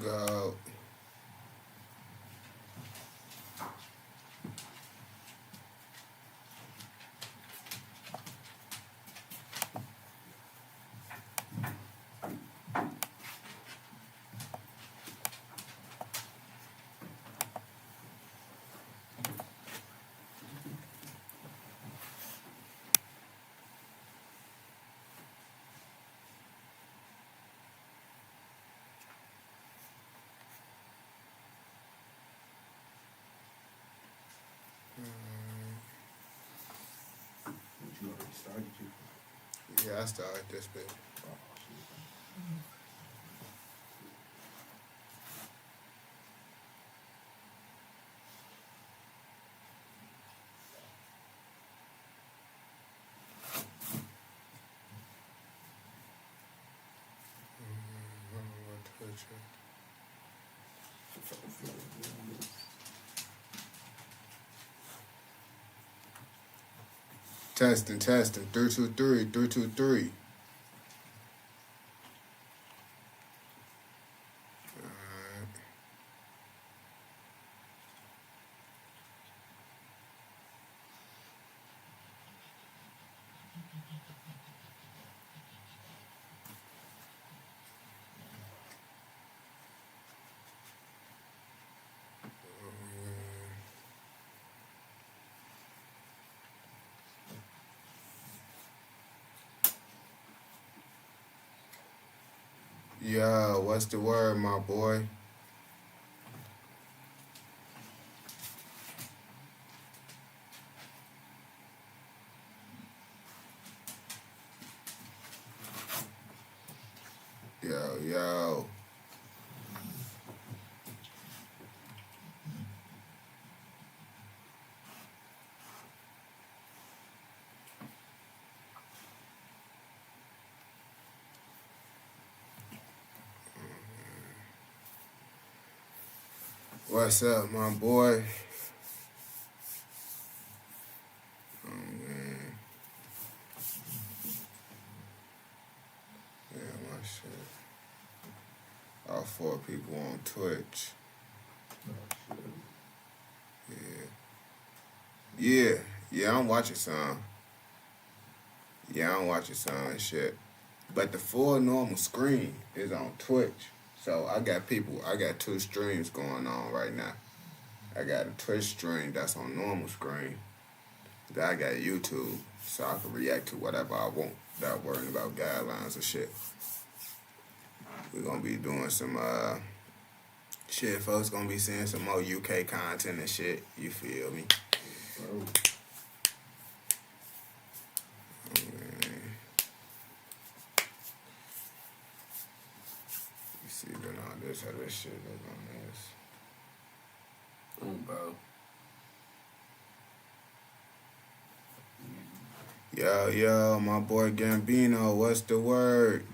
go. You already started, you? Yeah, I started this bit. Testing, 323, 323. Yo, what's the word, my boy? Yo. What's up, my boy? Oh, man. Yeah, my shit. All 4 people on Twitch. Yeah, I'm watching some. And shit. But the full normal screen is on Twitch. So I got 2 streams going on right now. I got a Twitch stream that's on normal screen. Then I got YouTube, so I can react to whatever I want without worrying about guidelines and shit. We're gonna be doing some shit, folks gonna be seeing some more UK content and shit. You feel me? Oh. You see, then all this, how this shit look on this. Oh, bro. Yo, my boy Gambino, what's the word?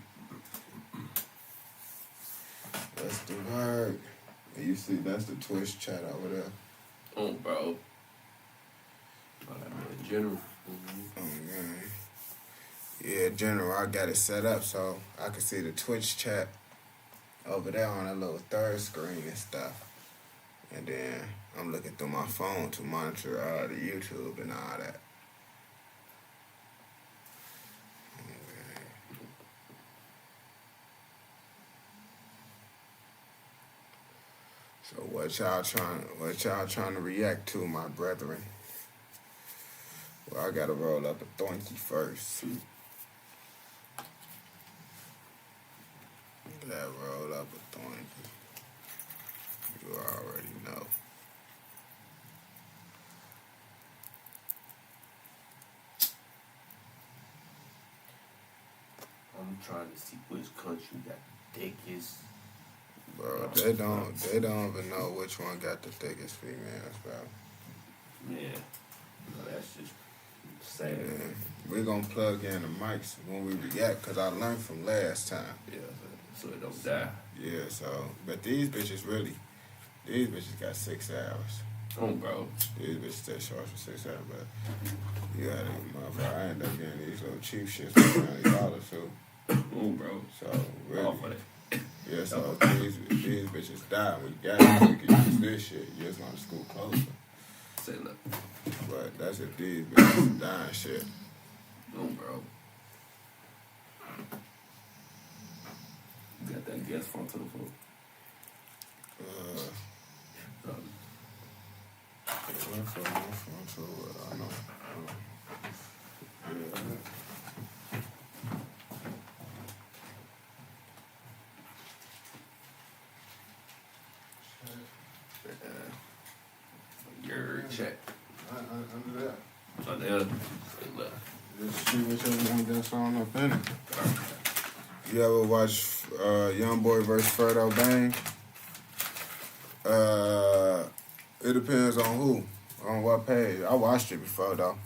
And you see, that's the Twitch chat over there. Oh, bro. Oh, that man, General. Oh, man. Yeah, General, I got it set up so I can see the Twitch chat over there on a little third screen and stuff. And then I'm looking through my phone to monitor the YouTube and all that. So what y'all trying to react to, my brethren? Well, I gotta roll up a thonky first. Gotta roll up a thonky. You already know. I'm trying to see which country got the thickest. Bro, they don't even know which one got the thickest females, bro. Yeah. No, that's just sad. Yeah. We're gonna plug in the mics when we react, cause I learned from last time. Yeah, so it don't die. Yeah, so, but these bitches got 6 hours. Oh, bro. These bitches stay short for 6 hours, but you gotta, motherfucker, I end up getting these little cheap shits for $90 too. Oh, bro. So, really. Off of that. Yeah, so these bitches die. When you got it, you can use this shit. You just want to school closer. Say look. But that's if these bitches die and shit. No, bro. You got that gas frontal foot. I know. Yeah. Your check. Under that. Oh, there. Say look. Just see whichever one that's on up in it. You ever watch Young Boy vs. Fredo Bang? It depends on who, on what page. I watched it before though.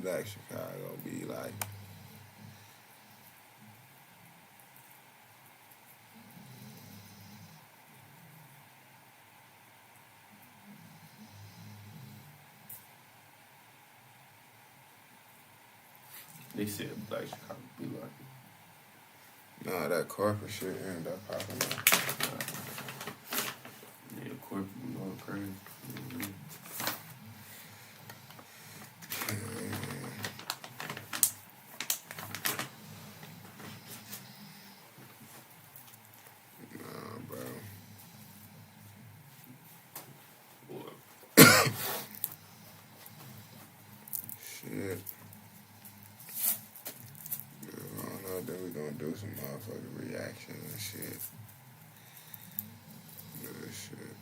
Black Chicago be like. They said Black Chicago be like. Nah, that corporate shit ended up popping up. Yeah, corporate be going crazy. Mm-hmm. Shit. I don't know, then we gonna do some motherfucking reactions and shit. Do this shit.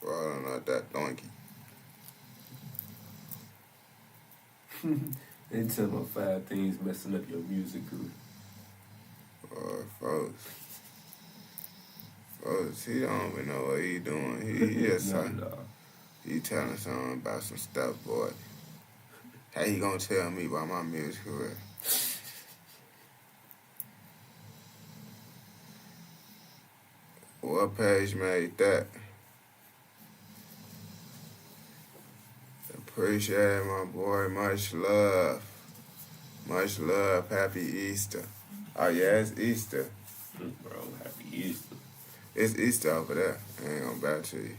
Well, I'm not that donkey. They tell me 5 things messing up your music career. Folks, he don't even know what he doing. He just he telling something about some stuff, boy. How he gonna tell me about my music career? What page made that? Appreciate it, my boy. Much love. Much love. Happy Easter. Oh, yeah, it's Easter. Bro, happy Easter. It's Easter over there. I ain't gonna back to you.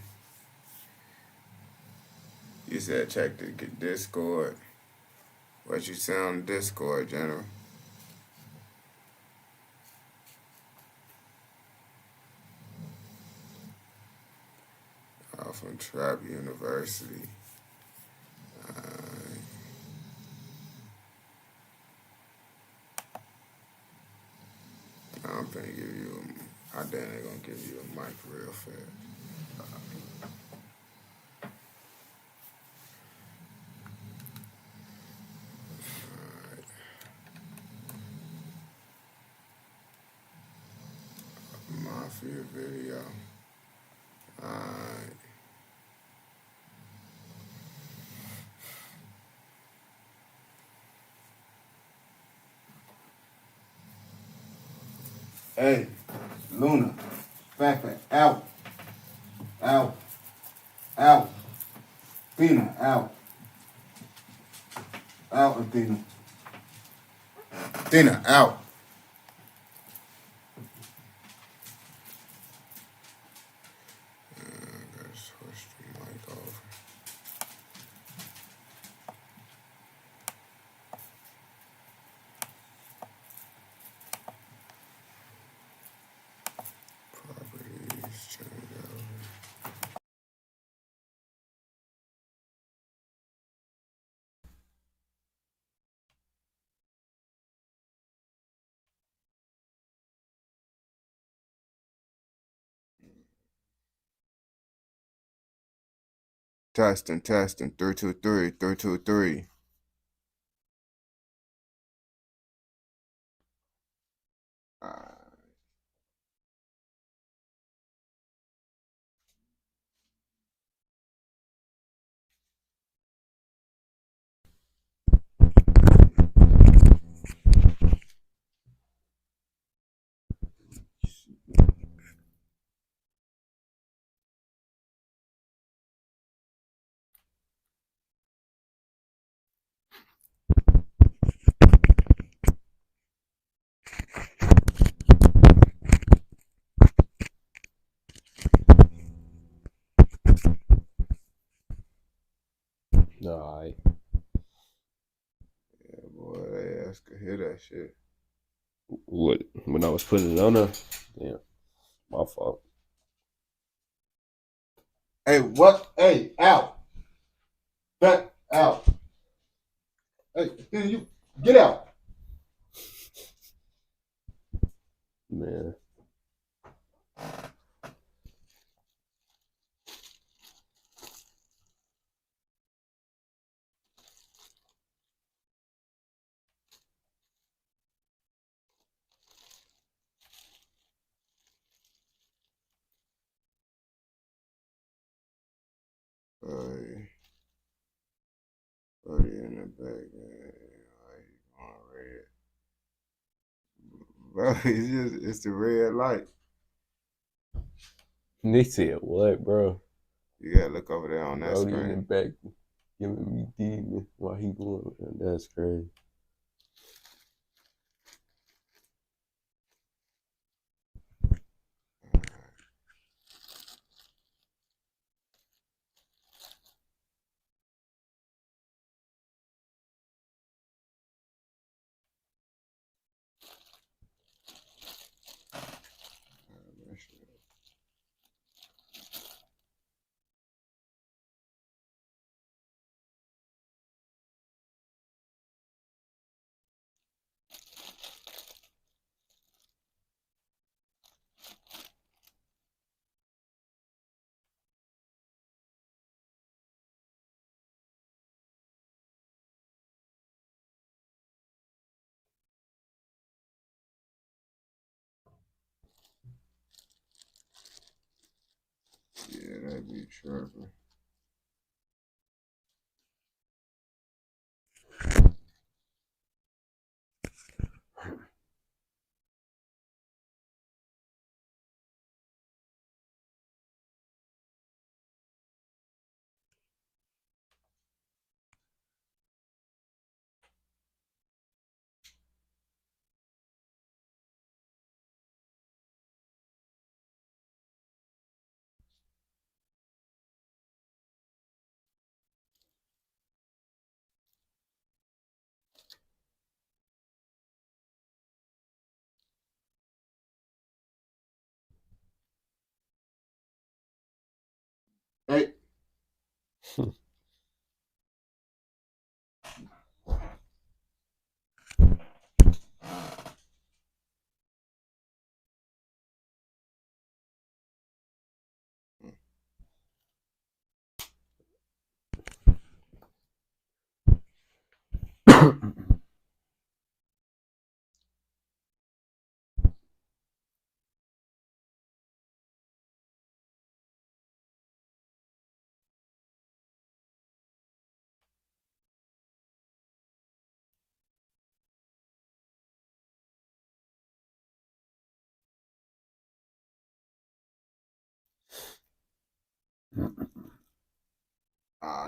You said check the Discord. What you say on the Discord, General? From Trap University. I'm finna give you I damn ain't gonna give you a mic real fast. Alright. Mafia video. Alright. Hey, Luna, back, out, out, out, Athena, out, Athena, Athena, out. Testing, 323, 323. Alright. Yeah, boy, they ass could hear that shit. What? When I was putting it on there? Yeah. My fault. Hey, what? Hey, out. Back out. Hey, you get out. Man. Buddy in the back. Red. Bro, it's the red light. They said what, bro? You gotta look over there on that Brody in the screen. back giving me demon while he going. That's crazy. Yeah, that'd be tripping. Hey.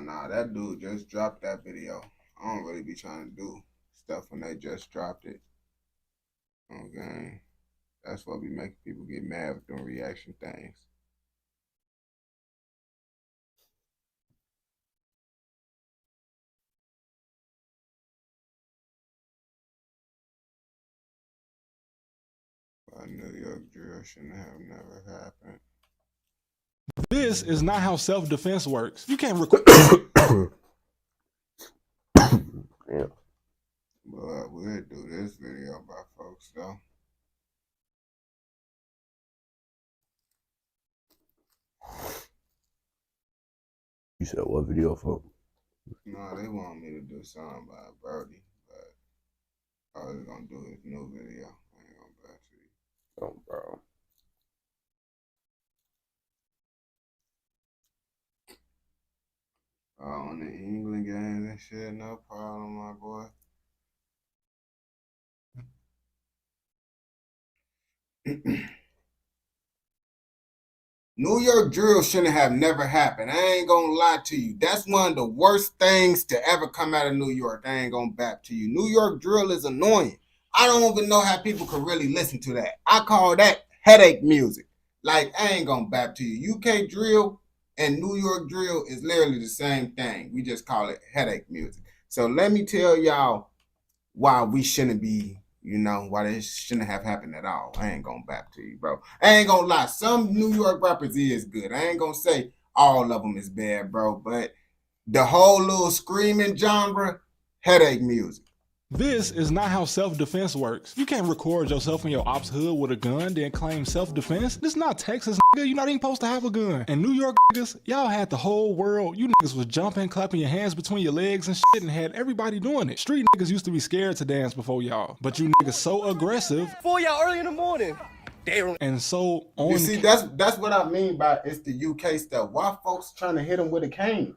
Nah, that dude just dropped that video. I don't really be trying to do stuff when they just dropped it. Okay. That's what be making people get mad with them reaction things. A New York drill shouldn't have never happened. This is not how self-defense works. You can't record. Yeah. But we'll do this video by folks though. You said what video for? No, they want me to do something by Brody, but I was gonna do his new video. I ain't gonna back to you. Oh, bro. On the England games and shit, no problem, my boy. New York drill shouldn't have never happened. I ain't gonna lie to you. That's one of the worst things to ever come out of New York. I ain't gonna back to you. New York drill is annoying. I don't even know how people could really listen to that. I call that headache music. Like, I ain't gonna back to you. UK drill and New York drill is literally the same thing. We just call it headache music. So let me tell y'all why we shouldn't be, why this shouldn't have happened at all. I ain't gonna back to you, bro. I ain't gonna lie. Some New York rappers is good. I ain't gonna say all of them is bad, bro. But the whole little screaming genre, headache music. This is not how self-defense works. You can't record yourself in your ops hood with a gun, then claim self-defense. This is not Texas, nigga. You're not even supposed to have a gun. And New York niggas, y'all had the whole world. You niggas was jumping, clapping your hands between your legs and shit and had everybody doing it. Street niggas used to be scared to dance before y'all. But you niggas so aggressive. For y'all early in the morning. Damn. And so on. You see, that's what I mean by it's the UK stuff. Why folks trying to hit them with a cane?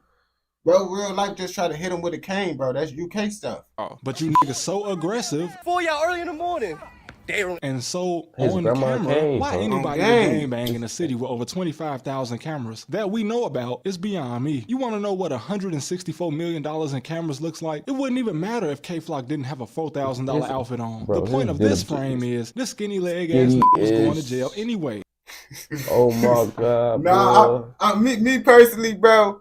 Bro, real life just try to hit him with a cane, bro. That's UK stuff. But you niggas so aggressive. For y'all early in the morning. Damn. And so His on grandma camera, came, why bro. anybody would gang bang in a city with over 25,000 cameras that we know about is beyond me. You want to know what $164 million in cameras looks like? It wouldn't even matter if K-Flock didn't have a $4,000 outfit on. Bro, the point of this frame is this skinny leg ass was going to jail anyway. Oh my God, bro. Me personally, bro.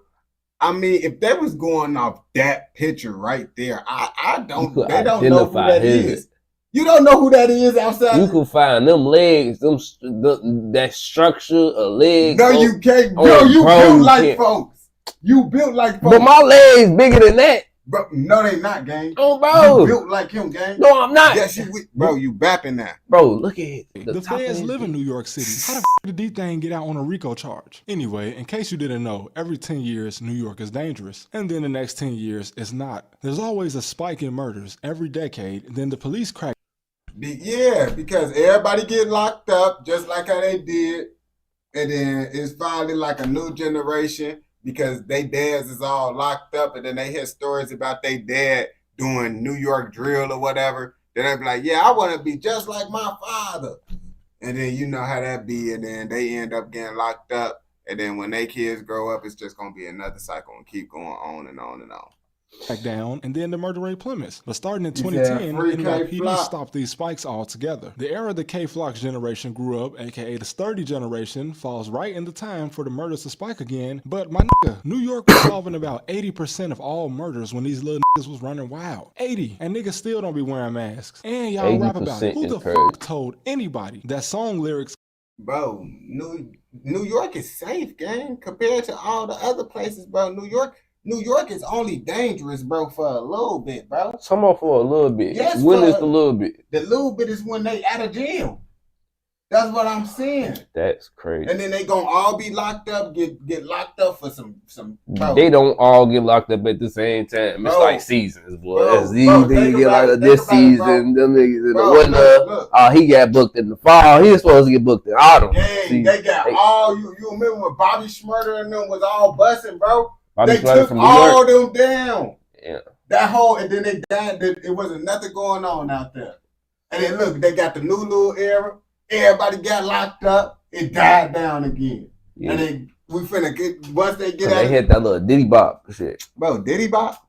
I mean, if that was going off that picture right there, they don't know who that is. You don't know who that is outside. You can find them legs, that structure of legs. No, you can't. Bro, you built like folks. You built like folks. But my legs bigger than that. Bro, no, they not, gang. Oh, bro. You built like him, gang. No, I'm not. Yes, bro, you bapping that. Bro, look at it. The feds live in New York City. How the did D-Thing get out on a RICO charge? Anyway, in case you didn't know, every 10 years, New York is dangerous. And then the next 10 years, it's not. There's always a spike in murders every decade. Then the police crack. Yeah, because everybody get locked up just like how they did. And then it's finally like a new generation because they dads is all locked up. And then they hear stories about they dad doing New York drill or whatever. Then they be like, yeah, I want to be just like my father. And then you know how that be. And then they end up getting locked up. And then when they kids grow up, it's just going to be another cycle and keep going on and on and on. Back down, and then the murder rate plummets. But starting in 2010, NYPD stopped these spikes altogether. The era the K-Flock generation grew up, aka the sturdy generation, falls right in the time for the murders to spike again. But my nigga, New York was solving about 80% of all murders when these little niggas was running wild. 80, and niggas still don't be wearing masks. And y'all rap about it. Who the fuck told anybody that song lyrics? Bro, New York is safe, gang, compared to all the other places, bro. New York is only dangerous, bro, for a little bit, bro. Some more for a little bit. Yes, when is the little bit? The little bit is when they out of jail. That's what I'm saying. That's crazy. And then they gonna all be locked up, get locked up for some. Bro. They don't all get locked up at the same time. It's like seasons, boy. Bro, these niggas get locked up this season. Them niggas in the winter. He got booked in the fall. He was supposed to get booked in autumn. Dang, they got all. You remember when Bobby Shmurda and them was all busting, bro? They took all them down. Yeah. That whole, and then they died. It wasn't nothing going on out there. And then look, they got the new little era. Everybody got locked up. It died down again. Yeah. And then we finna get, once they get out. They hit that little Diddy Bop shit. Bro, Diddy Bop?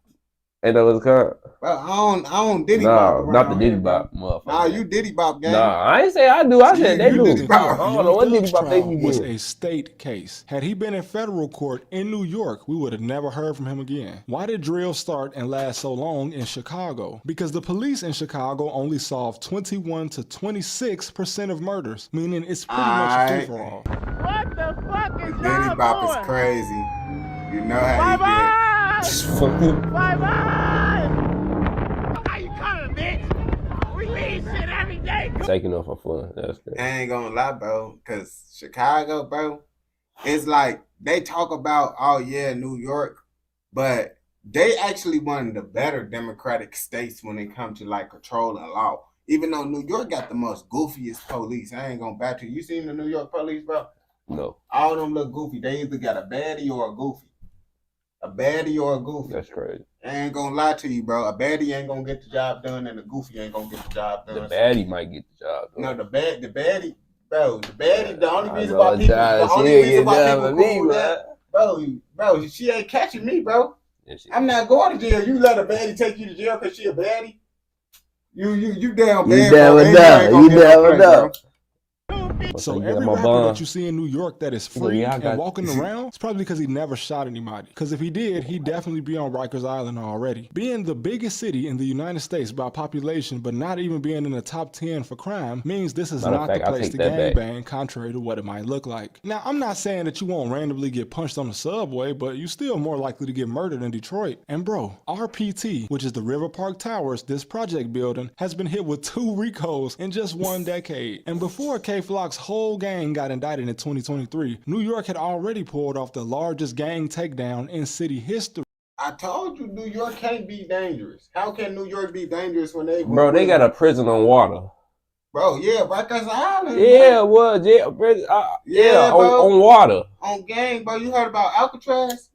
Ain't that what it's called? Bro, I don't Diddy Bop. No, not the Diddy Bop, motherfucker. Nah, you Diddy Bop, gang. Nah, I ain't say I do. I said they do. I don't know what Diddy Bop they be doing. Was a state case. Had he been in federal court in New York, we would have never heard from him again. Why did drill start and last so long in Chicago? Because the police in Chicago only solved 21 to 26% of murders, meaning it's pretty much free for all. What the fuck is Diddy Bop is crazy. You know how he did. Bye-bye! How you coming, bitch? We leave shit every day. Taking off for fun. That's great. I ain't gonna lie, bro, because Chicago, bro, it's like they talk about, oh yeah, New York, but they actually one of the better democratic states when it comes to like controlling law. Even though New York got the most goofiest police, I ain't gonna back to you. You seen the New York police, bro? No. All of them look goofy. They either got a baddie or a goofy. A baddie or a goofy. That's crazy. I ain't gonna lie to you, bro. A baddie ain't gonna get the job done, and a goofy ain't gonna get the job done. The baddie might get the job done. No, the baddie, bro. The baddie. The only reason why people, bro, she ain't catching me, bro. Yeah, I'm not going to jail. You let a baddie take you to jail because she a baddie. You damn bad. You never know. So every rapper that you see in New York that is free and walking around, it's probably because he never shot anybody. Because if he did, he'd definitely be on Rikers Island already. Being the biggest city in the United States by population, but not even being in the top 10 for crime, means this is not the place to gangbang, contrary to what it might look like. Now, I'm not saying that you won't randomly get punched on the subway, but you're still more likely to get murdered in Detroit. And bro, RPT, which is the River Park Towers, this project building, has been hit with 2 RICOs in just 1 decade. And before K-Flock's whole gang got indicted in 2023, New York had already pulled off the largest gang takedown in city history. I told you New York can't be dangerous. How can New York be dangerous when they... Bro, they got a prison on water. Bro, yeah, Rikers Island. Yeah, well, yeah, on water. On gang, bro. You heard about Alcatraz?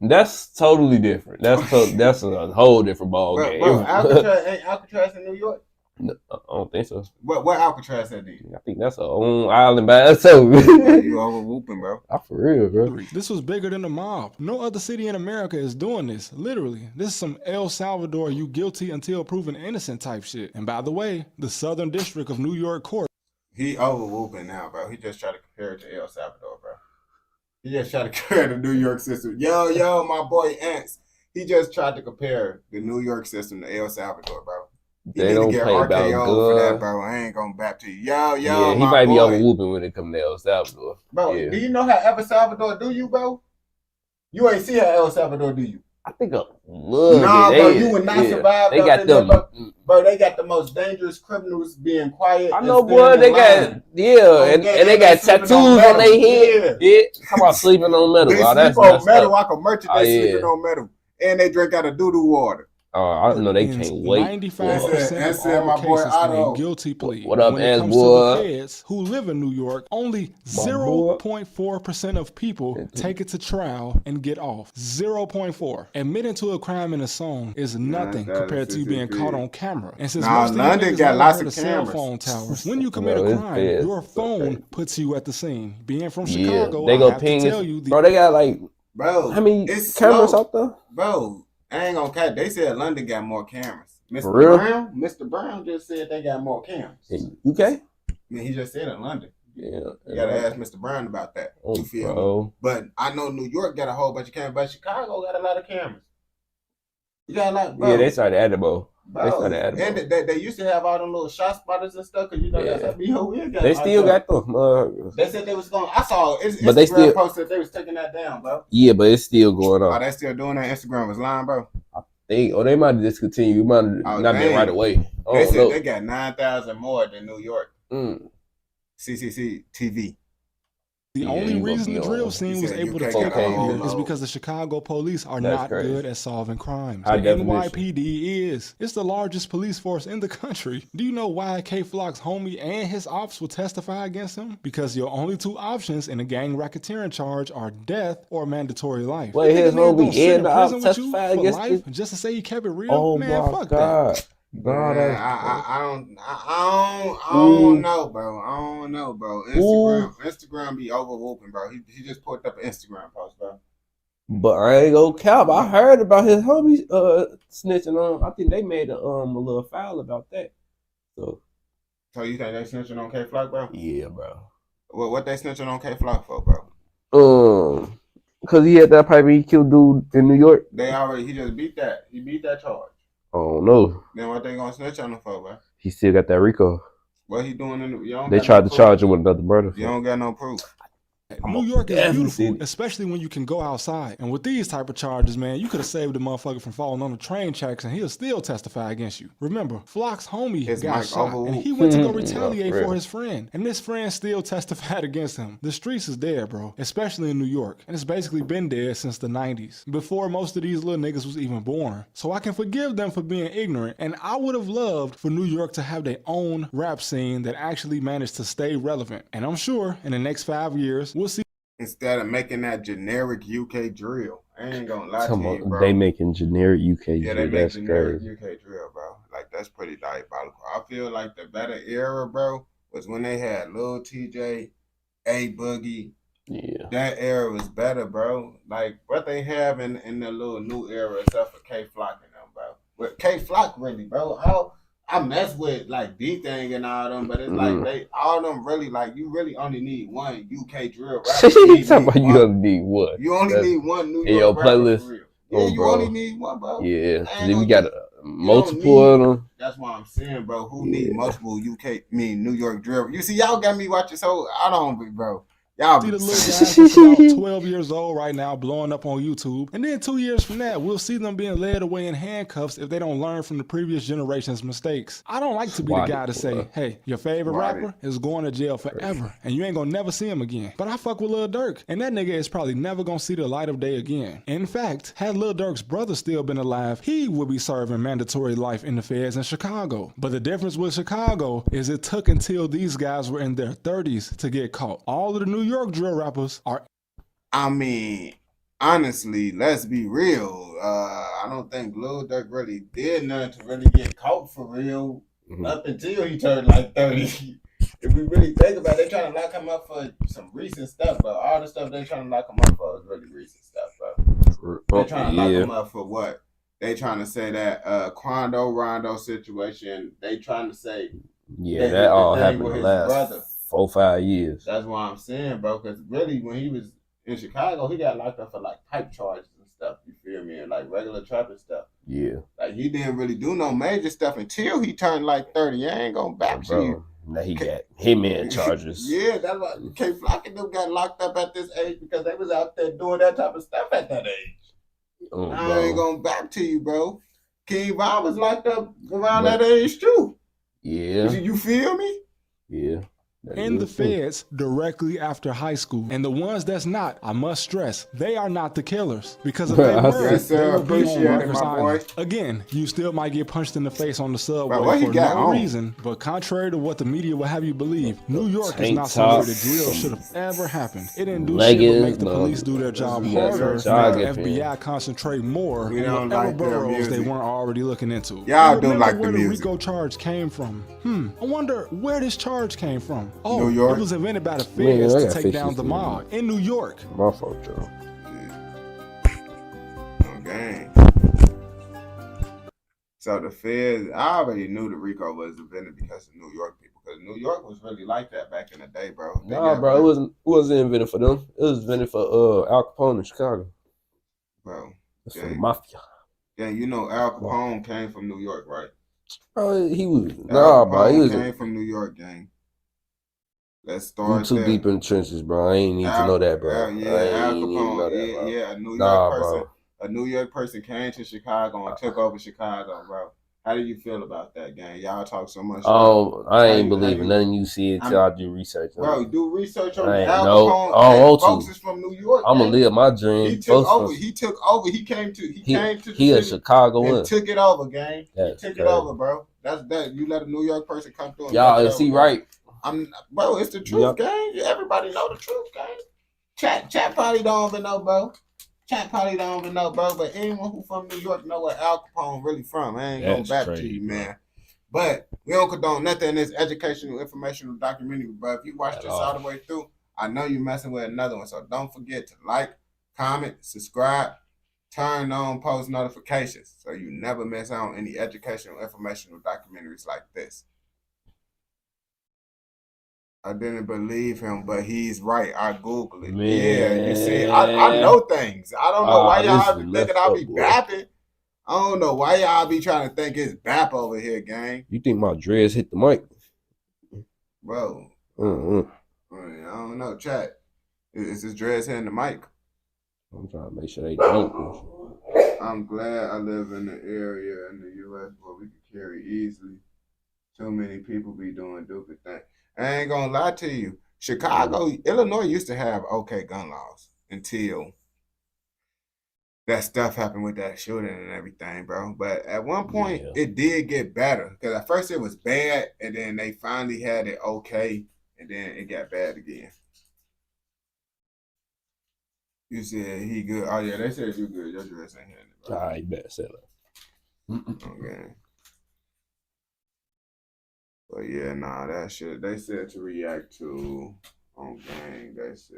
That's totally different. That's a whole different ball game. Bro, ain't Alcatraz in New York? No, I don't think so. What Alcatraz that is? I think that's a own island by itself. You over whooping, bro. For real, bro. This was bigger than the mob. No other city in America is doing this. Literally. This is some El Salvador, you guilty until proven innocent type shit. And by the way, the Southern District of New York Court. He over whooping now, bro. He just tried to compare it to El Salvador, bro. He just tried to compare the New York system. Yo, my boy Ants. He just tried to compare the New York system to El Salvador, bro. They don't play about RKO for that, bro. I ain't gonna back to you. Yo, yeah, he might be over whooping when it comes to El Salvador. Bro, do you know how El Salvador do you, bro? You ain't see how El Salvador do you. I think a little bit. Bro, you would not survive. They got them. Bro, they got the most dangerous criminals being quiet. I know, boy. They got, and they got tattoos on their head. Yeah. How about sleeping on metal? They sleep on metal. I can merchant. They sleeping on metal. And they drink out of doo-doo water. I know they can't wait. 95% of all cases claim guilty plea. What up, when it comes to the feds who live in New York, only 0.4% of people take it to trial and get off. 0.4. Admitting to a crime in a song is nothing compared to you being caught on camera. And since most of London got lots of cell phone towers, when you commit a crime, your phone puts you at the scene. Being from Chicago, they go I have ping to tell you, bro, they got like, bro, how many cameras out there? Bro, I ain't gonna cut. They said London got more cameras. Mr. Brown just said they got more cameras. Okay. I mean, he just said in London. Yeah. You gotta ask Mr. Brown about that. You feel me? But I know New York got a whole bunch of cameras, but Chicago got a lot of cameras. You got a lot, bro. Yeah, they started adding more. And they used to have all them little shot spotters and stuff, because you know that's they still got them. They said they was going. I saw it. But they still posted they was taking that down, bro. Yeah, but it's still going on. Oh, they still doing that? Instagram was lying, bro. They might have discontinued. You might not be right away. They said they got 9,000 more than New York. CCC TV. The only reason the drill scene was able to take off is because the Chicago police are not good at solving crimes. The NYPD is. It's the largest police force in the country. Do you know why K-Flock's homie and his ops will testify against him? Because your only 2 options in a gang racketeering charge are death or mandatory life. Wait, his homie and the ops testify against life just to say he kept it real? Oh, man, fuck God. that. God, I don't know, bro. I don't know, bro. Instagram be over whooping, bro. He just put up an Instagram post, bro. But I ain't gonna cap. I heard about his homies snitching on. I think they made a little foul about that. So you think they snitching on K-Flock, bro? Yeah, bro. What they snitching on K-Flock for, bro? Cause he had that pipe he killed dude in New York. He just beat that. He beat that charge. Oh no. Then what they gonna snitch on him for, bro? He still got that RICO. What he doing they tried to charge him with another murder. You don't got no proof. New York is beautiful, especially when you can go outside. And with these type of charges, man, you could have saved the motherfucker from falling on the train tracks and he'll still testify against you. Remember, Flock's homie got shot and he went to go retaliate for his friend. And this friend still testified against him. The streets is dead, bro, especially in New York. And it's basically been dead since the 90s, before most of these little niggas was even born. So I can forgive them for being ignorant. And I would have loved for New York to have their own rap scene that actually managed to stay relevant. And I'm sure in the next 5 years, we'll see. Instead of making that generic UK drill. I ain't gonna lie to you, bro. They making generic UK drill. Yeah, they make generic UK drill, bro. Like, that's pretty diabolical. I feel like the better era, bro, was when they had Lil TJ, A Boogie. Yeah. That era was better, bro. Like, what they have in the little new era, except for K Flock and them, bro. But K Flock, really, bro. I mess with like D-Thing and all them, but it's like all of them really, like, you really only need one UK drill rapper. You only need one. You only need one New York rapper playlist. for real. Yeah, you only need one, bro. Yeah, then we got multiple of them. That's why I'm saying, bro. Who need multiple New York drill? You see, y'all got me watching, so I don't be, bro. Y'all see the little guys that's about 12 years old right now blowing up on YouTube. And then 2 years from that, we'll see them being led away in handcuffs if they don't learn from the previous generation's mistakes. I don't like to be the guy to say, hey, your favorite rapper is going to jail forever and you ain't gonna never see him again. But I fuck with Lil Durk and that nigga is probably never gonna see the light of day again. In fact, had Lil Durk's brother still been alive, he would be serving mandatory life in the feds in Chicago. But the difference with Chicago is it took until these guys were in their 30s to get caught. All of the New York drill rappers are. I mean, honestly, let's be real. I don't think Lil Durk really did nothing to really get caught for real up until he turned like 30. If we really think about it, they trying to lock him up for some recent stuff, but all the stuff they trying to lock him up for is really recent stuff, bro. They trying to lock him up for what? They trying to say that Quando Rondo situation. They trying to say that all happened in the last 4-5 years. That's why I'm saying, bro, because really when he was in Chicago, he got locked up for like pipe charges and stuff, you feel me, and like regular trapping stuff. Yeah. Like he didn't really do no major stuff until he turned like 30. I ain't gonna back to you. Now he got hitman charges. Yeah, that's why K Flock and them got locked up at this age because they was out there doing that type of stuff at that age. I ain't gonna back to you, bro. King Von was locked up around that age too. Yeah. You feel me? Yeah. In the feds directly after high school. And the ones that's not, I must stress, they are not the killers. Because if they were, they would be on Rikers Island. Again, you still might get punched in the face on the subway for no reason. But contrary to what the media will have you believe, New York is not somewhere the drill should have ever happened. It didn't do shit but make the police do their job harder, make the FBI concentrate more on whatever boroughs they weren't already looking into. Y'all don't like the music. Where the RICO charge came from? I wonder where this charge came from. Oh, New York? It was invented by the feds to take down the mob in New York. My fault, Joe. Okay. So the feds, I already knew the RICO was invented because of New York people. Because New York was really like that back in the day, bro. Bro, it wasn't invented for them. It was invented for Al Capone in Chicago. Bro. It's for the mafia. Yeah, you know Al Capone came from New York, right? Bro, he was he came from New York, gang. Let's start. You too deep in the trenches, bro. I ain't need to know that, bro. Al Capone. A New York person came to Chicago and took over Chicago, bro. How do you feel about that, gang? Y'all talk so much. I ain't believing nothing you see until I do research. Bro, do research on Al Capone. Folks is from New York. I'm gonna live my dream. He took over. He came to. He a Chicago and took it over, gang. He took it over, bro. That's that. You let a New York person come through. Y'all, is he right? Bro, it's the truth, gang. Everybody know the truth, gang. Chat probably don't even know, bro. But anyone who from New York know where Al Capone really from. I ain't going back to you, man. But we don't condone nothing in this educational, informational documentary, bro. If you watch this all the way through, I know you're messing with another one. So don't forget to like, comment, subscribe, turn on post notifications so you never miss out on any educational, informational documentaries like this. I didn't believe him, but he's right. I Googled it. Man. Yeah, you see, I know things. I don't know why y'all be thinking I'll be bapping. I don't know why y'all be trying to think it's bap over here, gang. You think my dreads hit the mic? Bro. I don't know, chat. Is his dreads hitting the mic? I'm trying to make sure they don't. I'm glad I live in an area in the U.S. where we can carry easily. Too many people be doing stupid things. I ain't gonna lie to you. Chicago, Illinois used to have okay gun laws until that stuff happened with that shooting and everything, bro. But at one point, it did get better. Because at first it was bad, and then they finally had it okay, and then it got bad again. You said he good. Oh, yeah, they said you good. Your dress ain't hitting it, bro. All right, better say that. Okay. But yeah, nah, that shit. They said to react to on gang. They said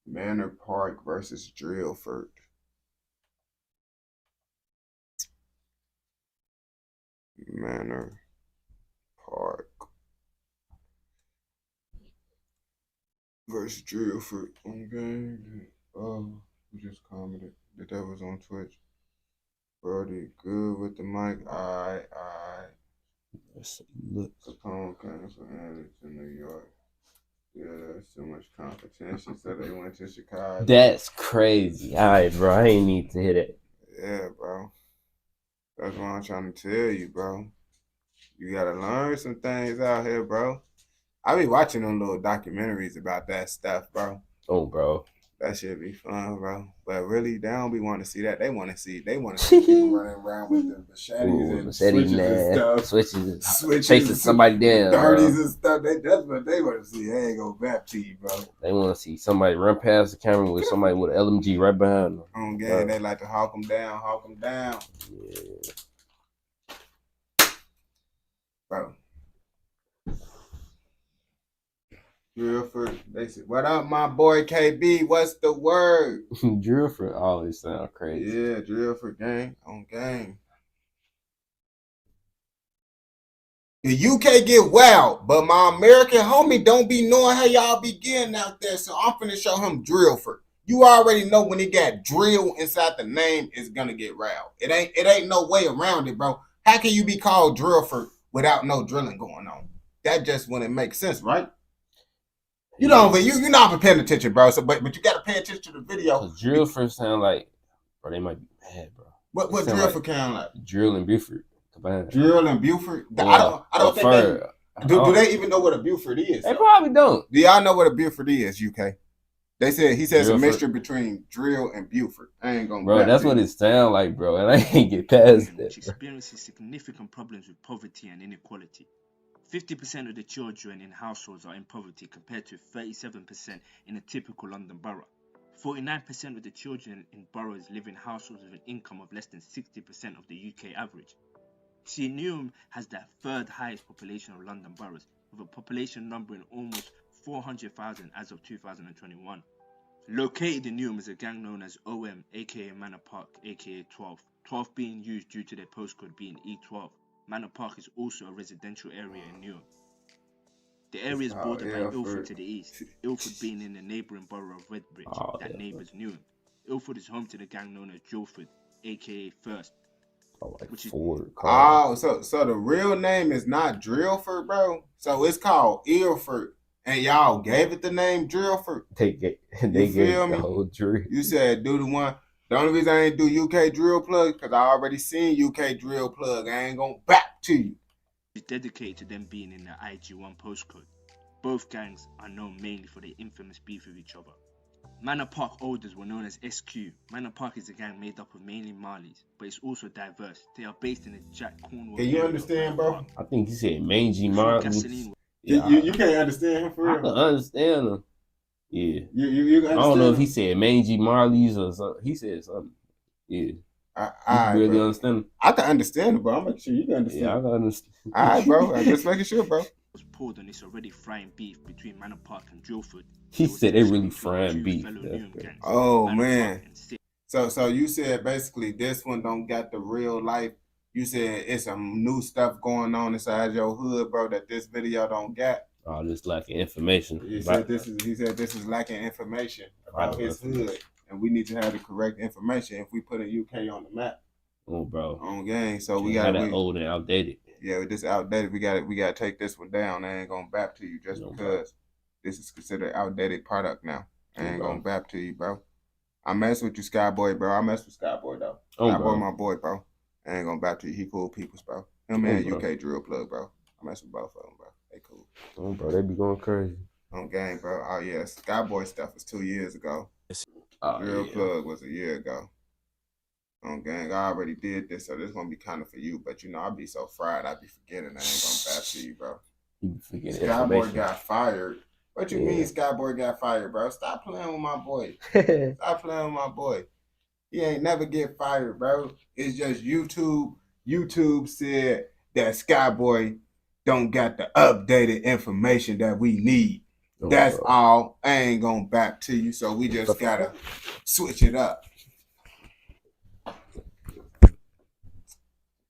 Manor Park versus Drillford. Manor Park versus Drillford on gang. Oh, who just commented that was on Twitch. Brody, good with the mic. Alright. Look. Capone came from Alex in New York. Yeah, there's too much competition, so they went to Chicago. That's crazy. All right, bro. I ain't need to hear that. Yeah, bro. That's what I'm trying to tell you, bro. You gotta learn some things out here, bro. I be watching them little documentaries about that stuff, bro. Oh, bro. That should be fun, bro. But really, they don't be wanting to see that. They want to see people running around with the machetes and switches, chasing somebody down, 30s and stuff. That's what they want to see. They ain't gonna back to you, bro. They want to see somebody run past the camera with somebody with an LMG right behind them. On game, they like to hawk them down. Yeah. Bro. Drillford, they said, "What up, my boy KB? What's the word?" Drillford always sound crazy. Yeah, Drillford gang on gang. The UK get wild, but my American homie don't be knowing how y'all be getting out there, so I'm finna show him Drillford. You already know when it got drill inside the name, it's gonna get wild. It ain't no way around it, bro. How can you be called Drillford without no drilling going on? That just wouldn't make sense, right? You know, but you're not paying attention, bro. So, but you gotta pay attention to the video. Drillford sound like, bro, they might be mad, bro. What Drillford sound like? Drill and Buford. Drill and Buford. I don't think they do. They even know what a Buford is? They probably don't. Do y'all know what a Buford is? UK. He says it's a mixture between drill and Buford. I ain't gonna. Bro, that's what it sound like, bro. And I ain't get past that. Which experiences significant problems with poverty and inequality. 50% of the children in households are in poverty compared to 37% in a typical London borough. 49% of the children in boroughs live in households with an income of less than 60% of the UK average. See, Newham has the third highest population of London boroughs, with a population numbering almost 400,000 as of 2021. Located in Newham is a gang known as OM, aka Manor Park, aka 12. 12 being used due to their postcode being E12. Manor Park is also a residential area in Newham. The area is bordered by Ilford to the east, Ilford being in the neighbouring borough of Redbridge that neighbours Newham. Ilford is home to the gang known as Guildford, aka First. Which is so the real name is not Drillford, bro. So it's called Ilford, and y'all gave it the name Drillford. They gave the whole drill. You said do the one. The only reason I ain't do UK drill plug because I already seen UK drill plug. I ain't gonna back to you. It's dedicated to them being in the IG1 postcode. Both gangs are known mainly for their infamous beef with each other. Manor Park olders were known as SQ. Manor Park is a gang made up of mainly Marleys, but it's also diverse. They are based in the Jack Cornwall. Can you understand, bro? I think he said mangy Marleys. Yeah. You can't understand him for real? I can understand him. Yeah. You I don't know if he said mangy Marleys or something. He said something. Yeah. I really understand him. I can understand it, bro. I'm making sure you can understand. Yeah, I can understand. All right, bro. I'm just making sure, bro. Was poured on this already frying beef between Manor Park and Drillford. He said they really frying beef. Oh man. So you said basically this one don't got the real life. You said it's some new stuff going on inside your hood, bro, that this video don't get. Oh, just lacking information. He said this is lacking information about his hood, and we need to have the correct information if we put a UK on the map. Oh, bro. On gang, so we got that old and outdated. Yeah, this outdated. We got to take this one down. I ain't gonna back to you just because. This is considered outdated product now. I ain't bro. gonna bap to you, bro. I mess with you, Skyboy, bro. I mess with Skyboy, though. Oh, Skyboy, bro. my boy, bro. I ain't gonna bap to you. He cool peoples, bro. Him and UK Drill Plug, bro. I mess with both of them, bro. They cool. Oh, bro, they be going crazy. On gang, bro. Oh, yeah. Skyboy stuff was 2 years ago. Drill Plug was a year ago. On gang, I already did this, so this gonna be kind of for you. But, you know, I be so fried, I be forgetting. I ain't gonna bap to you, bro. You be forgetting Skyboy got fired. What you mean Skyboy got fired, bro? Stop playing with my boy. Stop playing with my boy. He ain't never get fired, bro. It's just YouTube. YouTube said that Skyboy don't got the updated information that we need. That's all. I ain't gonna back to you, so we just gotta switch it up.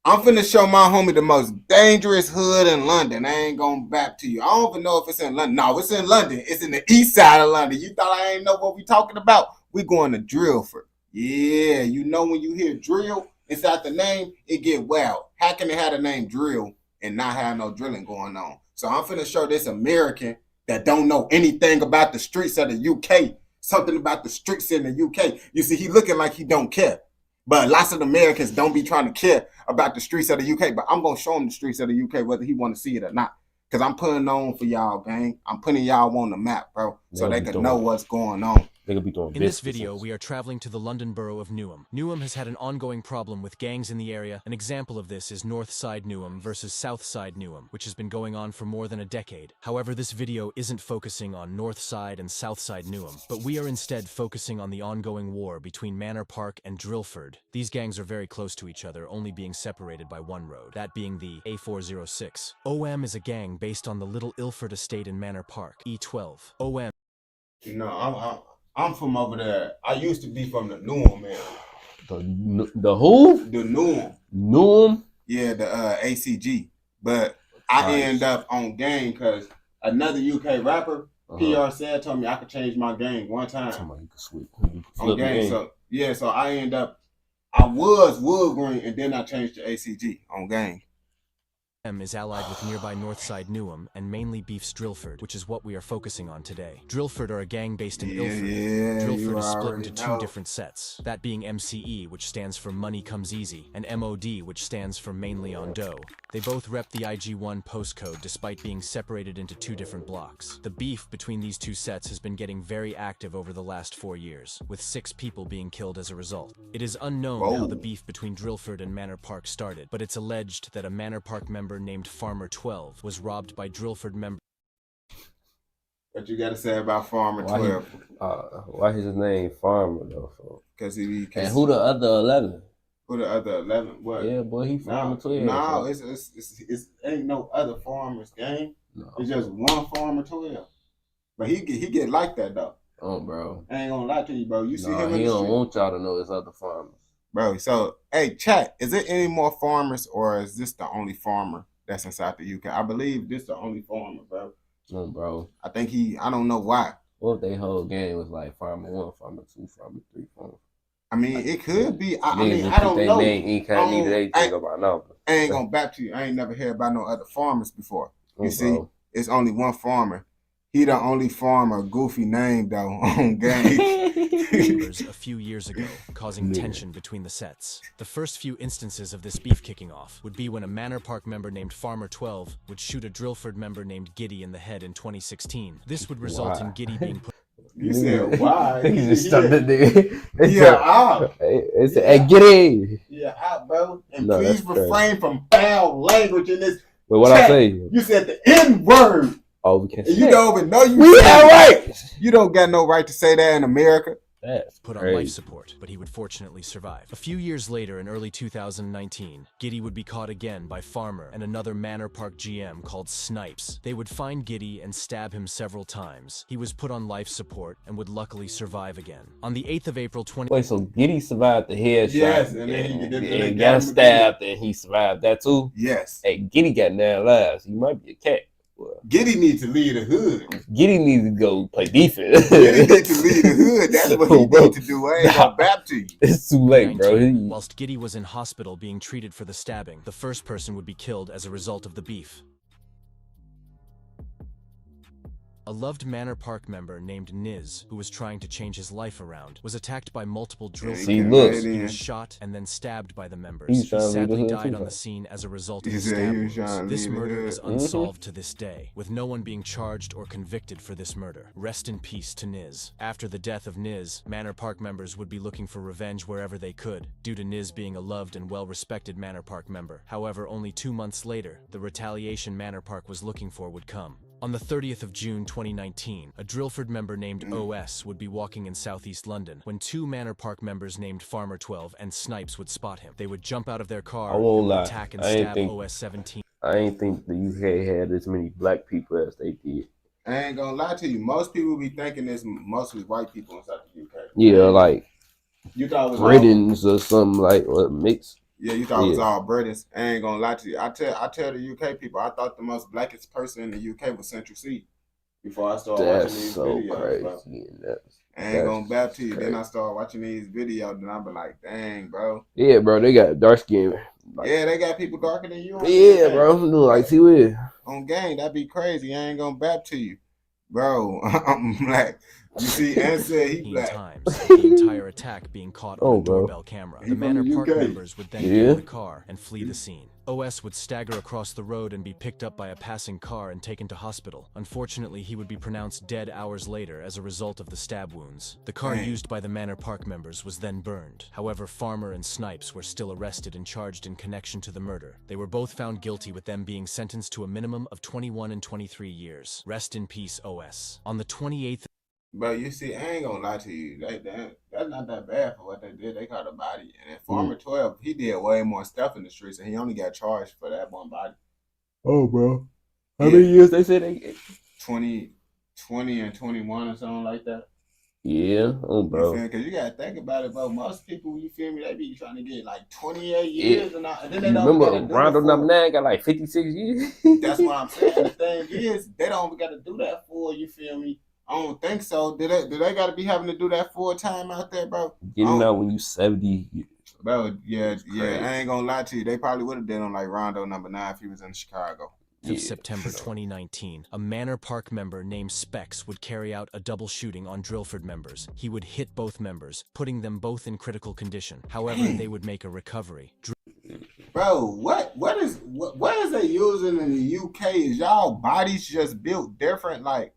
I'm finna show my homie the most dangerous hood in London. I ain't gonna back to you. I don't even know if it's in London. No, it's in London. It's in the east side of London. You thought I ain't know what we talking about? We going to Drillford. Yeah, you know when you hear drill inside the name, it get wild. How can it have the name drill and not have no drilling going on? So I'm finna show this American that don't know anything about the streets of the UK, something about the streets in the UK. You see, he looking like he don't care. But lots of Americans don't be trying to care about the streets of the UK. But I'm going to show him the streets of the UK, whether he want to see it or not. Because I'm putting on for y'all, gang. I'm putting y'all on the map, bro, so they can know what's going on. In this video, we are traveling to the London borough of Newham. Newham has had an ongoing problem with gangs in the area. An example of this is North Side Newham versus South Side Newham, which has been going on for more than a decade. However, this video isn't focusing on North Side and South Side Newham, but we are instead focusing on the ongoing war between Manor Park and Drillford. These gangs are very close to each other, only being separated by one road, that being the A406. OM is a gang based on the Little Ilford estate in Manor Park, E12. OM. You know, I'm from over there. I used to be from the Newham area. The who? The Newham. Newham? Yeah, the ACG. But I end up on gang because another UK rapper, PR said, told me I could change my gang one time. Somebody could switch. On gang. So I end up, I was Wood Green and then I changed to ACG on gang. Is allied with nearby Northside Newham and mainly beefs Drillford, which is what we are focusing on today. Drillford are a gang based in Ilford. Drillford is split into two different sets, that being MCE, which stands for Money Comes Easy, and MOD, which stands for Mainly on Dough. They both rep the IG1 postcode despite being separated into two different blocks. The beef between these two sets has been getting very active over the last 4 years, with 6 people being killed as a result. It is unknown how the beef between Drillford and Manor Park started, but it's alleged that a Manor Park member named Farmer 12 was robbed by Drillford member. What you got to say about Farmer 12? Why his name Farmer though? Because and who the other 11? Who the other 11? What? Yeah, boy, he Farmer 12. No, it's ain't no other farmers gang. No. It's just one Farmer 12. But he get like that though. Oh, bro. I ain't gonna lie to you, bro. You see him in he the don't street? want y'all to know his other farmers. Bro, so, hey, chat, is there any more farmers or is this the only farmer that's inside the UK? I believe this the only farmer, bro. No, bro. I think I don't know why. What if they whole game was like Farmer 1, Farmer 2, Farmer 3, Farmer 4? I mean, it could be. I mean, I don't know. I ain't gonna back to you. I ain't never heard about no other farmers before. You see, it's only one farmer. He the only farmer, goofy name though, on game. A few years ago, causing tension between the sets. The first few instances of this beef kicking off would be when a Manor Park member named Farmer 12 would shoot a Drillford member named Giddy in the head in 2016. This would result in Giddy being put. You said why? He just stuck the nigga. Out. It's a Giddy. Yeah, out, bro. And please refrain from foul language in this. But what I say? You said the N word. Oh, we can't say you don't even know you. We have right. You don't got no right to say that in America. That's put on life support, but he would fortunately survive. A few years later, in early 2019, Giddy would be caught again by Farmer and another Manor Park GM called Snipes. They would find Giddy and stab him several times. He was put on life support and would luckily survive again. On the 8th of April 20... Wait, so Giddy survived the headshot? Yes, and then he got stabbed and he survived that too? Yes. Hey, Giddy got 9 lives. He might be a cat. Giddy needs to leave the hood. Giddy needs to go play defense. Giddy needs to leave the hood. That's what he needs to do. I ain't gonna bap to you. It's too late, bro. Whilst Giddy was in hospital being treated for the stabbing, the first person would be killed as a result of the beef. A loved Manor Park member named Niz, who was trying to change his life around, was attacked by multiple drill See, members. look. He was shot and then stabbed by the members. He's He trying to leave the sadly hood died too, on the huh? scene as a result of He his said stab he was wounds. trying to This leave the murder is hood. unsolved to this day, with no one being charged or convicted for this murder. Rest in peace to Niz. After the death of Niz, Manor Park members would be looking for revenge wherever they could, due to Niz being a loved and well-respected Manor Park member. However, only 2 months later, the retaliation Manor Park was looking for would come. On the 30th of June 2019, a Drillford member named OS would be walking in southeast London when 2 Manor Park members named Farmer 12 and Snipes would spot him. They would jump out of their car and would attack and stab OS 17. I ain't think the UK had as many black people as they did. I ain't gonna lie to you. Most people be thinking it's mostly white people inside the UK. Yeah, like you thought it was Britons or something like what mixed. Yeah, you thought it was all British. I ain't gonna lie to you. I tell the UK people, I thought the most blackest person in the UK was Central C. Before I started watching these videos, bro. I ain't gonna bap to you. Then I started watching these videos, and I be like, dang, bro. Yeah, bro, they got dark skin. Like, yeah, they got people darker than you. Yeah, bro. Like, see what? On game, that'd be crazy. I ain't gonna bap to you. Bro, I'm black. You see, Ann said he black. Times, the entire attack being caught on a doorbell camera. The Manor Park members would then get in the car and flee the scene. OS would stagger across the road and be picked up by a passing car and taken to hospital. Unfortunately, he would be pronounced dead hours later as a result of the stab wounds. The car used by the Manor Park members was then burned. However, Farmer and Snipes were still arrested and charged in connection to the murder. They were both found guilty, with them being sentenced to a minimum of 21 and 23 years. Rest in peace, OS. On the 28th. But you see, I ain't gonna lie to you. That's not that bad for what they did. They caught a body. And then Farmer 12, he did way more stuff in the streets, and he only got charged for that one body. Oh, bro. How many years they said they get? 20 and 21 or something like that. Yeah, bro. Because you gotta think about it, bro. Most people, you feel me, they be trying to get like 28 years and then they don't. Remember, Rondo number 9 got like 56 years. That's what I'm saying. The thing is, they don't got to do that for, you feel me. I don't think so. Do they got to be having to do that full time out there, bro? Getting out when you 70. Bro, yeah. I ain't gonna lie to you. They probably would have done on like Rondo number 9 if he was in Chicago. Of September 2019, a Manor Park member named Specs would carry out a double shooting on Drillford members. He would hit both members, putting them both in critical condition. However, they would make a recovery. Bro, what is they using in the UK? Is y'all bodies just built different? Like,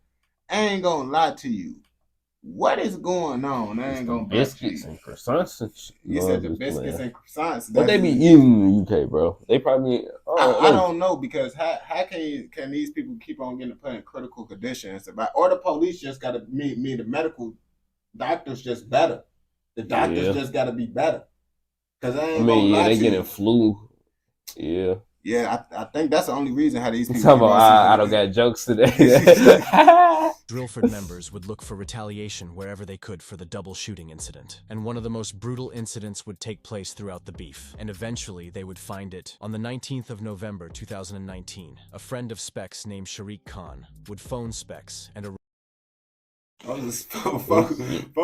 I ain't gonna lie to you. What is going on? I ain't gonna biscuits and croissants and shit. You said the biscuits and croissants. What they be eating in the UK, bro? They probably. I don't know, because how can these people keep on getting put in critical conditions? Or the police just gotta me the medical doctors just better. The doctors just gotta be better. Cause I ain't they getting flu. Yeah. Yeah, I think that's the only reason how these people. Talking about I don't got jokes today. Drillford members would look for retaliation wherever they could for the double shooting incident, and one of the most brutal incidents would take place throughout the beef, and eventually they would find it. On the 19th of November 2019, a friend of Specs named Sharik Khan would phone Specs and folks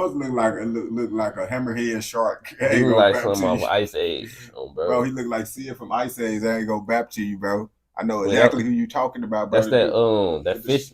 look like a hammerhead shark. He look like something off Ice Age, bro. He look like Sia from Ice Age. I ain't gonna bap to you, bro. I know exactly who you talking about, bro. That's that fish.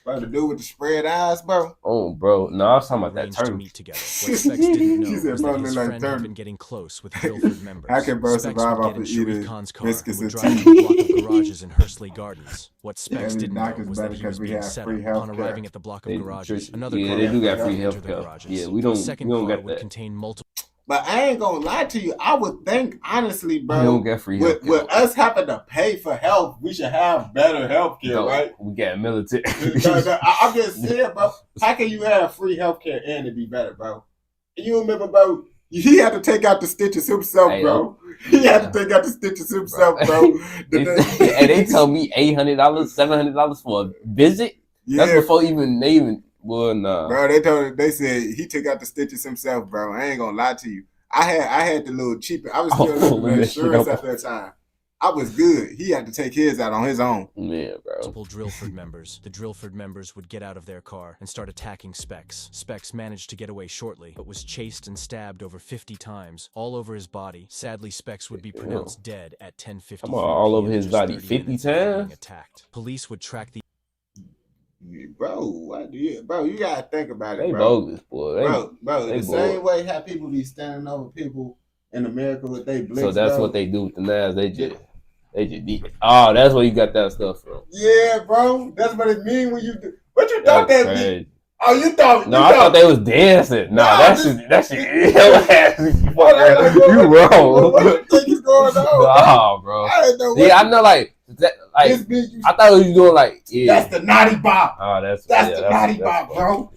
Bro, the dude with the spread eyes, bro. Oh, bro. No, I was talking about that turtle. Meet together. What Specs didn't know was that his friend had been getting close with Drillford members. How can bro Specs survive would off get of in eating Sharik Khan's car biscuits and and would drive to a block of garages in Hursley Gardens. What Specs didn't know was that he was being set up. Upon arriving at the block of garages, another car they do got free would enter the healthcare. garages. Yeah, we The don't second got car that. would contain multiple. But I ain't gonna lie to you. I would think, honestly, bro, We don't get free healthcare. With us having to pay for health, we should have better healthcare, right? We got military. I'm just saying, bro. How can you have free healthcare and it be better, bro? You remember, bro? He had to take out the stitches himself, bro. He had to take out the stitches himself, bro. And they tell me $800, $700 for a visit. Yeah. That's before they even. Well, nah. Bro, they said he took out the stitches himself, bro. I ain't gonna lie to you. I had the little cheap. I was still looking for insurance at that time. I was good. He had to take his out on his own. Yeah, bro. Multiple Drillford members. The Drillford members would get out of their car and start attacking Specs. Specs managed to get away shortly, but was chased and stabbed over 50 times, all over his body. Sadly, Specs would be pronounced dead at 10:50. All over his body 50 times? Attacked. Police would track the Bro, what do you, bro? You gotta think about it, They bro. bogus, boy. Bro, they the bored. same way how people be standing over people in America with they blicks, So that's bro. what they do with the knives. They just oh, that's where you got that stuff from. Yeah, bro. That's what it mean when you do. What you thought that mean? Oh, you thought? No, I thought they was dancing. Nah, that shit. You wrong. What you think is going on? Nah, bro. I didn't know. Yeah, I know, like that. Like I thought it was doing like. Yeah. That's the naughty bop. Oh, that's the naughty bop, bro.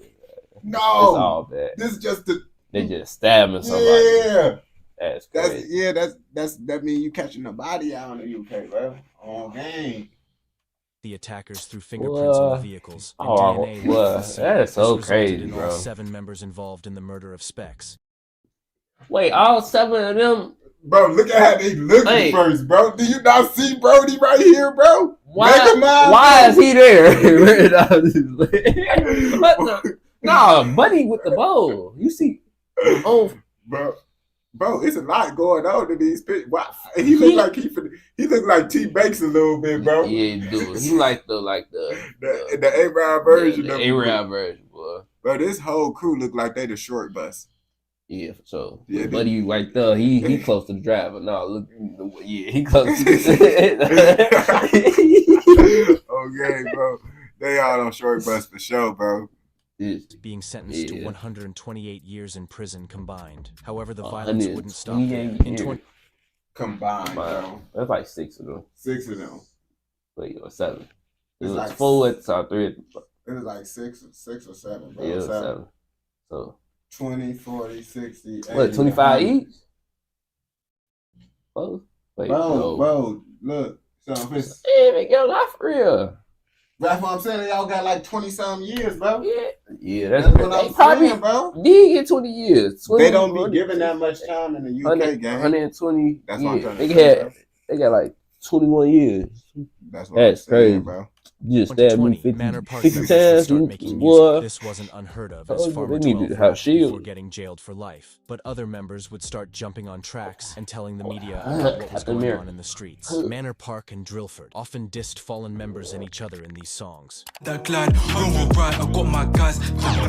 No, it's all bad. This is just the. They just stabbing somebody. Yeah, that's crazy. That mean you catching a body out in the UK, bro. On game. The attackers threw fingerprints on the vehicles and DNA was that's so crazy, in bro. All 7 members involved in the murder of Specs. Wait, all 7 of them? Bro, look at how they looking first, bro. Do you not see Brody right here, bro? Why is he there? What the? Nah, Buddy with the bow. You see? Oh, Bro, it's a lot going on in these pictures. He look like he look like T Banks a little bit, bro. Yeah, dude. He like the A-Rod version. The A-Rod version, boy. Bro, this whole crew look like they the short bus. Yeah, for sure. Yeah, Buddy right there, he close to the driver. No, look, yeah, he close to Okay, bro. They all on short bus for sure, bro. Being sentenced to 128 years in prison combined. However, the violence wouldn't stop there. Combined, bro. That's like 6 of them. 6 of them. Wait, or 7. It was like 4 at the top, 3 at the top. It was like 6 or 7, bro. Yeah, it was 7. So 20, 40, 60, 80. What, 25 each? Oh, wait, bro, look. So hey, man, get off for real. That's what I'm saying. Y'all got like 20-something years, bro. Yeah, that's what I'm saying, bro. Did get 20 years. 20, they don't be given that much time in the UK game. 120. That's what I'm trying to say. They got like 21 years. That's crazy, crazy, bro. You just stabbed me 50 times. This wasn't unheard of as Farmer 12 before getting jailed for life. But other members would start jumping on tracks and telling the media about what was going on in the streets. Manor Park and Drillford often dissed fallen members and each other in these songs. That glad, home right, I got my guys.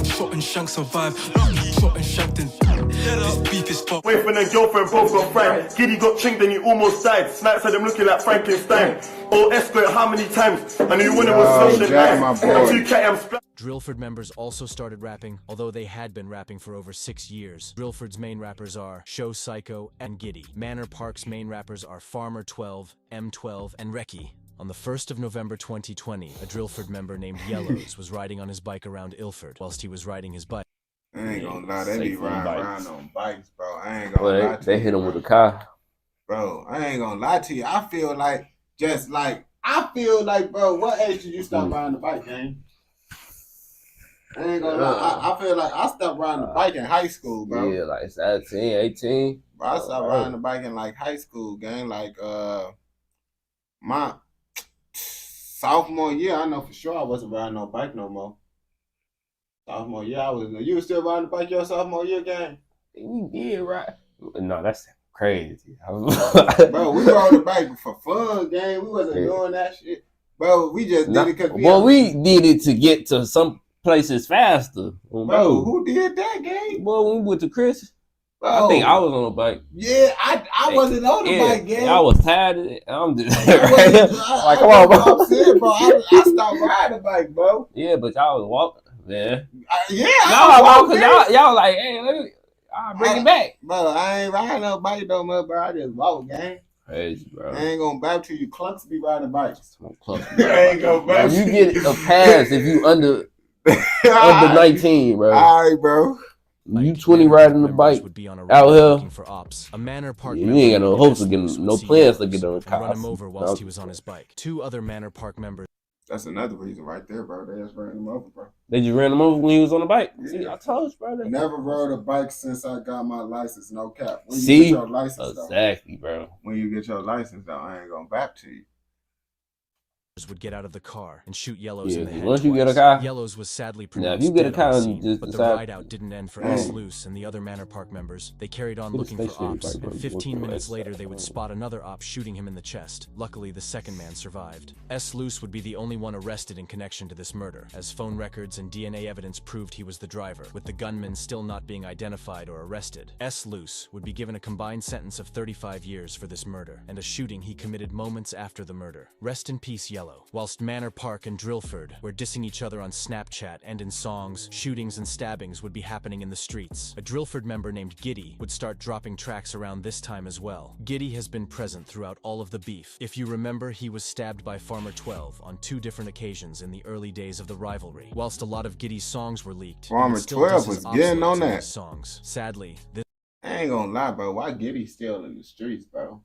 Shot and shank survive. Shot and shanked and this beef is fucked. Wait for the girlfriend, both got fried. Giddy got chinked and he almost died. Snipes at him looking like Frankenstein. Oh, escort, how many times? I knew when it was social nice. Drillford members also started rapping, although they had been rapping for over 6 years. Drillford's main rappers are Show Psycho and Giddy. Manor Park's main rappers are Farmer 12, M12, and Reki. On the 1st of November 2020, a Drillford member named Yellows was riding on his bike around Ilford. Whilst he was riding his bike, I ain't gonna lie, they be riding around on bikes, bro. I ain't gonna lie to you. They hit him with a car. Bro, I ain't gonna lie to you. I feel like, bro, what age did you stop riding the bike, gang? I ain't gonna lie. I feel like I stopped riding the bike in high school, bro. Yeah, like 17, 18. Bro, I stopped riding the bike in like high school, gang. Like my sophomore year, I know for sure I wasn't riding no bike no more. Sophomore year, you was still riding the bike your sophomore year, gang? You did, right? No, that's crazy. Bro, we rode the bike for fun, gang. We wasn't doing that shit. Bro, we just did it because we did it to get to some places faster. Bro, who did that, gang? Well, when we went to Chris, I think I was on a bike. Yeah, I wasn't on the bike, gang. I was tired of it. I'm just like, come on, bro. I'm saying, bro, I stopped riding the bike, bro. Yeah, but y'all was walking. Yeah. Y'all like, hey, I'll bring it back. Bro, I ain't riding no bike no more, bro. I just walk, gang. Crazy, bro. I ain't gonna back to you clunks be riding bikes. I ain't gonna back. You get a pass if you under 19, bro. All right, bro. You 20 riding the bike would be on a out here. For ops. A Manor Park you ain't got no hopes to get no plans to get on the car. Run him over whilst he was on his bike. 2 other Manor Park members. That's another reason right there, bro. They just ran him over, bro. They just ran him over when he was on the bike. Yeah. See, I told you, bro. Never rode a bike since I got my license. No cap. When you get your license, exactly, though, bro. When you get your license, though, I ain't gonna back to you. would get out of the car and shoot Yellows in the head once you twice. get a car, Yellows was sadly now pronounced if you get a dead on car the and scene, just but the decide, ride-out didn't end for S. Luce and the other Manor Park members. They carried on looking for ops, and 15 minutes later they would spot another op shooting him in the chest. Luckily, the second man survived. S. Luce would be the only one arrested in connection to this murder, as phone records and DNA evidence proved he was the driver, with the gunman still not being identified or arrested. S. Luce would be given a combined sentence of 35 years for this murder, and a shooting he committed moments after the murder. Rest in peace, Yellow. Whilst Manor Park and Drillford were dissing each other on Snapchat and in songs, shootings and stabbings would be happening in the streets. A Drillford member named Giddy would start dropping tracks around this time as well. Giddy has been present throughout all of the beef. If you remember, he was stabbed by Farmer 12 on 2 different occasions in the early days of the rivalry. Whilst a lot of Giddy's songs were leaked, Farmer 12 was getting on that. Songs. Sadly, this I ain't gonna lie, bro. Why Giddy still in the streets, bro?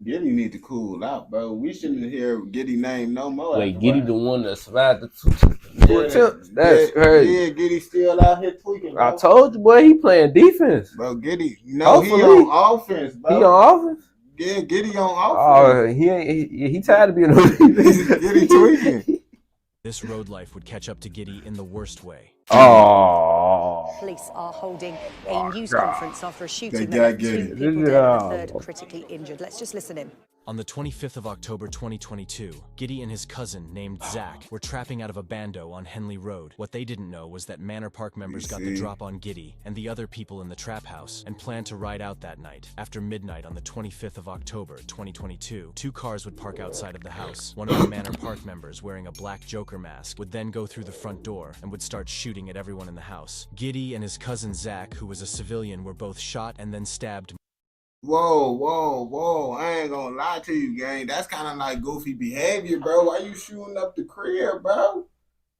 Giddy need to cool out, bro. We shouldn't hear Giddy name no more. wait, Giddy the one that survived the two attempts? That's crazy. Yeah, Giddy still out here tweaking, bro. I told you, boy, he playing defense. Bro, Giddy, no, he Hopefully. on offense, bro. He on offense? Yeah, Giddy on offense. Oh, he tired of being on defense. Giddy tweaking. This road life would catch up to Giddy in the worst way. Oh. Police are holding a news conference after a shooting They that left got 2 Giddy. people dead and a third critically injured. Let's just listen in. On the 25th of October 2022, Giddy and his cousin, named Zach, were trapping out of a bando on Henley Road. What they didn't know was that Manor Park members got the drop on Giddy and the other people in the trap house and planned to ride out that night. After midnight on the 25th of October 2022, 2 cars would park outside of the house. One of the Manor Park members, wearing a black Joker mask, would then go through the front door and would start shooting at everyone in the house. Giddy and his cousin Zach, who was a civilian, were both shot and then stabbed. Whoa. I ain't gonna lie to you, gang. That's kind of like goofy behavior, bro. Why you shooting up the crib, bro?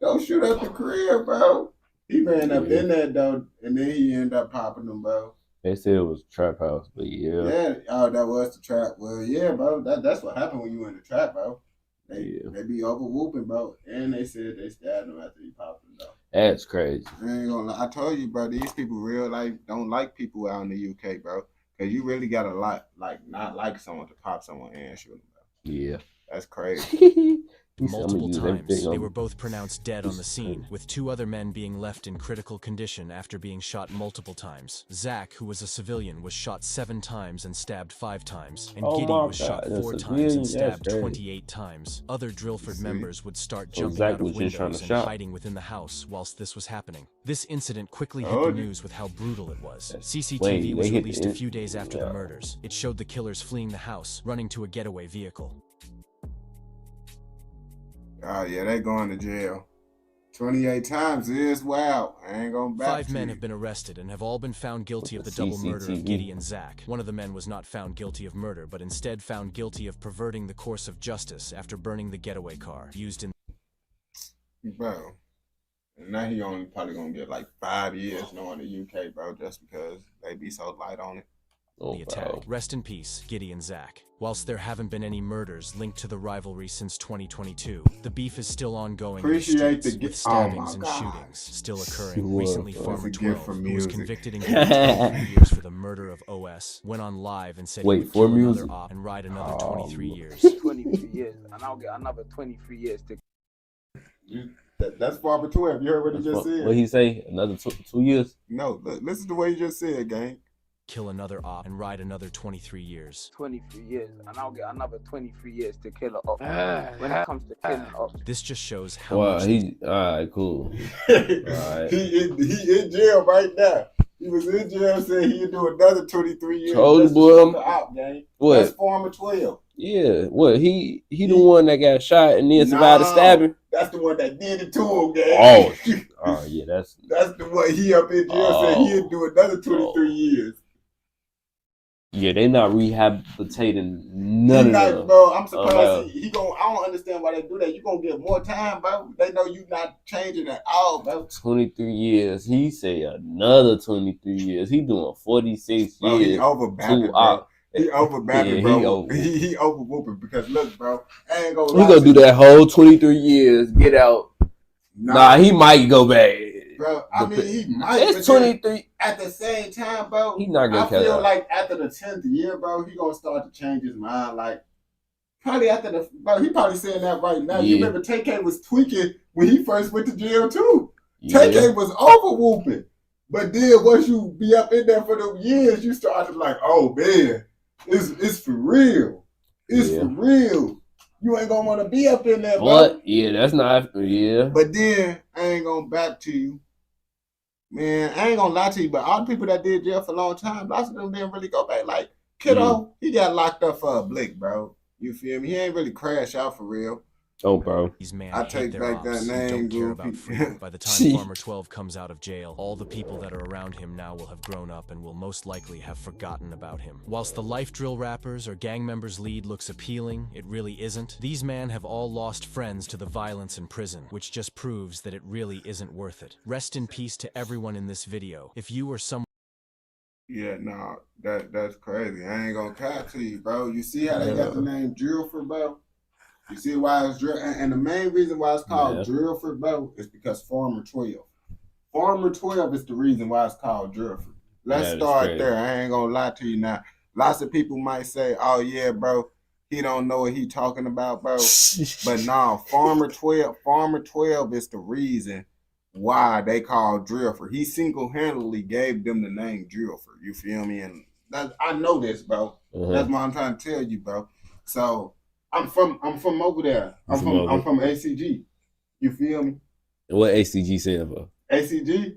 Don't shoot up the crib, bro. He ran up in there, though, and then he ended up popping them, bro. They said it was a trap house, but yeah. Yeah, oh, that was the trap. Well, yeah, bro. That's what happened when you in the trap, bro. They be over whooping, bro. And they said they stabbed him after he popped them, though. That's crazy. I ain't gonna lie. I told you, bro, these people real life don't like people out in the UK, bro. Cause you really gotta not like someone to pop someone and shoot them, bro. Yeah. That's crazy. Multiple times, they were both pronounced dead on the scene, with 2 other men being left in critical condition after being shot multiple times. Zach, who was a civilian, was shot 7 times and stabbed 5 times, and Giddy was shot 4 times and stabbed 28 times. Other Drillford members would start jumping out of windows and hiding within the house whilst this was happening. This incident quickly hit the news with how brutal it was. CCTV was released a few days after the murders. It showed the killers fleeing the house, running to a getaway vehicle. Oh, yeah, they going to jail. 28 times is wild. I ain't gonna back 5 men have been arrested and have all been found guilty of the double murder of Giddy and Zach. One of the men was not found guilty of murder, but instead found guilty of perverting the course of justice after burning the getaway car used in... Bro. And now he only probably gonna get like 5 years knowing the UK, bro, just because they be so light on it. The attack. Rest in peace, Giddy and Zach. Whilst there haven't been any murders linked to the rivalry since 2022, the beef is still ongoing with stabbings and shootings still occurring. Recently, Farmer 12, who was convicted and given 23 years for the murder of OS, went on live and said he would kill another op and ride another 23 years. 23 years, and I'll get another 23 years to... That's Farmer 12. You heard what he just said? What he say? Another 2 years? No, listen to what he just said, gang. Kill another op and ride another 23 years. 23 years, and I'll get another 23 years to kill an op. When it comes to killing ops. This just shows how much... Alright, cool. Alright. He in jail right now. He was in jail saying he'd do another 23 years. Told you, boy. What? That's Farmer 12. Yeah, what? He the one that got shot and then survived the stabbing? That's the one that did it to him, gang. Oh yeah, that's the one he up in jail saying he'd do another 23 years. Yeah, they not rehabilitating none of them. Bro, I'm surprised I don't understand why they do that. You gonna get more time, bro. They know you not changing at all, bro. 23 years. He say another 23 years. He doing 46 bro, years. He overbapping, bro. He overbapping, bro. He overwhooping because look, bro, I ain't gonna lie. He gonna do that whole 23 years, get out. Nah, he might go back. Bro, I mean, he might. It's 23. At the same time, bro, he not gonna I feel like after the 10th year, bro, he gonna start to change his mind. Like, Probably after the, bro, he probably saying that right now. Yeah. You remember TK was tweaking when he first went to jail too. Yeah. TK was over whooping. But then once you be up in there for the years, you started like, oh man, it's for real. It's for real. You ain't gonna want to be up in there, bro. But yeah, that's not But then I ain't gonna back to you. Man, I ain't gonna lie to you, but all the people that did jail for a long time, lots of them didn't really go back. Like, Kiddo, he got locked up for a blick, bro. You feel me? He ain't really crash out for real. Oh, bro. These man I take back that name, don't care about freedom. By the time Farmer 12 comes out of jail, all the people that are around him now will have grown up and will most likely have forgotten about him. Whilst the life drill rappers or gang members lead looks appealing, it really isn't. These men have all lost friends to the violence in prison, which just proves that it really isn't worth it. Rest in peace to everyone in this video. If you or someone... Yeah, nah, that's crazy. I ain't gonna cap to you, bro. You see how they got the name Drillford, bro? You see why it's drill, and the main reason why it's called Drillford, bro, is because Farmer 12. Farmer 12 is the reason why it's called Drillford. Let's start there. I ain't gonna lie to you now. Lots of people might say, "Oh yeah, bro, he don't know what he talking about, bro." But nah, Farmer 12 is the reason why they call Drillford. He single-handedly gave them the name Drillford. You feel me? And I know this, bro. That's what I'm trying to tell you, bro. So I'm from over there. I'm from ACG. You feel me? And what ACG stand for? ACG?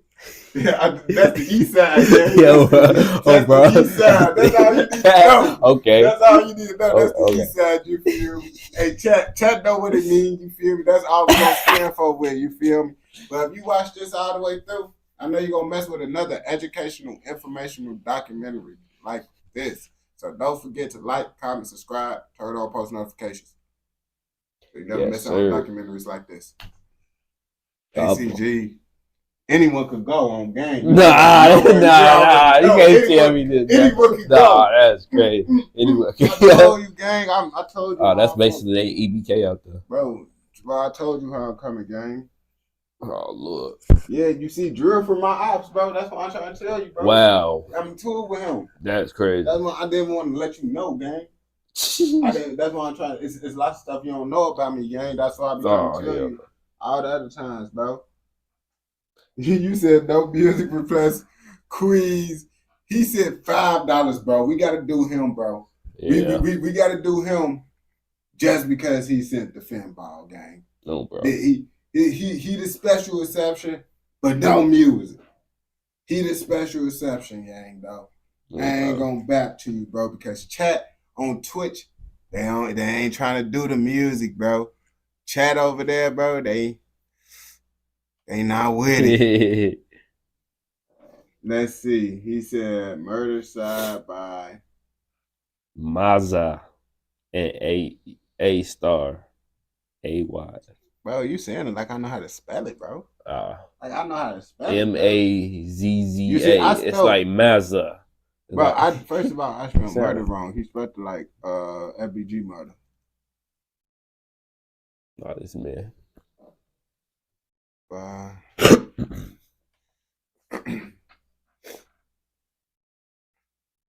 Yeah, that's the east side. Yo, bro. The east side. That's all you need to know. Okay. That's all you need to know. That's the east side. You feel me? Hey, chat know what it means. You feel me? That's all we're gonna stand for with. You feel me? But if you watch this all the way through, I know you're gonna mess with another educational, informational documentary like this. So don't forget to like, comment, subscribe, turn on post notifications. So you never miss out on documentaries like this. ACG. Anyone could go on game. Nah, you can't tell me this. Anyone could go. That's crazy. Anyone I told you, gang. I told you. Oh, that's basically the EBK out there. Bro, I told you how I'm coming, gang. Oh, Lord. Yeah, you see Drill for my ops, bro. That's what I'm trying to tell you, bro. Wow. I'm in tour with him. That's crazy. That's what I didn't want to let you know, gang. That's why I'm trying. It's lots of stuff you don't know about me, gang. That's why I be trying to tell you all the other times, bro. You said no music replace quiz. He said $5, bro. We gotta do him, bro. Yeah. We gotta do him just because he sent the Finball, gang. No, bro. He the special exception, but don't music. He the special exception, gang, though. No, I ain't gonna back to you, bro, because chat on Twitch, they ain't trying to do the music, bro. Chat over there, bro, they not with it. Let's see. He said murder side by Maza and A star AY. Bro, you saying it like I know how to spell it, bro. Like I know how to spell it. MAZZA. It's like Maza. Bro, first of all, I spelled murder wrong. He spelled it like FBG murder. Oh, this man.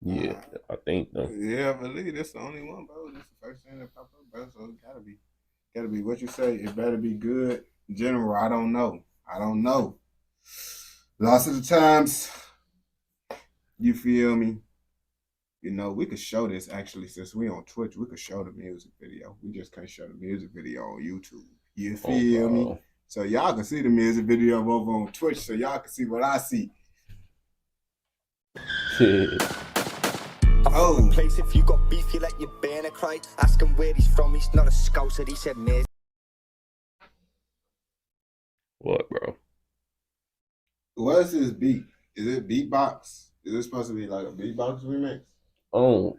Yeah, I think though. Yeah, I believe that's the only one, bro. This is the first thing that popped up, bro. So it gotta be what you say. It better be good. In general, I don't know. Lots of the times, you feel me? You know, we could show this actually since we on Twitch. We could show the music video. We just can't show the music video on YouTube. You feel me? So y'all can see the music video over on Twitch, so y'all can see what I see. Oh, place if you got beef, you let your banner cry. Ask him where he's from. He's not a scouser. He said, "Mate." What, bro? What is this beat? Is it beatbox? Is this supposed to be like a beatbox remix? Oh,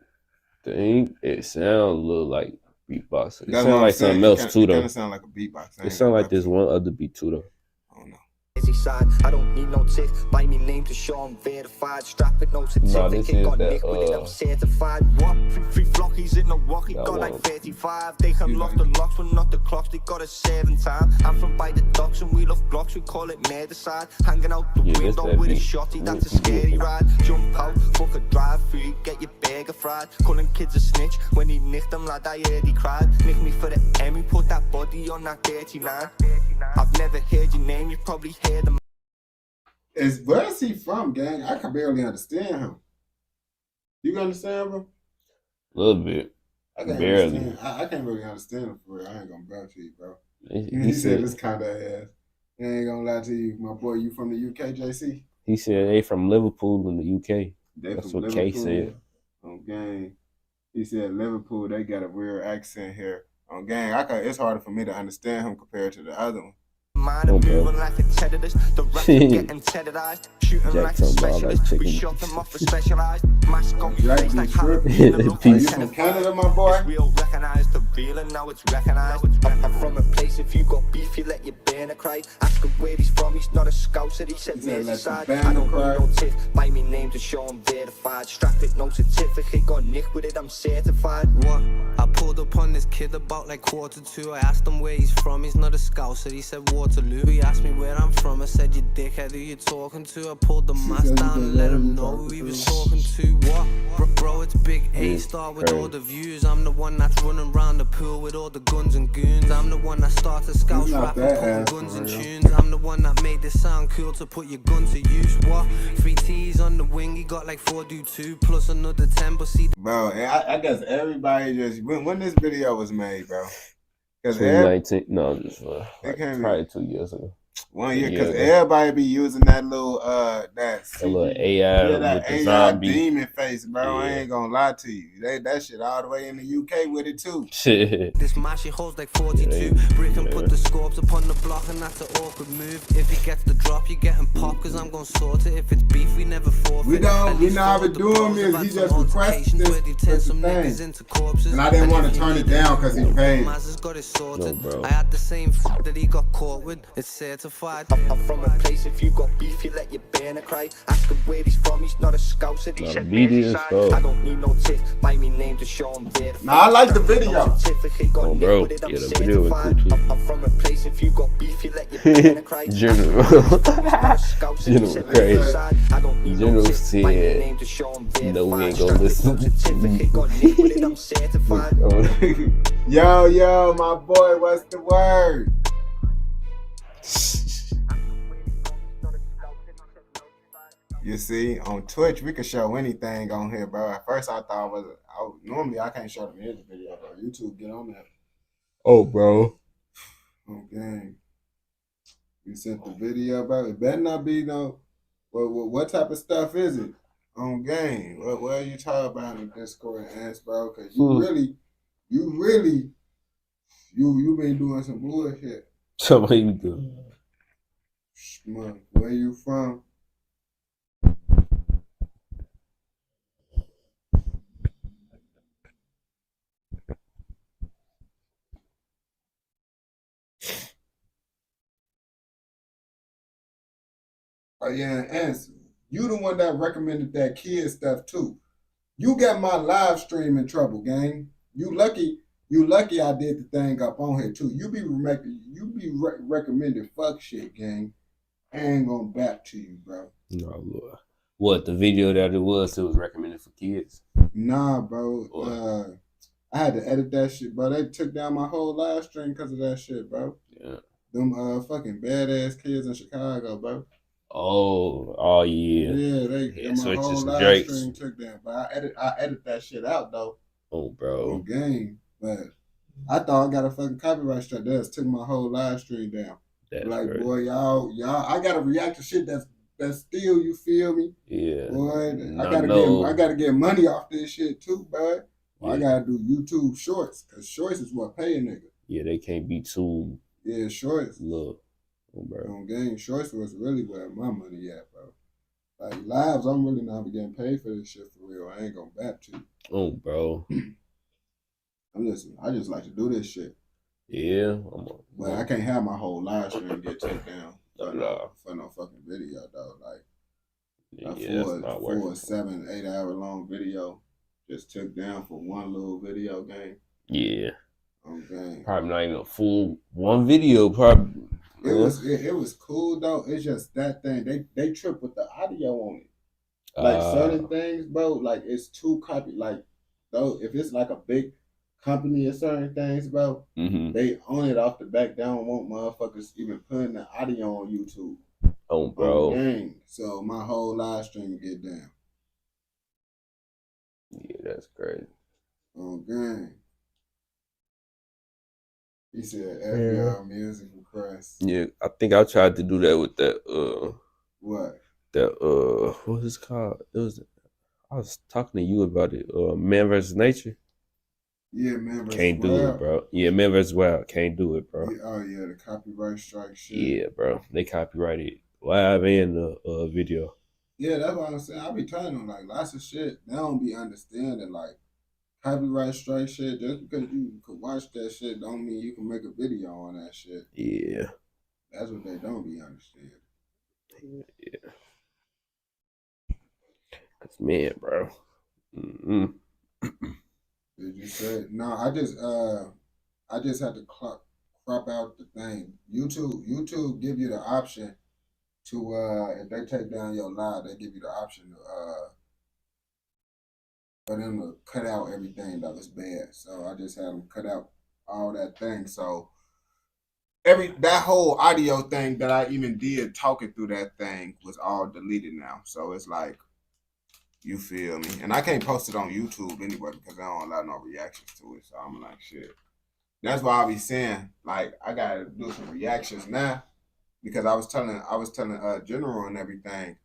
think it sounds a little like beatbox. It sounds like something else too, though. It kind of sound like a beatbox. It sounds like there's one other beat too, though. I don't know. Side. I don't need no tick, buy me name to show I'm verified. Strap it, no certificate, got nick with it, I'm certified. What? Three flockies in the walkie, got like 35. They can lock the locks, but not the clocks, they got a 7 time. I'm from by the docks and we love blocks, we call it Meadowside. Hanging out the window with a shotty, that's a scary ride. Jump out, fuck a drive through, get your burger fried. Calling kids a snitch, when he nicked them lad I heard he cried. Nick me for the Emmy, put that body on that 39. I've never heard your name, you probably heard them. Where's he from, gang? I can barely understand him. You understand, bro? A little bit. I can't barely. I can't really understand him for real. I ain't gonna vouch to you, bro. He said this kind of ass. I ain't gonna lie to you, my boy. You from the UK, JC? He said they from Liverpool in the UK. That's what Kay said. On gang, he said Liverpool. They got a weird accent here. On gang, it's harder for me to understand him compared to the other one. Mind and moving like a terrorist. The rap getting terrorized. Shooting like a specialist. We shot them off for specialized. Mask on your face like Halloween. Are you from Canada, my boy? Real recognize the real and now it's recognized. I'm from a place, if you got beef, you let your banner cry. Ask him where he's from, he's not a scouser, he said Merseyside. I don't got no tiff, buy me name to show I'm verified. Strap it, no certificate, got nick with it, I'm certified. What? I pulled up on this kid about like 1:45. I asked him where he's from, he's not a scouser, he said Waterloo. He asked me where I'm from, I said you dickhead, who you talking to? I pulled the mask down and let him know who he was talking to. What? Bro, it's Big A-Star with all the views. I'm the one that's running around the pool with all the guns and goons. I'm the one that started scouts rapping, putting guns and tunes. I'm the one that made this sound cool to put your gun to use. What? 3 T's on the wing, he got like 4 do 2 plus another 10, but see. Bro, I guess everybody just when this video was made, bro. 2019, no, just probably 2 years ago. 1 year, because everybody be using that little that little AI, that with AI demon face, bro. I ain't gonna lie to you. That shit all the way in the UK with it too. Shit. This mashy holds like 42. Brick and put the scopes upon the block, and that's an awkward move. If he gets the drop, you're getting popped, cause I'm gonna sort it. If it's beef, we never forfeit. We know how we doing is he just requested this thing. And I didn't want to turn it down because he paid. No, bro. I had the same that he got caught with. It's certified. I'm from a place, if you got beef, you let your banner cry. Ask him where he's from, he's not a scouser, he said Merseyside. I don't need no tiff, buy me name to show him verified. Nah, I like the video. Oh, bro, yeah, the video was cool too. I'm from a place, if you got beef, you let your banner cry. General crazy. General said, no, we ain't gonna listen. Yo, my boy, what's the word? You see, on Twitch, we can show anything on here, bro. At first, I thought normally I can't show the music video, bro. YouTube, get on that. Oh, bro. Okay. You sent the video, bro. It better not be no. What type of stuff is it on game? What are you talking about in Discord and ask, bro? Because you been doing some bullshit. So what you do? Where you from? Oh yeah, and you the one that recommended that kid stuff too. You got my live stream in trouble, gang. You lucky I did the thing up on here too. You be recommending fuck shit, gang. I ain't gonna back to you, bro. No, Lord. What, the video that it was recommended for kids? Nah, bro. I had to edit that shit, bro. They took down my whole live stream because of that shit, bro. Yeah. Them fucking badass kids in Chicago, bro. Oh yeah. Yeah, my whole live stream took down. But I edit that shit out though. Oh, bro. On game. But I thought I got a fucking copyright strike. They just took my whole live stream down. That's like, great. Boy, y'all, I gotta react to shit that's still, you feel me? Yeah. Boy, I gotta get money off this shit too, bud. Yeah. I gotta do YouTube shorts, cause shorts is what pay a nigga. Yeah, they can't be too. Yeah, shorts. Look, bro. On game, shorts was really where my money at, bro. Like lives, I'm really not getting paid for this shit for real. I ain't gonna back to you. Oh, bro. I just like to do this shit. Yeah. But I can't have my whole live stream get taken down. for no fucking video though. Like yeah, for a 7-8 hour long video, just took down for one little video game. Yeah. Okay. Probably not even a full one video. Probably. It was cool though. It's just that thing they trip with the audio on it. Like certain things, bro. Like it's too copy. Like though, if it's like a big company or certain things, bro, they own it off the back. They don't want motherfuckers even putting the audio on YouTube. Oh, bro. Game. So my whole live stream get down. Yeah, that's crazy. Oh, game. He said FBI music request. Yeah, I think I tried to do that with that. What? That what was it called? I was talking to you about it. Man vs. Nature. Yeah, Man vs. Can't do Wild. it, bro. Yeah, Man vs. Wild. Can't do it, bro. Yeah, oh yeah, the copyright strike shit. Yeah, bro. They copyrighted live and the video. Yeah, that's what I'm saying. I be telling them like lots of shit. They don't be understanding like copyright strike shit. Just because you could watch that shit don't mean you can make a video on that shit. Yeah. That's what they don't be understanding. Yeah. Cause man, bro. Did you say no? I just had to crop out the thing. YouTube give you the option to if they take down your live, they give you the option to for them to cut out everything that was bad. So I just had them cut out all that thing. So that whole audio thing that I even did talking through that thing was all deleted now. So it's like, you feel me? And I can't post it on YouTube anyway because I don't allow no reactions to it. So I'm like, shit. That's why I be saying, like, I gotta do some reactions now because I was telling General and everything,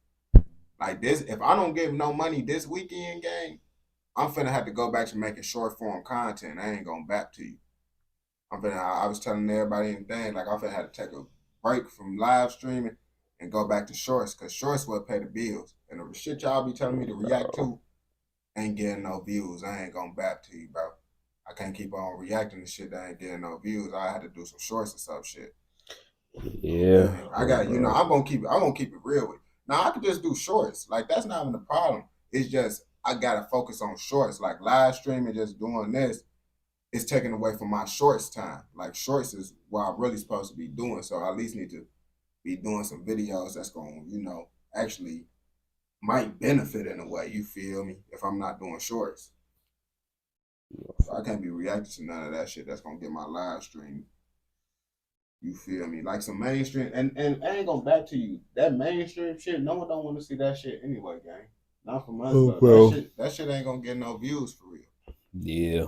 like this, if I don't give no money this weekend game, I'm finna have to go back to making short form content. I ain't gonna back to you. I was telling everybody and thing, like I'm finna have to take a break from live streaming and go back to shorts, cause shorts will pay the bills. And the shit y'all be telling me to react to ain't getting no views. I ain't gonna back to you, bro. I can't keep on reacting to shit that ain't getting no views. I had to do some shorts or some shit. Yeah. I got, I'm gonna keep it real with you. Now I could just do shorts. Like that's not even the problem. It's just I gotta focus on shorts. Like live streaming, just doing this, it's taking away from my shorts time. Like shorts is what I'm really supposed to be doing. So I at least need to be doing some videos that's gonna, actually might benefit in a way, you feel me, if I'm not doing shorts. So I can't be reacting to none of that shit that's gonna get my live stream. You feel me? Like some mainstream, and I ain't gonna back to you. That mainstream shit, no one don't want to see that shit anyway, gang. Not for us, bro. That shit ain't gonna get no views for real. Yeah.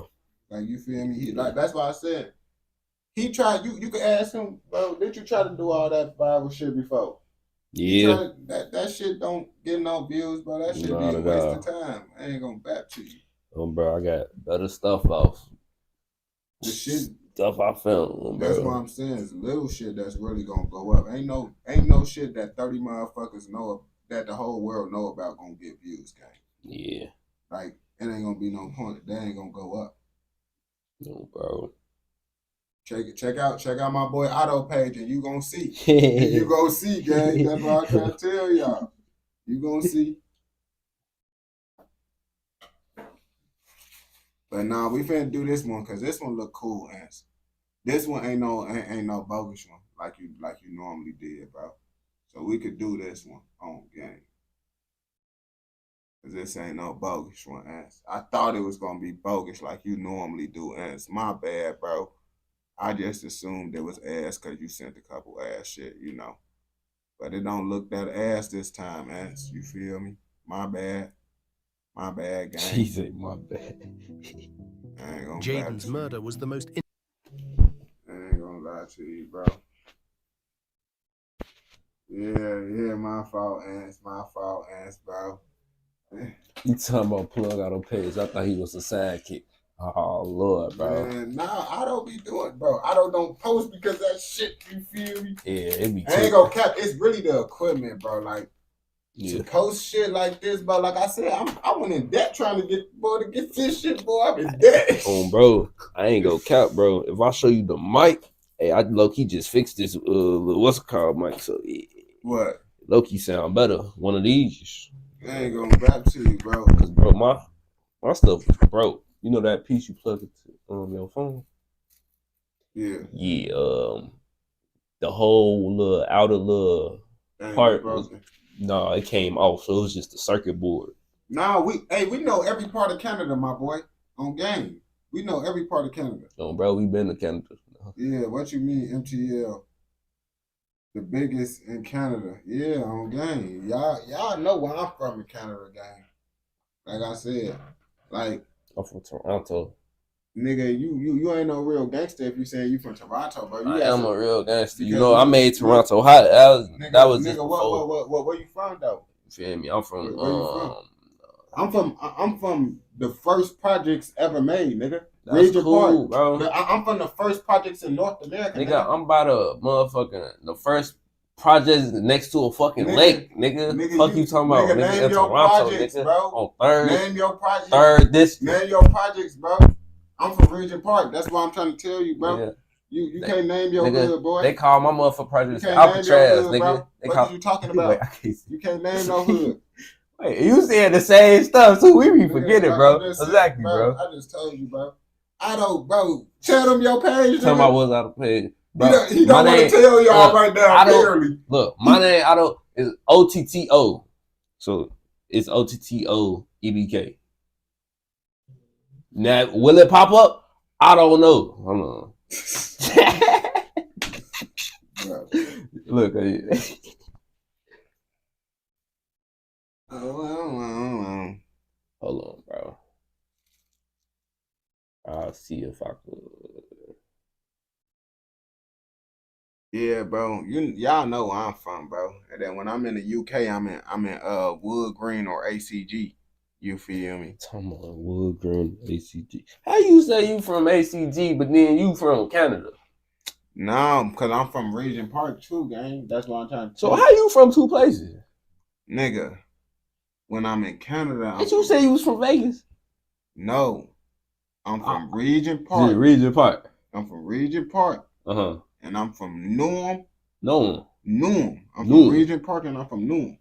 Like, you feel me? Like that's why I said he tried. You could ask him, bro. Did you try to do all that Bible shit before? Yeah. That shit don't get no views, bro. That shit be a waste of time. I ain't gonna back to you. Oh, bro, I got better stuff off. The shit. Stuff I found, bro. That's what I'm saying. It's little shit that's really gonna go up. Ain't no shit that 30 motherfuckers know that the whole world know about gonna get views, gang. Yeah. Like it ain't gonna be no point. That ain't gonna go up. No, bro. Check out my boy Otto page and you gonna see. You gonna see, gang. That's what I'm trying to tell y'all. You gonna see. But nah, we finna do this one because this one look cool, ass. This one ain't no bogus one like you normally did, bro. So we could do this one on game. Cause this ain't no bogus one, ass. I thought it was gonna be bogus like you normally do, ass. My bad, bro. I just assumed it was ass because you sent a couple ass shit, But it don't look that ass this time, ass. You feel me? My bad. My bad, gang. She said, my bad. Jaden's murder was the most... I ain't gonna lie to you, bro. Yeah, my fault, ass, bro. You talking about plug out on page. I thought he was a sidekick. Oh, Lord, bro. Man, nah, I don't be doing, bro. I don't post because that shit, you feel me? Yeah, it be I ain't gonna cap. It's really the equipment, bro. Like, to post shit like this, bro. Like I said, I went in debt trying to get this shit, boy. I'm in debt. Bro, I ain't gonna cap, bro. If I show you the mic, Hey, I low-key just fixed this what's it called, Mike? So what? Low-key sound better. One of these. I ain't gonna rap to you, bro. Cause bro, my stuff was broke. You know that piece you plug into your phone? Yeah. Yeah, the whole little outer little part was no, it came off, so it was just the circuit board. Nah, we know every part of Canada, my boy. On game. We know every part of Canada. Oh, bro, we been to Canada. Yeah, what you mean, MTL? The biggest in Canada. Yeah, on game. Y'all know where I'm from in Canada, gang. Like I said, like I'm from Toronto. Nigga, you ain't no real gangster if you saying you from Toronto, bro. I am a real gangster. You know, I made Toronto hot. That was just what? Where you from though? You feel me? I'm from. Where you from? I'm from the first projects ever made, nigga. That's Regent cool, Park. bro. I'm from the first projects in North America, nigga. I'm by the motherfucking the first project next to a fucking lake, nigga. Fuck you talking about, nigga? Name In your Toronto, projects, nigga. bro. On third. Name your projects. Third district. Name your projects, bro. I'm from Regent Park. That's what I'm trying to tell you, bro. Nigga. You can't name your hood, boy. They call my motherfucking projects Alcatraz, nigga. Bro. They What call, are you talking about? You can't name no hood. Wait, you saying the same stuff too? We be forgetting, bro. Exactly, bro. I just told you, bro. I don't, bro. Tell them your page. Tell them I was out of page. Bro, he don't want to tell y'all right now. Barely. Look, my name is OTTO, so it's OTTO EBK. Now, will it pop up? I don't know. Hold on. Look. Hold on, bro. I'll see if I could. Yeah, bro. Y'all know where I'm from, bro. And then when I'm in the UK, I'm in Wood Green or ACG. You feel me? Talking about Wood Green, ACG. How you say you from ACG, but then you from Canada? No, because I'm from Regent Park too, gang. That's what I'm trying to tell So how you from two places? Nigga, when I'm in Canada... Did you say you was from Vegas? No. I'm from Regent Park. Yeah, Regent Park. I'm from Regent Park. Uh-huh. And I'm from Newham. Newham. I'm from Regent Park and I'm from Newham.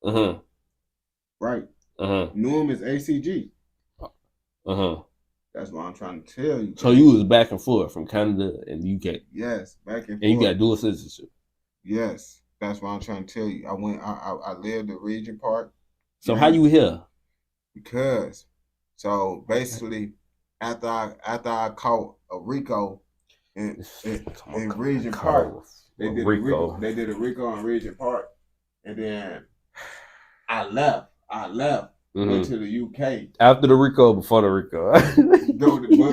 Uh-huh. Right. Uh-huh. Newham is ACG. Uh-huh. That's what I'm trying to tell you. So you was back and forth from Canada and UK. Yes, back and forth. And you got dual citizenship. Yes, that's what I'm trying to tell you. I lived in Regent Park. So how you here? Because, so basically, after I caught a RICO in Regent Park, they did a RICO in Regent Park, and then I left. Went to the UK. After the RICO, before the RICO.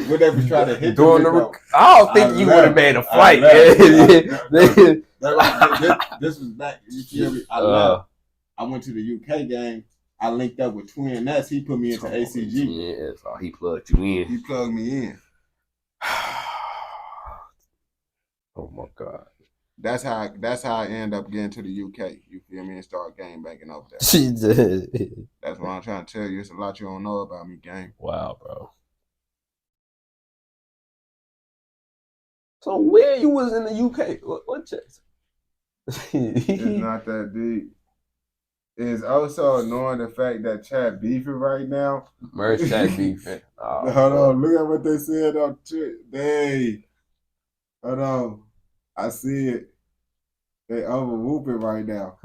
Whatever try to hit during the RICO. I don't think you would have made a flight. This was back. You feel me? I left. I went to the UK game. I linked up with Twin Ness. He put me into ACG. Yeah, so he plugged you in. He plugged me in. Oh my God. That's how I end up getting to the UK. You feel me? And start game banking over there. That's what I'm trying to tell you. It's a lot you don't know about me, gang. Wow, bro. So where you was in the UK? What checks? It's not that deep. It's also annoying the fact that chat beefing right now. Merch chat beefing. Oh, hold on, look at what they said on Twitter. Hold on. I see it. They over whooping right now.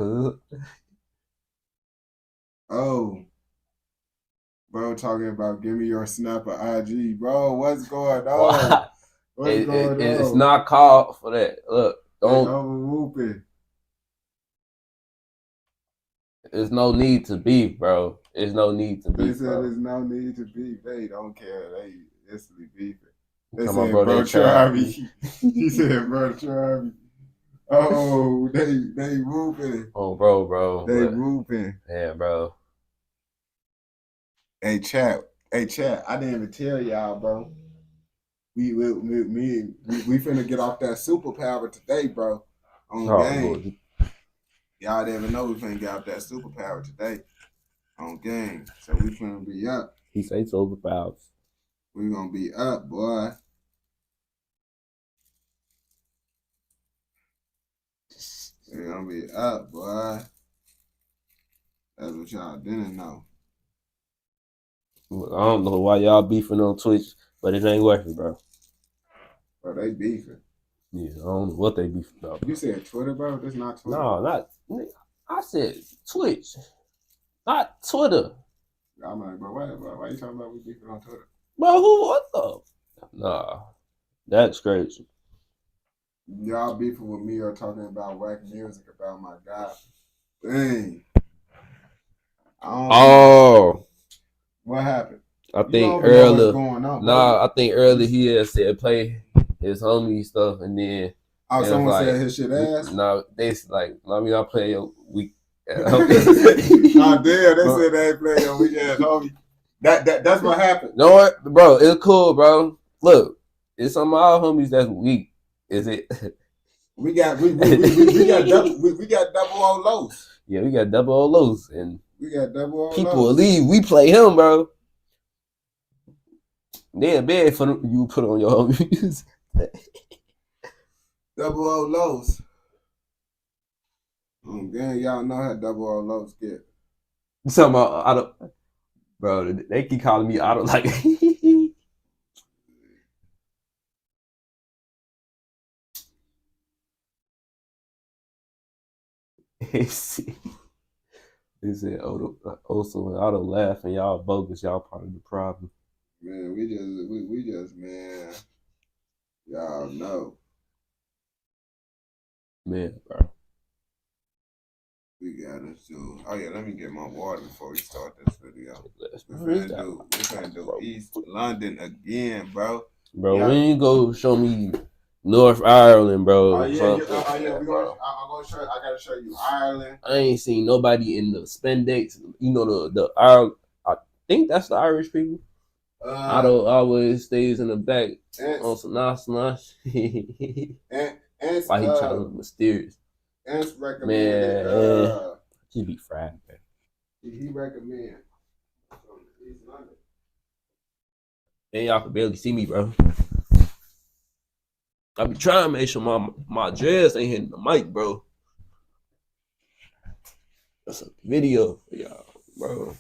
Oh. Bro talking about give me your snapper IG. Bro, what's going on? What's going on? It's not called for that. Look, don't they over whooping. There's no need to beef, bro. There's no need to beef. They said there's no need to beef. They don't care. They instantly beefing. They Come said, on, bro, try me. He said, bro, try me. Oh, they whooping. Oh, bro. They whooping. Yeah, bro. Hey, chat. I didn't even tell y'all, bro. We finna get off that superpower today, bro. On game. Lord. Y'all didn't even know we finna get off that superpower today. On game. So we finna be up. He say superpowers. We gonna be up, boy. gonna be up, boy. That's what y'all didn't know. I don't know why y'all beefing on Twitch, but it ain't working, bro. Bro, they beefing. Yeah, I don't know what they beefing about. You said Twitter, bro? That's not Twitter. No, not. I said Twitch, not Twitter. I'm like, bro, why you talking about we beefing on Twitter? Bro, what the? Nah, that's crazy. Y'all beefing with me or talking about whack music about my God. Dang. Oh. What happened? I think earlier. I think earlier he had said play his homie stuff, and then someone like, said his shit ass. No, they like, I mean, I play your week. Oh damn! They said they ain't playing your weak ass homie. That's what happened. No, what, bro? It's cool, bro. Look, it's some of our homies that's weak. Is it? we got double O lows. Yeah, we got double O lows, and we got double O people will leave. We play him, bro. They're bad for you put on your homies. Double O lows. Again, y'all know how double O lows get. You talking about I don't, bro? They keep calling me I don't like. He said, also when I don't laugh and y'all bogus, y'all part of the problem. Man, we just man, y'all know. Man, bro. We gotta do. Oh yeah, let me get my water before we start this video. We finna do East London again, bro. Bro, when you go show me North Ireland, bro. Oh yeah, I'm gonna show. I gotta show you Ireland. I ain't seen nobody in the spandex. You know the Ireland. I think that's the Irish people. Otto always stays in the back on some nosh. Why he trying to look mysterious? Ants recommended. Man, he be fried, man. He recommend East London. And y'all can barely see me, bro. I be trying to make sure my dress ain't hitting the mic, bro. That's a video for y'all, bro.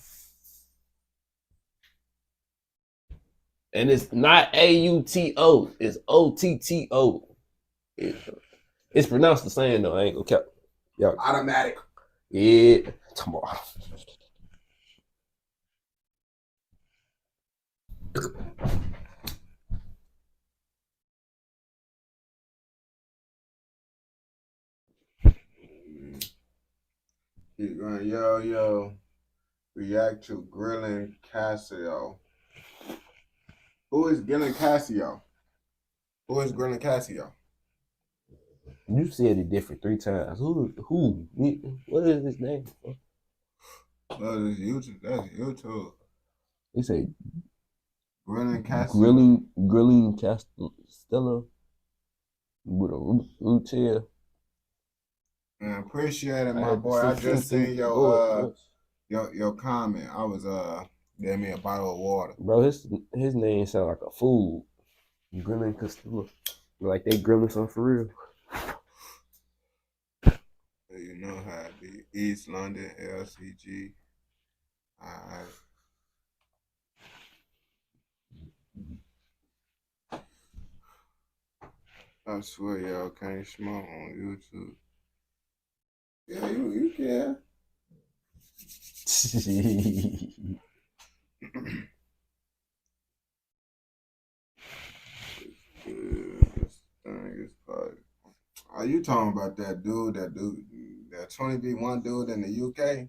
And it's not AUTO, it's OTTO. It's pronounced the same though. I ain't gonna cap. Yeah. Automatic. Yeah. Tomorrow. Keep going, yo. React to grilling Casio. Who is grilling Casio? Who is grilling Casio? You said it different 3 times. Who? What is his name? Well, it's YouTube. That's YouTube. He say grilling Casio. Grilling Castello with a root tail. Man, appreciate it, my boy. I just seen your comment. I was gave me a bottle of water. Bro, his name sound like a food. Grilling Castello. Like they grilling something for real. You know how it be. East London, LCG. Alright. I swear y'all can't smoke on YouTube. Yeah, you can. This thing is probably. Are you talking about that 20v1 dude in the UK?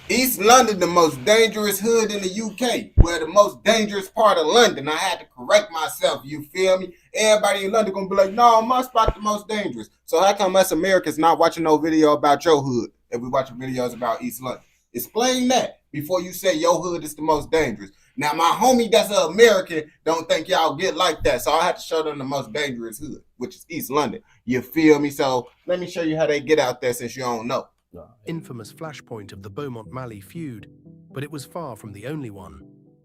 East London, the most dangerous hood in the UK. Well, the most dangerous part of London. I had to correct myself, you feel me? Everybody in London gonna be like, no, my spot the most dangerous. So how come us Americans not watching no video about your hood if we watching videos about East London? Explain that before you say your hood is the most dangerous. Now, my homie that's an American don't think y'all get like that. So I had to show them the most dangerous hood, which is East London. You feel me? So let me show you how they get out there since you don't know. Infamous flashpoint of the Beaumont-Malley feud, but it was far from the only one.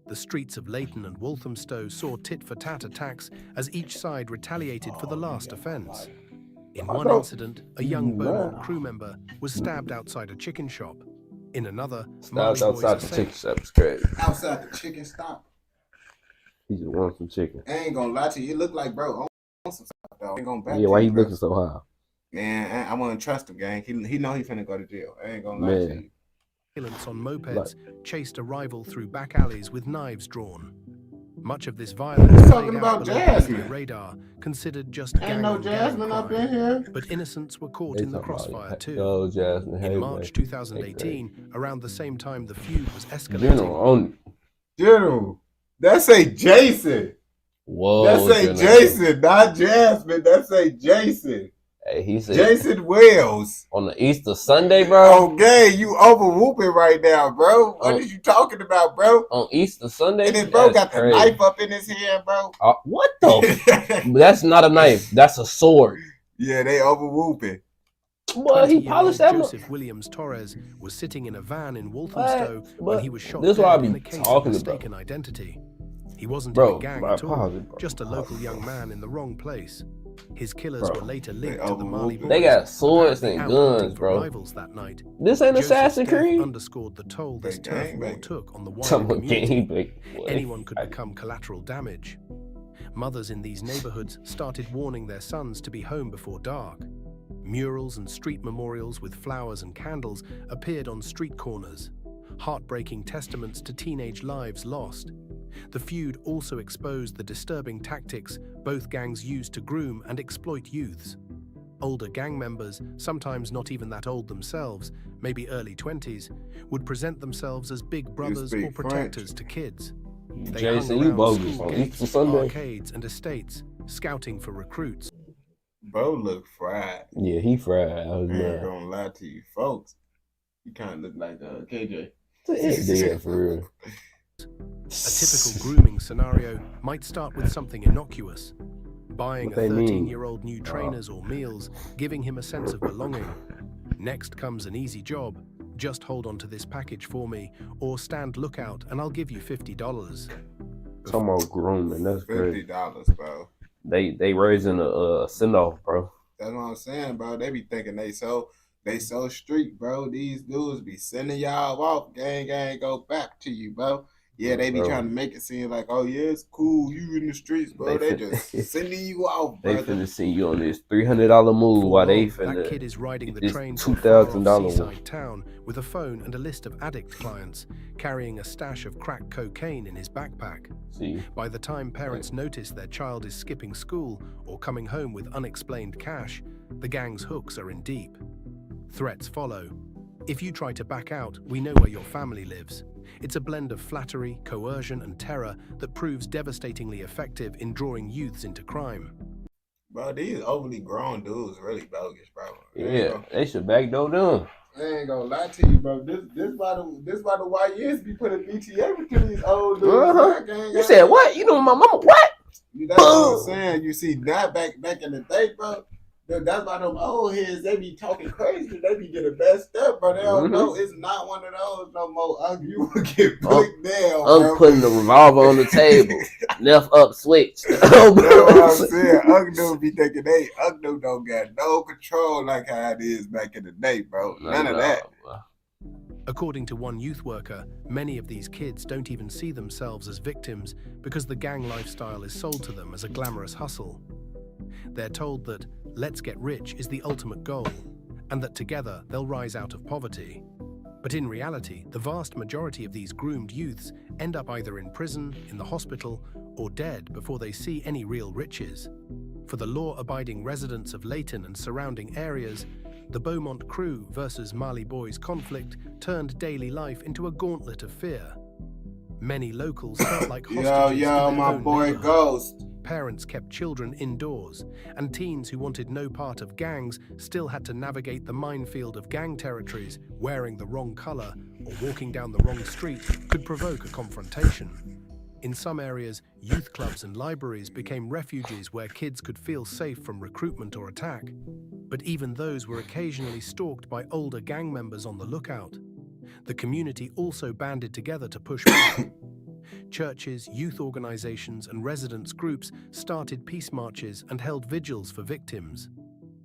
The streets of Leighton and Walthamstow saw tit-for-tat attacks as each side retaliated for the last offence. In one incident, a young Beaumont crew member was stabbed outside a chicken shop. In another, Stabbed outside the chicken shop is crazy. Outside the chicken stop. He just wants some chicken. I ain't gonna lie to you. You look like bro on some stuff though. I ain't gonna back Yeah, why you, he bro. looking so high? Man, I wouldn't trust him, gang. He know he finna go to jail. I ain't gonna lie to you. Violence on mopeds chased a rival through back alleys with knives drawn. Much of this violence talking about Jasmine. radar, considered just gang no on gang Jasmine up in crime. here. But innocents were caught They in the talking about, crossfire too. yo, Jasmine, hey, In March man. 2018, around the same time the feud was escalating. General, that say Jason. Whoa, that say Jason, not Jasmine. That say Jason. Hey, he said Jason Wells. On the Easter Sunday, bro. Okay, you over whooping right now, bro. What are you talking about, bro? On Easter Sunday? And this bro got the crazy. knife up in his hand, bro. What the? That's not a knife. That's a sword. Yeah, they over whooping. Boy, he polished that. Joseph Williams Torres was sitting in a van in Walthamstow when he was shot This dead why I in be a case of talking mistaken identity. He wasn't Bro, in a gang bro, at all, pause it, bro. just a local young man in the wrong place. His killers were later linked to the Mali boys. They got swords and out guns, hunting for bro. rivals that night. This ain't Joseph's Assassin's death Creed. underscored the toll this turf war took on the wider Someone community. gangbang. Anyone could become collateral damage. Mothers in these neighborhoods started warning their sons to be home before dark. Murals and street memorials with flowers and candles appeared on street corners, heartbreaking testaments to teenage lives lost. The feud also exposed the disturbing tactics both gangs used to groom and exploit youths. Older gang members, sometimes not even that old themselves, maybe early 20s, would present themselves as big brothers or protectors to kids. They Jason, hung you around bogus school on gates, Easter Sunday. arcades and estates, scouting for recruits. Bro look fried. Yeah, he fried. I ain't gonna lie to you, folks. He kind of look like KJ. Yeah, for real. A typical grooming scenario might start with something innocuous. Buying a 13-year-old new trainers or meals, giving him a sense of belonging. Next comes an easy job. Just hold on to this package for me, or stand lookout and I'll give you $50. Talking about grooming, that's crazy. $50, bro. They raising a send-off, bro. That's what I'm saying, bro. They be thinking they so street, bro. These dudes be sending y'all off. Gang, go back to you, bro. Yeah, they be trying to make it seem like, oh yeah, it's cool. You in the streets, bro. They just sending you off, bro. They finna send you on this $300 move while they finna. That kid is riding the this train to a far-off seaside $2,000. town with a phone and a list of addict clients, carrying a stash of crack cocaine in his backpack. See. By the time parents notice their child is skipping school or coming home with unexplained cash, the gang's hooks are in deep. Threats follow. If you try to back out, we know where your family lives. It's a blend of flattery, coercion, and terror that proves devastatingly effective in drawing youths into crime. Bro, these overly grown dudes really bogus, bro. Yeah, they should backdoor them. I ain't gonna lie to you, bro. This why the YS be putting BTA to these old dudes. You said what? You know my mama what? That's what I'm saying. You see, now back in the day, bro. That's why them old heads, they be talking crazy. They be getting messed up, but they don't know it's not one of those no more. You will get put down, bro. I'm putting the revolver on the table. Left up switch. That's what I'm saying. Dude be thinking dude don't got no control like how it is back in the day, bro. None of that. According to one youth worker, many of these kids don't even see themselves as victims because the gang lifestyle is sold to them as a glamorous hustle. They're told that let's get rich is the ultimate goal, and that together they'll rise out of poverty. But in reality, the vast majority of these groomed youths end up either in prison, in the hospital, or dead before they see any real riches. For the law-abiding residents of Leighton and surrounding areas, the Beaumont crew versus Mali boys conflict turned daily life into a gauntlet of fear. Many locals felt like hostages in their my own boy neighborhood. Ghost. Parents kept children indoors, and teens who wanted no part of gangs still had to navigate the minefield of gang territories. Wearing the wrong color or walking down the wrong street could provoke a confrontation. In some areas, youth clubs and libraries became refuges where kids could feel safe from recruitment or attack. But even those were occasionally stalked by older gang members on the lookout. The community also banded together to push back. Churches, youth organizations, and residents' groups started peace marches and held vigils for victims.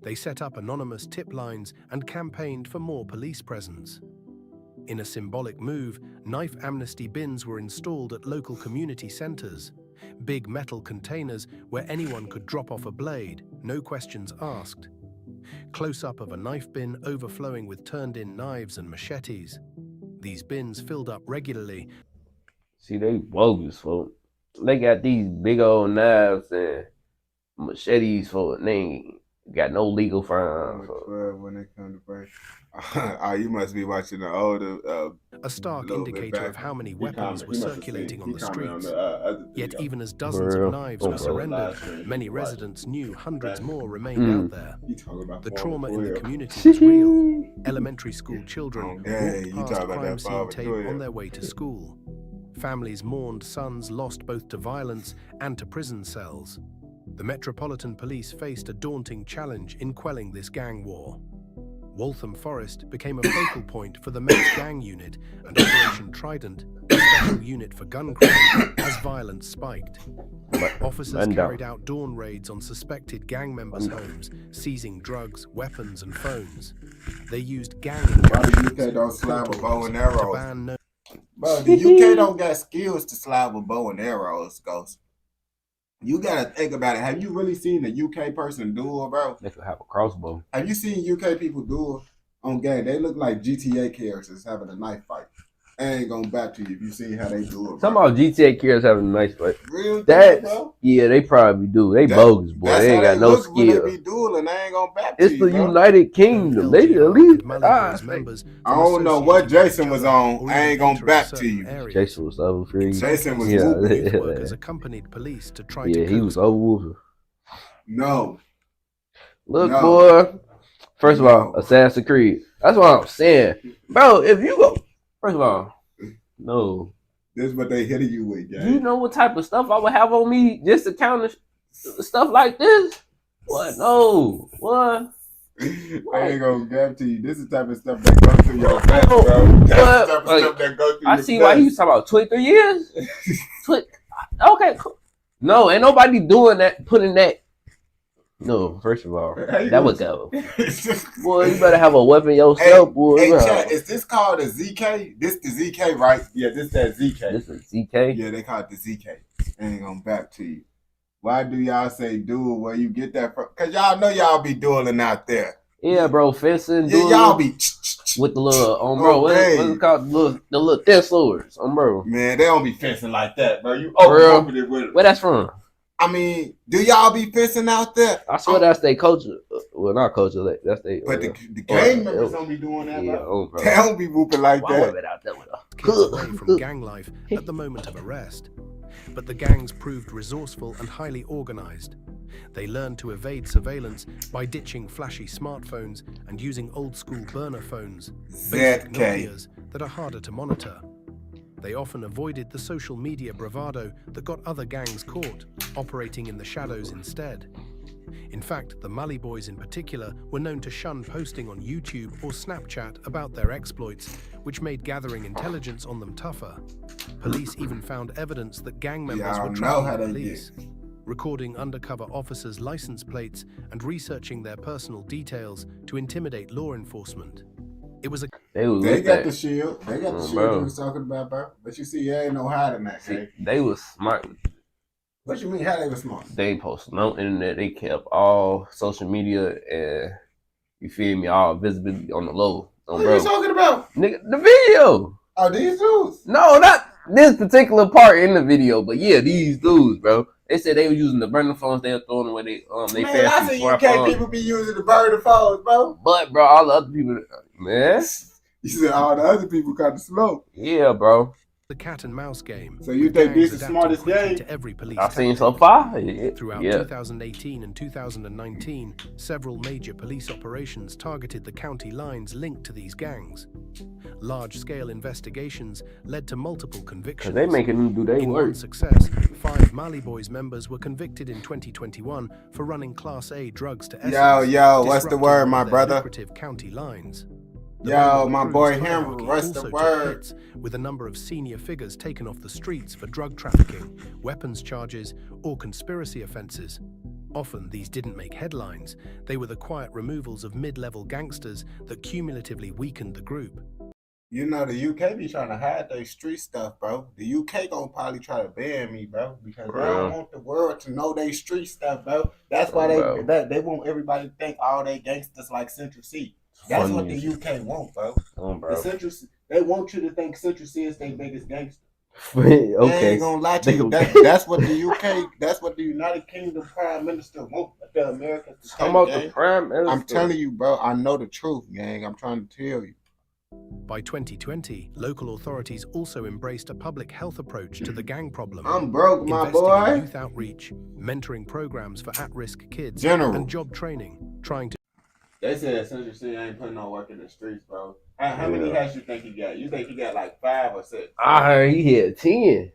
They set up anonymous tip lines and campaigned for more police presence. In a symbolic move, knife amnesty bins were installed at local community centers, big metal containers where anyone could drop off a blade, no questions asked. Close-up of a knife bin overflowing with turned-in knives and machetes. These bins filled up regularly. See, they bogus, folks. They got these big old knives and machetes for it. They ain't got no legal firearms. When they come to break. Oh, you must be watching the older. A stark indicator of how many weapons were circulating on the streets. Yet even as dozens of knives were surrendered, many residents knew hundreds more remained out there. The trauma in the community was real. Elementary school children walked past crime scene tape on their way to school. Families mourned sons lost both to violence and to prison cells. The Metropolitan Police faced a daunting challenge in quelling this gang war. Waltham Forest became a focal point for the Met's gang unit, and Operation Trident, a special unit for gun crime, as violence spiked. Officers carried out dawn raids on suspected gang members' homes, seizing drugs, weapons, and phones. They used gang the UK don't slap a bow and arrows. Bro, the UK don't got skills to slap a bow and arrows, Ghost. You gotta think about it. Have you really seen a UK person duel, bro? They could have a crossbow. Have you seen UK people duel on game? They look like GTA characters having a knife fight. I ain't gonna back to you if you seen how they do it. Some about GTA characters having a nice fight. Real that, bro? Yeah, they probably do. They bogus, boy. They ain't got no skill. They be dueling. I ain't gonna back it's to you, the bro. United Kingdom. They at least. I don't know what Jason was on. I ain't gonna back to you. Jason was over free. Jason was workers accompanied police to try to he was over. No. Look, boy. First of all, Assassin's Creed. That's what I'm saying, bro. If you go, first of all, no. This is what they hitting you with, guys. You know what type of stuff I would have on me just to counter stuff like this? What? No. What? I ain't gonna give to you. This is the type of stuff that goes through your vest, bro. That's the type of stuff that goes through I see why he was talking about 23 years. Okay, cool. No, ain't nobody doing that, putting that. No, first of all, that would go. Boy, you better have a weapon yourself, boy. Hey, chat, is this called a ZK? This the ZK, right? Yeah, this that ZK. This is ZK? Yeah, they call it the ZK. I ain't gonna back to you. Why do y'all say duel? Where you get that from? Cause y'all know y'all be dueling out there. Yeah, bro, fencing. Yeah, y'all be with the little bro. What's it called? The little thin swords, bro. Man, they don't be fencing like that, bro. You open it with it. Where that's from? I mean, do y'all be fencing out there? I swear that's their culture. Well, not culture. That's their. But the gang members don't be doing that, bro. They don't be whooping like that. Why out there with kids away from gang life at the moment of arrest. But the gangs proved resourceful and highly organized. They learned to evade surveillance by ditching flashy smartphones and using old-school burner phones, basic Nokias that are harder to monitor. They often avoided the social media bravado that got other gangs caught, operating in the shadows instead. In fact, the Mali Boys in particular were known to shun posting on YouTube or Snapchat about their exploits, which made gathering intelligence on them tougher. Police even found evidence that gang members were tracking the police, recording undercover officers' license plates and researching their personal details to intimidate law enforcement. It was a they got the shield. They got the shield you was talking about, bro. But you see, there ain't no hiding that. See, they was smart. What you mean? How they was smart? They ain't posted no internet. They kept all social media and you feel me, all visibility on the low. What are you talking about? Nigga, the video. Oh, these dudes? No, not this particular part in the video, but yeah, these dudes, bro. They said they were using the burner phones. They were throwing away they man, I see UK people be using the burner phones, bro. But bro, all the other people, man. You said all the other people got the smoke. Yeah, bro. The cat and mouse game. So you think this is the smartest game? To every police I've seen so far. Throughout 2018 and 2019, several major police operations targeted the county lines linked to these gangs. Large-scale investigations led to multiple convictions. They making them do their work. In one success, 5 Mali Boys members were convicted in 2021 for running Class A drugs to Essex. Yo, what's the word, my brother? Lucrative county lines. Yo, my boy Henry, rest the word. Hits, with a number of senior figures taken off the streets for drug trafficking, weapons charges, or conspiracy offences. Often these didn't make headlines. They were the quiet removals of mid-level gangsters that cumulatively weakened the group. You know, the UK be trying to hide their street stuff, bro. The UK gonna probably try to ban me, bro, because they don't want the world to know they street stuff, bro. That's why they want everybody to think all they gangsters like Central C. That's what the UK want, bro. The Central C, they want you to think Central C is their biggest gangster. Okay. They ain't gonna lie to you. That's what the UK, that's what the United Kingdom Prime Minister want. The Americans to Come out the Prime Minister. I'm telling you, bro. I know the truth, gang. I'm trying to tell you. By 2020, local authorities also embraced a public health approach to the gang problem. I'm broke, my investing boy. in youth outreach, mentoring programs for at-risk kids, General. and job training, trying to... They said Central C ain't putting no work in the streets, bro. How many hats you think he got? You think he got like 5 or 6? I heard he had 10.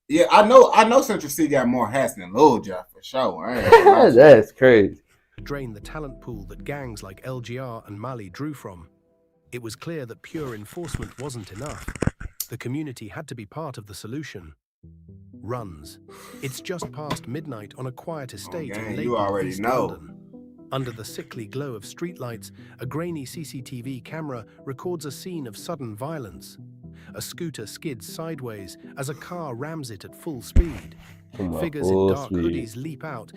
Yeah, I know Central C got more hats than Lil Jon for sure. That's crazy. Drain the talent pool that gangs like LGR and Mali drew from. It was clear that pure enforcement wasn't enough. The community had to be part of the solution. Runs. It's just past midnight on a quiet estate in you already East know. London. Under the sickly glow of streetlights, a grainy CCTV camera records a scene of sudden violence. A scooter skids sideways as a car rams it at full speed. Figures in dark hoodies leap out.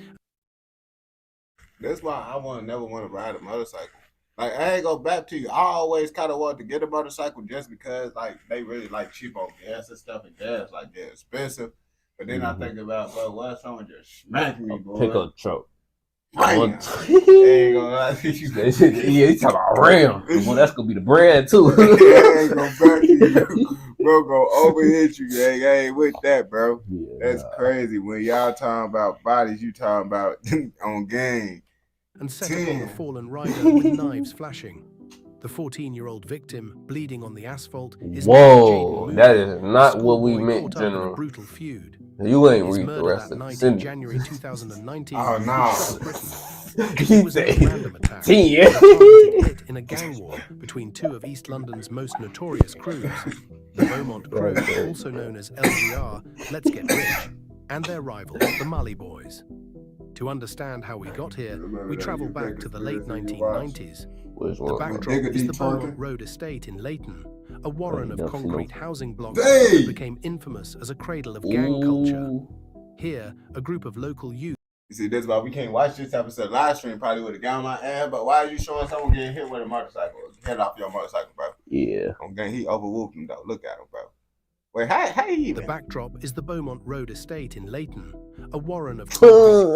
That's why I never want to ride a motorcycle. Like, I ain't gonna back to you. I always kind of want to get a motorcycle just because, like, they really like cheap on gas and stuff, and gas, like, they're expensive. But then I think about, bro, what if someone just smacked me, boy? Pickup truck. I ain't gonna lie to you. Yeah, he's talking about Ram. Well, that's gonna be the brand too. I ain't gonna back to you, bro. Go overhit you, gang. I ain't with that, bro. Yeah, that's crazy. When y'all talking about bodies, you talking about on gang. And set upon the fallen rider with knives flashing. The 14-year-old victim, bleeding on the asphalt, is that is not what we meant, General. Brutal feud. You ain't read the rest of the night sentence. in January 2019. Oh no! It was a random attack. 10 years. Hit in a gang war between 2 of East London's most notorious crews, the Beaumont Crew, also known as LGR, Let's Get Rich, and their rival, the Mali Boys. To understand how we got here, we travel back to the late 1990s. The backdrop is the Beaumont Road estate in Leighton, a warren of concrete housing blocks that became infamous as a cradle of gang culture. Here, a group of local youth. You see, that's why we can't watch this episode live stream. Probably would have got on my ass, but why are you showing someone getting hit with a motorcycle? Head off your motorcycle, bro. Yeah. He overwhooped him, though. Look at him, bro. Wait, how he even? The backdrop is the Beaumont Road estate in Leighton, a warren of bro,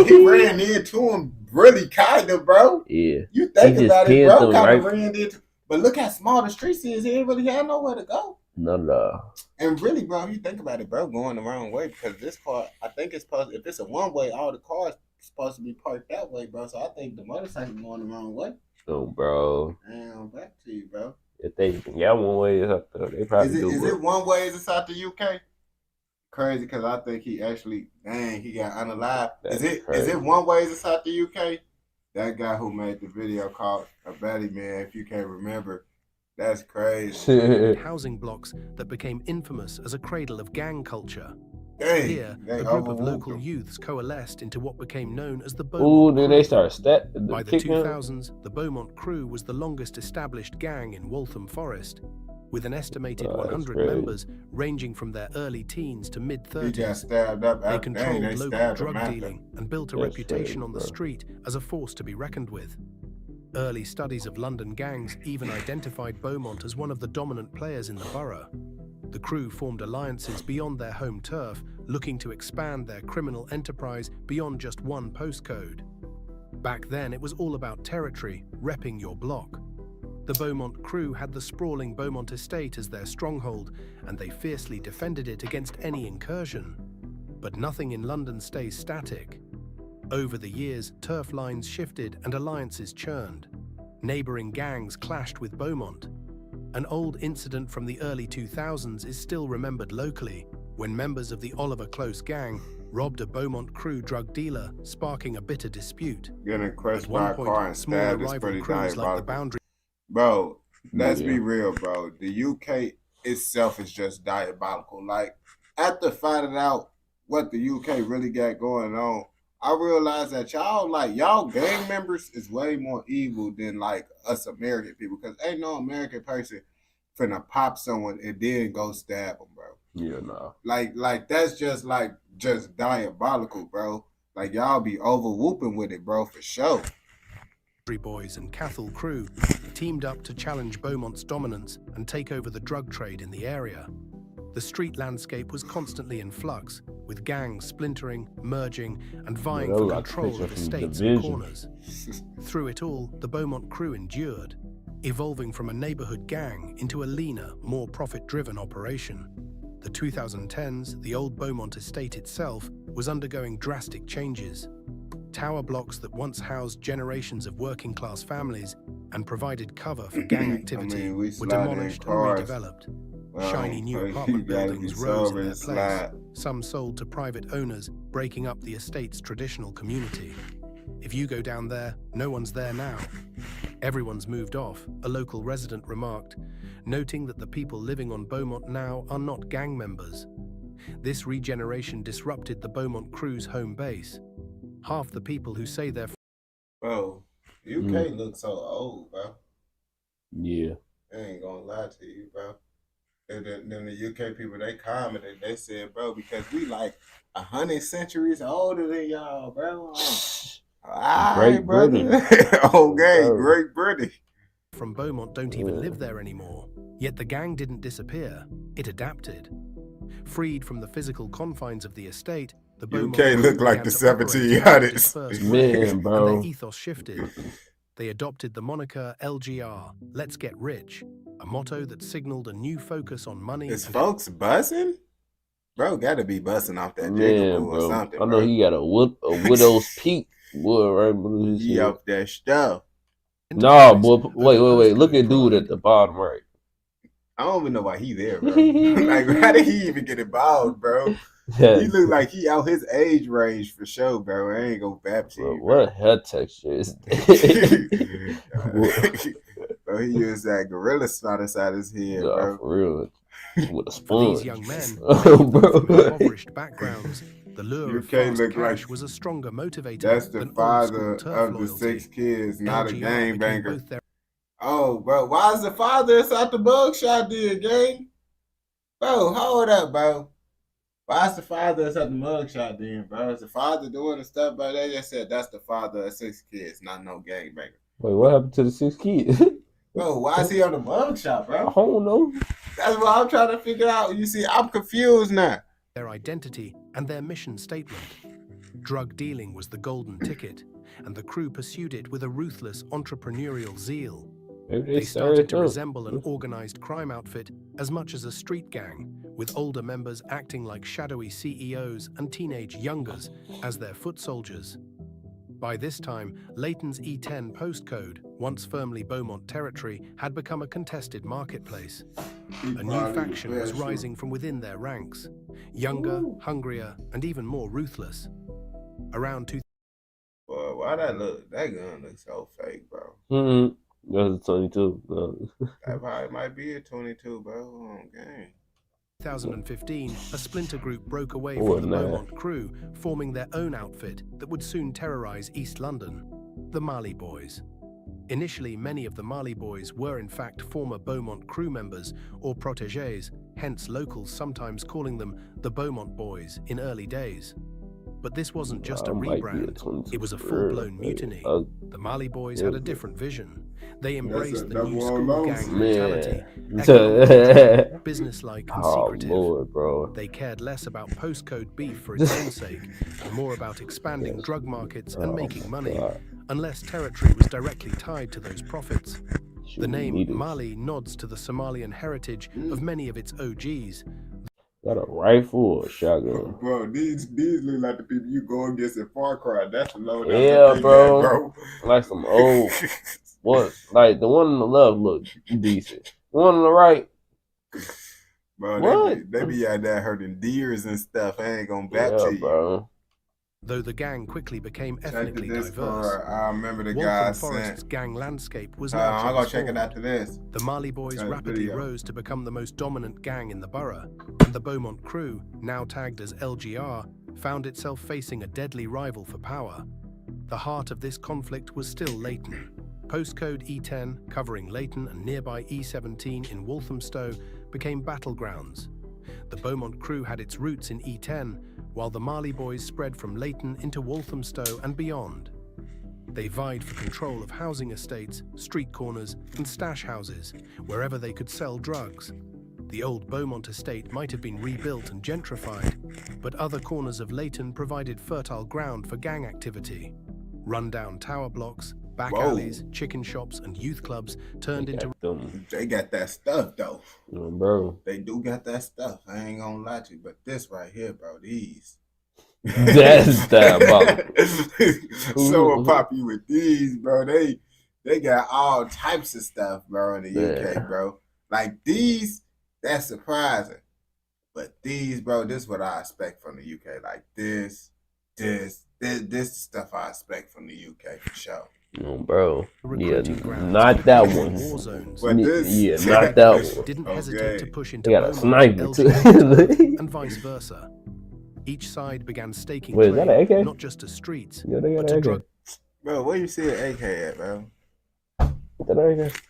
he ran into him really kind of, bro. Yeah. You think about it, bro. Kind of ran into. But look how small the streets is. He didn't really have nowhere to go. No. And really, bro, you think about it, bro, going the wrong way, because this car, I think it's supposed. If it's a one way, all the cars supposed to be parked that way, bro. So I think the motorcycle going the wrong way. Oh, bro. Damn, back to you, bro. If they one way is up there, they probably is it one way? Is it out the UK? Crazy, because I think he actually, he got unalive. Is it one way? Is it out the UK? That guy who made the video called A Betty Man, if you can't remember, that's crazy. Housing blocks that became infamous as a cradle of gang culture. Here, a group of local youths coalesced into what became known as the Beaumont Crew. Then they start By the 2000s, the Beaumont Crew was the longest established gang in Waltham Forest, with an estimated 100 members ranging from their early teens to mid-30s. They controlled local drug dealing and built a reputation on the street as a force to be reckoned with. Early studies of London gangs even identified Beaumont as one of the dominant players in the borough. The crew formed alliances beyond their home turf, looking to expand their criminal enterprise beyond just one postcode. Back then, it was all about territory, repping your block. The Beaumont Crew had the sprawling Beaumont estate as their stronghold, and they fiercely defended it against any incursion. But nothing in London stays static. Over the years, turf lines shifted and alliances churned. Neighbouring gangs clashed with Beaumont. An old incident from the early 2000s is still remembered locally, when members of the Oliver Close gang robbed a Beaumont Crew drug dealer, sparking a bitter dispute. Getting crushed by a car and stabbed is pretty diabolical. Bro, Let's be real, bro. The UK itself is just diabolical. Like, after finding out what the UK really got going on, I realized that y'all gang members is way more evil than like us American people. Because ain't no American person finna pop someone and then go stab them, bro. Yeah, no. Like that's just diabolical, bro. Like y'all be over whooping with it, bro, for sure. Boys and Cathal crew teamed up to challenge Beaumont's dominance and take over the drug trade in the area. The street landscape was constantly in flux, with gangs splintering, merging, and vying for control of estates and corners. Through it all, the Beaumont crew endured, evolving from a neighborhood gang into a leaner, more profit-driven operation. The 2010s, the old Beaumont estate itself was undergoing drastic changes. Tower blocks that once housed generations of working-class families and provided cover for gang activity were demolished and redeveloped. Shiny new apartment buildings rose in their place, some sold to private owners, breaking up the estate's traditional community. If you go down there, no one's there now. Everyone's moved off, a local resident remarked, noting that the people living on Beaumont now are not gang members. This regeneration disrupted the Beaumont crew's home base. Half the people who say they're... Bro, UK looks so old, bro. Yeah. I ain't gonna lie to you, bro. Then the UK people, they commented, they said, bro, because we like 100 centuries older than y'all, bro. Great Britain. Okay, Great Britain. From Beaumont don't even live there anymore. Yet the gang didn't disappear. It adapted. Freed from the physical confines of the estate, the Beaumont UK looked like the 1700s. Man, bro. And their ethos shifted. They adopted the moniker LGR, Let's Get Rich, a motto that signaled a new focus on money. Is folks bussing? Bro, gotta be bussing off that Jacob or something. I know he got a widow's peak, boy, right? He off that stuff. Nah, boy, wait. Look at dude at the bottom right. I don't even know why he there, bro. Like, how did he even get involved, bro? He look like he out his age range for sure, bro. I ain't gonna bap to you. What hair texture is that? Bro, he used that gorilla snot inside his head, bro. For real. With a spoon. These young men, from impoverished backgrounds, the lure of fast cash was a stronger motivator. That's the father of the 6 kids, not a gangbanger. Oh, bro, why is the father inside the mugshot then, gang? Bro, hold up, bro. Why is the father inside the mugshot then, bro? Is the father doing the stuff, bro? They just said that's the father of 6 kids, not no gangbanger. Wait, what happened to the 6 kids? Bro, why is he on the mugshot, bro? I don't know. That's what I'm trying to figure out. You see, I'm confused now. Their identity and their mission statement. Drug dealing was the golden ticket, and the crew pursued it with a ruthless entrepreneurial zeal. They started to resemble an organized crime outfit as much as a street gang, with older members acting like shadowy CEOs and teenage youngers as their foot soldiers. By this time, Leighton's E10 postcode, once firmly Beaumont territory, had become a contested marketplace. A new faction was rising from within their ranks, younger, hungrier, and even more ruthless. Around 2000. Well, why that gun looks so fake, bro? That's a 22. That probably might be a 22, bro. Oh, gang. 2015, a splinter group broke away from the Beaumont crew, forming their own outfit that would soon terrorize East London, the Marley Boys. Initially, many of the Marley Boys were in fact former Beaumont crew members or protégés, hence locals sometimes calling them the Beaumont Boys in early days. But this wasn't just a rebrand, it was a full-blown mutiny. The Marley Boys had a different vision. They embraced the new school gang mentality, economic, business-like and secretive. Lord, bro. They cared less about postcode beef for its own sake, and more about expanding drug markets and making money, unless territory was directly tied to those profits. The name Mali nods to the Somalian heritage of many of its OGs. Got a rifle or a shotgun? Bro, these look like the people you go against in Far Cry. That's the low. Yeah, bro. Like some old. What? Like the one on the left look decent. The one on the right. Bro, they be out there hurting deers and stuff. I ain't gonna back to you. Bro. Though the gang quickly became ethnically diverse, I remember the guy Waltham Forest's gang landscape was now I'm gonna check it after this. The Marley Boys rapidly rose to become the most dominant gang in the borough, and the Beaumont crew, now tagged as LGR, found itself facing a deadly rival for power. The heart of this conflict was still Leighton. Postcode E10, covering Leighton and nearby E17 in Walthamstow, became battlegrounds. The Beaumont crew had its roots in E10, while the Marley Boys spread from Leighton into Walthamstow and beyond. They vied for control of housing estates, street corners, and stash houses, wherever they could sell drugs. The old Beaumont estate might have been rebuilt and gentrified, but other corners of Leighton provided fertile ground for gang activity. Rundown tower blocks, back alleys, chicken shops, and youth clubs turned into... They got that stuff, though. Bro. They do got that stuff. I ain't gonna lie to you, but this right here, bro, these. That's diabolical. So poppy with these, bro. They got all types of stuff, bro, in the UK, bro. Like these, that's surprising. But these, bro, this is what I expect from the UK. Like this stuff I expect from the UK for sure. No, bro. Yeah, not that one. Yeah, not that one. Didn't hesitate to push into they got a sniper too. And vice versa. Each side began staking Wait, is that an AK? not just to streets, Yeah, they got but to an AK. drug. Bro, where you see an AK at, bro? Is that an AK?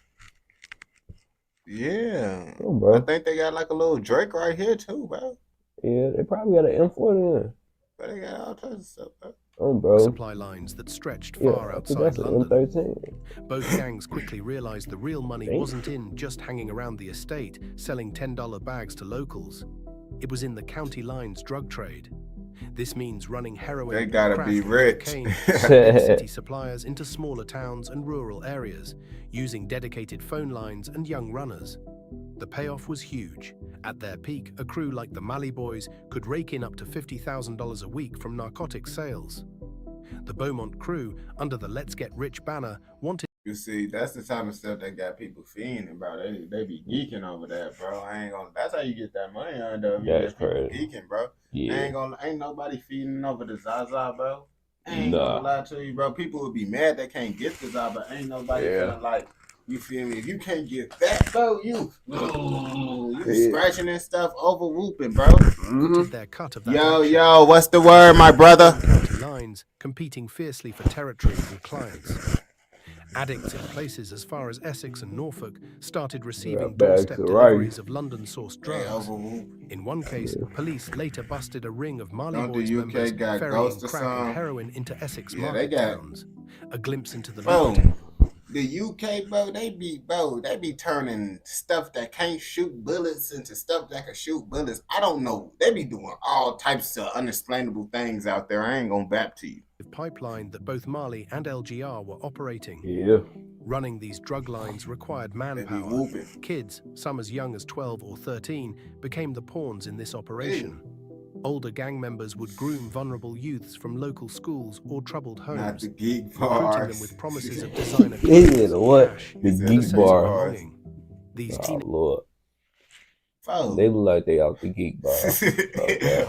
Yeah. Oh, bro. I think they got like a little Drake right here too, bro. Yeah, they probably got an M4 in there. But they got all types of stuff, bro. Oh, bro. Supply lines that stretched far outside London. M13. Both gangs quickly realized the real money wasn't in just hanging around the estate, selling $10 bags to locals. It was in the county lines drug trade. This means running heroin, they gotta crack, be and rich. cocaine from city suppliers into smaller towns and rural areas, using dedicated phone lines and young runners. The payoff was huge. At their peak, a crew like the Marley Boys could rake in up to $50,000 a week from narcotic sales. The Beaumont crew, under the Let's Get Rich banner, wanted... You see, that's the type of stuff that got people fiending, bro. They be geeking over that, bro. I ain't gonna. That's how you get that money on, though. That's people crazy. Geeking, bro. Yeah. Ain't nobody feeding over the Zaza, bro. I ain't gonna lie to you, bro. People would be mad they can't get the Zaza, but ain't nobody feeling like, you feel me? If you can't get that, bro, you scratching and stuff, over whooping, bro. Their cut of that Yo, what's the word, my brother? Lines competing fiercely for territory and clients. Addicts in places as far as Essex and Norfolk started receiving doorstep deliveries of London-sourced drugs. In one case, police later busted a ring of Marley Boys members ferrying crack and heroin into Essex market towns. A glimpse into the The UK, bro, they be turning stuff that can't shoot bullets into stuff that can shoot bullets. I don't know. They be doing all types of unexplainable things out there. I ain't gonna bap to you. Pipeline that both Marley and LGR were operating. Yeah. Running these drug lines required manpower. Kids, some as young as 12 or 13, became the pawns in this operation. Older gang members would groom vulnerable youths from local schools or troubled homes, recruiting them with promises of designer clothes, what? cash, The and a geek sense of bar. belonging. These Lord. They look like they off the geek bar.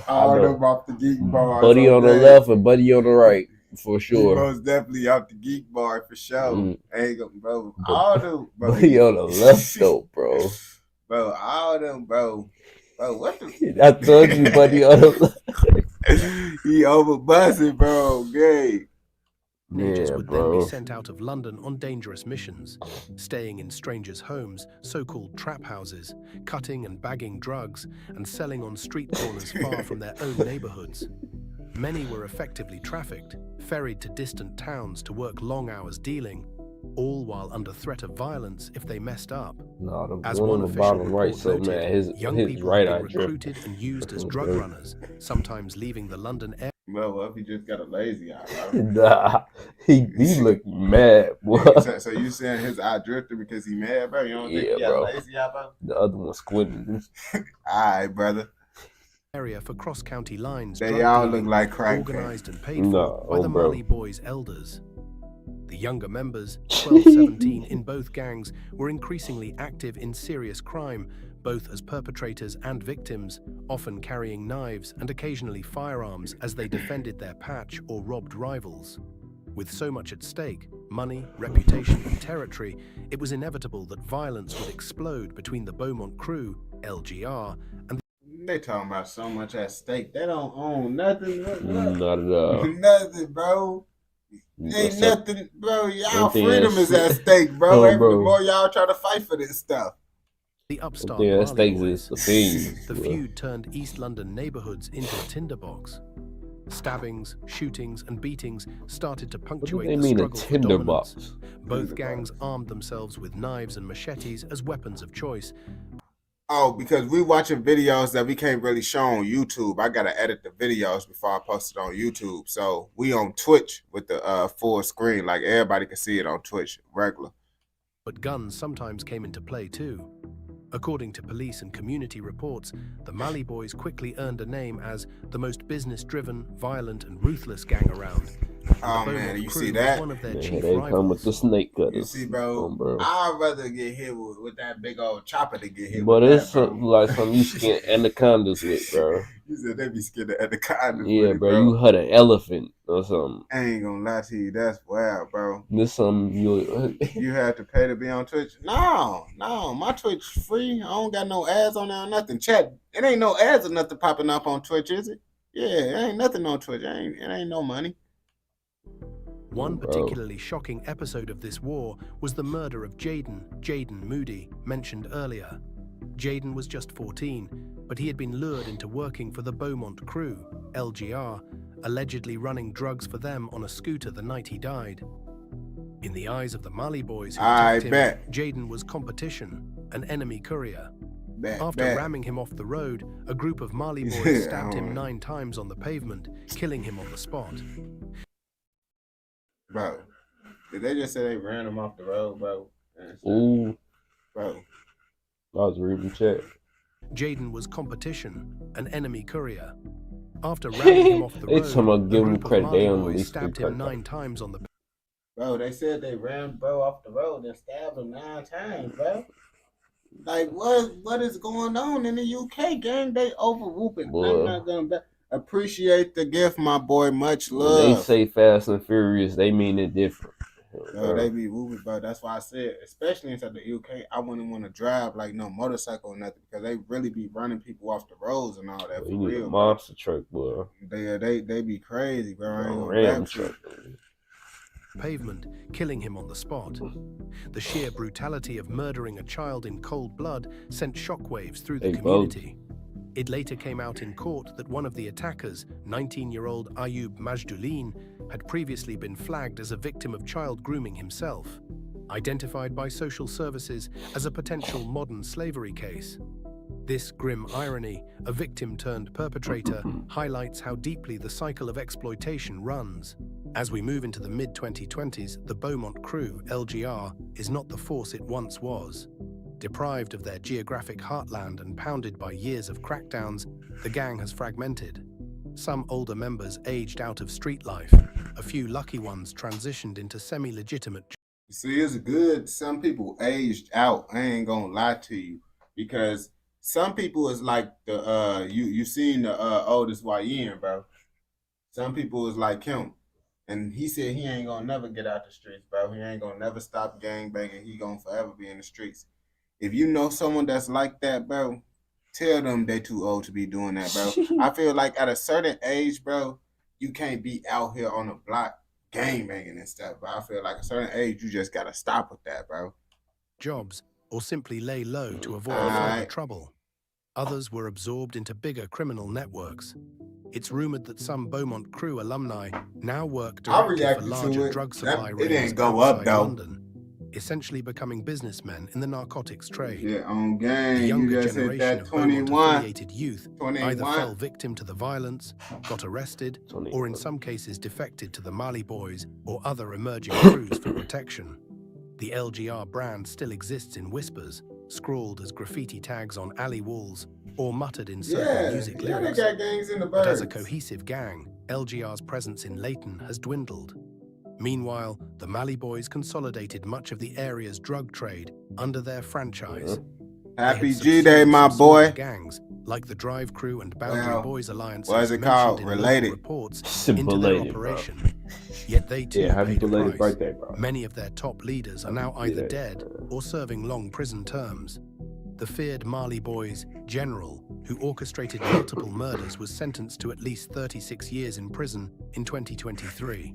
All them off the geek bar. Buddy on the left and Buddy on the right, for sure. Most definitely off the geek bar for sure. Ain't gonna, bro. All them, bro. Buddy on the left though, bro. Bro, all them, bro. Bro, what the? I told you, Buddy on the left. He overbussing, bro. Gay. Teenagers would then be sent out of London on dangerous missions, staying in strangers' homes, so-called trap houses, cutting and bagging drugs, and selling on street corners far from their own neighborhoods. Many were effectively trafficked, ferried to distant towns to work long hours dealing, all while under threat of violence if they messed up. No, As one official report noted, his young people right had eye been recruited and used as drug runners, sometimes leaving the London air. Well, what if he just got a lazy eye, bro? Nah, he looked mad, boy. So you saying his eye drifted because he mad, bro? You don't think he got a lazy eye, bro? The other one squinting. Alright, brother. Area for cross-county lines. They all look like crack. Organized and paid for by the Marley Boys elders. The younger members, 12, 17, in both gangs, were increasingly active in serious crime, both as perpetrators and victims, often carrying knives and occasionally firearms as they defended their patch or robbed rivals. With so much at stake, money, reputation, and territory, it was inevitable that violence would explode between the Beaumont crew, LGR, and they talking about so much at stake. They don't own nothing. Not at all. Nothing, bro. Ain't nothing, bro. Y'all freedom is at stake, bro. Oh, bro. The more y'all try to fight for this stuff. The upstart Marley Boys. Boys. The feud turned East London neighborhoods into a tinderbox. Stabbings, shootings, and beatings started to punctuate the struggle for dominance. Both gangs armed themselves with knives and machetes as weapons of choice. Oh, because we watching videos that we can't really show on YouTube. I gotta edit the videos before I post it on YouTube. So we on Twitch with the full screen, like everybody can see it on Twitch, regular. But guns sometimes came into play too. According to police and community reports, the Mali Boys quickly earned a name as the most business-driven, violent, and ruthless gang around. Oh man, you see that? One of their Yeah, chief they rivals. come with the snake cutters. You see, bro, I'd rather get hit with that big old chopper to get hit But with it's that, bro. like something you skin anacondas with, bro. You said they be scared of anacondas. Yeah, with it, bro, you hurt an elephant or something. I ain't gonna lie to you, that's wild, bro. This something You have to pay to be on Twitch? No, my Twitch free. I don't got no ads on there or nothing. Chat, it ain't no ads or nothing popping up on Twitch, is it? Yeah, it ain't nothing on Twitch. It ain't no money. One particularly shocking episode of this war was the murder of Jaden Moody, mentioned earlier. Jaden was just 14, but he had been lured into working for the Beaumont crew, LGR, allegedly running drugs for them on a scooter the night he died. In the eyes of the Mali Boys who attacked him, Jaden was competition, an enemy courier. After ramming him off the road, a group of Mali Boys stabbed him 9 times on the pavement, killing him on the spot. Bro, did they just say they ran him off the road, bro? Ooh. Bro. I was reading chat. Jaden was competition, an enemy courier. After ramming him off the road, It's someone give him credit. They only stabbed him 9 times on the. Bro, they said they ran bro off the road and stabbed him 9 times, bro. Like what is going on in the UK, gang? They over whooping. I'm not gonna appreciate the gift, my boy. Much love. When they say Fast and Furious, they mean it different. Yo, they be whooping, bro. That's why I said, especially inside the UK, I wouldn't want to drive like no motorcycle or nothing because they really be running people off the roads and all that. You For need real, a monster truck, boy. They be crazy, bro. I ain't gonna Ram truck. Pavement, killing him on the spot. The sheer brutality of murdering a child in cold blood sent shockwaves through the community. It later came out in court that one of the attackers, 19-year-old Ayub Majduleen, had previously been flagged as a victim of child grooming himself, identified by social services as a potential modern slavery case. This grim irony, a victim turned perpetrator, highlights how deeply the cycle of exploitation runs. As we move into the mid-2020s, the Beaumont crew, LGR, is not the force it once was. Deprived of their geographic heartland and pounded by years of crackdowns, the gang has fragmented. Some older members aged out of street life. A few lucky ones transitioned into semi-legitimate. See, it's good. Some people aged out. I ain't gonna lie to you, because some people is like the you seen the oldest YN, bro. Some people is like him, and he said he ain't gonna never get out the streets, bro. He ain't gonna never stop gangbanging. He gonna forever be in the streets. If you know someone that's like that, bro, tell them they too old to be doing that, bro. I feel like at a certain age, bro, you can't be out here on the block gangbanging and stuff, bro. I feel like at a certain age, you just gotta stop with that, bro. Jobs, or simply lay low to avoid further trouble. Others were absorbed into bigger criminal networks. It's rumored that some Beaumont crew alumni now work directly for larger drug supply rings outside London, essentially becoming businessmen in the narcotics trade. Yeah, on gang, the younger you just hit generation that of 21. Beaumont-affiliated youth 21. either fell victim to the violence, got arrested, or in some cases defected to the Mali Boys or other emerging crews for protection. The LGR brand still exists in whispers, scrawled as graffiti tags on alley walls, or muttered in certain music lyrics. They got gangs in the But as a birds. cohesive gang, LGR's presence in Leighton has dwindled. Meanwhile, the Mali Boys consolidated much of the area's drug trade under their franchise. Happy G-Day, my boy. Gangs like the Drive Crew and Boundary Boys Alliance. What is it called? Related. Reports into their operation. Yet they too paid a price. Birthday, bro. Many of their top leaders are now either dead or serving long prison terms. The feared Mali Boys general, who orchestrated multiple murders, was sentenced to at least 36 years in prison in 2023.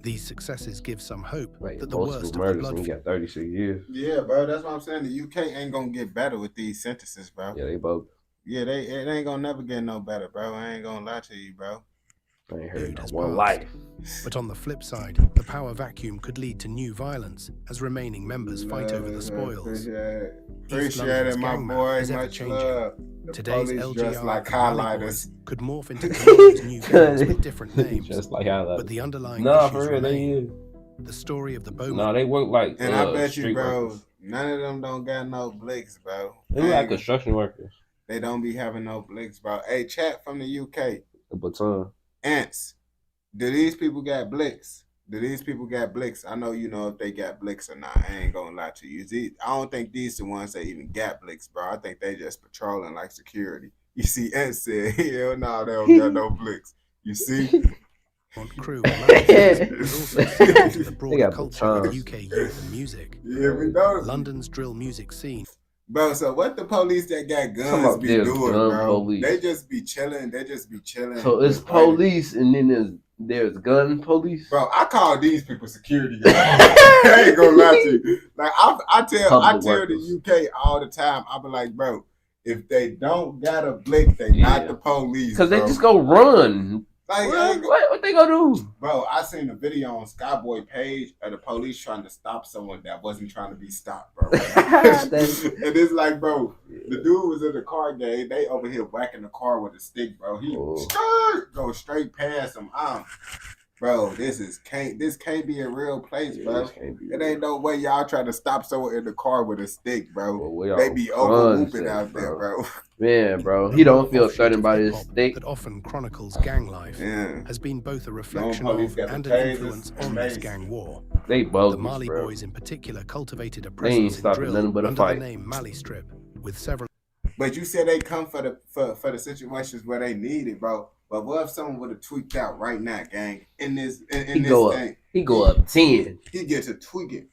These successes give some hope that the worst of the blood. You got 36 years. Yeah, bro. That's what I'm saying. The UK ain't gonna get better with these sentences, bro. Yeah, they both. Yeah, it ain't gonna never get no better, bro. I ain't gonna lie to you, bro. I ain't heard no one life. But on the flip side, the power vacuum could lead to new violence as remaining members fight over the spoils. Appreciate it, my boy. Much love. Today's LGR like highlighters could morph into tomorrow's new gangs with different names. Just like highlighters. But the underlying for real, they is. The story of the Beaumont. No, they work like and I bet you, bro, workers. None of them don't got no blicks, bro. They look like construction workers. They don't be having no blicks, bro. Hey, chat from the UK. The baton. Ants. Do these people got blicks? I know you know if they got blicks or not. I ain't gonna lie to you. I don't think these the ones that even got blicks, bro. I think they just patrolling like security. You see, Ants said, hell no, they don't got no blicks. You see? Crew also to the broader culture of UK youth and music. Yeah, we know. London's drill music scene. Bro, so what the police that got guns be doing, bro? Police. They just be chilling. So it's police and then there's gun police? Bro, I call these people security guys. I ain't gonna lie to you. Like I tell the UK all the time, I be like, bro, if they don't got a blick, they not the police. Because they just go run. Like, what they gonna do? Bro, I seen a video on Skyboy page of the police trying to stop someone that wasn't trying to be stopped, bro. And it's like, bro, the dude was in the car game. They over here whacking the car with a stick, bro. He go straight past him. Bro, this can't be a real place, bro. It ain't no way y'all try to stop someone in the car with a stick, bro. They be over whooping out there, bro. Man, bro, he don't feel threatened by this stick. That often chronicles gang life has been both a reflection of and an influence on this gang war. They both. The Mali Boys in particular cultivated a presence in drill under the name Mali Strip, with several. But you said they come for the situations where they need it, bro. But what if someone would have tweaked out right now, gang? In this thing, he go up 10. He gets to tweaking.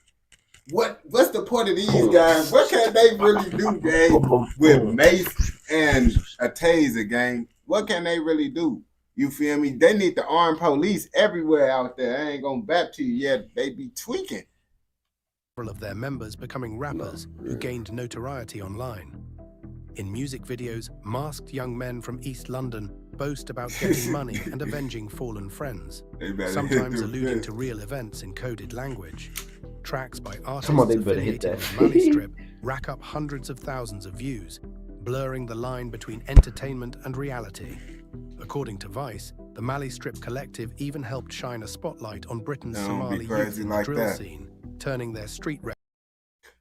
What's the point of these guys? What can they really do, gang? With mace and a taser, gang. What can they really do? You feel me? They need the armed police everywhere out there. I ain't gonna bat to you yet. They be tweaking. Several of their members becoming rappers who gained notoriety online. In music videos, masked young men from East London boast about getting money and avenging fallen friends, sometimes alluding to real events in coded language. Tracks by artists affiliated with Mali Strip rack up hundreds of thousands of views, blurring the line between entertainment and reality. According to Vice, the Mali Strip collective even helped shine a spotlight on Britain's Somali youth in the drill scene, turning their street rap.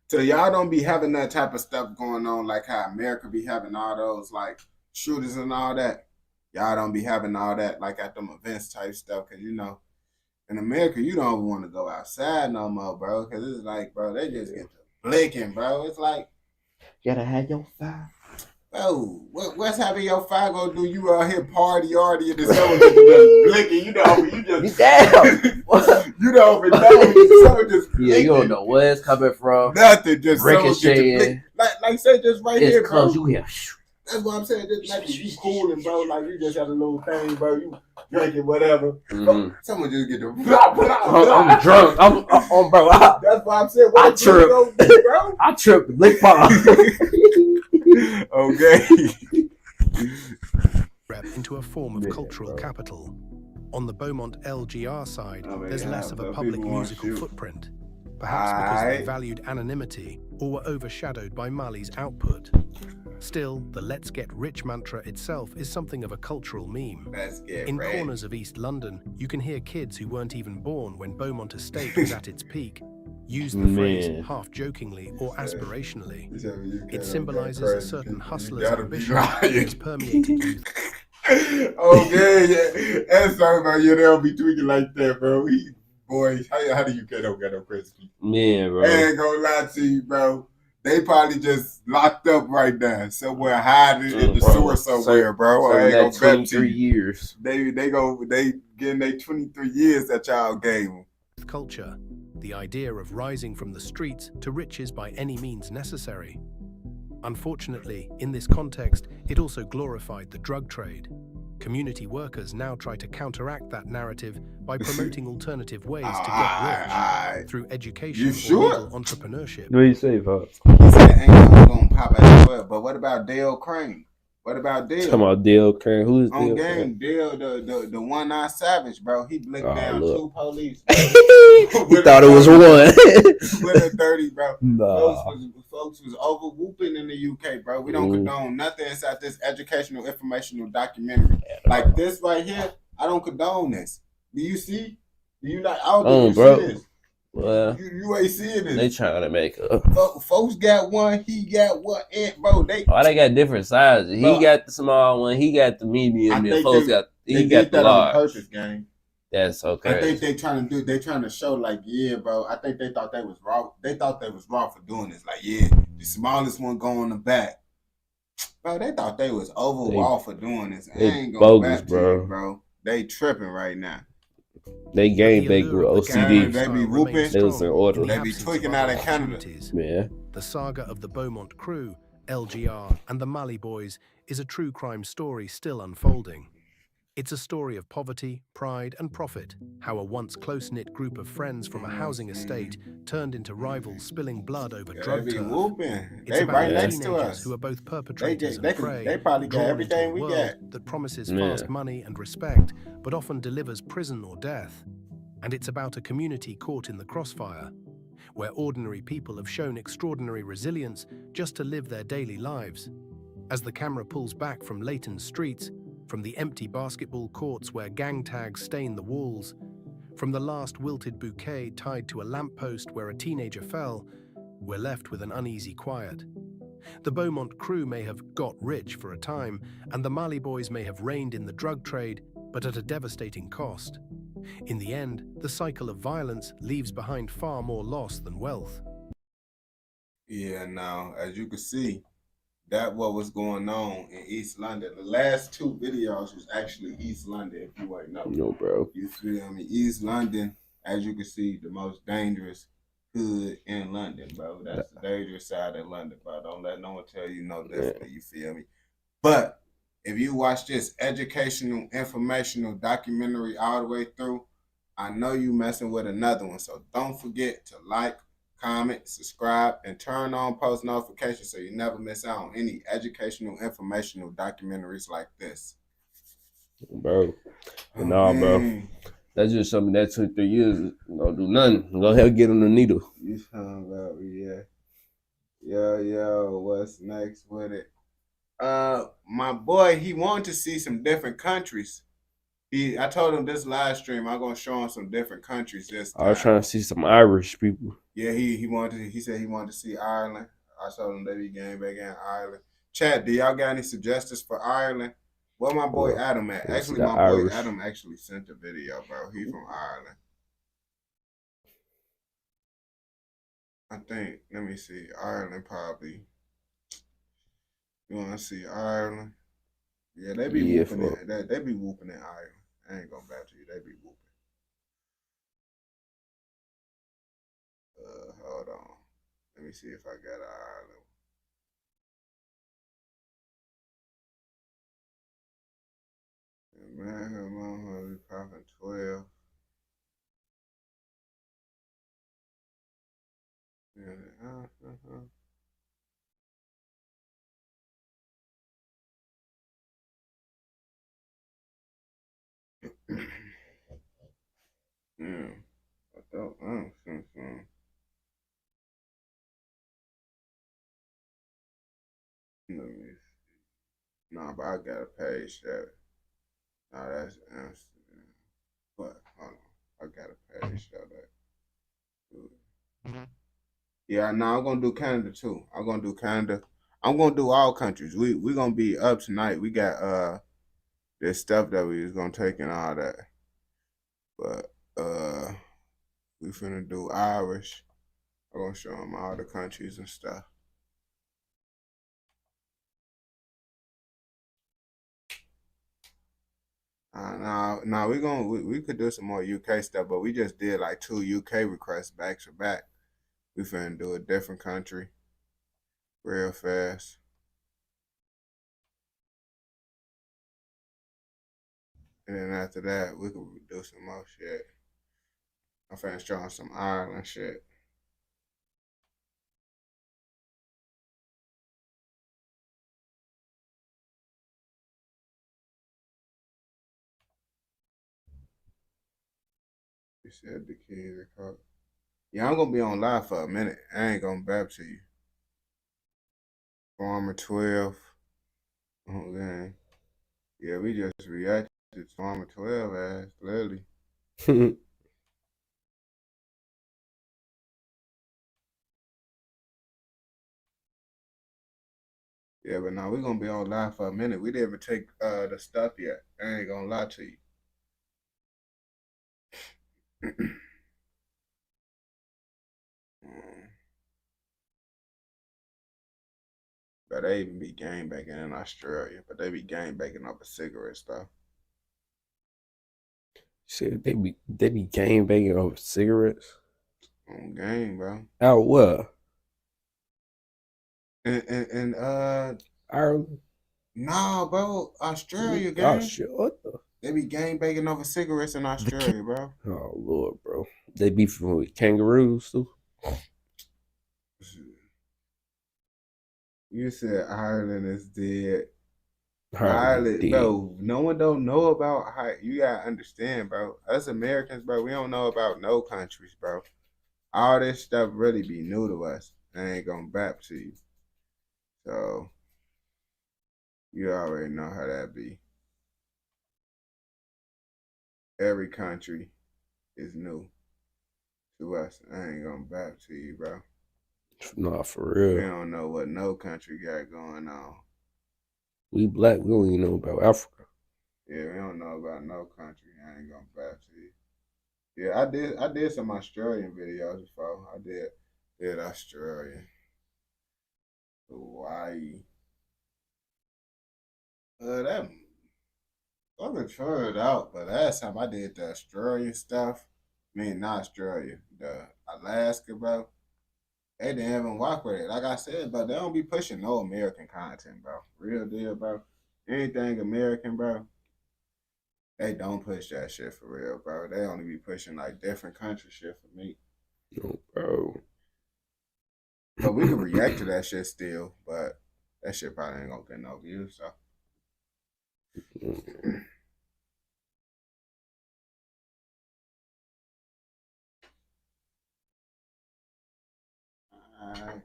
So y'all don't be having that type of stuff going on like how America be having all those like shooters and all that. Y'all don't be having all that like at them events type stuff, because you know, in America you don't want to go outside no more, bro, because it's like, bro, they just get to blinking, bro. It's like, you gotta have your fire. Bro, what's having your fire gonna do? You out here party already and then someone just blinking, you just down. You don't even know. Someone just blinking. Yeah, you don't know where it's coming from. Nothing, just ricocheting. Like say just right it's here, close, bro. You hear. That's what I'm saying. Just like you cooling, bro. Like you just had a little thing, bro. You drinking whatever. Mm-hmm. Someone just get the. I'm drunk. I'm bro. That's why I'm saying. I tripped, bro. I tripped. Lick pop. Okay. Into a form of cultural capital. On the Beaumont LGR side, there's less of a public musical footprint, perhaps because they valued anonymity or were overshadowed by Mali's output. Still, the Let's Get Rich mantra itself is something of a cultural meme. In corners of East London, you can hear kids who weren't even born when Beaumont Estate was at its peak use the phrase half-jokingly or aspirationally. It symbolizes a certain hustler's ambition that's permeated youth. Okay, yeah. That's something about you don't be tweaking like that, bro. Boy, how do you get no crazy people? Man, bro. I ain't gonna lie to you, bro. They probably just locked up right now, somewhere hiding in the sewer somewhere, bro. I ain't gonna bet to you. years. They getting their 23 years that y'all gave them. Culture, the idea of rising from the streets to riches by any means necessary. Unfortunately, in this context, it also glorified the drug trade. Community workers now try to counteract that narrative by promoting alternative ways to get rich through education or legal entrepreneurship. What do you say, Pop? He said ain't no gonna pop as well. But what about Dale Crane? What about Dale? Talking about Dale Crane. Who is Dale? On game, Dale, the one-eyed savage, bro. He blicked down look. 2 police. He thought it was 1. With a 30, bro. Nah. Folks was over whooping in the UK, bro. We don't condone nothing inside this educational, informational documentary. Like this right here, I don't condone this. Do you see? Do you not? I don't think you see this. Well, you ain't seeing this. They trying to make up. Folks got one, he got one, and bro, they got different sizes. Bro, he got the small one, he got the medium, and folks got the large. On purpose, gang. That's okay. I think they trying to show like, yeah, bro. I think they thought they was wrong. They thought they was wrong for doing this. Like, yeah, the smallest one go on the back. Bro, they thought they was overall for doing this. I ain't gonna bogus, back bro. to you, bro. They tripping right now. They gang big with OCD. They be whooping. They was in order. They be tweaking out of Canada. Yeah. The saga of the Beaumont crew, LGR, and the Mali boys is a true crime story still unfolding. It's a story of poverty, pride, and profit, how a once close-knit group of friends from a housing estate turned into rivals spilling blood over drug They be turf. whooping. It's They about right next to teenagers us. who are both perpetrators and prey, They probably got drawn everything into a we world got. that promises Yeah. fast money and respect, but often delivers prison or death. And it's about a community caught in the crossfire, where ordinary people have shown extraordinary resilience just to live their daily lives. As the camera pulls back from Leighton's streets, from the empty basketball courts where gang tags stain the walls, from the last wilted bouquet tied to a lamppost where a teenager fell, we're left with an uneasy quiet. The Beaumont crew may have got rich for a time, and the Mali boys may have reigned in the drug trade, but at a devastating cost. In the end, the cycle of violence leaves behind far more loss than wealth. Yeah, now, as you can see, that what was going on in East London. The last 2 videos was actually East London, if you ain't know. No, bro. You feel me? East London, as you can see, the most dangerous hood in London, bro. That's the dangerous side of London, bro. Don't let no one tell you no different, you feel me? But if you watch this educational, informational documentary all the way through, I know you messing with another one. So don't forget to like, comment, subscribe, and turn on post notifications so you never miss out on any educational, informational documentaries like this. Bro. Bro. That just showed me that 23 years don't do nothing. Go ahead and get on the needle. You talking about, yeah. Yo, what's next with it? My boy, he wanted to see some different countries. I told him this live stream, I'm gonna show him some different countries this time. I was trying to see some Irish people. Yeah, he said he wanted to see Ireland. I told him they be getting back in Ireland. Chat, do y'all got any suggestions for Ireland? Where my boy Adam at? Actually, my boy Adam actually sent a video, bro. He from Ireland. I think, let me see, Ireland probably. You want to see Ireland? Yeah, they be whooping it. They be whooping in Ireland. I ain't gonna back to you. They be whooping. Hold on. Let me see if I got Ireland. Man, her mom was popping 12. Let me see. Nah, but I got a page that. Nah, that's Amsterdam. But hold on, I got a page that. Yeah, no, I'm gonna do Canada too. I'm gonna do Canada. I'm gonna do all countries. We gonna be up tonight. We got this stuff that we was gonna take and all that. But we finna do Irish. I'm gonna show them all the countries and stuff. we could do some more UK stuff, but we just did like 2 UK requests back to back. We finna do a different country real fast. And then after that, we could do some more shit. I'm finna show them some Ireland shit. You said the keys are caught. Yeah, I'm gonna be on live for a minute. I ain't gonna bap to you. Farmer 12. Oh, gang. Yeah, we just reacted to Farmer 12 ass, literally. Yeah, but now we're gonna be on live for a minute. We didn't even take the stuff yet. I ain't gonna lie to you. But they even be gangbanging in Australia, but they be gangbanging off a cigarette stuff. Shit, they be gangbanging over cigarettes. On game, bro. Out what? And Ireland? Nah, bro. Australia, gang. Oh shit, what the? They be gangbanging over cigarettes in Australia, bro. Oh Lord, bro. They be with kangaroos too. You said Ireland is dead. Ireland dead. Bro, no one don't know about how. You gotta understand, bro. Us Americans, bro, we don't know about no countries, bro. All this stuff really be new to us. I ain't gonna bap to you. So, you already know how that be. Every country is new to us. I ain't gonna bap to you, bro. Nah, for real. We don't know what no country got going on. We black, we don't even know about Africa. Yeah, we don't know about no country. I ain't gonna bap to you. Yeah, I did some Australian videos before. I did Australia. Hawaii. That I could try it out, but last time I did the Australian stuff, not Australia, the Alaska, bro. They didn't even walk with it. Like I said, but they don't be pushing no American content, bro. Real deal, bro. Anything American, bro. They don't push that shit for real, bro. They only be pushing like different country shit for me. No, bro. But we can react to that shit still, but that shit probably ain't gonna get no views, so. Alright.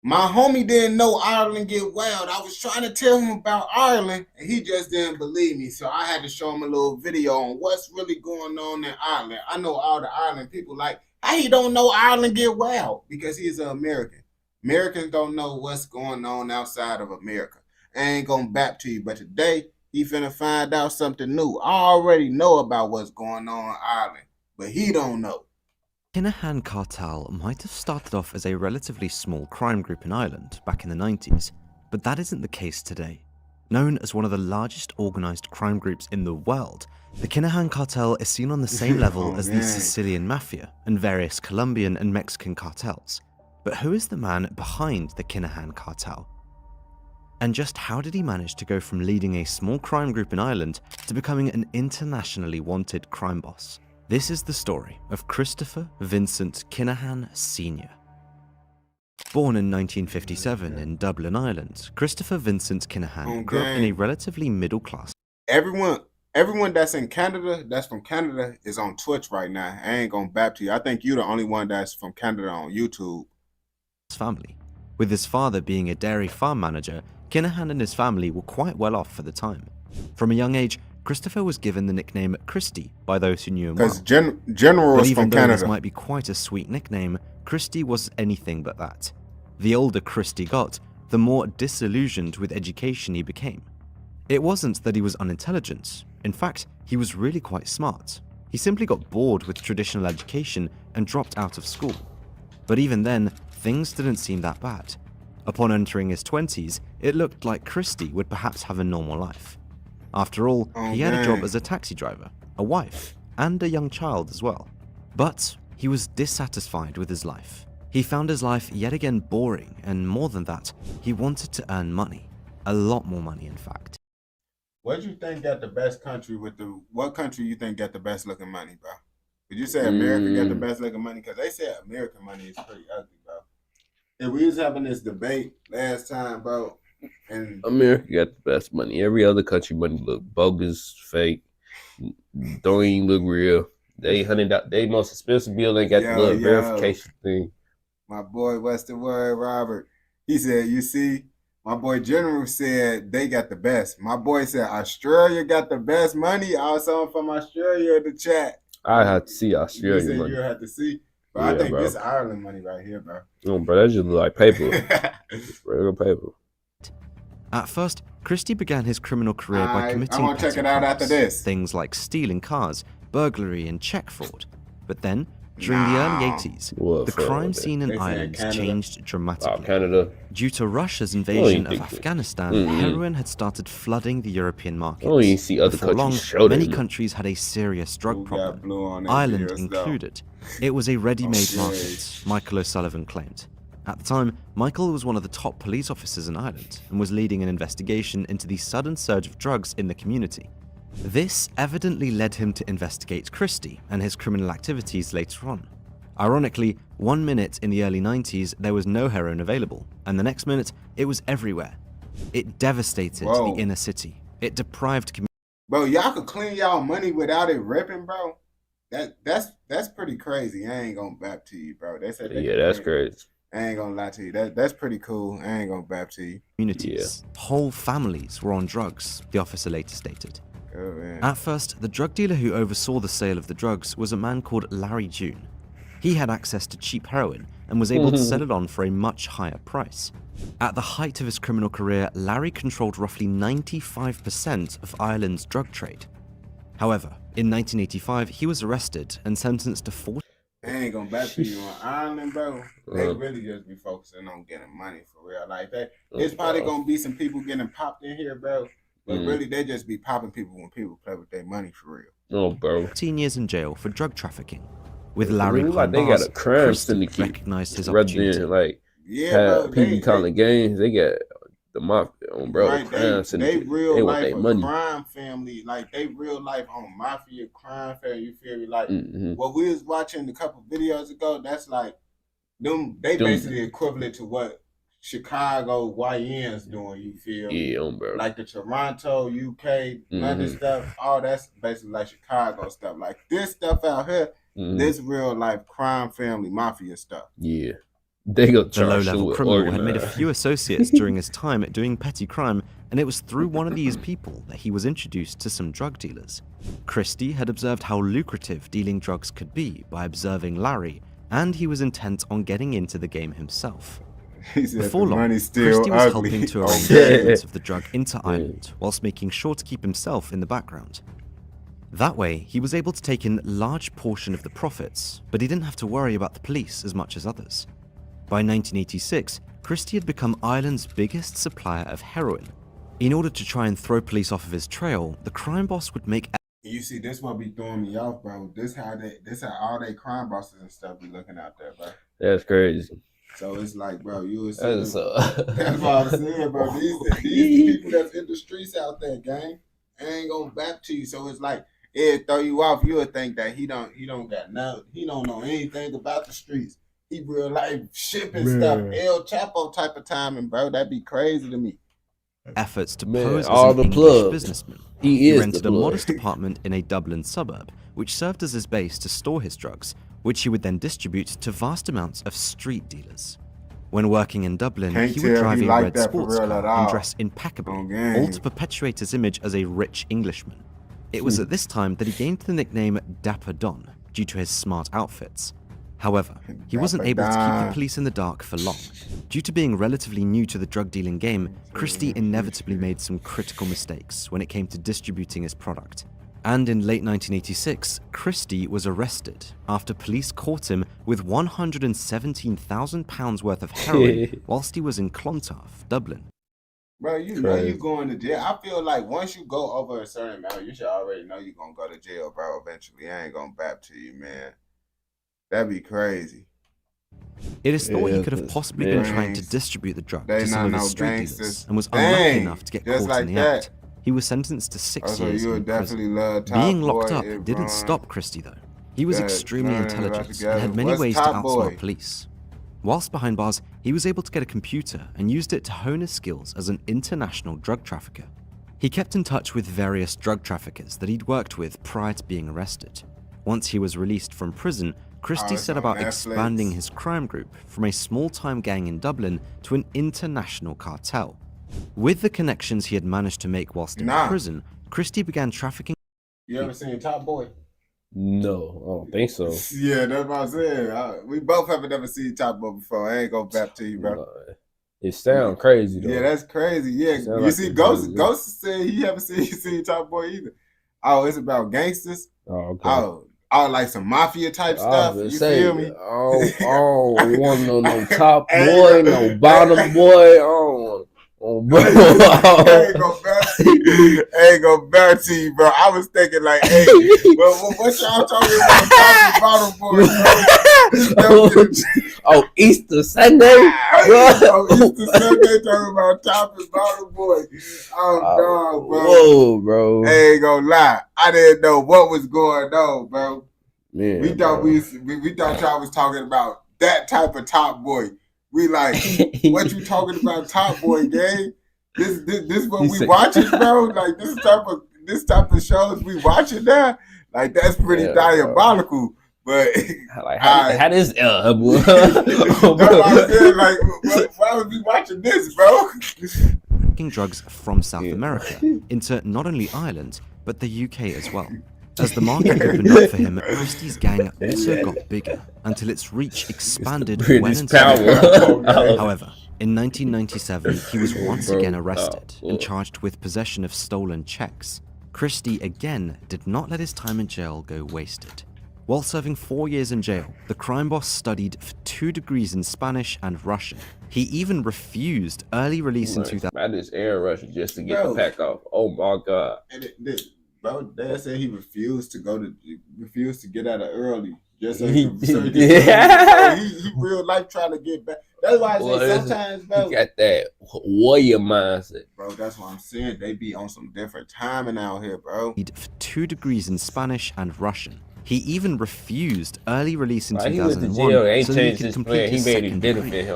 My homie didn't know Ireland get wild. I was trying to tell him about Ireland, and he just didn't believe me. So I had to show him a little video on what's really going on in Ireland. I know all the Ireland people like, how he don't know Ireland get wild? Because he's an American. Americans don't know what's going on outside of America. I ain't gonna bap to you, but today he finna find out something new. I already know about what's going on in Ireland, but he don't know. Kinahan cartel might have started off as a relatively small crime group in Ireland back in the 90s, but that isn't the case today. Known as one of the largest organised crime groups in the world, the Kinahan cartel is seen on the same level as the Sicilian mafia and various Colombian and Mexican cartels. But who is the man behind the Kinahan cartel? And just how did he manage to go from leading a small crime group in Ireland to becoming an internationally wanted crime boss? This is the story of Christopher Vincent Kinahan Sr. Born in 1957 in Dublin, Ireland, Christopher Vincent Kinahan grew up in a relatively middle class. Everyone that's in Canada, that's from Canada, is on Twitch right now. I ain't gonna bap to you. I think you're the only one that's from Canada on YouTube. Family. With his father being a dairy farm manager, Kinahan and his family were quite well off for the time. From a young age, Christopher was given the nickname Christy by those who knew him well. Because General is from Canada. This might be quite a sweet nickname, Christy was anything but that. The older Christy got, the more disillusioned with education he became. It wasn't that he was unintelligent. In fact, he was really quite smart. He simply got bored with traditional education and dropped out of school. But even then, things didn't seem that bad. Upon entering his 20s, it looked like Christie would perhaps have a normal life. After all, he had a job as a taxi driver, a wife, and a young child as well. But he was dissatisfied with his life. He found his life yet again boring, and more than that, he wanted to earn money. A lot more money, in fact. What you think got the best country what country you think got the best looking money, bro? Would you say America got the best looking money? Because they said American money is pretty ugly, bro. And we was having this debate last time, bro. And America got the best money. Every other country money look bogus, fake, don't even look real. They most expensive bill ain't got the little verification thing. My boy, what's the word, Robert? He said, you see, my boy General said they got the best. My boy said Australia got the best money. I saw him from Australia in the chat. I have to see Australia you said money. You have to see. But I think this Ireland money right here, bro. No, bro, that just look like paper. It's regular paper. At first, Christie began his criminal career by committing I'm gonna check it out after this. Things like stealing cars, burglary, and check fraud. But then, during the early 80s, the crime scene in Ireland changed dramatically. Due to Russia's invasion of Afghanistan, heroin had started flooding the European market. Before long, many countries had a serious drug problem, Ireland included. It was a ready-made market, Michael O'Sullivan claimed. At the time, Michael was one of the top police officers in Ireland and was leading an investigation into the sudden surge of drugs in the community. This evidently led him to investigate Christie and his criminal activities later on. Ironically, 1 minute in the early 90s there was no heroin available, and the next minute it was everywhere. It devastated the inner city. It deprived communities. Bro, y'all could clean y'all money without it ripping, bro. That's pretty crazy. I ain't gonna bap to you, bro. They said that's crazy. I ain't gonna lie to you. That's pretty cool. I ain't gonna bap to you. Communities. Whole families were on drugs, the officer later stated. At first, the drug dealer who oversaw the sale of the drugs was a man called Larry June. He had access to cheap heroin and was able to sell it on for a much higher price. At the height of his criminal career, Larry controlled roughly 95% of Ireland's drug trade. However, in 1985, he was arrested and sentenced to 40. I ain't gonna back to you on Ireland, bro. They really just be focusing on getting money for real. Like that, it's probably gonna be some people getting popped in here, bro. But really, they just be popping people when people play with their money for real. Oh, bro. 15 years in jail for drug trafficking. With Larry like they got a crime syndicate. Recognized his rather opportunity. than like people calling games, they got the mafia on, bro. Right, crime syndicate. They real want life a money. crime family. Like they real life on mafia crime family. You feel me? Like what we was watching a couple videos ago. That's like them. They basically equivalent to what Chicago YNs doing. You feel? Yeah, bro. Like the Toronto, UK, London stuff. All that's basically like Chicago stuff. Like this stuff out here. This real life crime family mafia stuff. Yeah. They got the low-level criminal had made a few associates during his time at doing petty crime, and it was through one of these people that he was introduced to some drug dealers. Christie had observed how lucrative dealing drugs could be by observing Larry, and he was intent on getting into the game himself. Before long, Christie was helping to arrange shipments of the drug into Ireland, whilst making sure to keep himself in the background. That way, he was able to take in a large portion of the profits, but he didn't have to worry about the police as much as others. By 1986, Christie had become Ireland's biggest supplier of heroin. In order to try and throw police off of his trail, the crime boss would make... You see, this what be throwing me off, bro. This how all they crime bosses and stuff be looking out there, bro. That's crazy. So it's like, bro, you was saying, that's what I'm saying, bro. These people that's in the streets out there, gang. I ain't gonna back to you. So it's like, it throw you off. You would think that he don't know anything about the streets. He real life shipping stuff, El Chapo type of timing, bro. That'd be crazy to me. Efforts to pose as an English businessman. He rented a modest apartment in a Dublin suburb, which served as his base to store his drugs, which he would then distribute to vast amounts of street dealers. When working in Dublin, he would drive a red sports car and dress impeccably, all to perpetuate his image as a rich Englishman. It was at this time that he gained the nickname Dapper Don, due to his smart outfits. However, he wasn't able to keep the police in the dark for long. Due to being relatively new to the drug dealing game, Christie inevitably made some critical mistakes when it came to distributing his product. And in late 1986, Christie was arrested after police caught him with £117,000 worth of heroin whilst he was in Clontarf, Dublin. Bro, you know you going to jail. I feel like once you go over a certain amount, you should already know you're going to go to jail, bro, eventually. I ain't going to bap to you, man. That'd be crazy. It is thought he could have possibly been trying to distribute the drug to some of his street dealers and was unlucky enough to get caught in the act. He was sentenced to 6 years in prison. Being locked up didn't stop Christie though. He was extremely intelligent and had many ways to outsmart police. Whilst behind bars, he was able to get a computer and used it to hone his skills as an international drug trafficker. He kept in touch with various drug traffickers that he'd worked with prior to being arrested. Once he was released from prison, Christie set about expanding his crime group from a small-time gang in Dublin to an international cartel. With the connections he had managed to make whilst in prison, Christie began trafficking. You ever seen Top Boy? No, I don't think so. Yeah, that's what I'm saying. We both haven't ever seen Top Boy before. I ain't gonna bap to you, bro. It sounds crazy though. Yeah, that's crazy. Yeah, you see, Ghost said he haven't seen Top Boy either. Oh, it's about gangsters. Oh, okay. Oh, like some mafia type stuff. You feel me? Oh, want no top boy, no bottom boy. Oh, bro. I ain't gonna back to you, bro. I was thinking like, hey, what y'all talking about top and bottom boy, bro? Easter Sunday? Easter Sunday talking about top and bottom boy. Oh, no, bro. Whoa, bro. I ain't gonna lie. I didn't know what was going on, bro. Man, we thought y'all was talking about that type of top boy. We like, what you talking about, Top Boy gang? This what we watching, bro? Like this type of shows we watching now. Like that's pretty diabolical. Bro. But like how this boy? That's what I'm saying. Like, why would we watching this, bro? Drugs from South America into not only Ireland but the UK as well. As the market opened up for him, Christie's gang also got bigger until its reach expanded well into power. However, in 1997, he was once again arrested and charged with possession of stolen checks. Christie again did not let his time in jail go wasted. While serving 4 years in jail, the crime boss studied for 2 degrees in Spanish and Russian. He even refused early release in 2000. I just air rush just to get the pack off. Oh my god. Bro, Dad said he refused to get out of early. Just so he real life trying to get back. That's why I say sometimes, bro. You got that warrior mindset. Bro, that's what I'm saying. They be on some different timing out here, bro. For 2 degrees in Spanish and Russian. He even refused early release in 2001 so he could complete his second degree.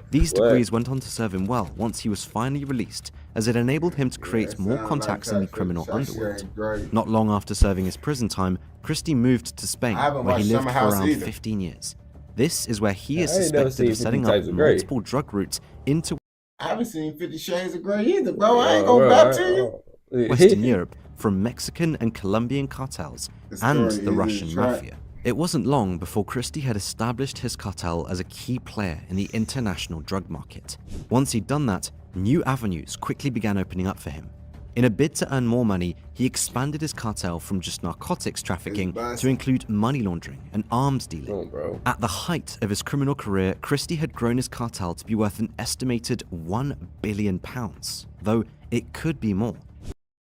These degrees went on to serve him well once he was finally released, as it enabled him to create more contacts in the criminal underworld. Not long after serving his prison time, Christie moved to Spain, where he lived for around 15 years. This is where he is suspected of setting up multiple drug routes into I haven't seen 50 Shades of Grey either, bro. I ain't gonna back to you. Western Europe from Mexican and Colombian cartels and the Russian mafia. It wasn't long before Christie had established his cartel as a key player in the international drug market. Once he'd done that, new avenues quickly began opening up for him. In a bid to earn more money, he expanded his cartel from just narcotics trafficking to include money laundering and arms dealing. At the height of his criminal career, Christie had grown his cartel to be worth an estimated £1 billion, though it could be more.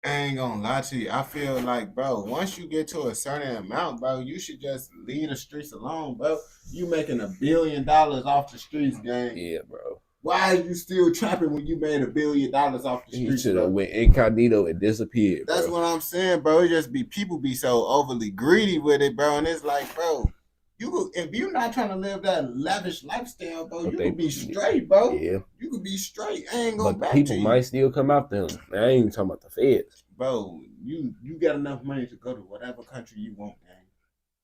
I ain't gonna lie to you. I feel like, bro, once you get to a certain amount, bro, you should just leave the streets alone, bro. You making $1 billion off the streets, gang. Yeah, bro. Why are you still trapping when you made $1 billion off the streets? You should have went incognito and disappeared. That's what I'm saying, bro. It just be people be so overly greedy with it, bro. And it's like, bro, if you're not trying to live that lavish lifestyle, bro, you could be straight, bro. Yeah. You could be straight. I ain't going back to people you. might still come after him. I ain't even talking about the feds. Bro, you got enough money to go to whatever country you want, man.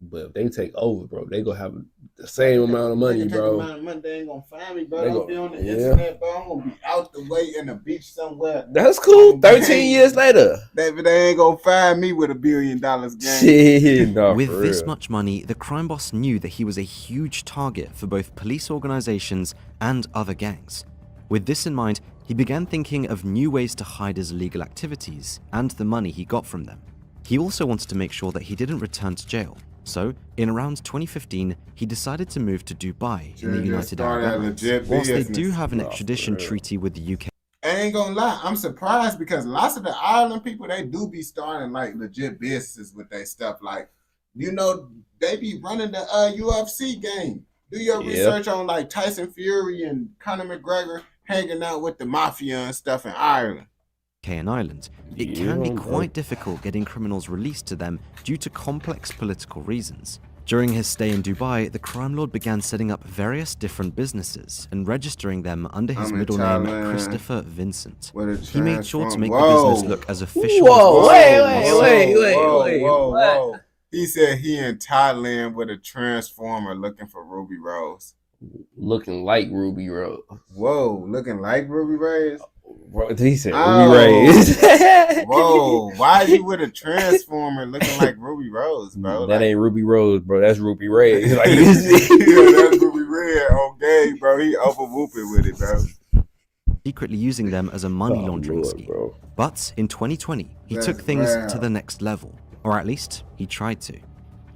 But if they take over, bro, they gonna have the same amount of money, bro. They ain't gonna find me, bro. I'm gonna be on the internet, bro. I'm gonna be out the way in the beach somewhere. That's cool. 13 years later. They ain't gonna find me with $1 billion, gang. Shit, with this much money, the crime boss knew that he was a huge target for both police organizations and other gangs. With this in mind, he began thinking of new ways to hide his illegal activities and the money he got from them. He also wanted to make sure that he didn't return to jail. So, in around 2015, he decided to move to Dubai in the United Arab Emirates, whilst they do have an extradition treaty with the UK. I ain't gonna lie, I'm surprised because lots of the Ireland people, they do be starting like legit businesses with their stuff. Like, you know, they be running the UFC game. Do your research on like Tyson Fury and Conor McGregor hanging out with the mafia and stuff in Ireland. In Ireland, it can be quite difficult getting criminals released to them due to complex political reasons. During his stay in Dubai, the crime lord began setting up various different businesses and registering them under his middle name Christopher Vincent. He made sure to make the business look as official as possible. Whoa. He said he in Thailand with a transformer looking for Ruby Rose. Looking like Ruby Rose. Whoa, looking like Ruby Rose? He said Ruby Rose. Whoa, why are you with a transformer looking like Ruby Rose, bro? That ain't Ruby Rose, bro. That's Ruby Ray. Like, yeah, that's Ruby Ray. Okay, bro. He over whooping with it, bro. Secretly using them as a money laundering scheme. Bro. But in 2020, he took things to the next level. Or at least, he tried to.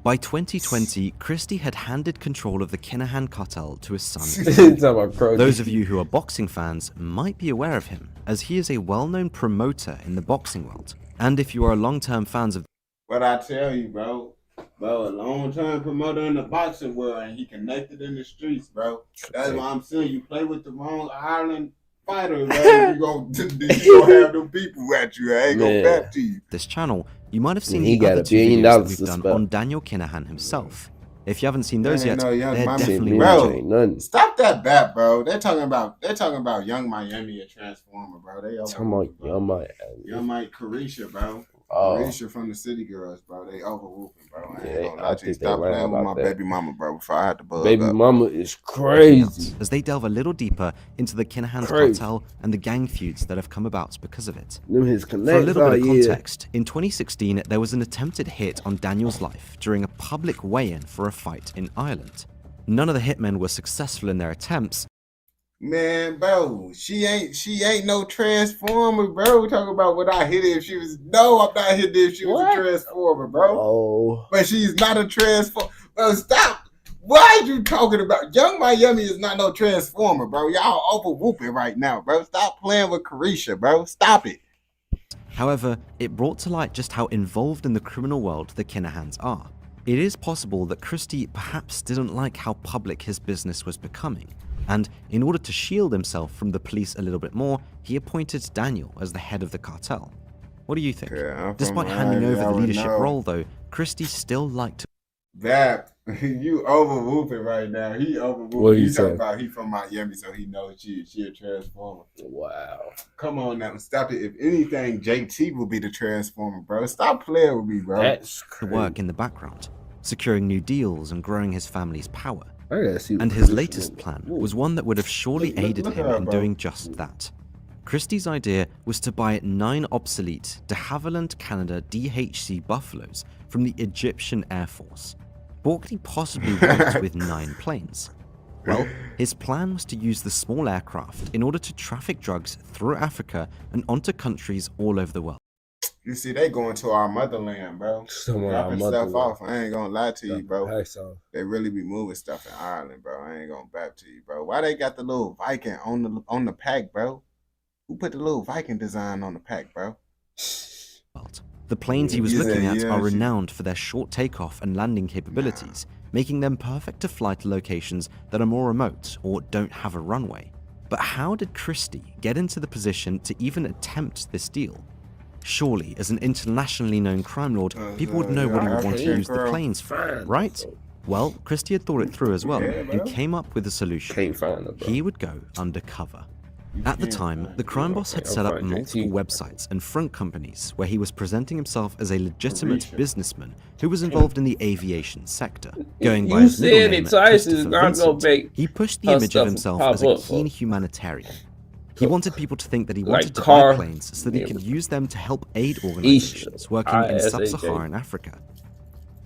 By 2020, Christie had handed control of the Kinahan cartel to his son. Those of you who are boxing fans might be aware of him, as he is a well-known promoter in the boxing world. And if you are long-term fans of... What I tell you, bro, a long-term promoter in the boxing world, and he connected in the streets, bro. That's why I'm saying you play with the wrong Ireland fighter, bro. You gonna have them people at you. I ain't gonna back to you. This channel, you might have seen the other two videos that we've done on Daniel Kinahan himself. If you haven't seen those yet, they're definitely bro. Stop that bat, bro. They're talking about Young Miami, a transformer, bro. They talking about Young Miami. Young Miami, Carisha, bro. Carisha from the City Girls, bro. They overwhooping, bro. I think stop playing with my baby mama, bro. Before I had to bug baby mama is crazy. As they delve a little deeper into the Kinahan cartel and the gang feuds that have come about because of it. For a little bit of context, in 2016, there was an attempted hit on Daniel's life during a public weigh-in for a fight in Ireland. None of the hitmen were successful in their attempts. Man, bro, she ain't no transformer, bro. We're talking about what I hit if she was. No, I'm not hitting if she was a transformer, bro. Oh, but she's not a transformer. Bro, stop. Why are you talking about Young Miami is not no transformer, bro? Y'all over whooping right now, bro. Stop playing with Carisha, bro. Stop it. However, it brought to light just how involved in the criminal world the Kinahans are. It is possible that Christie perhaps didn't like how public his business was becoming. And in order to shield himself from the police a little bit more, he appointed Daniel as the head of the cartel. What do you think? Despite handing over the leadership role, though, Christie still liked to... That, you over whooping right now. He over whooping. What are you talking about? He from Miami, so he knows she a transformer. Wow. Come on now, stop it. If anything, JT will be the transformer, bro. Stop playing with me, bro. That's crazy. Work in the background, securing new deals and growing his family's power. And his latest plan was one that would have surely aided him in doing just that. Christie's idea was to buy 9 obsolete de Havilland Canada DHC Buffaloes from the Egyptian Air Force. What could he possibly want with 9 planes? Well, his plan was to use the small aircraft in order to traffic drugs through Africa and onto countries all over the world. You see, they going to our motherland, bro. Dropping stuff off. I ain't gonna lie to you, bro. They really be moving stuff in Ireland, bro. I ain't gonna back to you, bro. Why they got the little Viking on the pack, bro? Who put the little Viking design on the pack, bro? The planes he was looking at are renowned for their short takeoff and landing capabilities, making them perfect to fly to locations that are more remote or don't have a runway. But how did Christie get into the position to even attempt this deal? Surely, as an internationally known crime lord, people would know what he would want to use the planes for, right? Well, Christie had thought it through as well and came up with a solution. He would go undercover. At the time, the crime boss had set up multiple websites and front companies where he was presenting himself as a legitimate businessman who was involved in the aviation sector. Going by his middle name, Christopher Vincent, he pushed the image of himself as a keen humanitarian. He wanted people to think that he wanted to buy planes so that he could use them to help aid organizations working in sub-Saharan Africa.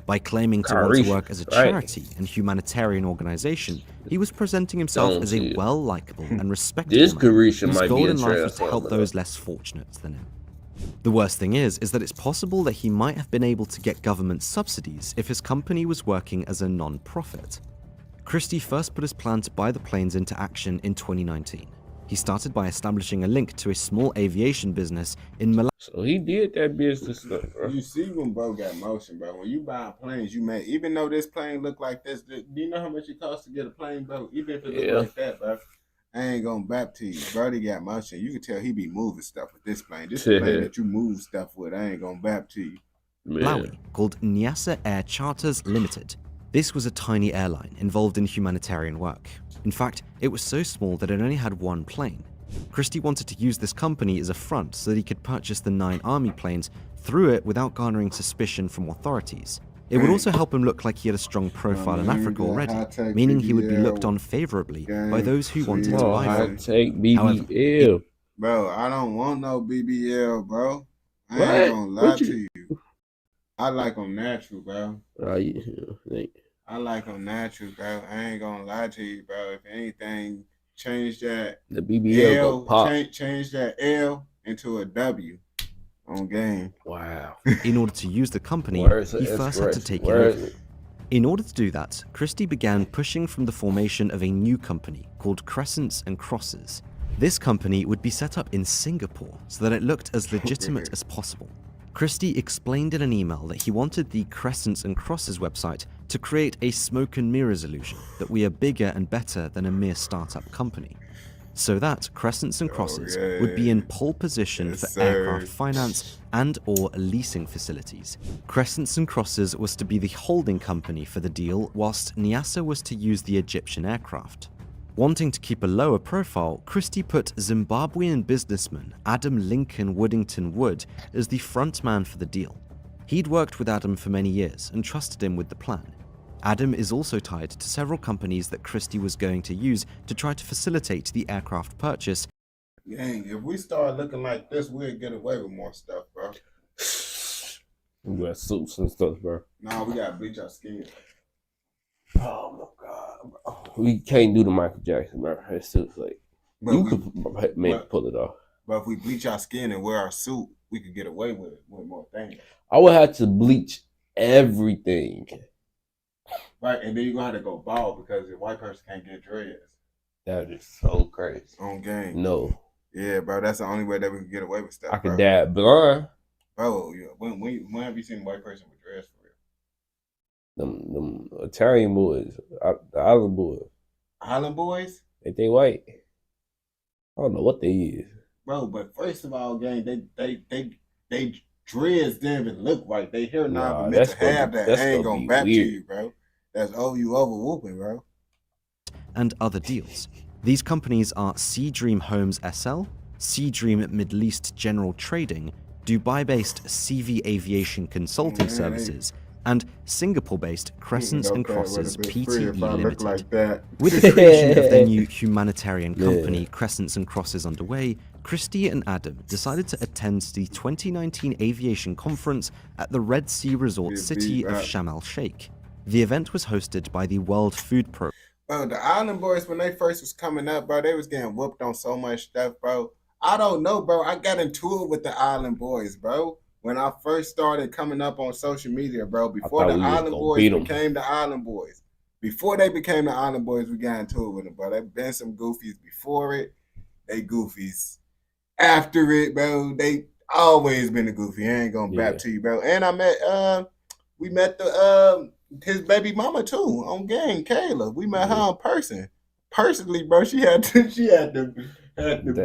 By claiming to want to work as a charity and humanitarian organization, he was presenting himself as a well-likable and respectable man whose goal in life was to help those less fortunate than him. The worst thing is that it's possible that he might have been able to get government subsidies if his company was working as a non-profit. Christie first put his plan to buy the planes into action in 2019. He started by establishing a link to a small aviation business in Milan. So he did that business stuff, bro. You see when bro got motion, bro. When you buy planes, you make, even though this plane look like this, do you know how much it costs to get a plane, bro? Even if it look like that, bro. I ain't gonna bap to you. Brody got motion. You can tell he be moving stuff with this plane. This plane that you move stuff with, I ain't gonna bap to you. Malawi, called Nyasa Air Charters Limited. This was a tiny airline involved in humanitarian work. In fact, it was so small that it only had one plane. Christie wanted to use this company as a front so that he could purchase the 9 army planes through it without garnering suspicion from authorities. It would also help him look like he had a strong profile in Africa already, meaning he would be looked on favorably by those who wanted to buy them. Take BBL. Bro, I don't want no BBL, bro. I ain't gonna lie to you. I like them natural, bro. I like them natural, bro. I ain't gonna lie to you, bro. If anything, change that the BBL L, go pop. Change that L into a W on game. Wow. In order to use the company, he first had to take it over. In order to do that, Christie began pushing from the formation of a new company called Crescents and Crosses. This company would be set up in Singapore so that it looked as legitimate as possible. Christie explained in an email that he wanted the Crescents and Crosses website to create a smoke and mirrors illusion that we are bigger and better than a mere startup company, so that Crescents and Crosses would be in pole position for aircraft finance and or leasing facilities. Crescents and Crosses was to be the holding company for the deal, whilst Nyasa was to use the Egyptian aircraft. Wanting to keep a lower profile, Christie put Zimbabwean businessman Adam Lincoln Woodington Wood as the front man for the deal. He'd worked with Adam for many years and trusted him with the plan. Adam is also tied to several companies that Christie was going to use to try to facilitate the aircraft purchase. Dang, if we start looking like this, we'll get away with more stuff, bro. We got suits and stuff, bro. Nah, we gotta bleach our skin. Oh my God, bro. We can't do the Michael Jackson, bro. It's suits like you could maybe pull it off. But if we bleach our skin and wear our suit, we could get away with more things. I would have to bleach everything. Right, and then you're gonna have to go bald because the white person can't get dreads. That is so crazy. On game. No. Yeah, bro, that's the only way that we can get away with stuff. I could dab blind. Bro, when have you seen a white person with dreads for real? Them Italian boys, the island boys. Island boys? They white. I don't know what they is. Bro, but first of all, gang, they dreads didn't even look right. They hair not meant to have that. I ain't gonna back to you, bro. That's you over whooping, bro. And other deals. These companies are Sea Dream Homes SL, Sea Dream Middle East General Trading, Dubai-based CV Aviation Consulting Services, and Singapore-based Crescents and Crosses Pte Limited. With the creation of their new humanitarian company, Crescents and Crosses, underway, Christie and Adam decided to attend the 2019 aviation conference at the Red Sea resort city of Sharm el-Sheikh. The event was hosted by the World Food Programme. Bro, the Island Boys, when they first was coming up, bro, they was getting whooped on so much stuff, bro. I don't know, bro. I got into it with the Island Boys, bro. When I first started coming up on social media, bro, before the Island Boys became the Island Boys. Before they became the Island Boys, we got into it with them, bro. There been some goofies before it. They goofies after it, bro. They always been a goofy. I ain't gonna back to you, bro. And we met his baby mama too on gang, Kayla. We met her in person. Personally, bro, she had to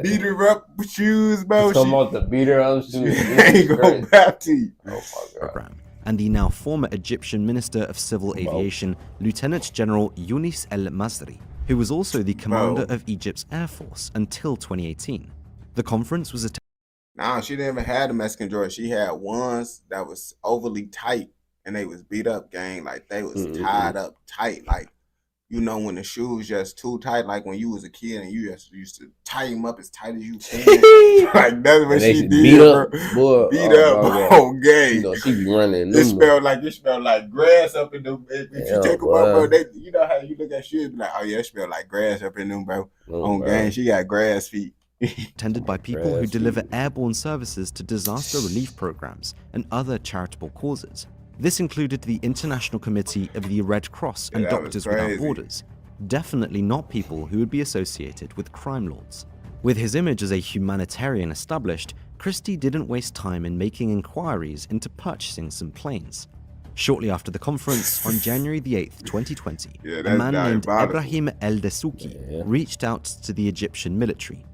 beat her up with shoes, bro. Talking about the beat her up shoes. Ain't gonna back to you. Oh my God. And the now former Egyptian Minister of Civil Aviation, Lieutenant General Yunis El-Masri, who was also the commander of Egypt's Air Force until 2018. The conference was Nah, she didn't even have the Mexican Jordan. She had ones that was overly tight, and they was beat up, gang. Like, they was tied up tight. Like, you know, when the shoes just too tight, like when you was a kid and you just used to tie them up as tight as you can. Like, that's what she did. Beat up, boy. Beat up, gang. You know, she be running. It smelled like grass up in them. If you take them up, bro, you know how you look at shoes, be like, oh yeah, it smell like grass up in them, bro. On gang, she got grass feet. attended by people who deliver airborne services to disaster relief programs and other charitable causes. This included the International Committee of the Red Cross and Doctors Without Borders. Definitely not people who would be associated with crime lords. With his image as a humanitarian established, Christie didn't waste time in making inquiries into purchasing some planes. Shortly after the conference, on January the 8th, 2020, a man named Ibrahim El-Dessouki reached out to the Egyptian military.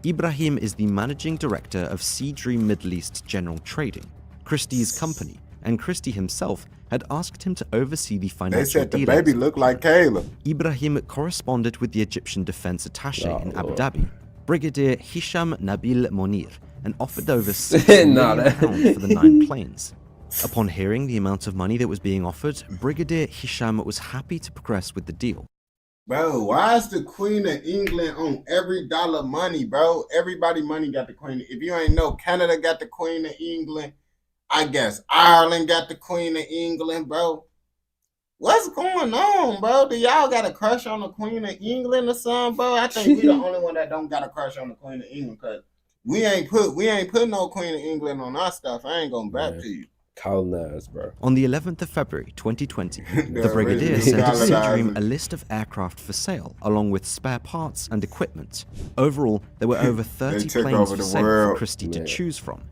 Ibrahim is the managing director of Sea Dream Middle East General Trading, Christie's company, and Christie himself had asked him to oversee the financial dealings. They said the baby looked like Caleb. Ibrahim corresponded with the Egyptian defense attaché in Abu Dhabi, Brigadier Hisham Nabil Monir, and offered over £6 million for the 9 planes. Upon hearing the amount of money that was being offered, Brigadier Hisham was happy to progress with the deal. Bro, why is the Queen of England on every dollar money, bro? Everybody money got the Queen. If you ain't know, Canada got the Queen of England. I guess Ireland got the Queen of England, bro. What's going on, bro? Do y'all got a crush on the Queen of England or something, bro? I think we the only one that don't got a crush on the Queen of England, cause we ain't put no Queen of England on our stuff. I ain't gonna back to you. Colonized, bro. On the 11th of February 2020, the Brigadier sent to Sea Dream a list of aircraft for sale, along with spare parts and equipment. Overall, there were over 30 planes for sale for Christie to choose from.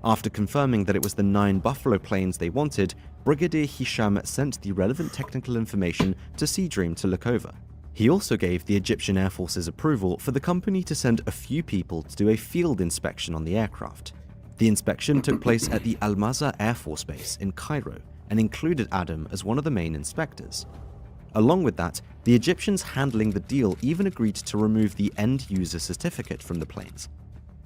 After confirming that it was the 9 Buffalo planes they wanted, Brigadier Hisham sent the relevant technical information to Sea Dream to look over. He also gave the Egyptian Air Force's approval for the company to send a few people to do a field inspection on the aircraft. The inspection took place at the Al-Mazar Air Force Base in Cairo and included Adam as one of the main inspectors. Along with that, the Egyptians handling the deal even agreed to remove the end-user certificate from the planes.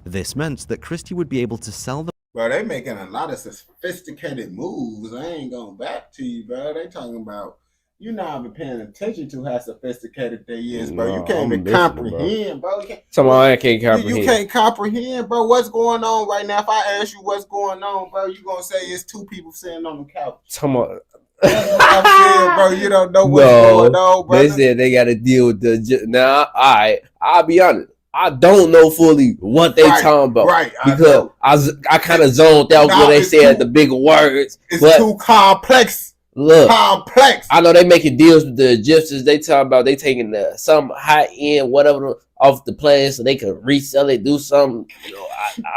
This meant that Christie would be able to sell them. Bro, they making a lot of sophisticated moves. I ain't going back to you, bro. They talking about, you not been paying attention to how sophisticated they is, bro. You can't even comprehend, bro. I can't comprehend. You can't comprehend, bro. What's going on right now? If I ask you what's going on, bro, you gonna say it's 2 people sitting on the couch. That's what I feel, bro. You don't know what's going on, bro. They said they got to deal with the. Now, I'll be honest. I don't know fully what they talking about, because I kind of zoned out when they said the big words. It's too complex. Look, I know they making deals with the Egyptians. They talking about they taking some high end whatever off the plane so they can resell it, do something. You know,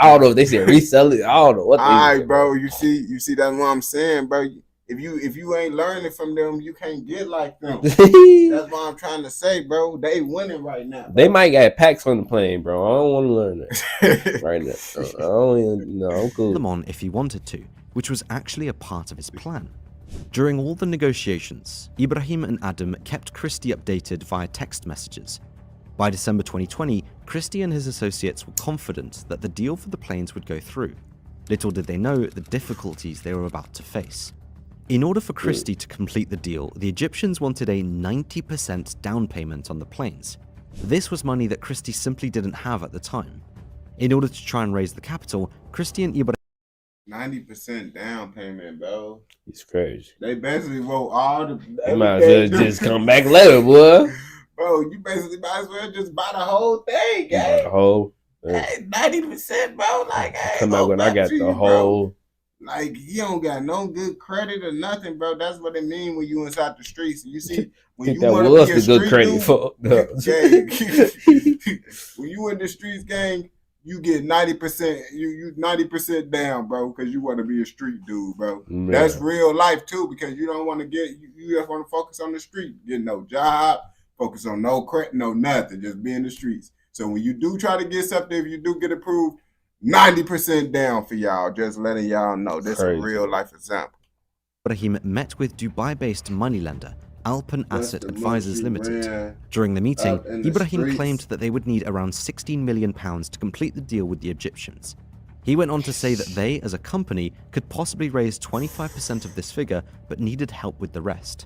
I don't know if they said resell it. I don't know what. All right, bro. You see, that's what I'm saying, bro. If you ain't learning from them, you can't get like them. That's what I'm trying to say, bro. They winning right now. Bro. They might got packs on the plane, bro. I don't want to learn that right now. I don't even know. I'm cool. Them on if he wanted to, which was actually a part of his plan. During all the negotiations, Ibrahim and Adam kept Christie updated via text messages. By December 2020, Christie and his associates were confident that the deal for the planes would go through. Little did they know the difficulties they were about to face. In order for Christie to complete the deal, the Egyptians wanted a 90% down payment on the planes. This was money that Christie simply didn't have at the time. In order to try and raise the capital, Christie and Ibrahim 90% down payment, bro. It's crazy. They basically wrote all the. You might as well just come back later, boy. Bro, you basically might as well just buy the whole thing, gang. The whole. Hey, 90%, bro. Like, hey, come back when I got the whole. Bro. Like, he don't got no good credit or nothing, bro. That's what it mean when you inside the streets. You see, when you want to be a street dude, when you in the streets, gang, you get 90%. You 90% down, bro, because you want to be a street dude, bro. Man. That's real life too, because you don't want to get. You just want to focus on the street, get no job, focus on no credit, no nothing, just be in the streets. So when you do try to get something, if you do get approved, 90% down for y'all. Just letting y'all know. This is a real life example. Ibrahim met with Dubai-based moneylender Alpen Asset Advisors Limited. During the meeting, Ibrahim claimed that they would need around £16 million to complete the deal with the Egyptians. He went on to say that they, as a company, could possibly raise 25% of this figure, but needed help with the rest.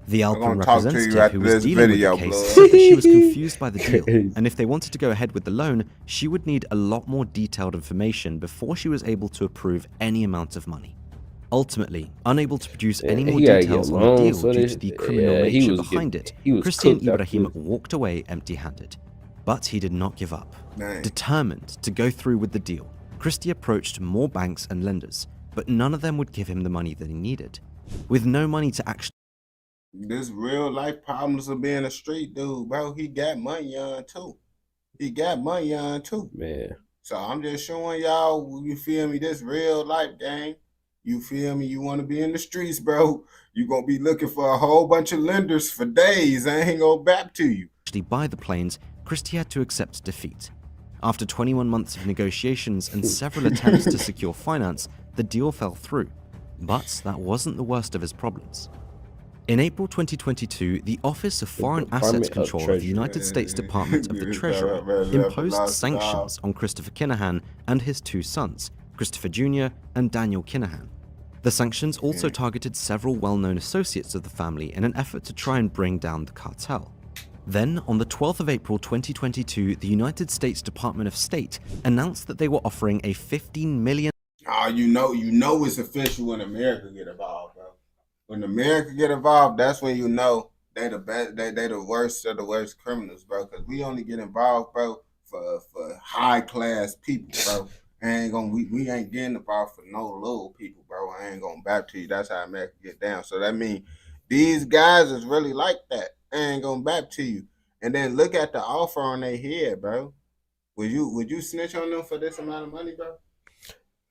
The Alpen representative who was dealing with the case said that she was confused by the deal, and if they wanted to go ahead with the loan, she would need a lot more detailed information before she was able to approve any amount of money. Ultimately, unable to produce any more details on the deal due to the criminal nature behind it, Christie and Ibrahim walked away empty-handed. But he did not give up. Dang. Determined to go through with the deal, Christie approached more banks and lenders, but none of them would give him the money that he needed. With no money to actually... This real life problems of being a street dude, bro. He got money on too. He got money on too. Man. So I'm just showing y'all, you feel me, this real life gang. You feel me? You want to be in the streets, bro. You going to be looking for a whole bunch of lenders for days. I ain't going back to you. buy the planes, Christie had to accept defeat. After 21 months of negotiations and several attempts to secure finance, the deal fell through. But that wasn't the worst of his problems. In April 2022, the Office of Foreign Assets Control of the United States Department of the Treasury imposed sanctions on Christopher Kinahan and his two sons, Christopher Jr. and Daniel Kinahan. The sanctions also targeted several well-known associates of the family in an effort to try and bring down the cartel. Then, on the 12th of April 2022, the United States Department of State announced that they were offering a $15 million... Oh, you know it's official when America get involved, bro. When America get involved, that's when you know they the best, they the worst of the worst criminals, bro. Because we only get involved, bro, for high class people, bro. We ain't getting involved for no little people, bro. I ain't gonna back to you. That's how America get down. So that means these guys is really like that. I ain't gonna back to you. And then look at the offer on their head, bro. Would you snitch on them for this amount of money, bro?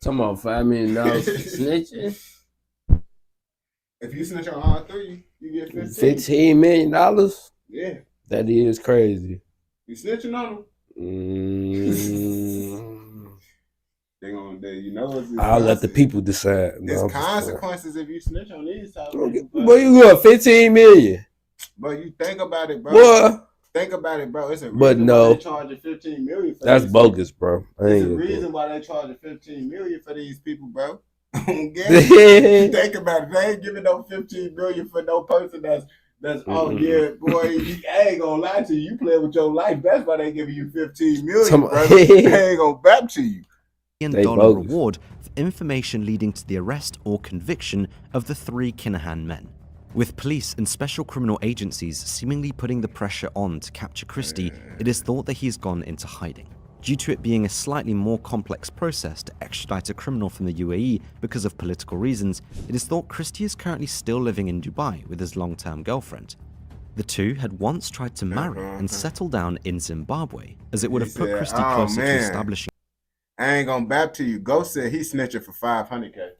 Talking about $5 million snitching. If you snitch on all three, you get $15 million. Yeah, that is crazy. You snitching on them? I'll let the people decide. There's consequences if you snitch on these type of people. Boy, you got $15 million. But you think about it, bro. What? Think about it, bro. It's a reason but no, why they charging $15 million for that's these bogus, people. bro. There's a reason why they charging $15 million for these people, bro. Think about it. They ain't giving no $15 million for no person that's oh yeah, boy. I ain't gonna lie to you. You play with your life. That's why they giving you $15 million, bro. They ain't gonna back to you. $1 reward for information leading to the arrest or conviction of the three Kinahan men. With police and special criminal agencies seemingly putting the pressure on to capture Christie, it is thought that he's gone into hiding. Due to it being a slightly more complex process to extradite a criminal from the UAE because of political reasons, it is thought Christie is currently still living in Dubai with his long-term girlfriend. The two had once tried to marry and settle down in Zimbabwe, as it would have put Christie closer to establishing. I ain't gonna back to you. Ghost said he's snitching for $500K.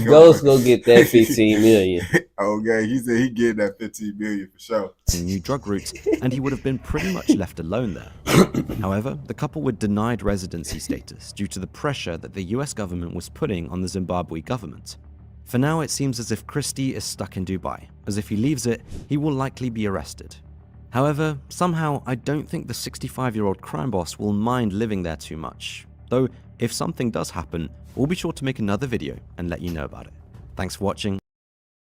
Ghost go get that $15 million. Okay, he said he get that $15 million for sure. New drug routes, and he would have been pretty much left alone there. However, the couple were denied residency status due to the pressure that the US government was putting on the Zimbabwe government. For now, it seems as if Christie is stuck in Dubai, as if he leaves it, he will likely be arrested. However, somehow, I don't think the 65-year-old crime boss will mind living there too much. Though, if something does happen, we'll be sure to make another video and let you know about it. Thanks for watching.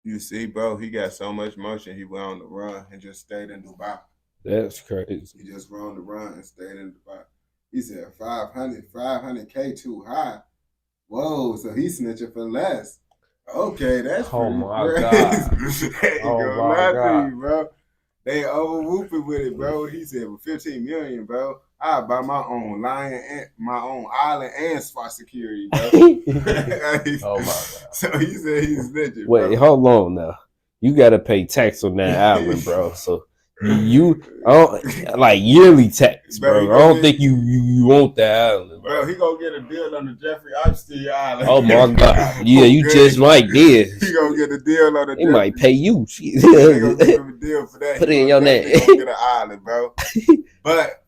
You see, bro, he got so much motion, he went on the run and just stayed in Dubai. That's crazy. He just went on the run and stayed in Dubai. He said 500K too high. Whoa, so he's snitching for less. Okay, that's oh my crazy. God. Oh my God. You, bro. They over whooping with it, bro. He said with $15 million, bro, I'll buy my own my own island and spot security, bro. Oh my God. So he said he's snitching. Wait, bro. Hold on now. You gotta pay tax on that island, bro. So you like yearly tax, bro. I don't think you want that island, bro. He gonna get a deal on the Jeffrey Epstein island. Oh my God. Yeah, you just might get. He gonna get a deal on the They might pay you. They gonna give him a deal for that. Put it in your name. He gonna get an island, bro. But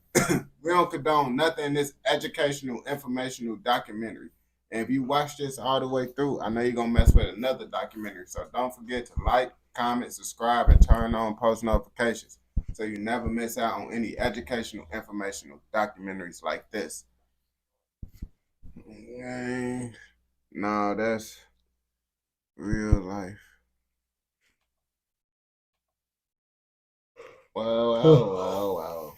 we don't condone nothing in this educational, informational documentary. And if you watch this all the way through, I know you're gonna mess with another documentary. So don't forget to like, comment, subscribe, and turn on post notifications so you never miss out on any educational, informational documentaries like this. No, that's real life. Wow.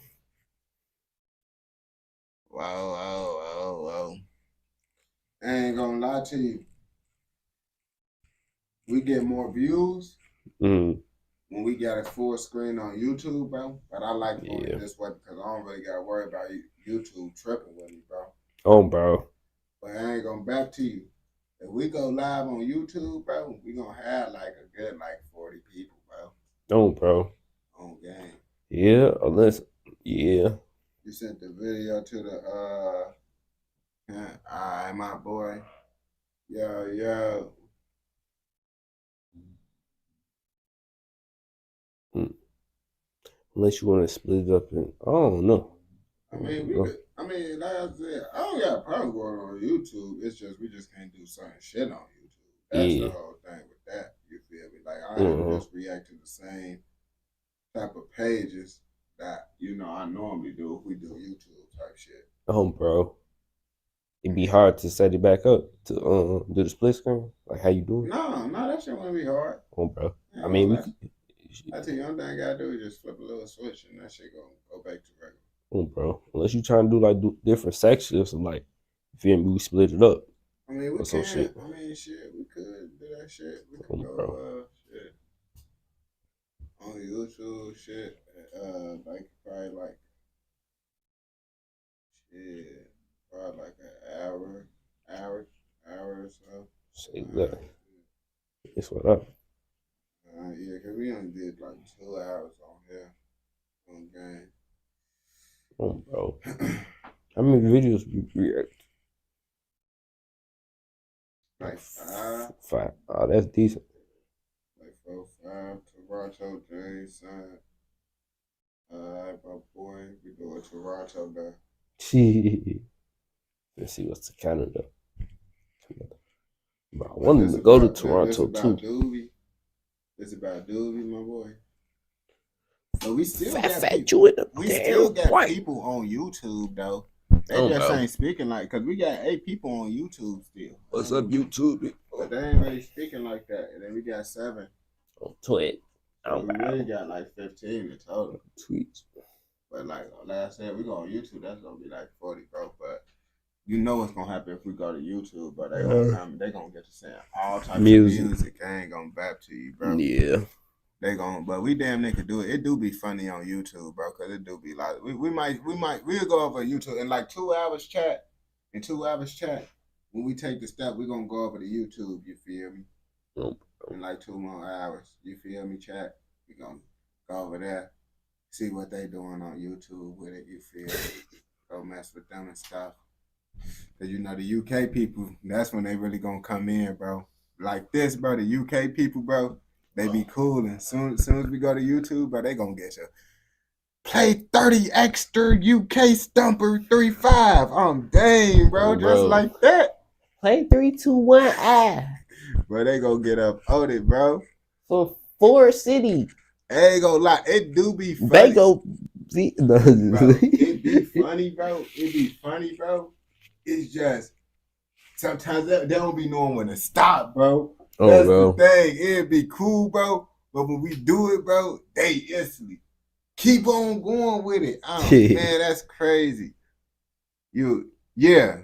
Wow. I ain't gonna lie to you. We get more views when when we got a full screen on YouTube, bro. But I like doing it this way because I don't really got to worry about YouTube tripping with me, bro. Oh, bro. But I ain't gonna back to you. If we go live on YouTube, bro, we gonna have like a good 40 people, bro. Oh, bro. On game. Yeah, unless You sent the video to the alright, my boy. Yo. Unless you want to split it up in, I don't know. I mean, like I said, I don't got a problem going on YouTube. It's just we just can't do certain shit on YouTube. That's the whole thing with that. You feel me? Like I don't just react to the same type of pages that I normally do if we do YouTube type shit. Oh, bro. It'd be hard to set it back up to do the split screen. Like how you doing? No, that shit wouldn't be hard. Oh, bro. Yeah, I mean, I tell you, the only thing I gotta do is just flip a little switch and that shit gonna go back to regular. Oh, bro. Unless you trying to do different sections, like you feel me, we split it up. I mean, we can. Shit. I mean, shit, we could do that shit. We could go, shit on YouTube, shit. Probably like an hour or so. Say that. It's what up. Yeah, cause we only did like 2 hours on here on game. Oh, bro. How many videos we react? Like 5. 5. Oh, that's decent. Like 4, 5. Toronto, James, son. My boy, we doing Toronto though. Let's see what's the Canada. Bro, I wanted to go to Toronto too. It's about Doobie, my boy. But we still got people on YouTube though. They just ain't speaking cause we got 8 people on YouTube still. What's up, YouTube? But they ain't really speaking like that. And then we got 7 on Twitch. So we really got 15 in total. Tweets. But like I said, we go on YouTube, that's gonna be 40, bro. But you know what's gonna happen if we go to YouTube, but they gonna get to saying all types of music. I ain't gonna bap to you, bro. Yeah. But we damn near could do it. It do be funny on YouTube, bro, cause it do be we'll go over YouTube in 2 hours chat. In 2 hours chat, when we take the step, we're gonna go over to YouTube, you feel me? Nope. In 2 more hours, you feel me, chat? We gonna go over there, see what they doing on YouTube with it, you feel me? Go mess with them and stuff. Cause the UK people, that's when they really gonna come in, bro. Like this, bro, the UK people, bro, they be cool. And soon as we go to YouTube, bro, they gonna get you. Play 30 extra UK Stumper 3-5. Dang, bro, just like that. Play 3, 2, 1, Bro, they gonna get up on it, bro. For 4 City. Ain't gonna lie, it do be funny. They go. Bro, it be funny, bro. It be funny, bro. It's just sometimes they don't be knowing when to stop, bro. That's the thing. It'd be cool, bro. But when we do it, bro, they instantly keep on going with it. Man, that's crazy. You did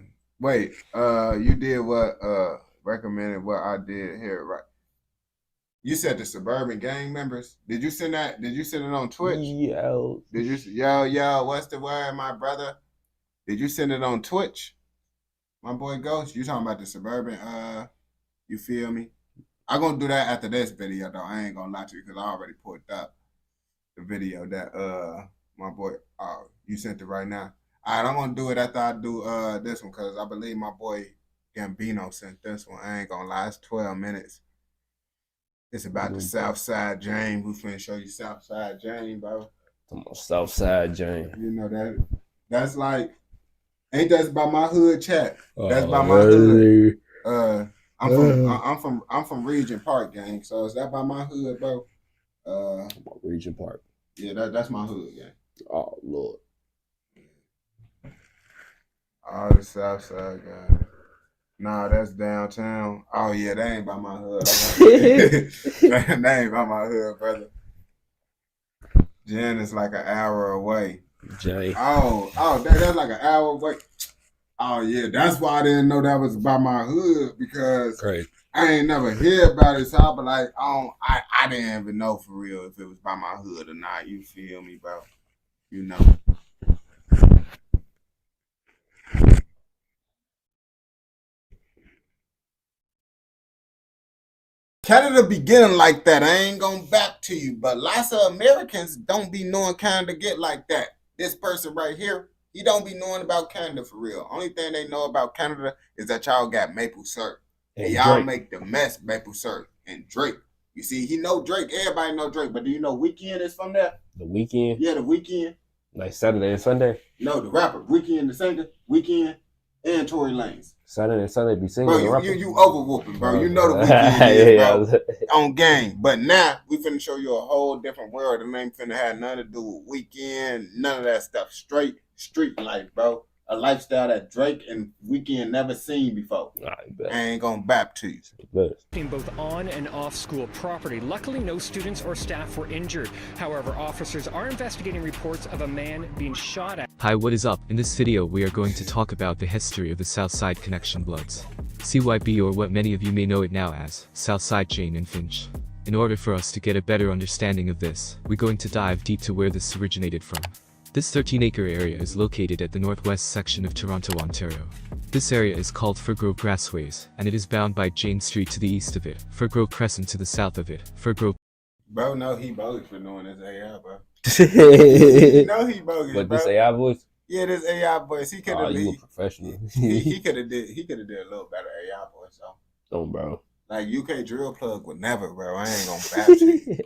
what recommended what I did here, right? You said the Suburban Gang members. Did you send that? Did you send it on Twitch? Yo. Did you what's the word, my brother? Did you send it on Twitch? My boy Ghost, you talking about the Suburban, you feel me? I'm gonna do that after this video though. I ain't gonna lie to you because I already put up the video that my boy you sent it right now. Alright, I'm gonna do it after I do this one because I believe my boy Gambino sent this one. I ain't gonna lie, it's 12 minutes. It's about the Southside Jane. We finna show you Southside Jane, bro. Southside Jane. You know that's like, ain't that about my hood, chat? That's about my hood. I'm from Regent Park, gang. So is that by my hood, bro? Regent Park. Yeah, that's my hood, gang. Oh Lord. All the Southside guys. Nah, that's downtown. Oh yeah, that ain't by my hood. That ain't by my hood, brother. Jen is like an hour away. Jay. Oh, that's like an hour away. Oh yeah, that's why I didn't know that was by my hood because I ain't never hear about it, so I be like, I didn't even know for real if it was by my hood or not. You feel me, bro? You know. Canada beginning like that. I ain't gonna back to you, but lots of Americans don't be knowing Canada get like that. This person right here, he don't be knowing about Canada for real. Only thing they know about Canada is that y'all got maple syrup. And y'all make the mess maple syrup. And Drake. You see, he know Drake. Everybody know Drake, but do you know Weeknd is from there? The Weeknd? Yeah, the Weeknd. Like Saturday and Sunday? No, the rapper. Weeknd the singer. Weeknd and Tory Lanez. Saturday and Sunday be singing. Bro, you over whooping, bro. You know the Weeknd is, bro. On game. But now, we finna show you a whole different world. It ain't finna have nothing to do with Weeknd. None of that stuff. Straight street life, bro. A lifestyle that Drake and Weeknd never seen before. I ain't gonna bap to you. Both on and off school property. Luckily, no students or staff were injured. However, officers are investigating reports of a man being shot at. Hi, what is up? In this video, we are going to talk about the history of the Southside Connection Bloods. CYB, or what many of you may know it now as, Southside Jane and Finch. In order for us to get a better understanding of this, we're going to dive deep to where this originated from. This 13-acre area is located at the northwest section of Toronto, Ontario. This area is called Firgrove Grassways, and it is bound by Jane Street to the east of it, Firgrove Crescent to the south of it, Firgrove... Bro, no, he bogus for knowing this AI, bro. No, he bogus, But bro. this AI voice? Yeah, this AI voice. He could have you a professional. he could have did a little better AI voice, so. Oh, bro. Like, UK Drill Plug would never, bro. I ain't gonna bap to you.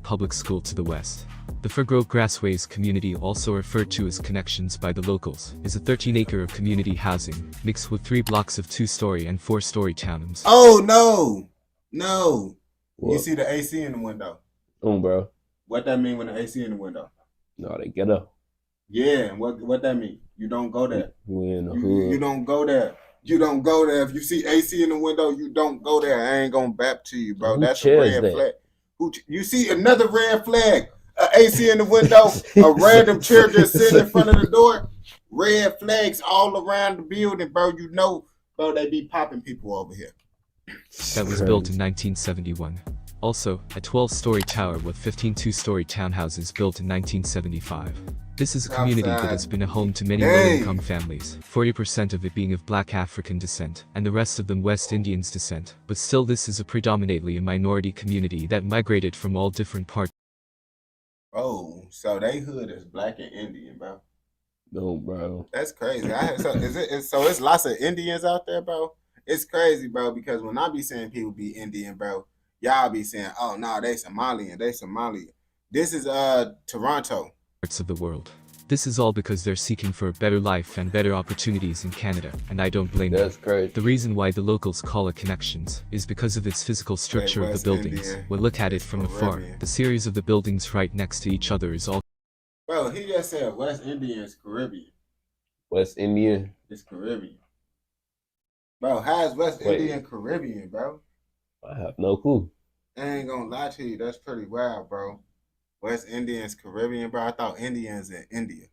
Public school to the west. The Firgrove Grassways community, also referred to as Connections by the locals, is a 13-acre of community housing, mixed with 3 blocks of 2-story and 4-story townhomes. Oh, no. No. What? You see the AC in the window. Oh, bro. What that mean when the AC in the window? No, they get up. Yeah, and what that mean? You don't go there. We in the hood. You don't go there. You don't go there. If you see AC in the window, you don't go there. I ain't gonna bap to you, bro. That's a red flag. You see another red flag. AC in the window, a random chair just sitting in front of the door. Red flags all around the building, bro. You know, bro, they be popping people over here. That was built in 1971. Also, a 12-story tower with 15 2-story townhouses built in 1975. This is a community that has been a home to many low-income families, 40% of it being of Black African descent, and the rest of them West Indians descent. But still, this is a predominantly a minority community that migrated from all different parts. Oh, so they hood is Black and Indian, bro. No, bro. That's crazy. So it's lots of Indians out there, bro. It's crazy, bro, because when I be saying people be Indian, bro, y'all be saying, oh, no, they Somalian, they Somalian. This is Toronto. Parts of the world. This is all because they're seeking for a better life and better opportunities in Canada, and I don't blame them. That's great. The reason why the locals call it Connections is because of its physical structure of the buildings. We'll look at it from afar. The series of the buildings right next to each other is all... Bro, he just said West Indian is Caribbean. West Indian? It's Caribbean. Bro, how is West Indian Caribbean, bro? I have no clue. I ain't gonna lie to you. That's pretty wild, bro. West Indians Caribbean, bro. I thought Indians in India.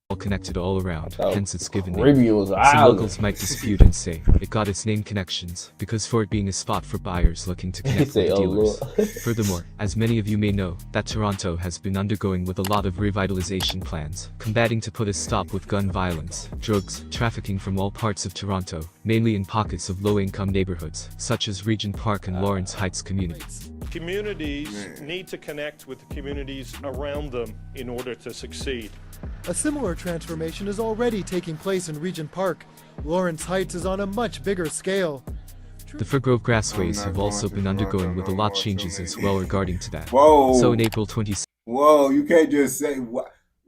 All connected all around, hence its given Caribbean name. was Some island. locals might dispute and say it got its name Connections because for it being a spot for buyers looking to connect with Say, dealers. oh, Furthermore, as many of you may know, that Toronto has been undergoing with a lot of revitalization plans, combating to put a stop with gun violence, drugs, trafficking from all parts of Toronto, mainly in pockets of low-income neighborhoods, such as Regent Park and Lawrence Heights communities. Communities need to connect with the communities around them in order to succeed. A similar transformation is already taking place in Regent Park. Lawrence Heights is on a much bigger scale. The Firgrove Grassways have also been undergoing with a lot of changes as well regarding to that. Whoa. So in April 20... Whoa, you can't just say...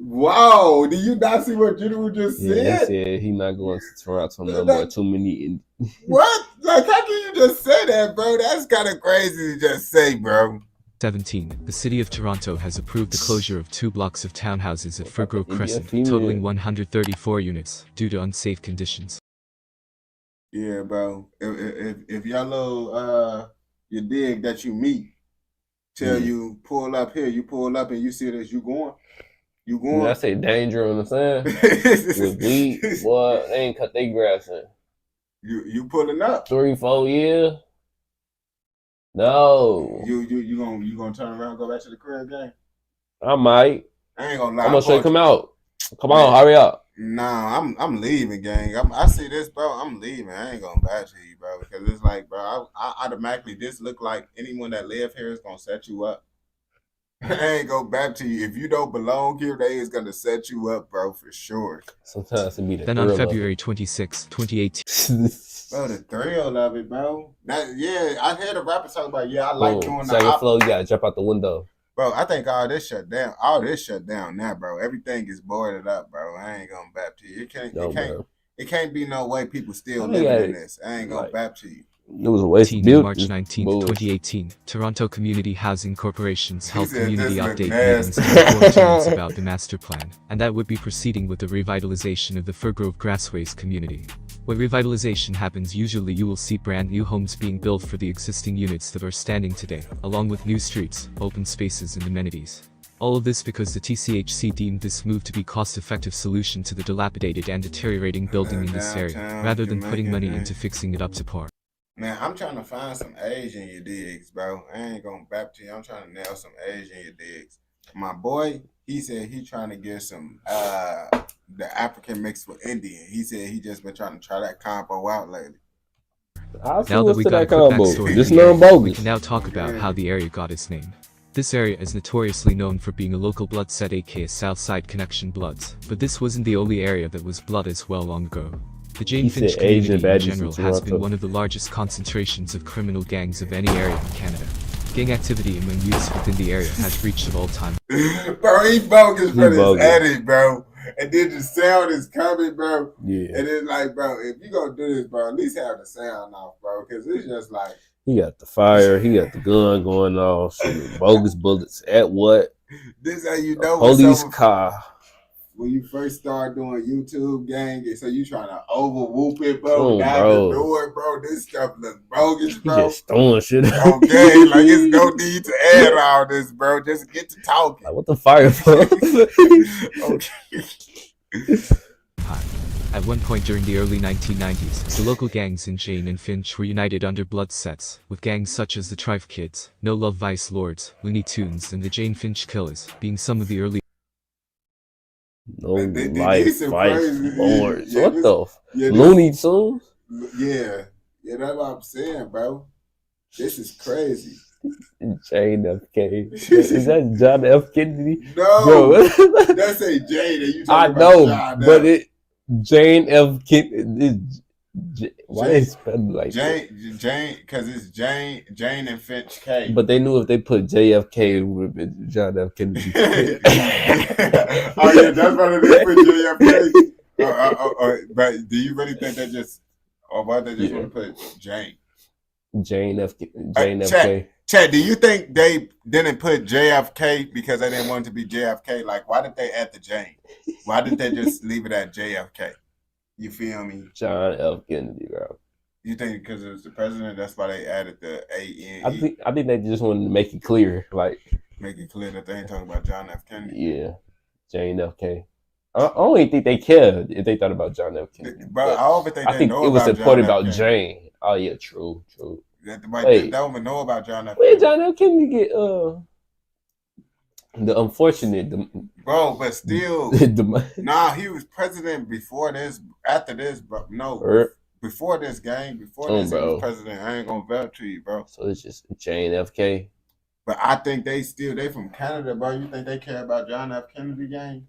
Wow, do you not see what General just said? Yeah, he said he not going to Toronto no more. Too many... What? Like, how can you just say that, bro? That's kind of crazy to just say, bro. 17. The City of Toronto has approved the closure of 2 blocks of townhouses at Firgrove Crescent, totaling 134 units, due to unsafe conditions. Yeah, bro. If y'all little, you dig that you meet, tell you pull up here, you pull up and you see this, you going. You going. I say danger on the sand. With weed, boy, they ain't cut their grass in. You pulling up? 3-4 years? No. You gonna turn around and go back to the crib game? I might. I ain't gonna lie. I'm gonna straight come out. Come on, hurry up. Nah, I'm leaving, gang. I see this, bro. I'm leaving. I ain't gonna bash you, bro, because it's like, bro, I automatically this look like anyone that live here is gonna set you up. I ain't gonna back to you. If you don't belong here, they is gonna set you up, bro, for sure. Sometimes it be the Then on February 26, 2018. Bro, the thrill of it, bro. I heard a rapper talk about, I like doing second floor, you gotta jump out the window. Bro, I think all this shut down. All this shut down now, bro. Everything is boarded up, bro. I ain't gonna bap to you. It can't be no way people still living in this. I ain't gonna bap to you. It was a waste of On March 19, 2018, Toronto Community Housing Corporation's held community update meetings and reports about the master plan, and that would be proceeding with the revitalization of the Firgrove Grassways community. When revitalization happens, usually you will see brand new homes being built for the existing units that are standing today, along with new streets, open spaces and amenities. All of this because the TCHC deemed this move to be cost-effective solution to the dilapidated and deteriorating building in this area, rather than putting money into fixing it up to par. Man, I'm trying to find some age in your digs, bro. I ain't gonna bap to you. I'm trying to nail some age in your digs. My boy, he said he trying to get some the African mixed with Indian. He said he just been trying to try that combo out lately. Now that we got a quick backstory, we can now talk about how the area got its name. This area is notoriously known for being a local blood set, aka Southside Connection Bloods, but this wasn't the only area that was blood as well long ago. The Jane Finch community in general has been one of the largest concentrations of criminal gangs of any area in Canada. Gang activity among youths within the area has reached of all time. Bro, he bogus for this edit, bro. And then the sound is coming, bro. Yeah. And it's like, bro, if you gonna do this, bro, at least have the sound off, bro. Because it's just like... He got the fire, he got the gun going off, shooting bogus bullets at what? This how you know police car. When you first start doing YouTube, gang, so you trying to over whoop it, bro, the door, bro. This stuff looks bogus, bro. Just throwing shit out. Okay, like it's no need to add all this, bro. Just get to talking. Like, what the fire for? Okay. At one point during the early 1990s, the local gangs in Jane and Finch were united under blood sets, with gangs such as the Trife Kids, No Love Vice Lords, Looney Tunes, and the Jane Finch Killers, being some of the early No Life Vice Lords. What the Looney Tunes? Yeah, that's what I'm saying, bro. This is crazy. Jane F. Kennedy. Is that John F. Kennedy? No, bro. That's a Jane. You I know, but it Jane F. Kennedy. Why they spell it like Jane? Because it's Jane and Finch K. But they knew if they put JFK, it would have been John F. Kennedy. Oh yeah, that's why they put JFK. But do you really think they just, or why they just want to put Jane? Jane FK. Chad, do you think they didn't put JFK because they didn't want it to be JFK? Like, why did they add the Jane? Why didn't they just leave it at JFK? You feel me? John F. Kennedy, bro. You think because it was the president, that's why they added the A-N-E? I think they just wanted to make it clear, like make it clear that they ain't talking about John F. Kennedy. Yeah, Jane F. K. I don't even think they cared if they thought about John F. Kennedy. Bro, I don't think they didn't know it was about important John about F. Jane. Oh yeah, true. They don't even know about John F. Where did John F. Kennedy get the unfortunate? Bro, but still, nah, he was president before this. After this, bro, no, before this gang, before this, he was president. I ain't gonna vouch to you, bro. So it's just Jane F. K. But I think they from Canada, bro. You think they care about John F. Kennedy gang?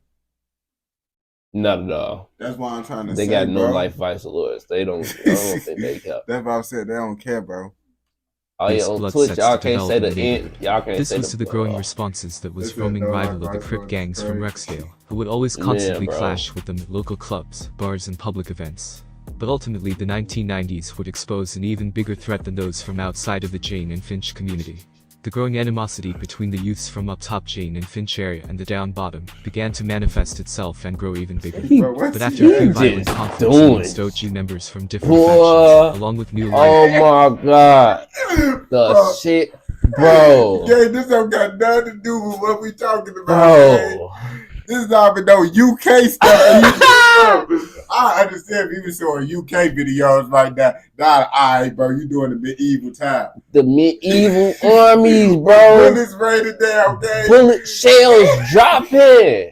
Not at all. That's why I'm trying to say, they got no bro. life vice lords. They don't. I don't think they care. That's why I said they don't care, bro. Oh yeah, on Twitch, y'all can't say the end. Y'all can't this say was to the growing responses that was roaming rival of the Crip gangs from Rexdale, who would always constantly clash with them at local clubs, bars and public events. But ultimately the 1990s would expose an even bigger threat than those from outside of the Jane and Finch community. The growing animosity between the youths from up top Jane and Finch area and the down bottom began to manifest itself and grow even bigger. But after a few violent conflicts amongst OG members from different factions, along with new my god. The shit, bro. Yeah, this don't got nothing to do with what we talking about. Bro. Man. This is not even no UK stuff. I understand people showing UK videos like that. Nah, alright, bro, you doing the medieval time. The medieval armies, bro. Bullets raining down, okay? Bullet shells dropping.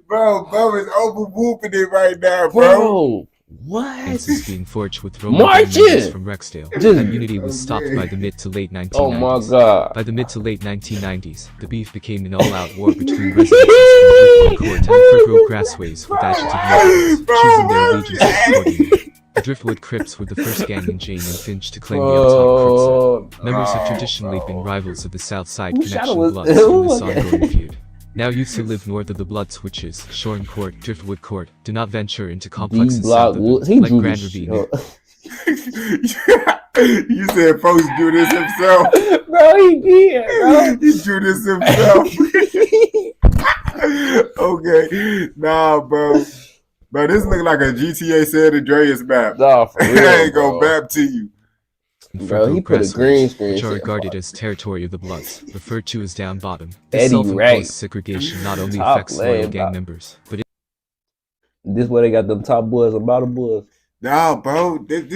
Bro is over whooping it right now, bro. What? Fences being forged with Roman members from Rexdale. That unity was stopped by the mid to late 1990s. Oh my god. By the mid to late 1990s, the beef became an all-out war between residents from Driftwood Court and the Furgrove Grassways, with adjective members choosing their allegiances accordingly. The Driftwood Crips were the first gang in Jane and Finch to claim the Hilltop Cripside. Members have traditionally been rivals of the Southside Connection Bloods in this ongoing feud. Now youths who live north of the Blood Switches, Shoreham Court, Driftwood Court, do not venture into complexes south of them, like Grand Ravine. You said folks do this himself. Bro, he did, bro. He drew this himself. Okay. Nah, bro. Bro, this look like a GTA San Andreas map. Nah, for real, I ain't gonna map to you. Bro, he put a green screen. Which are regarded as territory of the Bloods, referred to as down bottom. Eddie This self-imposed Wright. segregation not only Top affects loyal lane, gang bro. members, but This where they got them top boys and bottom boys. Nah, bro, that's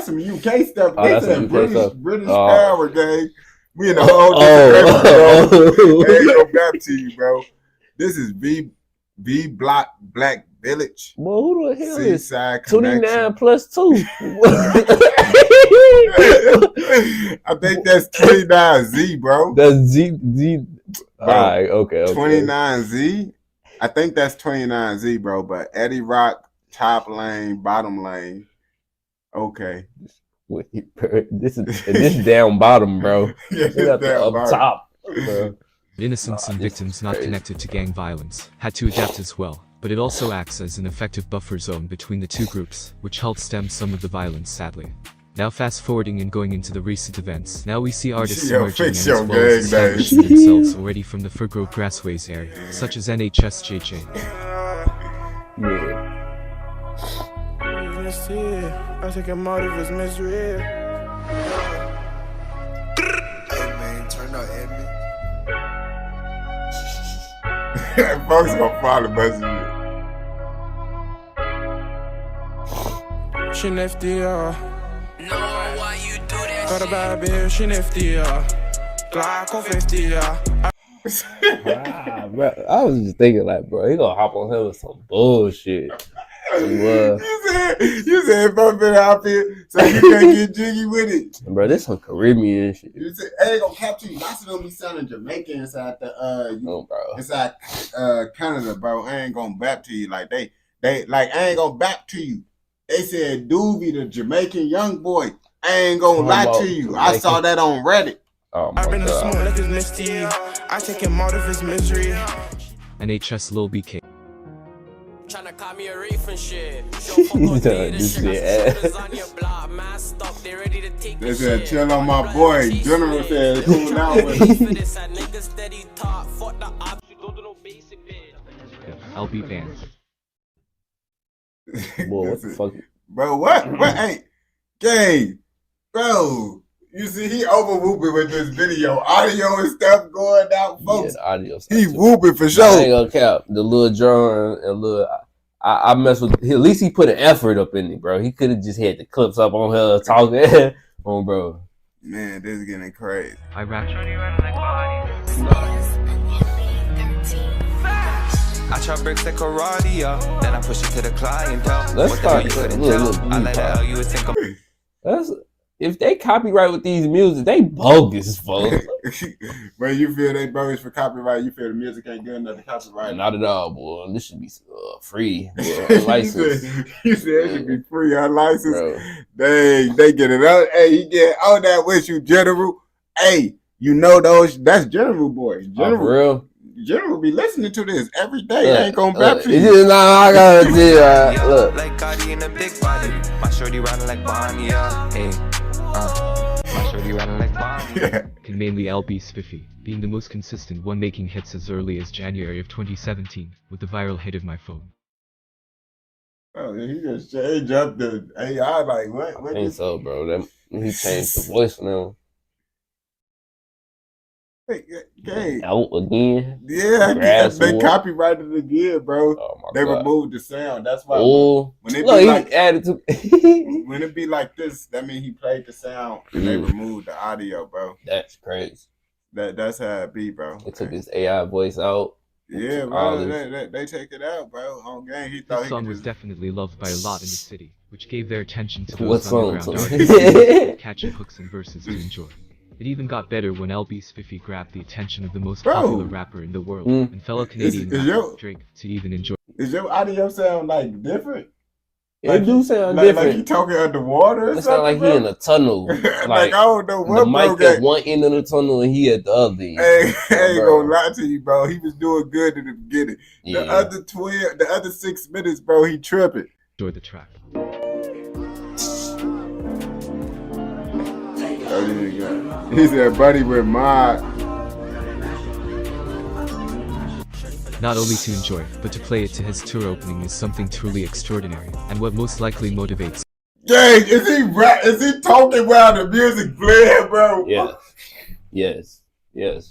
some UK stuff. Oh, This that's some is UK stuff. British Oh. power, gang. We in a whole different country, bro. I ain't gonna map to you, bro. This is V Block Black Village. Well, who the hell is Seaside 29 plus 2? I think that's 29Z, bro. That's Z. Alright, okay. 29Z. I think that's 29Z, bro. But Eddie Rock, top lane, bottom lane. Okay. This is down bottom, bro. Yeah, They got the down up bottom. top, bro. innocents and victims not connected to gang violence had to adapt as well. But it also acts as an effective buffer zone between the two groups, which helped stem some of the violence, sadly. Now fast forwarding and going into the recent events, now we see artists emerging and as well as establishing themselves already from the Furgrove Grassways area, such as NHSJJ. Yeah. I think I'm out of his misery. Hey man, turn out enemy. Folks gonna follow messages. She nifty, No, why you do that? Got a bad bitch, she nifty, Glock on 50, Bro, I was just thinking like, bro, he gonna hop on him with some bullshit. You said if I'm finna hop in, so you can't get jiggy with it. Bro, this some Caribbean shit. You said, I ain't gonna capture you. Lots of them be sounding Jamaican inside the inside Canada, bro. I ain't gonna bap to you like they like I ain't gonna bap to you. They said Doobie, the Jamaican young boy. I ain't gonna lie to you. I saw that on Reddit. Oh my I've been God. smoke like his misty. I take him out of his misery. NHS Lil BK. Tryna call me a reef and shit. This shit. They said, chill on my boy. General said, cool down with him. LB banned. Boy, what the fuck? Bro, what? Hey, gang, bro. You see, he over whooping with this video. Audio and stuff going out, folks. Yeah, audio He whooping for I sure. ain't gonna cap. The little drum and little. I mess with. At least he put an effort up in it, bro. He could have just had the clips up on her talking on, bro. Man, this is getting crazy. I rap. I try bricks like karate, then I push it to the clientele. Let's What the hell start. you couldn't Look, tell? I let it out, you would think I'm That's if they copyright with these music, they bogus, folks. Bro, you feel they bogus for copyright? You feel the music ain't good enough to copyright? Not at all, boy. This should be free, boy, You unlicensed. said it should be free, unlicensed. Bro. They get it out. Hey, he get all that with you, General. Hey, you know those? That's General boy. General, for real? General be listening to this every day. I ain't gonna back to It's you. just I gotta tell you, look. like Gotti in a big body. My shorty riding like Bonnie, hey. My shorty riding like Bonnie. Can mainly LB Spiffy, being the most consistent one, making hits as early as January of 2017 with the viral hit of My Phone. Oh, he just changed up the AI. Like what? I think so, bro. He changed the voice now. Gang. Out again. Yeah, they copyrighted it again, bro. They removed the sound. That's why when it be like added to when it be like this, that means he played the sound and they removed the audio, bro. That's crazy. That's how it be, bro. They took his AI voice out. Yeah, bro. They take it out, bro. On game, he thought this song was definitely loved by a lot in the city, which gave their attention to What those underground song? artists with catchy hooks and verses to enjoy. It even got better when LB Spiffy grabbed the attention of the most popular rapper in the world and fellow Canadian rapper Drake to even enjoy. Is your audio sound like different? It do sound different. Like he talking underwater or it something, sound like he in a tunnel. Like I don't know what the mic at one end of the tunnel and he at the other end. Hey, I ain't gonna lie to you, bro. He was doing good in the beginning. The other 6 minutes, bro, he tripping. Enjoy the track. He said, buddy with my. Not only to enjoy, but to play it to his tour opening is something truly extraordinary, and what most likely motivates. Gang, is he talking while the music playing, bro? Yes.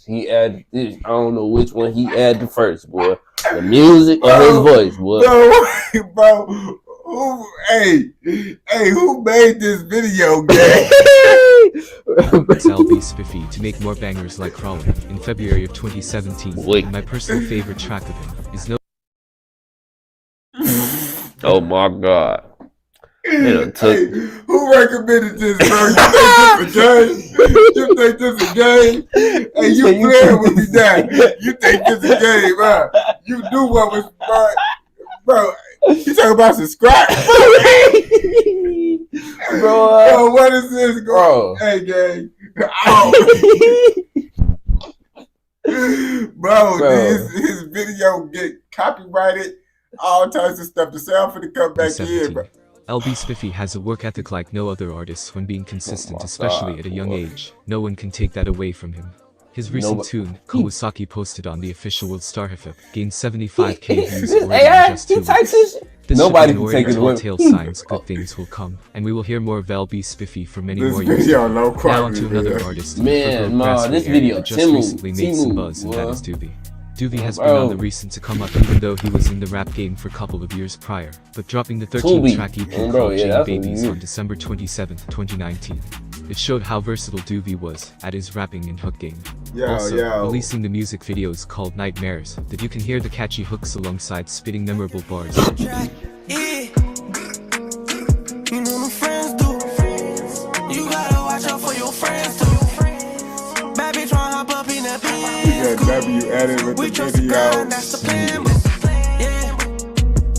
He added this. I don't know which one he added first, boy. The music or his voice, boy. Bro. Who made this video, gang? It's LB Spiffy to make more bangers like Crawling in February of 2017. And my personal favorite track of him is No. Oh my god. Who recommended this, bro? You think this a game? Hey, you playing with me now. You think this a game, huh? You knew what was bro. You talking about subscribe? Bro, what is this, bro? Hey, gang. Bro, his video get copyrighted, all types of stuff. The sound for the come back in, bro. LB Spiffy has a work ethic like no other artist when being consistent, especially at a young age. No one can take that away from him. His recent tune, Kawasaki, posted on the official World Star HIFIP, gained 75k views already in just 2 weeks. This nobody can take it away. Telltale signs good things will come, and we will hear more of LB Spiffy for many more years. Now on to another artist. This video just recently made some buzz, and that is Doobie. Doobie has been on the recent to come up even though he was in the rap game for a couple of years prior, but dropping the 13-track EP called Jane Babies on December 27th, 2019. It showed how versatile Doobie was at his rapping and hook game. Releasing the music videos called Nightmares, that you can hear the catchy hooks alongside spitting memorable bars. You know the friends do. You gotta watch out for your friends too. Bad bitch wanna hop up in that pen. You got W added with the video. That's the plan. Yeah.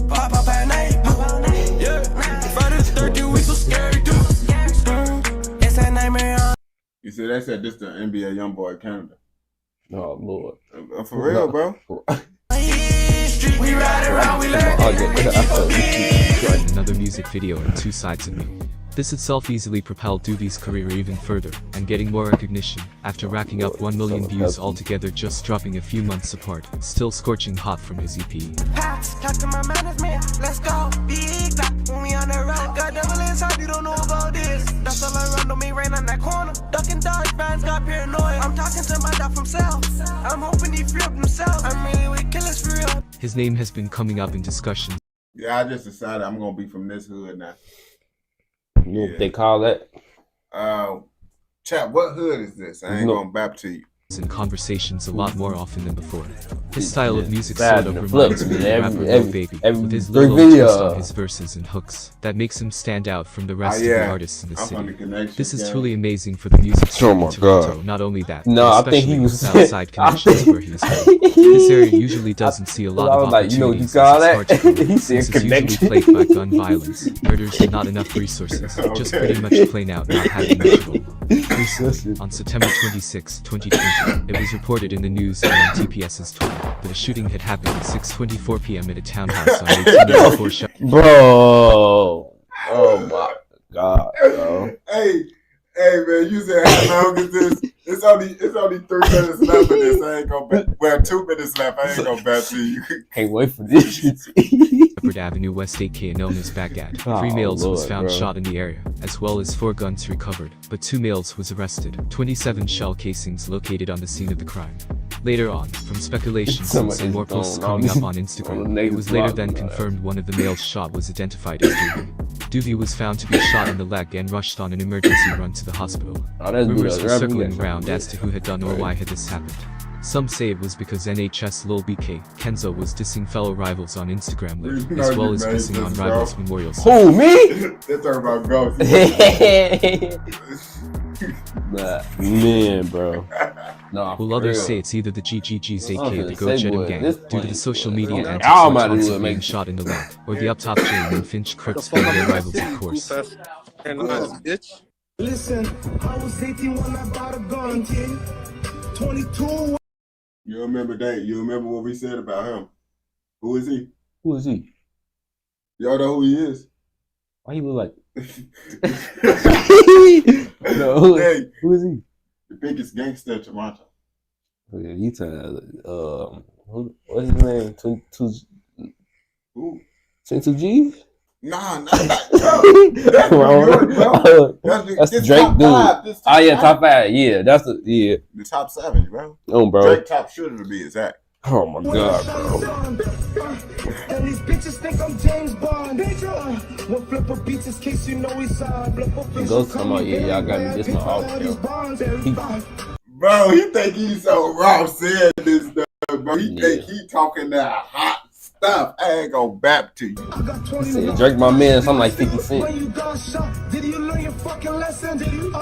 Pop up at night. Yeah. Friday the 13 weeks so scary too. It's that nightmare. You see, they said this the NBA YoungBoy Canada. Oh Lord. For real, bro. We ride around, we let Another music video and 2 sides of me. This itself easily propelled Doobie's career even further, and getting more recognition, after racking up 1 million views altogether just dropping a few months apart, still scorching hot from his EP. Talk to my management, let's go, big black, when we on the road, got devil inside, you don't know about this, that's all around on me, rain on that corner, ducking dodge fans got paranoid, I'm talking to my dog from South, I'm hoping he free up himself, I'm really with killers for real. His name has been coming up in discussions. Yeah, I just decided I'm gonna be from this hood now. You know what they call that? Chat, what hood is this? I ain't gonna bap to you. In conversations a lot more often than before. His style of music sort of reminds me of the rapper Lil Baby, with his little twist on his verses and hooks that makes him stand out from the rest of the artists in the city. This is truly amazing for the music scene in Toronto. Not only that, I think he was Southside Connections where he is from. This area usually doesn't see a lot of opportunities. This is usually plagued by gun violence, murders, and not enough resources. Just pretty much plain out not having much at all. On September 26, 2020. It was reported in the news and on TPS's Twitter that a shooting had happened at 6:24 p.m. at a townhouse on 1894 Bro! Oh my god, bro. Hey man, you said how long is this? This it's only 3 minutes left of this. I ain't gonna bet. Well, 2 minutes left. I ain't gonna bet to you. Can't wait for this shit. Shepherd Avenue West 8K known as Baghdad. 3 Oh, males was Lord, found bro. shot in the area, as well as 4 guns recovered, but 2 males was arrested. 27 shell casings located on the scene of the crime. Later on, from speculations and some more posts coming up on Instagram, it was later then confirmed one of the males shot was identified as Duvey. Duvey was found to be shot in the leg and rushed on an emergency run to the hospital. Rumors were circling around as to who had done or why had this happened. Some say it was because NHS Lil BK, Kenzo was dissing fellow rivals on Instagram Live, as well as pissing on rivals' memorials. Who, me? They're talking about ghosts. Nah, man, bro. Nah, While others say it's either the GGG's aka the Go Jetum gang, due to the social media antics Y'all and might as taunts well of being make shot in the leg, or the up top Jane and Finch Crooks being their rivals, of course. Bitch. Listen, I was 18 when I bought a gun. 22. You remember that? You remember what we said about him? Who is he? Who is he? Y'all know who he is? Why he look like? No, Hey, who is he? the biggest gangster in Toronto. Oh, yeah, you tell what's his name? 22 G's? Nah, that's New York, bro. That's this Drake top dude. five, this top Oh yeah, top five. 5. Yeah, that's the The top 7, bro. Oh, bro. Drake top shooter to be exact. Oh my god, bro. And these bitches think I'm James Bond. One flipper beats his case, you know he's on. Ghost come out, yeah, y'all got me this my outfit. Bro, he think he's so raw saying this stuff, bro. He think he talking that hot stuff. I ain't gonna bap to you. He said Drake my man, something like 50 Cent. When you got shot, did you learn your fucking lesson? Did you?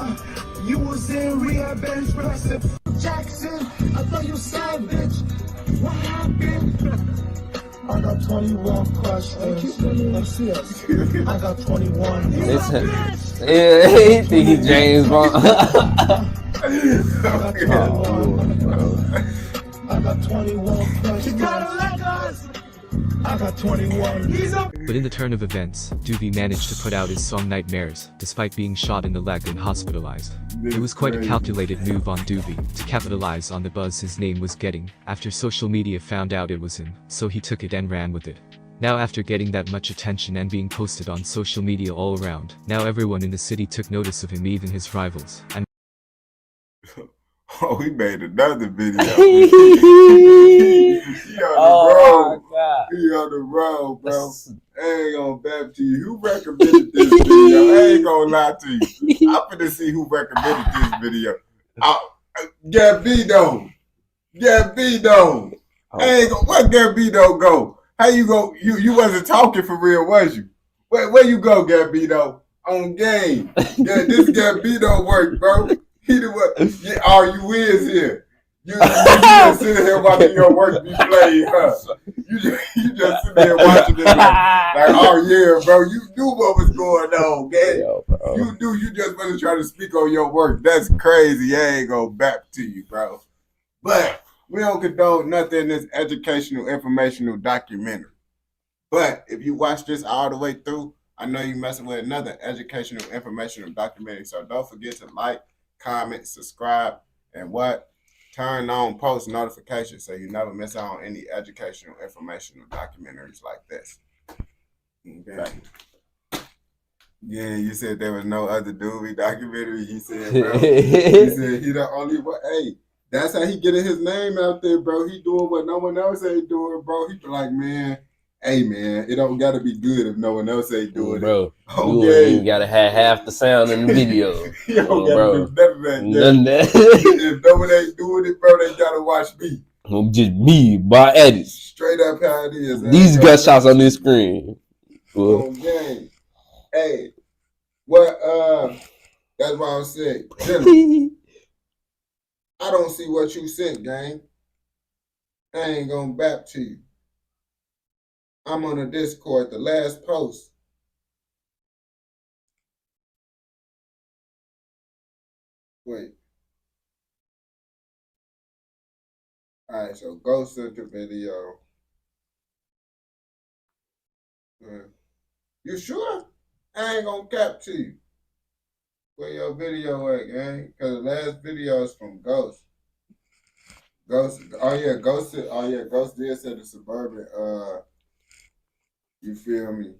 You was in rehab and expressive. Jackson, I thought you sad, bitch. What happened? I got 21 questions. I got 21. Yeah, he think he James Bond. I got 21 questions. You gotta let us. I got 21. But in the turn of events, Duvey managed to put out his song Nightmares, despite being shot in the leg and hospitalized. It was quite a calculated move on Duvey, to capitalize on the buzz his name was getting, after social media found out it was him, so he took it and ran with it. Now after getting that much attention and being posted on social media all around, now everyone in the city took notice of him, even his rivals, and Oh, he made another video. he on the road. He on the road, bro. I ain't gonna bap to you. Who recommended this video? I ain't gonna lie to you. I'm finna see who recommended this video. Gabino. I ain't gonna, where Gabino go? How you go? You wasn't talking for real, was you? Where you go, Gabino? On game. Yeah, this Gabino work, bro. He the one. Yeah, all you is here. You just sitting here watching your work be played, huh? You just sitting here watching it like, oh yeah, bro. You knew what was going on, gang. You knew. You just wasn't trying to speak on your work. That's crazy. I ain't gonna back to you, bro. But we don't condone nothing in this educational, informational documentary. But if you watch this all the way through, I know you messing with another educational, informational documentary. So don't forget to like, comment, subscribe, and turn on post notifications so you never miss out on any educational, informational documentaries like this. Okay. Yeah, you said there was no other Duvey documentary. He said, bro, he said he the only one. Hey, that's how he getting his name out there, bro. He doing what no one else ain't doing, bro. He be like, man, hey, man, it don't gotta be good if no one else ain't doing it. Bro, okay. You gotta have half the sound in the video. You don't gotta do none of that. If no one ain't doing it, bro, they gotta watch me. Just me, by edits. Straight up how it is. These gunshots on this screen. Okay. Hey, that's why I'm saying, I don't see what you sent, gang. I ain't gonna bap to you. I'm on the Discord, the last post. Wait. All right, so go send the video. You sure? I ain't gonna cap to you. Where your video at, gang? Cause the last video is from Ghost. Ghost did say the Suburban, you feel me?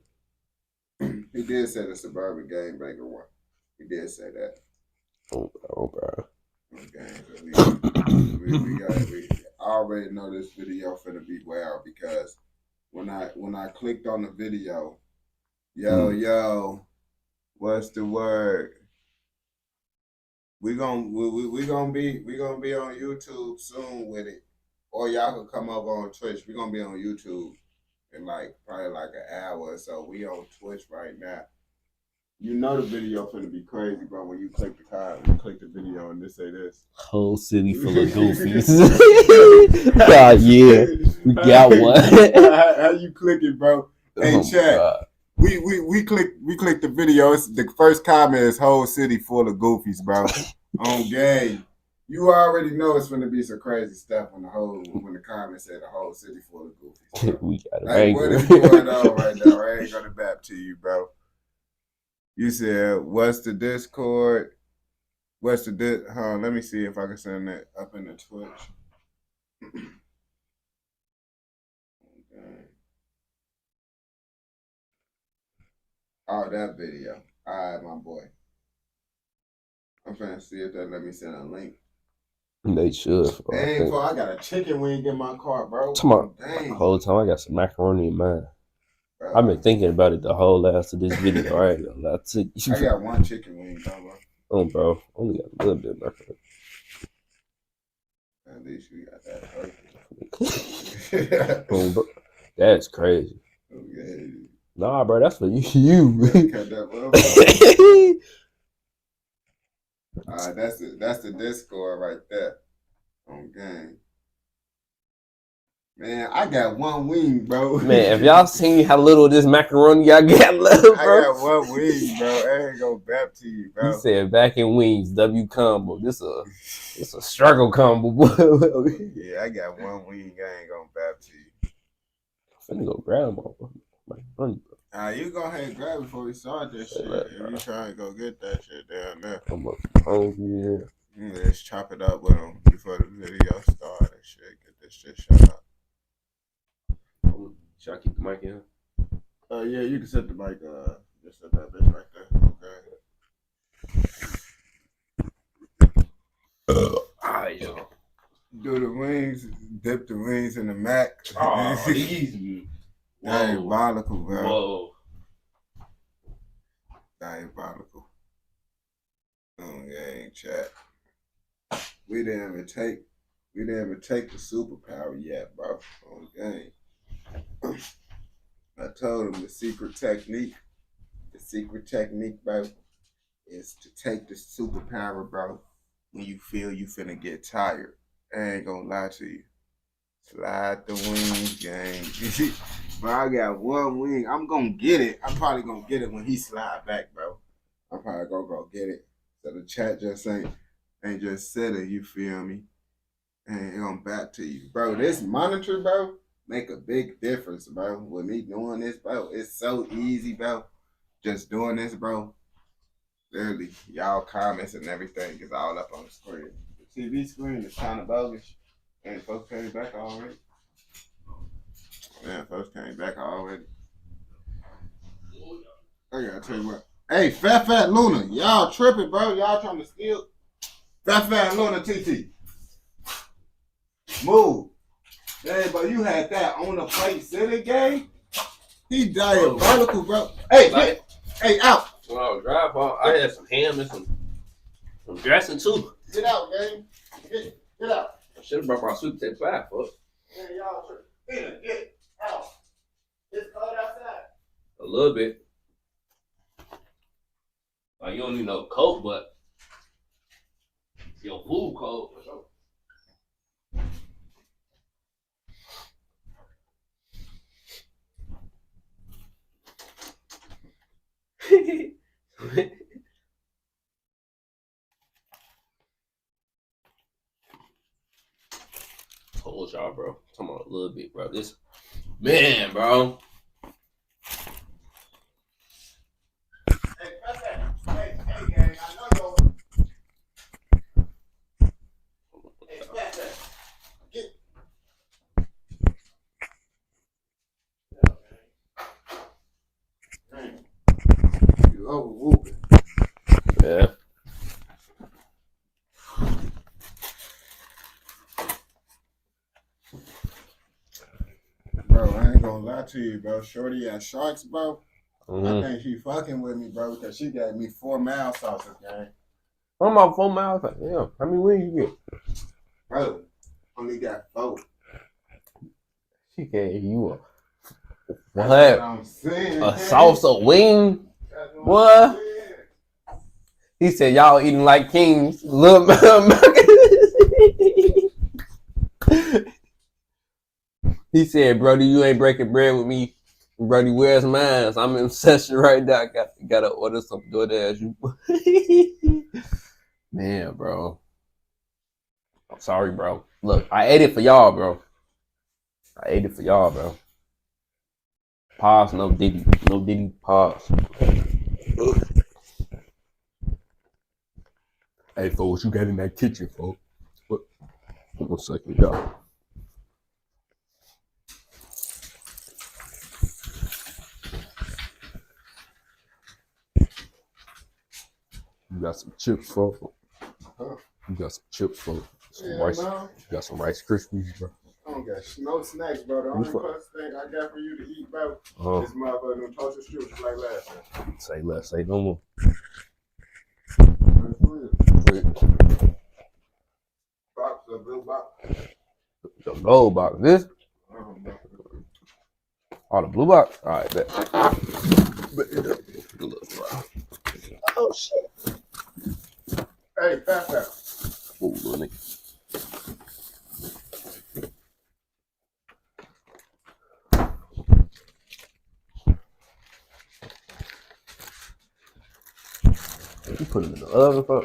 He did say the Suburban Gangbanger one. He did say that. Oh, bro. Okay, so we already know this video finna be wild because when I clicked on the video, yo, what's the word? We gonna be on YouTube soon with it, or y'all can come up on Twitch. We gonna be on YouTube in probably an hour or so. We on Twitch right now. You know the video finna be crazy, bro. When you click the video and this say this. Whole city full of goofies. God, yeah, we got one. How you click it, bro? Hey, chat. God. We click the video. It's the first comment is whole city full of goofies, bro. On game. You already know it's gonna be some crazy stuff when the comment said the whole city full of goofies. We got it. What is going on right now? I ain't gonna bap to you, bro. You said, what's the Discord? Let me see if I can send that up in the Twitch. Okay. Oh, that video. All right, my boy. I'm finna see if they let me send a link. They should. Dang, I got a chicken wing in my car, bro. The whole time I got some macaroni in mine. Bro. I've been thinking about it the whole last of this video. All right, I got one chicken wing, bro. Oh, bro, only got a little bit of macaroni. At least we got that. Oh, bro. That's crazy. Okay. Nah, bro, that's for you. Alright, that's the Discord right there. On game. Man, I got one wing, bro. Man, if y'all seen how little of this macaroni y'all got left, bro. I got one wing, bro. I ain't gonna bap to you, bro. He said back in wings, W combo. This a struggle combo, boy. Yeah, I got one wing. I ain't gonna bap to you. I'm finna go grab my macaroni, bro. You go ahead and grab it before we start this shit. If you trying to go get that shit down there. I'm hungry, yeah. Let's chop it up with them before the video start and shit. Get this shit shut up. Should I keep the mic in? Yeah, you can set the mic, just set that bitch right there. Okay. Alright, yo. Do the wings, dip the wings in the mac. Oh, easy. Diabolical, bro. Whoa. Diabolical. Okay, chat. We didn't even take the superpower yet, bro. Okay. I told him the secret technique, bro, is to take the superpower, bro, when you feel you finna get tired. I ain't gonna lie to you. Slide the wings, gang. Bro, I got one wing. I'm gonna get it. I'm probably gonna get it when he slide back, bro. I'm probably gonna go get it. So the chat just ain't just sitting, you feel me? Ain't gonna back to you. Bro, this monitor, bro, make a big difference, bro. With me doing this, bro, it's so easy, bro. Just doing this, bro. Literally, y'all comments and everything is all up on the screen. The TV screen is kind of bogus. And folks came back already. Man, folks came back already. I gotta tell you what. Hey, Fat Luna, y'all tripping, bro. Y'all trying to steal. Fat Luna TT. Move. Hey, but you had that on the plate city game. He diabolical, bro. Hey, out. Well, drive off. I had some ham and some dressing too. Get out, gang. Get out. I should have brought my sweet potato pie, fuck. Man, y'all tripping. Get out. It's cold outside. A little bit. Like, you don't need no coat, but your food cold for sure. Told y'all, bro. Come on, a little bit, bro. This man, bro. Hey, gang, I know to you, bro. Shorty at Sharks, bro. I think she fucking with me, bro, because she gave me 4 mouth sauces, gang. I'm about 4 miles. Yeah. How many wings you get? Bro, only got 4. She gave you That's what? what I'm saying. A salsa wing? What? He said y'all eating like kings. Look, he said, Brody, you ain't breaking bread with me. Brody, where's mine? I'm in session right now. Gotta order some DoorDash. Man, bro. I'm sorry, bro. Look, I ate it for y'all, bro. Pause, no Diddy. No Diddy, pause. Hey, folks, what you got in that kitchen, folks? What? 1 second, y'all. You got some chips, folks. You got some chips, folks. Some rice. Bro. You got some Rice Krispies, bro. I don't got no snacks, bro. The only first thing I got for you to eat, bro, is motherfucking them toasted strips like last time. Say less, say no more. Box, a blue box. The gold box. This? Oh, the blue box? All right, bet. Oh, shit. Hey, fat. Ooh, little nigga. You put it in the oven, fuck?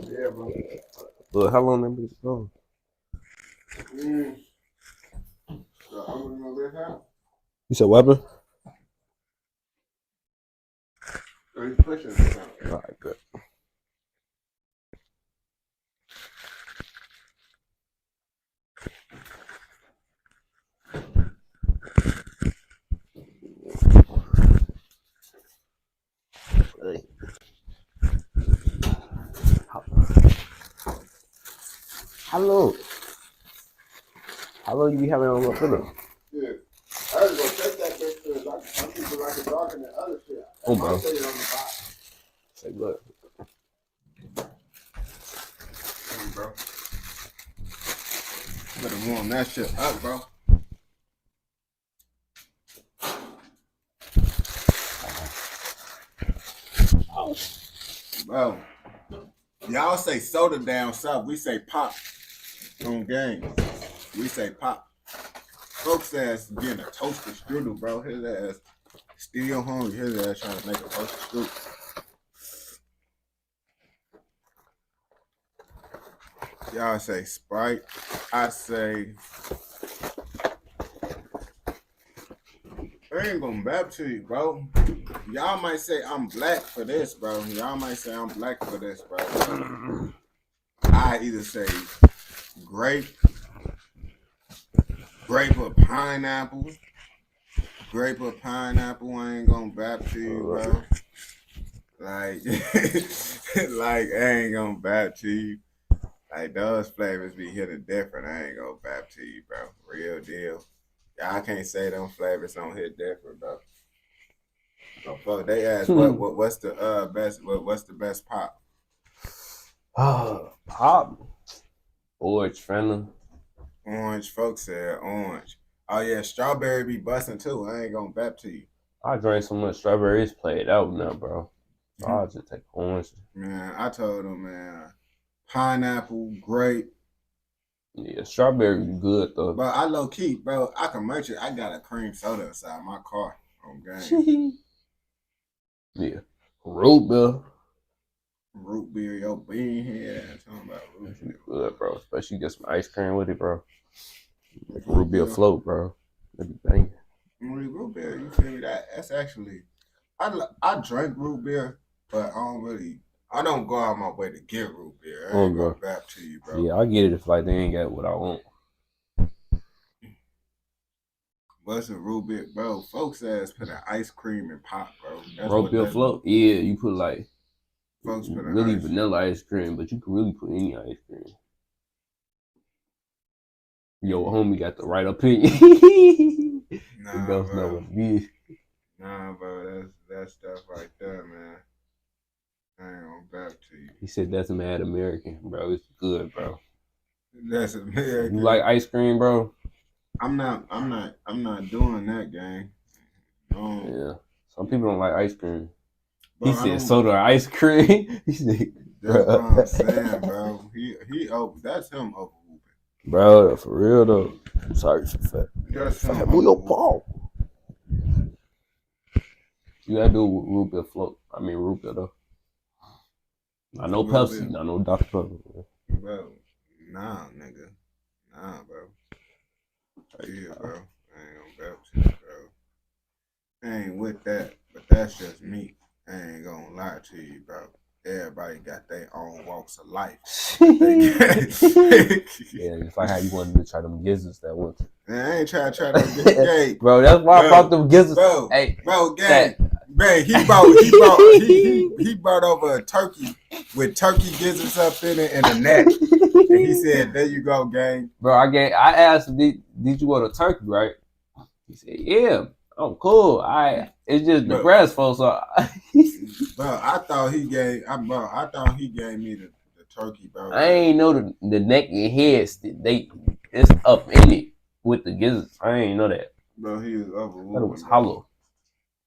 Yeah, bro. Look, how long that bitch going? So I'm gonna let her. You said weapon? So he's pushing it out. All right, good. How long you be having on my dinner? Yeah. I was gonna take that bitch because some people like it darker than other shit. Oh, bro. I'll say it on the box. Say what? Hey, bro. Better warm that shit up, bro. Bro, y'all say soda down south. We say pop on game. We say pop. Folks ass getting a toasted strudel, bro. His ass still hungry. His ass trying to make a toasted strudel. Y'all say Sprite. I say I ain't gonna bap to you, bro. Y'all might say I'm black for this, bro. Y'all might say I'm black for this, bro. I either say grape or pineapple. Grape or pineapple, I ain't gonna bap to you, bro. Like, like I ain't gonna bap to you. Like those flavors be hitting different. I ain't gonna bap to you, bro. Real deal. Y'all can't say them flavors don't hit different, bro. So fuck, they ask what's the best pop? Pop. Orange, friendly. Orange, folks said orange. Oh yeah, strawberry be busting too. I ain't gonna bap to you. I drank so much strawberries played out now, bro. So I'll just take orange. Man, I told him, man, pineapple, grape. Yeah, strawberry be good though. But I low key, bro, I can merch it. I got a cream soda inside my car on game. Yeah. Root beer. Root beer, yo, bean head. Talking about root beer. Good, bro. Especially get some ice cream with it, bro. Root beer float, bro. That be banging. Root beer, you feel me? That's actually, I drink root beer, but I don't go out my way to get root beer. I ain't going back to you, bro. Yeah, I get it if like they ain't got what I want. What's a root beer, bro? Folks ass put an ice cream in pop, bro. That's root beer float? Yeah, you put like folks put really vanilla ice cream, but you can really put any ice cream. Yo, homie got the right opinion. The ghost know what it is. Nah, bro, that's stuff right there, man. I ain't gonna back to you. He said that's Mad American, bro. It's good, bro. That's American. You like ice cream, bro? I'm not doing that, gang. Yeah. Some people don't like ice cream. Bro, He said soda or ice cream. He said, that's what I'm saying, bro. He over. That's him over whooping. Bro, for real though. I'm sorry for that. That's him. Move your paw. You gotta do root beer float. I mean root beer though. Not no Pepsi, not no Dr. Pepper. Bro, nah, nigga. Nah, bro. Yeah, bro. I ain't gonna back to you, bro. I ain't with that, but that's just me. I ain't gonna lie to you, bro. Everybody got their own walks of life. Yeah, it's like how you wanted to try them gizzards that once. Man, I ain't trying to try them gizzards. Bro, that's why I brought them gizzards. Bro, hey, gang. Man, he brought over a turkey with turkey gizzards up in it and a neck. And he said, there you go, gang. Bro, I asked him, did you want a turkey, right? He said, yeah. Oh, cool. It's just the breast, folks. So bro, I thought he gave me the turkey, bro. I ain't know the neck and head. It's up in it with the gizzards. I ain't know that. Bro, he was over whooping. That was hollow.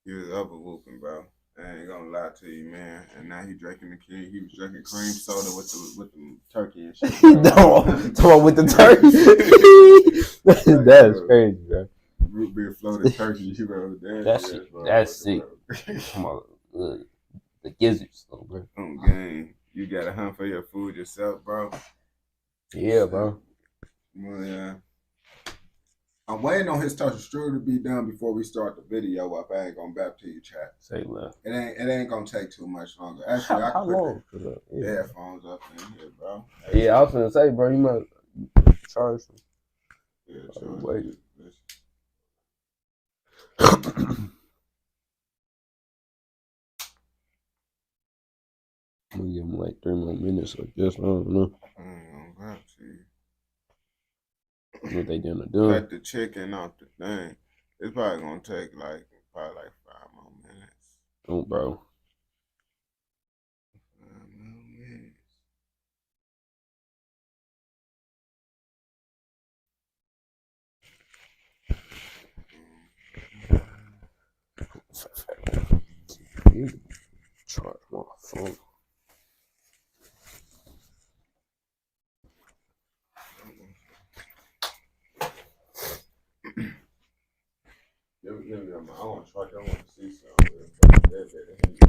He was over whooping, bro. I ain't gonna lie to you, man. And now he was drinking cream soda with the turkey and shit. No, talking with the turkey. That's crazy, bro. Root beer floated turkey, bro. That's sick. Come on, the gizzards, though, bro. Gang, you gotta hunt for your food yourself, bro. Yeah, bro. Well, yeah. I'm waiting on his touch strudel to be done before we start the video up. I ain't gonna back to you, chat. Say left. It ain't gonna take too much longer. Actually, I can put the headphones up in here, bro. Yeah, I was gonna say, bro, you must charge them. Yeah, wait. I'm gonna give him like 3 more minutes, I guess. I don't know. I ain't gonna back to you. What they gonna do? Cut the chicken off the thing. It's probably gonna take like 5 more minutes. Oh, bro. 5 more minutes. Charge my phone. I want to try. I want to see something.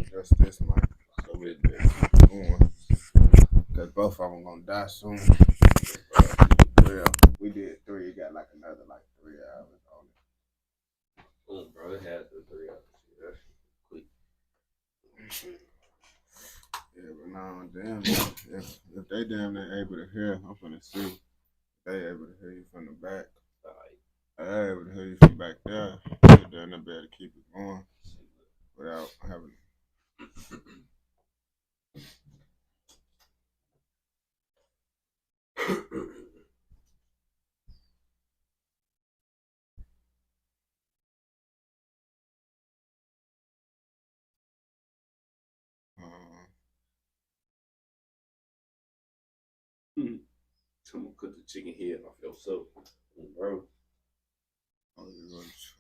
Just this mic. So with this going. Because both of them gonna die soon. Well, we did 3. You got like another 3 hours on it. Oh, bro, it has the 3 hours. That's quick. Yeah, but no, damn. If they damn near able to hear, I'm finna see. If they able to hear you from the back. I able to hear you from back there. They're not better to keep it going without having. Someone cut the chicken head off yourself, bro. Oh, you're going to church.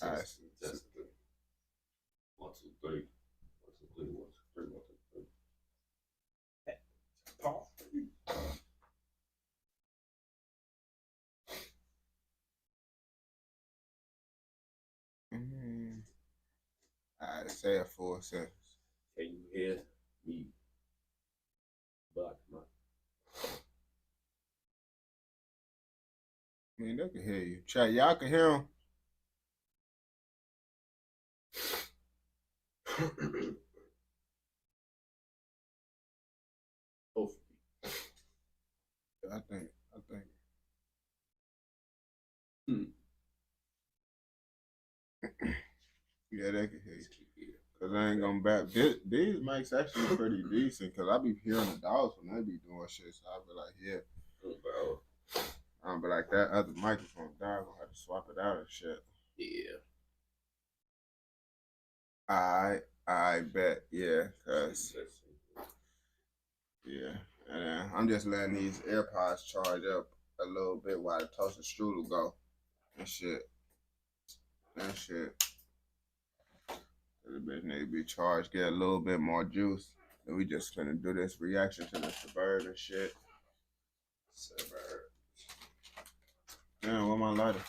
That's the 1, 2, 3. 1, 2, 3. 1, 2, 3. 1, 2, 3. Paul. Alright, say a 4 sentence. Can you hear me? But I mean, they can hear you. Chat, y'all can hear him. I think. Yeah, they can hear you. Cause I ain't gonna back. These mics actually pretty decent. Cause I be hearing the dogs when they be doing shit. So I be like, yeah. But like that other microphone, dog, gonna have to swap it out and shit. Yeah. I bet, yeah, cause yeah, and I'm just letting these AirPods charge up a little bit while the toaster strudel go and shit. That shit. The bitch need to be charged, get a little bit more juice. And we just gonna do this reaction to the Suburban shit. Damn, where my lighter?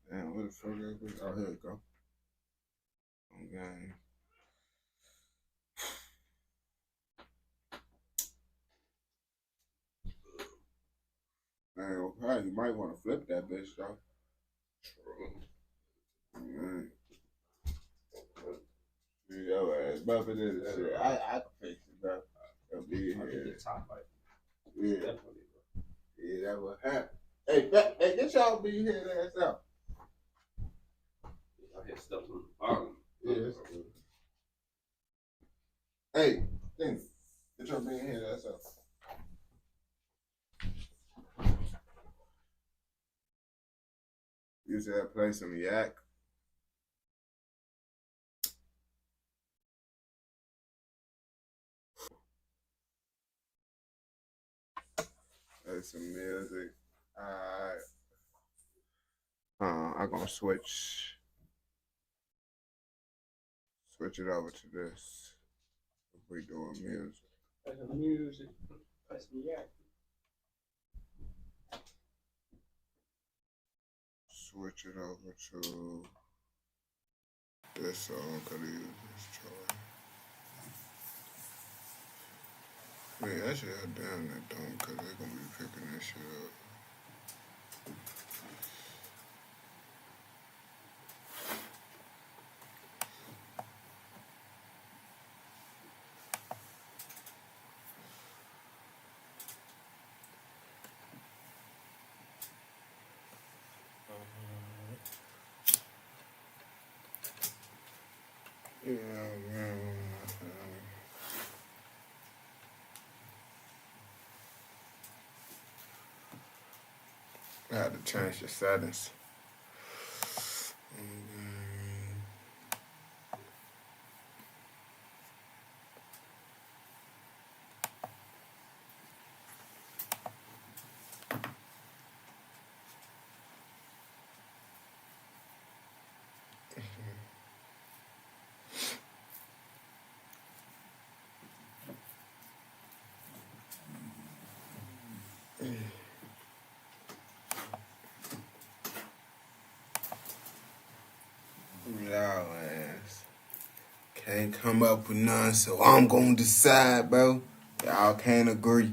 Damn, where the fuck is it? Oh, here it go. Okay. Man, okay, you might want to flip that bitch, though. True. Man. Your ass bumping into this shit. I can fix it, bro. It'll be here. Yeah. Yeah, that would happen. Hey, get y'all be here ass out. I had stuff on the bottom. Yes. Hey, get your being here ass out. You said play some yak. Play some music. Alright. I'm gonna switch it over to this. If we doing music. Play some music. Play some yak. Switch it over to this song. Could use this chart. Man, that shit had down that dumb because they're gonna be picking that shit up. I had to change the settings. Y'all ass can't come up with none, so I'm gonna decide, bro. Y'all can't agree.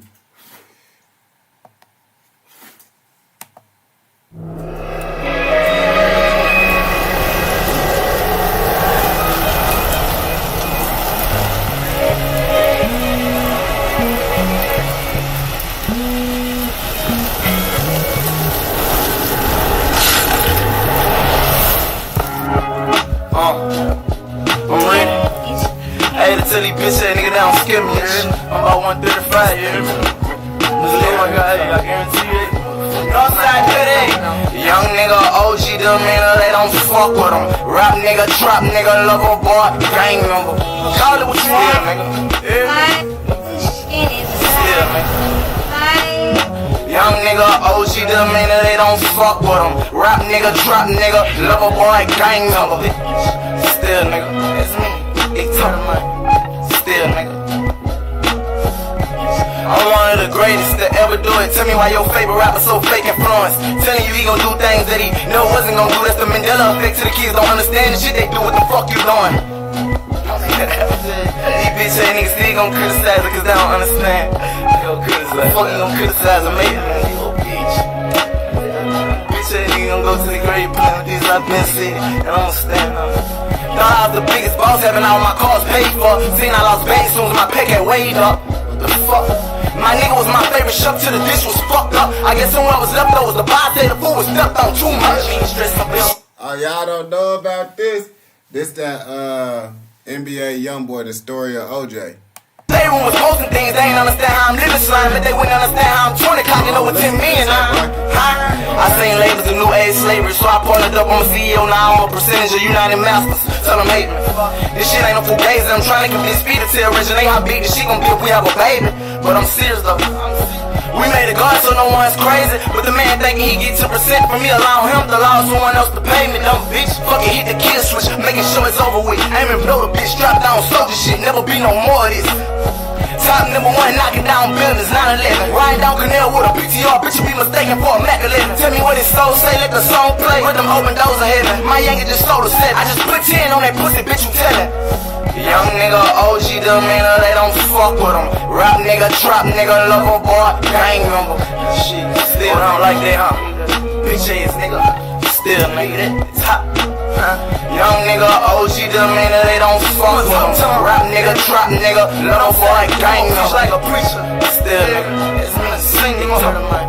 I'm about 135, yeah. Oh my God, I guarantee it. Northside today. Young nigga, OG, them nigga, they don't fuck with them. Rap nigga, trap nigga, lover boy, gang member. Call it what you want, nigga. Yeah, nigga. Young nigga, OG, them nigga, they don't fuck with them. Rap nigga, trap nigga, lover boy, gang member. Still, nigga, it's me. They talking about still, nigga. I'm one of the greatest to ever do it. Tell me why your favorite rapper so fake influence. Telling you he gon' do things that he knew wasn't gon' do. That's the Mandela effect to the kids don't understand the shit they do. What the fuck you doing? These bitch ass niggas still gon' criticize it cause they don't understand. They gon' criticize. Fuck you gon' criticize a mate, man. You little bitch. Bitch ass nigga gon' go to the grave playing with these I've been sitting. And I don't stand on it. Thought I was the biggest boss, having all my cars paid for. Seen I lost bank soon as my pay had weighed up. What the fuck? My nigga was my favorite chef till the dish was fucked up. I guess someone was left over was the boss, say the food was stepped on too much. Oh, y'all don't know about this? This that NBA Youngboy, the story of OJ. Playroom was posting things, they ain't understand how I'm living slime, but they wouldn't understand how I'm 20 clocking over 10 million. I seen labels of new age slavery, so I partnered up on the CEO. Now I'm a percentage of United Masters. Tell them hate me. This shit ain't no fugazi. I'm trying to convince Speed to tell Originate how big this shit gon' be if we have a baby. But I'm serious though. We made a God so no one's crazy, but the man thinking he get 10% from me, allowing him to allow someone else to pay me. Dumb bitch, fucking hit the kill switch, making sure it's over with. Aiming blow the bitch, drop down soldier shit, never be no more of this. Top number one, knocking down buildings, 9/11. Riding down Canal with a PTR, bitch, you be mistaken for a Mac 11. Tell me what his soul say, let the song play. With them open doors of heaven, my Yankee just sold a set. I just put 10 on that pussy, bitch, you tellin'. Young nigga, OG demeanor, they don't fuck with him. Rap nigga, trap nigga, lover boy, gang member. Shit, still don't like that, huh? Bitch ass nigga, still nigga, that top. Young nigga, OG demeanor, they don't fuck with him. Rap nigga, trap nigga, lover boy, gang member. Like a preacher, still nigga, it's me singing to the mic.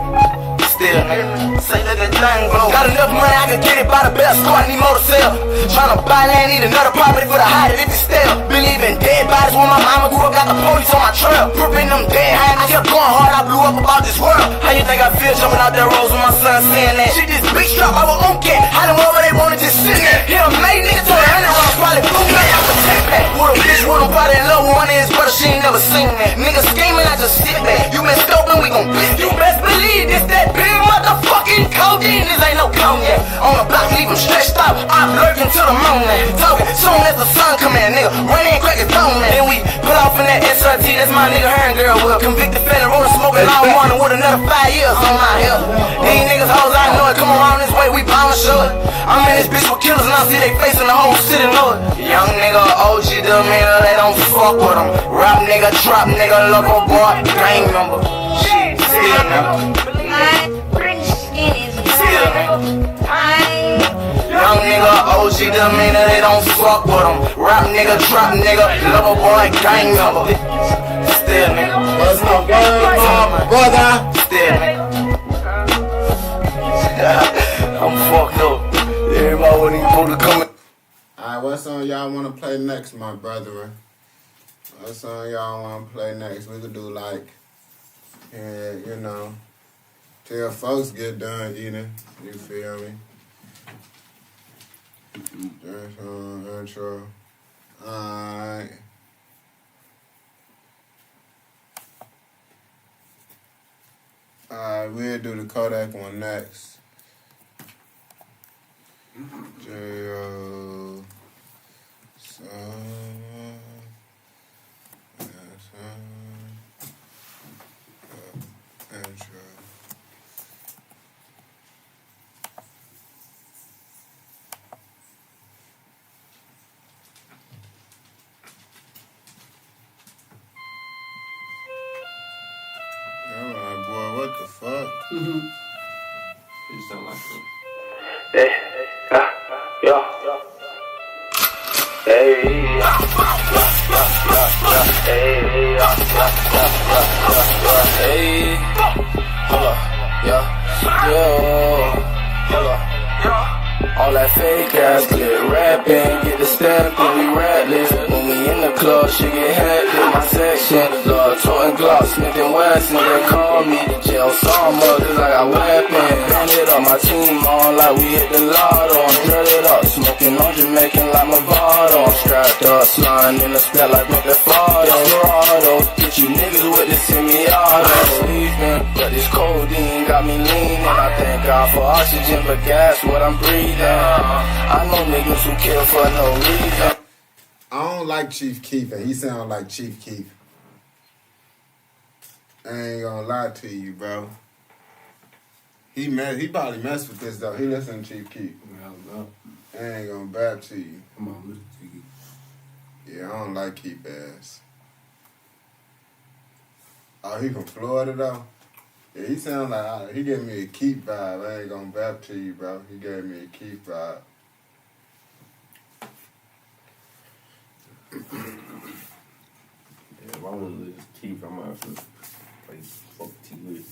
Still nigga, say that the thing blow. Got enough money, I can get it by the best squad, need more to sell. Tryna buy land, need another property for the hide it if it's stale. Believe in dead bodies when my mama grew up, got the police on my trail. Gripping them dead hands, I kept going hard, I blew up about this world. How you think I feel jumping out that rose with my son saying that? Shit, this bitch drop, I was on cat. How them over they wanted just sit there. Hit a made nigga to 100 rounds, probably blew me out for 10 pack. With a bitch with him, probably in love with one of his brothers, she ain't never seen that. Nigga scheming, I just sit back. You messed up and we gon' bitch. You best believe this, that big motherfucking codeine. This ain't no cognac. On the block, leave him stretched out. I'm lurking to the moon now. Talking soon as the sun come in, nigga. Run in, crack his bone now. Then we put off in that SRT, that's my nigga Hearn girl. With a convicted felon, rollin' smoking long morning with another 5 years on my hip. These niggas hoes, I know it. Come around this way, we bound to show it. I'm in this bitch with killers and I see they face in the whole city, know it. Young nigga, OG demeanor, they don't fuck with him. Rap nigga, trap nigga, lover boy, gang member. Shit, still nigga. Young nigga, OG demeanor, they don't fuck with him. Rap nigga, trap nigga, lover boy, gang member. Still nigga. What's up, brother? Still nigga. I'm fucked up. Everybody wouldn't even want to come in. Alright, what song y'all wanna play next, my brethren? What song y'all wanna play next? We could do like, you know, till folks get done eating. You feel me? Intro. Alright. Alright, we'll do the Kodak one next. J.O. Intro. Alright, boy, what the fuck? You sound like him. Hey, yeah. Hey, hey, hold up, hold up. All that fake ass clip rapping, get the stamp and we ratless. When we in the club, shit get hectic. My section, love toting Glock, Smith and Wesson. They call me the jail summer, cause I got weapons. Bandit up my team on like we hit the lotto. I'm dreaded up, smoking on Jamaican like Movado. I'm strapped up, sliding in the spell like with the Desperado. Get you niggas with the semi-auto. Sleeping, but this codeine got me leaning. I thank God for oxygen, but gas what I'm breathing. I know niggas who kill for no reason. I don't like Chief Keef, and he sound like Chief Keef. I ain't gonna lie to you, bro. He probably messed with this though. He listen to Chief Keef. I ain't gonna bap to you. Come on, listen to you. Yeah, I don't like Keef ass. Oh, he from Florida though? Yeah, he sound like, he gave me a Keef vibe. I ain't gonna bap to you, bro. He gave me a Keef vibe. Yeah, if I want to listen to Keith, I'm gonna have to play fuck TV.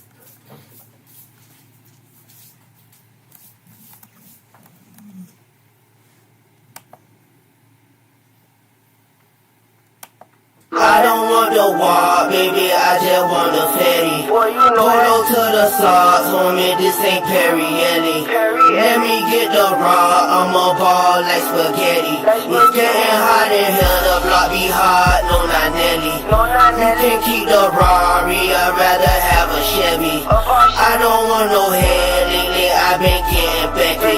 want the walk, baby, I just want the fatty. Polo to the socks, homie, this ain't Perrielli. Let me get the raw, I'm a ball like spaghetti. It's getting hot in here, the block be hot, no not Nelly. You can keep the Rari, I'd rather have a Chevy. I don't want no head, lately I've been getting Becky.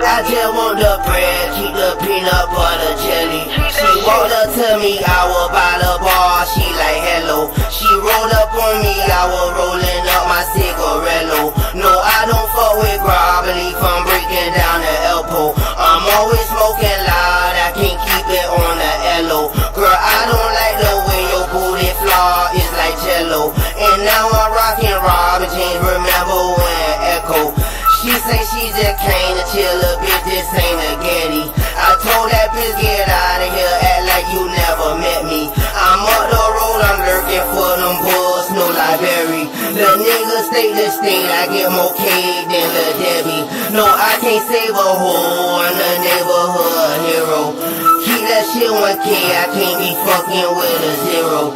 I just want the bread, keep the peanut butter jelly. She walked up to me, I was by the bar, she like hello. She rolled up on me, I was rolling up my cigarello. No, I don't fuck with grobbly from breaking down the elbow. I'm always smoking loud, I can't keep it on the LO. Girl, I don't like the way your booty flaw is like jello. And now I'm rocking Robin James, remember when Echo. She say she just came to chill a bitch, this ain't a Getty. I told that bitch get out of here, act like you never met me. I'm up the road, I'm lurking for them bulls, no library. The niggas stay the state, I get more cake than the Debbie. No, I can't save a hoe, I'm the neighborhood hero. Keep that shit 1K, I can't be fucking with a zero.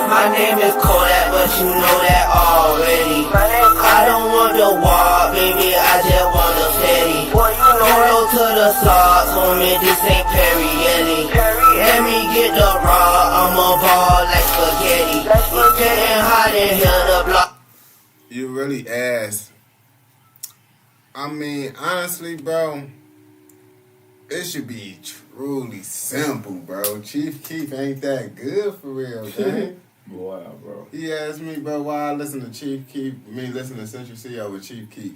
My name is Kodak, but you know that already. I don't want the walk, baby, I just want the fatty. Polo to the socks, homie, this ain't Perrielli. Let me get the raw, I'm a ball like spaghetti. It's getting hot in here, the block. You really asked. I mean, honestly, bro, it should be truly simple, bro. Chief Keef ain't that good for real, man. Wow, bro. He asked me, bro, why I listen to Chief Keef, listen to Central C over Chief Keef.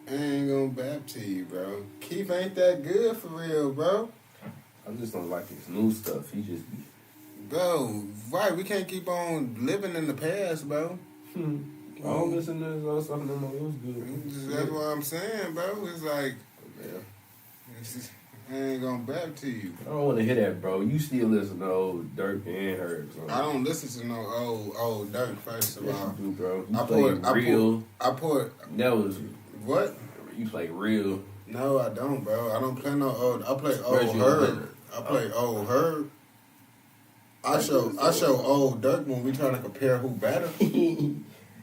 I ain't gonna bap to you, bro. Keef ain't that good for real, bro. I just don't like his new stuff. He just be... Bro, right, we can't keep on living in the past, bro. I don't listen to his other stuff no more. It was good. That's what I'm saying, bro. It's like, I ain't gonna bap to you. I don't want to hear that, bro. You still listen to old Dirk and her. So. I don't listen to no old Dirk, first of all. You do, bro. You I put that was... What? You play real. No, I don't, bro. I don't play no old. I play old Herb. I play old Herb. I show old Dirk when we trying to compare who better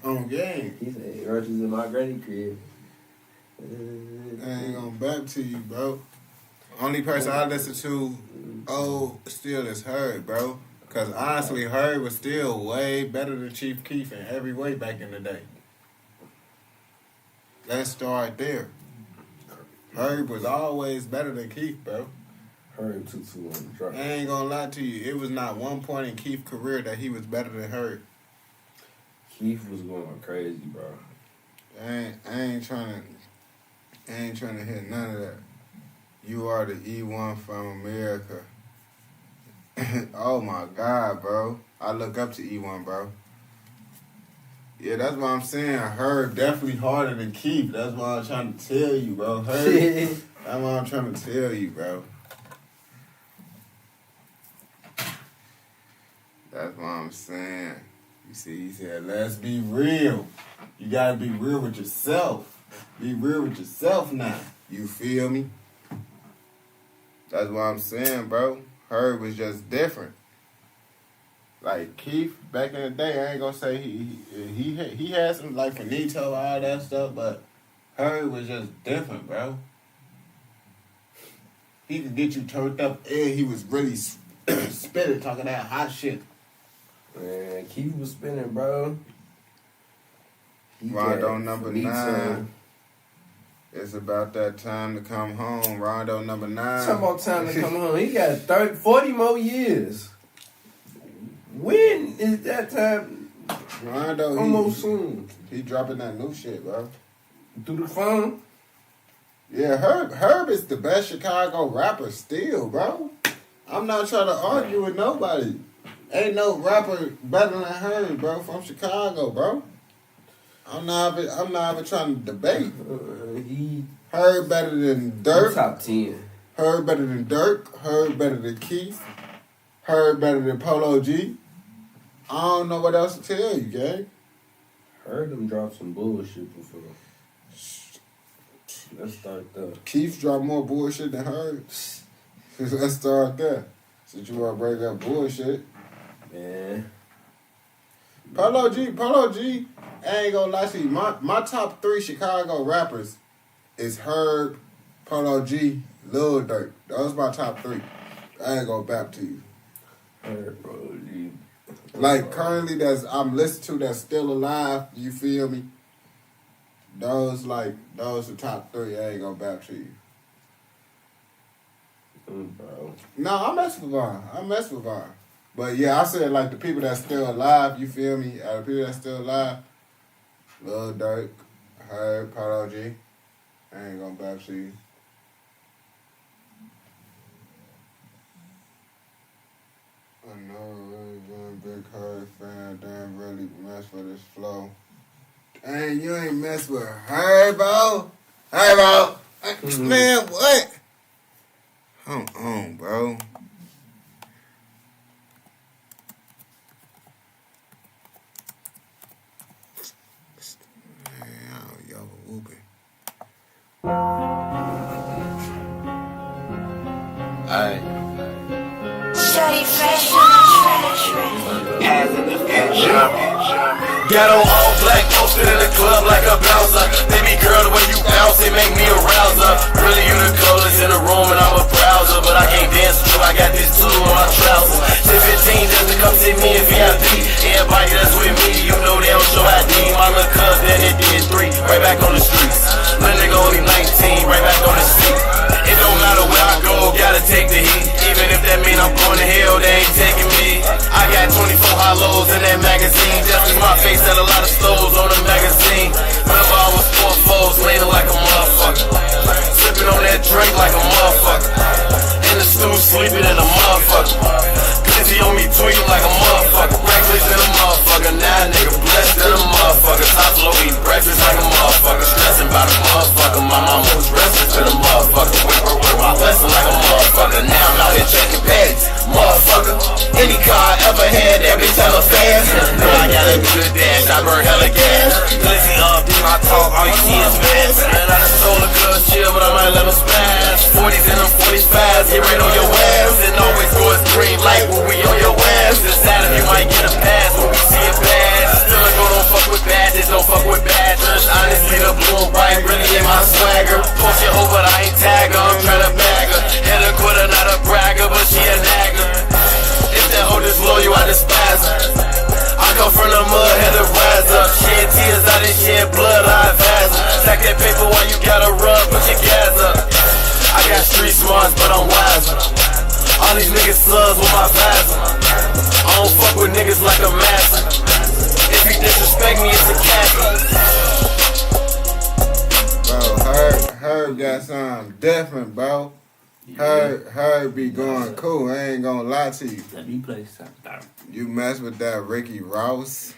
on game. He said, "Roaches in my granny crib." I ain't gonna back to you, bro. Only person I listen to still is Herb, bro. Cause honestly, Herb was still way better than Chief Keef in every way back in the day. Let's start there. Herb was always better than Keef, bro. Herb 2-2 on the drop. I ain't gonna lie to you. It was not one point in Keef's career that he was better than Herb. Keef was going crazy, bro. I ain't trying to hear none of that. You are the E1 from America. Oh my God, bro. I look up to E1, bro. Yeah, that's what I'm saying. Herb definitely harder than Keef. That's what I'm trying to tell you, bro. Herb, that's what I'm trying to tell you, bro. That's what I'm saying. You see, he said, let's be real. You gotta be real with yourself. Be real with yourself now. You feel me? That's what I'm saying, bro. Herb was just different. Like Keef, back in the day, I ain't gonna say he had some like finito, all that stuff, but Herb was just different, bro. He could get you turned up, and he was really spitting, talking that hot shit. Man, Keef was spinning, bro. Rondo number 9. It's about that time to come home. Rondo number 9. Talking about time to come home. He got 40 more years. When is that time? Rondo, almost soon. He dropping that new shit, bro. Through the phone? Yeah, Herb is the best Chicago rapper still, bro. I'm not trying to argue with nobody. Ain't no rapper better than Herb, bro, from Chicago, bro. I'm not even trying to debate. Herb better than Dirk. Top 10. Herb better than Dirk. Herb better than Keith. Herb better than Polo G. I don't know what else to tell you, gang. Heard them drop some bullshit before. Let's start there. Keith dropped more bullshit than Herb. Let's start there. Since you want to break up bullshit. Man. Polo G, I ain't gonna lie to you. My top 3 Chicago rappers is Herb, Polo G, Lil Durk. Those my top 3. I ain't gonna bap to you. Herb, Polo G. Like currently I'm listening to that's still alive, you feel me? Those the top 3, I ain't gonna bap to you. Bro. No, I mess with Vaughn. But yeah, I said like the people that's still alive, you feel me? The people that's still alive, Lil Durk, Herb, Polo G. I ain't gonna bap to you. I know really been a big Herb fan, damn really mess with his flow. Dang, you ain't mess with Herbo? Herbo! Man, what? Hold on, bro. Man, yo, whooping. Shawty fresh on the track. Hands in the future. Ghetto all black, posted in the club like a bouncer. Baby girl, the way you bounce, it make me a rouser. Really, you the coldest in the room and I'm a browser. But I can't dance with you, I got this tool on my trousers. 10-15 just to come see me in VIP. Everybody that's with me, you know they don't show ID. My little cousin, then it did 3, right back on the streets. Little nigga only 19, right back on the street. It don't matter where I go, gotta take the heat. Even if that mean I'm going to hell, they ain't taking me. I got 24 hollows in that magazine. Just as my face had a lot of stores on the magazine. Remember I was 4 foes, leaning like a motherfucker. Sipping on that drink like a motherfucker. In the stool, sleeping in a motherfucker. Busy on me, tweeting like a motherfucker. Reckless in a motherfucker. Now nigga blessed in a motherfucker. Top flow eating breakfast like a motherfucker. Stressing about a motherfucker. My mama was restless to the motherfucker. With my lesson like a motherfucker. Now I'm out here checking bags, motherfucker. Any car I ever had, every time I fast. Know I gotta do the dash, I burn hella gas. Glizzy up, do my talk, all you see is mess. And I just told a girl chill, but I might let them smash. 40s and them 45s, hit right on your ass. And always go as green light when we on your ass. Inside of you might get a pass when we see a badge. Still I go, don't fuck with badges, don't fuck with badgers. Honestly, the blue and white really ain't my swagger. Post your hoe, but I ain't tag her, I'm tryna bag her. Hit a quitter, not a bragger, but she a nagger. If that hoe disloyal, I despise her. I come from the mud, had to rise up. Shed tears, I didn't shed blood, I advise her. Stack that paper while you gotta run, put your gas up. I got street smarts, but I'm wiser. All these niggas slugs with my visor. I don't fuck with niggas like a master. If you disrespect me, it's a Bro, Herb got something different, bro. Herb be going cool. I ain't gonna lie to you. Let me play something. You mess with that Ricky Ross.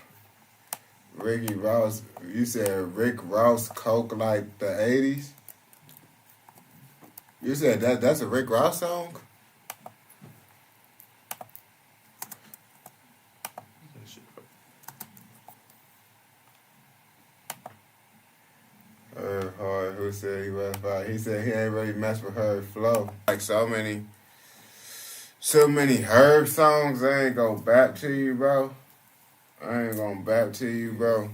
Ricky Ross. You said Rick Ross coke like the 80s. You said that's a Rick Ross song? Herb Hard, who said he was fine? He said he ain't really mess with Herb flow. Like so many Herb songs, I ain't gonna bap to you, bro. I ain't gonna bap to you, bro.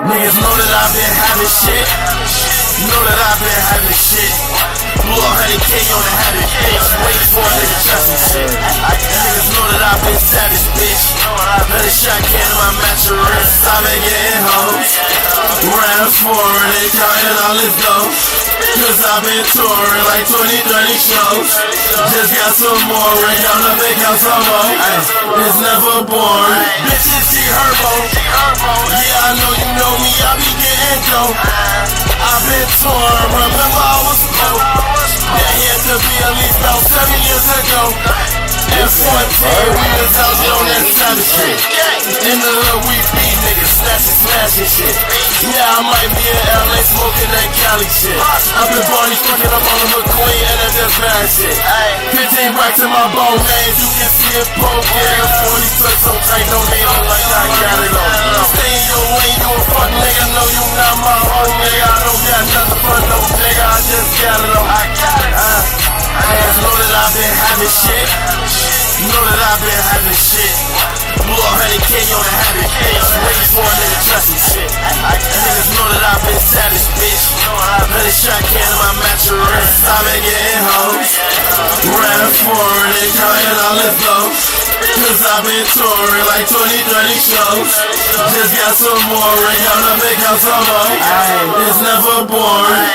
Niggas know that I've been having shit. Know that I've been having shit. Blew 100K on the habit, bitch. Waiting for a nigga trust and shit. Niggas know that I've been savage, bitch. Know that I've been 100 shot can in my mattress. I've been getting hoes. Ran forward and counting all this dough. Cause I've been touring like 20, 30 shows. Just got some more, ring on the big house some more. It's never boring. Bitches, she herbo. Yeah, I know me, I be getting dope. I've been touring, remember I was broke. That had to be at least about 7 years ago. At 14, we was out there on that savage shit. In the hood, we beat niggas, smashing shit. Yeah, I might be in LA smoking that Cali shit. I've been Barney fucking up on the McQueen and that just bad shit. 15 racks in my bone names, you can see it poking. 40 touch so tight, don't need no like I got it on. Stay in your lane, you a fuck nigga, no you not my own nigga. I don't got nothing for no nigga, I just got it on. I just know that I've been having shit. Know that I've been having shit. Blew 100K on the habit, bitch. Waiting for a nigga trust some shit. Niggas know that I've been savage, bitch. 100 shot can in my mattress. I've been getting hoes. Ran forward and counting all this dough. Cause I've been touring like 20, 30 shows. Just got some more, ring on the big house some more. It's never boring.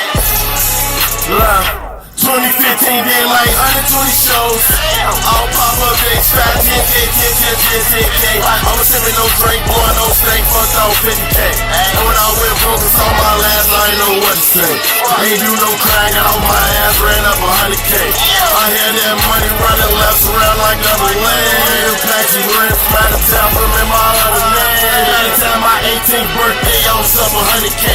2015 did like 120 shows. All pop up big fat 10K. I was sipping no drink, boy, no steak, fucked off 50K. And when I went broke, it's on my last, I ain't know what to say. I ain't do no crying, got on my ass, ran up 100K. I had that money running laps around like double lane. Packs of rent from out of town, from in my other name. By the time my 18th birthday, I was up 100K.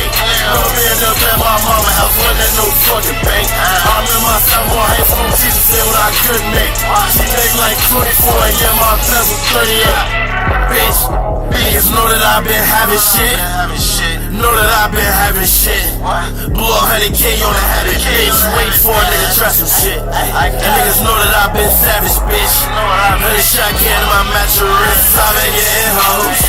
I'ma end up at my mama's house, wasn't at no fucking bank. I remember my sophomore high school teacher said what I couldn't make. She make like 24 and yeah, my best was 38. Bitch, niggas know that I've been having shit. Know that I've been having shit. Blew 100K on the habit, bitch. Wait for a nigga trust some shit. Niggas know that I've been savage, bitch. 100 shot can in my mattress. I've been getting hoes.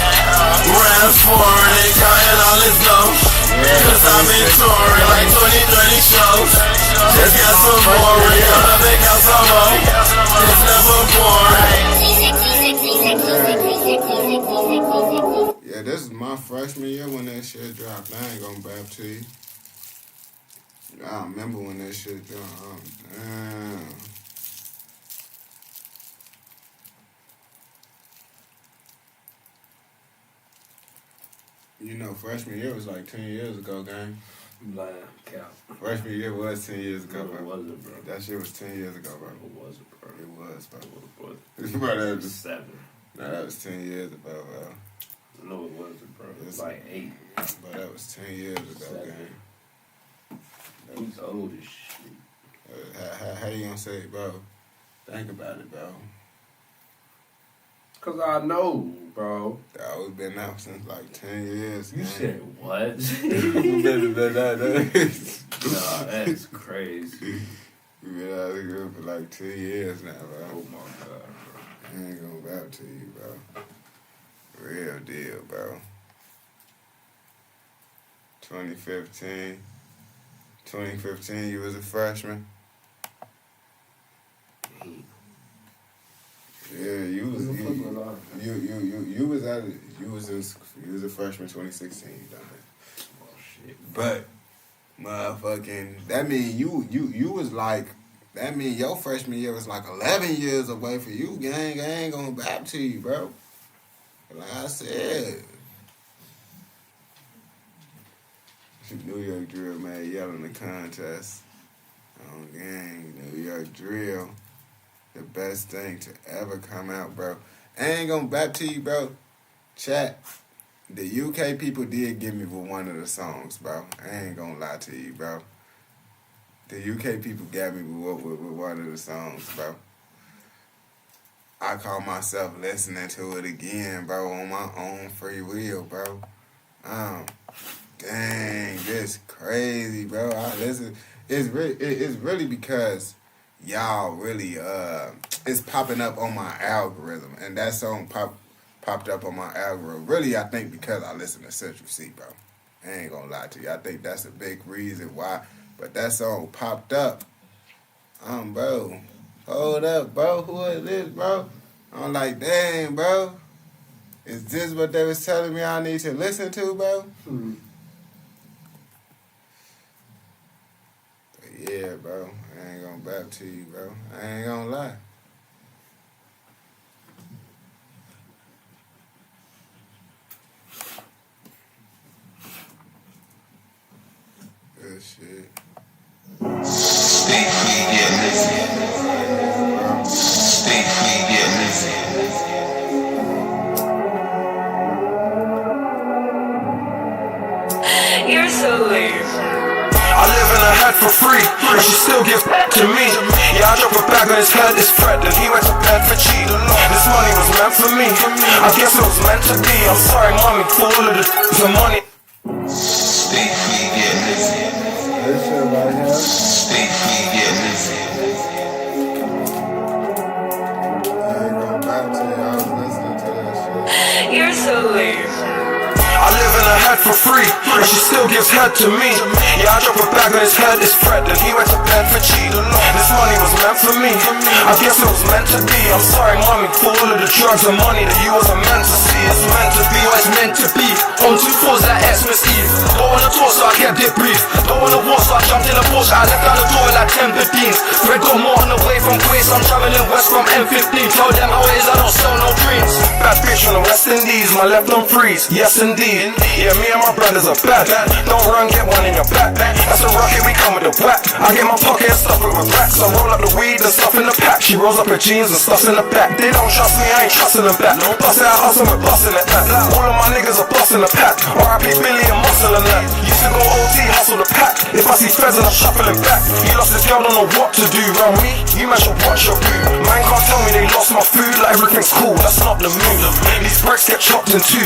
Ran forward and counting all this dough. Cause I've been touring like 20, 30 shows. Just got some more, ring on the big house some more. It's never boring. Yeah, this is my freshman year when that shit dropped. I ain't gonna bap to you. I remember when that shit dropped. Oh, damn. You know, freshman year was like 10 years ago, gang. Lying, cap. Freshman year was 10 years ago, What bro. was it, bro? That shit was 10 years ago, bro. What was it, bro? It was, bro. What Bro, that was 7. Nah, that was 10 years ago, bro. No, it wasn't, bro. It was like 8. But that was 10 years ago, 7. gang. He's old as shit. How you gonna say it, bro? Think about it, bro. Cause I know, bro. That was been out since like 10 years. You man. said what? Nah, that's crazy. We've been out of the group for like 2 years now, bro. Oh my god, bro. I ain't gonna rap to you, bro. Real deal, bro. 2015. 2015, you was a freshman. Yeah, you was a freshman 2016. You done it. Oh shit. But motherfucking, that mean you was like, that mean your freshman year was like 11 years away for you, gang. I ain't gonna back to you, bro. Like I said. New York Drill, man, yelling the contest. Oh, gang, New York Drill. The best thing to ever come out, bro. I ain't gonna back to you, bro. Chat. The UK people did give me with one of the songs, bro. I ain't gonna lie to you, bro. The UK people got me with one of the songs, bro. I call myself listening to it again, bro, on my own free will, bro. Dang, this crazy, bro. I listen. It's really because y'all really it's popping up on my algorithm, and that song popped up on my algorithm. Really, I think because I listen to Central C, bro. I ain't gonna lie to you. I think that's a big reason why. But that song popped up. Bro, hold up, bro. Who is this, bro? I'm like, dang, bro. Is this what they was telling me I need to listen to, bro? But yeah, bro. I ain't gonna back to you, bro. I ain't gonna lie. Good shit. Stay free, get lazy. Stay free, get lazy. You're so lame. I live in her head for free, but she still gives to me. Yeah, I drop a bag on his head, it's Fred, and he went to bed for cheat. This money was meant for me. I guess it was meant to be. I'm sorry, mommy, for all of the money. Stay free, get lazy. Stay free, get lazy. I ain't gonna back to you. I was listening to that shit. You're so lame. I live in her head for free, but she still gives head to me. Yeah, I drop a bag on his head, it's Fred, and he went to bed for cheat. This money was meant for me. I guess it was meant to be. I'm sorry, mommy, for all of the drugs and money that you wasn't meant to see. It's meant to be what it's meant to be. On 2 4s like Xmas Eve. Don't wanna talk, so I kept it brief. Don't wanna walk, so I jumped in a Porsche. I left out the door like 10:15. Fred got more on the way from Queens. I'm traveling west from M15. Tell them how it is, I don't sell no dreams. Bad bitch from the West Indies, my left on freeze. Yes, indeed. Yeah, me and my brothers are bad. Don't run, get one in your back. That's a rocket, we come with a whack. I get my pocket and stuff it with racks. I roll up the weed and stuff in the pack. She rolls up her jeans and stuffs in the back. They don't trust me, I ain't trusting them back. Bust out hustle, we're busting it back. All of my niggas are busting the pack. R.I.P. Billy and Muscle and that. Used to go OT, hustle the pack. If I see feds and I'm shuffling back. You lost this girl, don't know what to do. Round me, you man should watch your food. Man can't tell me they lost my food. Like everything's cool, that's not the move. These bricks get chopped in two.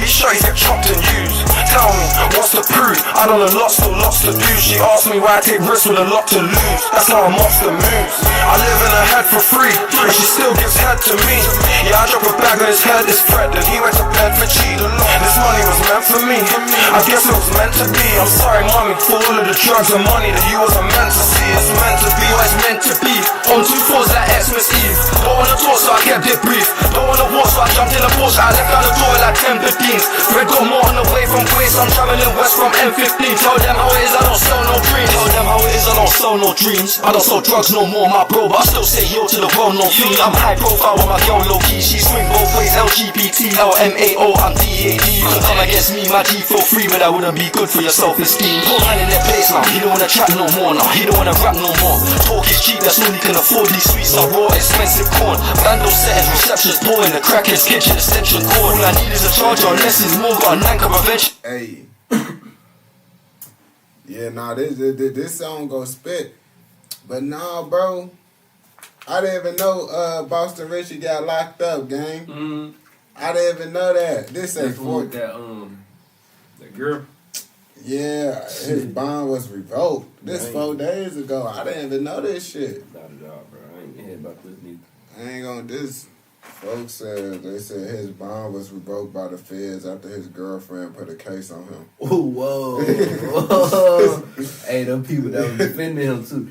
These shotties get chopped and used. Tell me, what's the proof? I done a lot, still lots to do. She asked me why I take risks with a lot to lose. That's how a monster moves. I live in her head for free, but she still gives head to me. Yeah, I drop a bag on his head, it's Fred, and he went to bed for cheat. This money was meant for me. I guess it was meant to be. I'm sorry, mommy, for all of the drugs and money that you wasn't meant to see. It's meant to be what it's meant to be. On 2 4s like Xmas Eve. Don't wanna talk, so I kept it brief. Don't wanna walk, so I jumped in a Porsche. I left out the door like 10:15. Fred got more on the way from Queens. I'm traveling west from M15. Tell them how it is, I don't sell no dreams. Tell them how it is, I don't sell no dreams. I don't sell drugs no more, my bro, but I still say yo to the well-known fiend. I'm high profile with my girl low-key. She swing both ways, LGBT, LMAO, I'm DAD. You can come against me, my G for free, but that wouldn't be good for your self-esteem. Put man in their place now, he don't wanna trap no more now. He don't wanna rap no more. Talk is cheap, that's all he can afford. These sweets are raw, expensive corn. Bando settings, receptions, pour in the crackhead's kitchen, extension cord. All I need is a charger, unless it's more got a nanker prevention. Hey. Yeah, nah, this song go spit. But nah, bro. I didn't even know Boston Richie got locked up, gang. I didn't even know that. This ain't for that girl. Yeah, his bond was revoked. This 4 days ago. I didn't even know this shit. Not at all, bro. I ain't heard about this neither. I ain't gonna this. Folks said his bond was revoked by the feds after his girlfriend put a case on him. Oh, whoa. Hey, them people that was defending him too.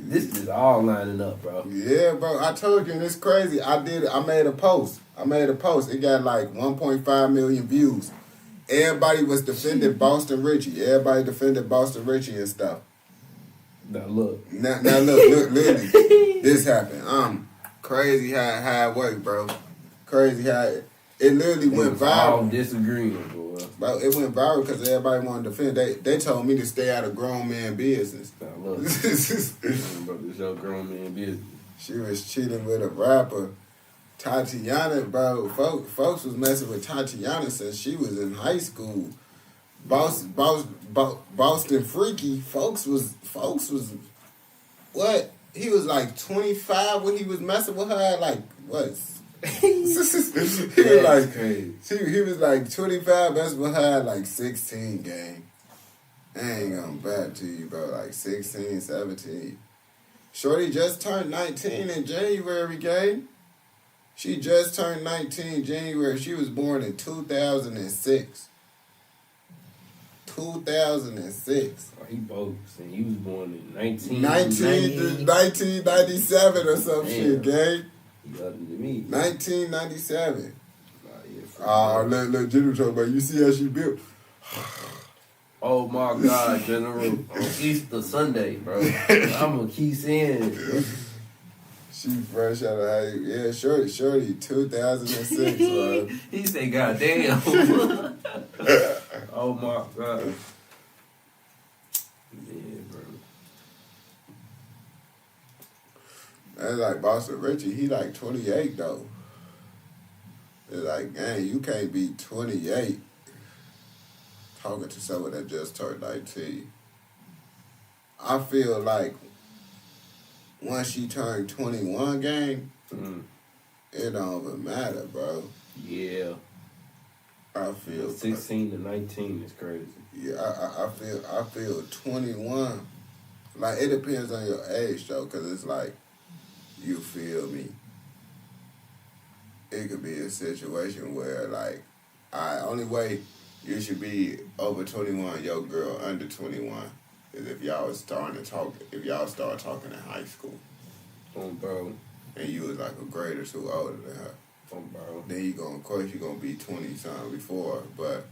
This is all lining up, bro. Yeah, bro. I told you, and it's crazy. I made a post. It got like 1.5 million views. Everybody was defending Boston Richie. Everybody defended Boston Richie and stuff. Now look. Now look, literally. This happened. Crazy how it worked, bro. Crazy how it literally went viral. All disagreeing, boy. Bro, it went viral because everybody wanted to defend. They told me to stay out of grown man business. Now look. Bro, this your grown man business. She was cheating with a rapper. Tatiana, bro. Folks was messing with Tatiana since she was in high school. Boston Freaky. Folks was what? He was like 25 when he was messing with her. Like what? He was like 25 messing with her at like 16, gang. I ain't gonna back to you, bro. Like 16, 17. Shorty just turned 19 in January, gang. She just turned 19 January. She was born in 2006. 2006. Oh, he bogus. And he was born in 1997 or some shit, gang. He older than me. 1997. Let General talk about. You see how she built? Oh my God, General! On Easter Sunday, bro. I'm gonna keep saying it. She fresh out of high. Yeah, shorty, 2006. He said, "God damn." Oh my God. Yeah, bro. That's like Boston Richie. He like 28 though. It's like, dang, you can't be 28 talking to someone that just turned 19. I feel like once she turned 21, gang, it don't even matter, bro. Yeah. I feel 16 to 19 is crazy. Yeah, I feel 21. Like, it depends on your age though, cause it's like, you feel me. It could be a situation where like, only way you should be over 21, your girl under 21, is if y'all start talking in high school. Bro. And you was like a grade or two older than her. Bro. Then of course you gonna be 20 something before, but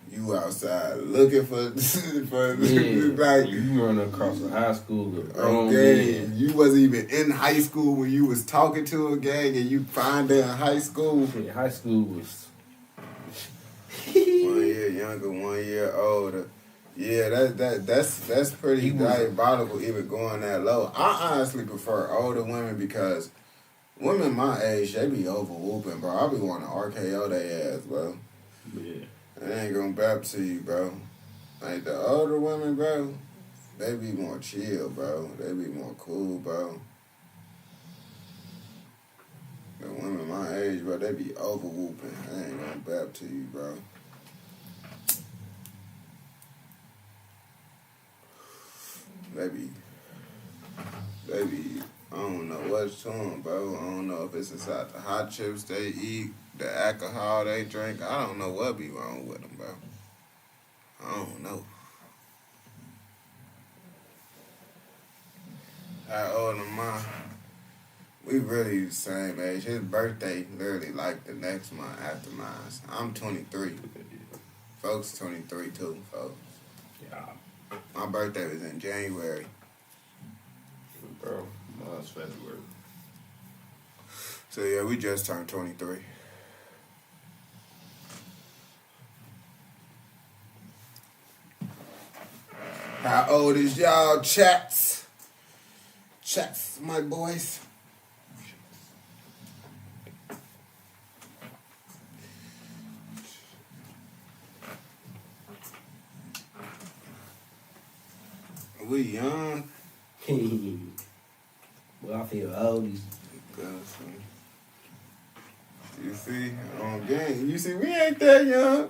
you outside looking for like you run across a high school with okay, you wasn't even in high school when you was talking to a gang and you find her in high school. Yeah, high school was 1 year younger, 1 year older. Yeah, that's pretty diabolical even going that low. I honestly prefer older women because women my age, they be over whooping, bro. I be wanting to RKO their ass, bro. Yeah. I ain't gonna bap to you, bro. Like the older women, bro, they be more chill, bro. They be more cool, bro. The women my age, bro, they be over whooping. I ain't gonna bap to you, bro. They be, I don't know what's to them, bro. I don't know if it's inside the hot chips they eat, the alcohol they drink. I don't know what be wrong with them, bro. I don't know. How old am I? We really the same age. His birthday literally like the next month after mine. I'm 23. Folks 23 too, folks. Yeah. My birthday was in January. Bro, mine's February. So yeah, we just turned 23. How old is y'all, chats? Chats, my boys. We young. Well, I feel old. You see, on game. You see, we ain't that young.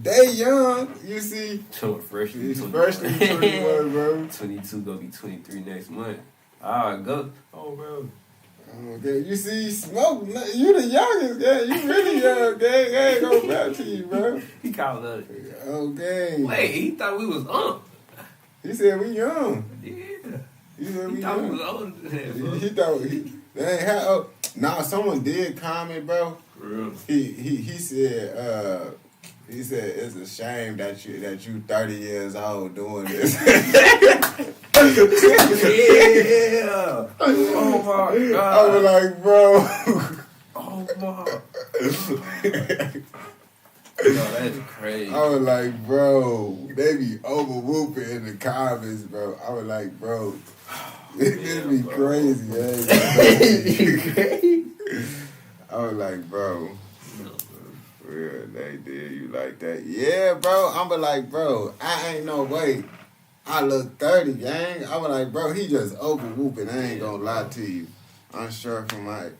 They young. You see. Freshly 21, bro. 22 gonna be 23 next month. Alright, go. Oh, bro. Okay, you see, smoke. You the youngest, gang. You really young, gang. I ain't gonna back to you, bro. He called us. Okay. Wait, he thought we was He said we young. Yeah. He said we thought young. we was older than that, bro. He thought dang, how old? Nah, someone did comment, bro. Really? He said it's a shame that you 30 years old doing this. Yeah. Oh my God. I was like, bro. Oh my. No, that's crazy. I was like, bro, they be over whooping in the comments, bro. I was like, bro, this be crazy, I was like, bro, real, they did you like that? Yeah, bro. I'm like, bro, I ain't no way. I look 30, gang. I was like, bro, he just over whooping. I ain't gonna lie to you. I'm sure from my,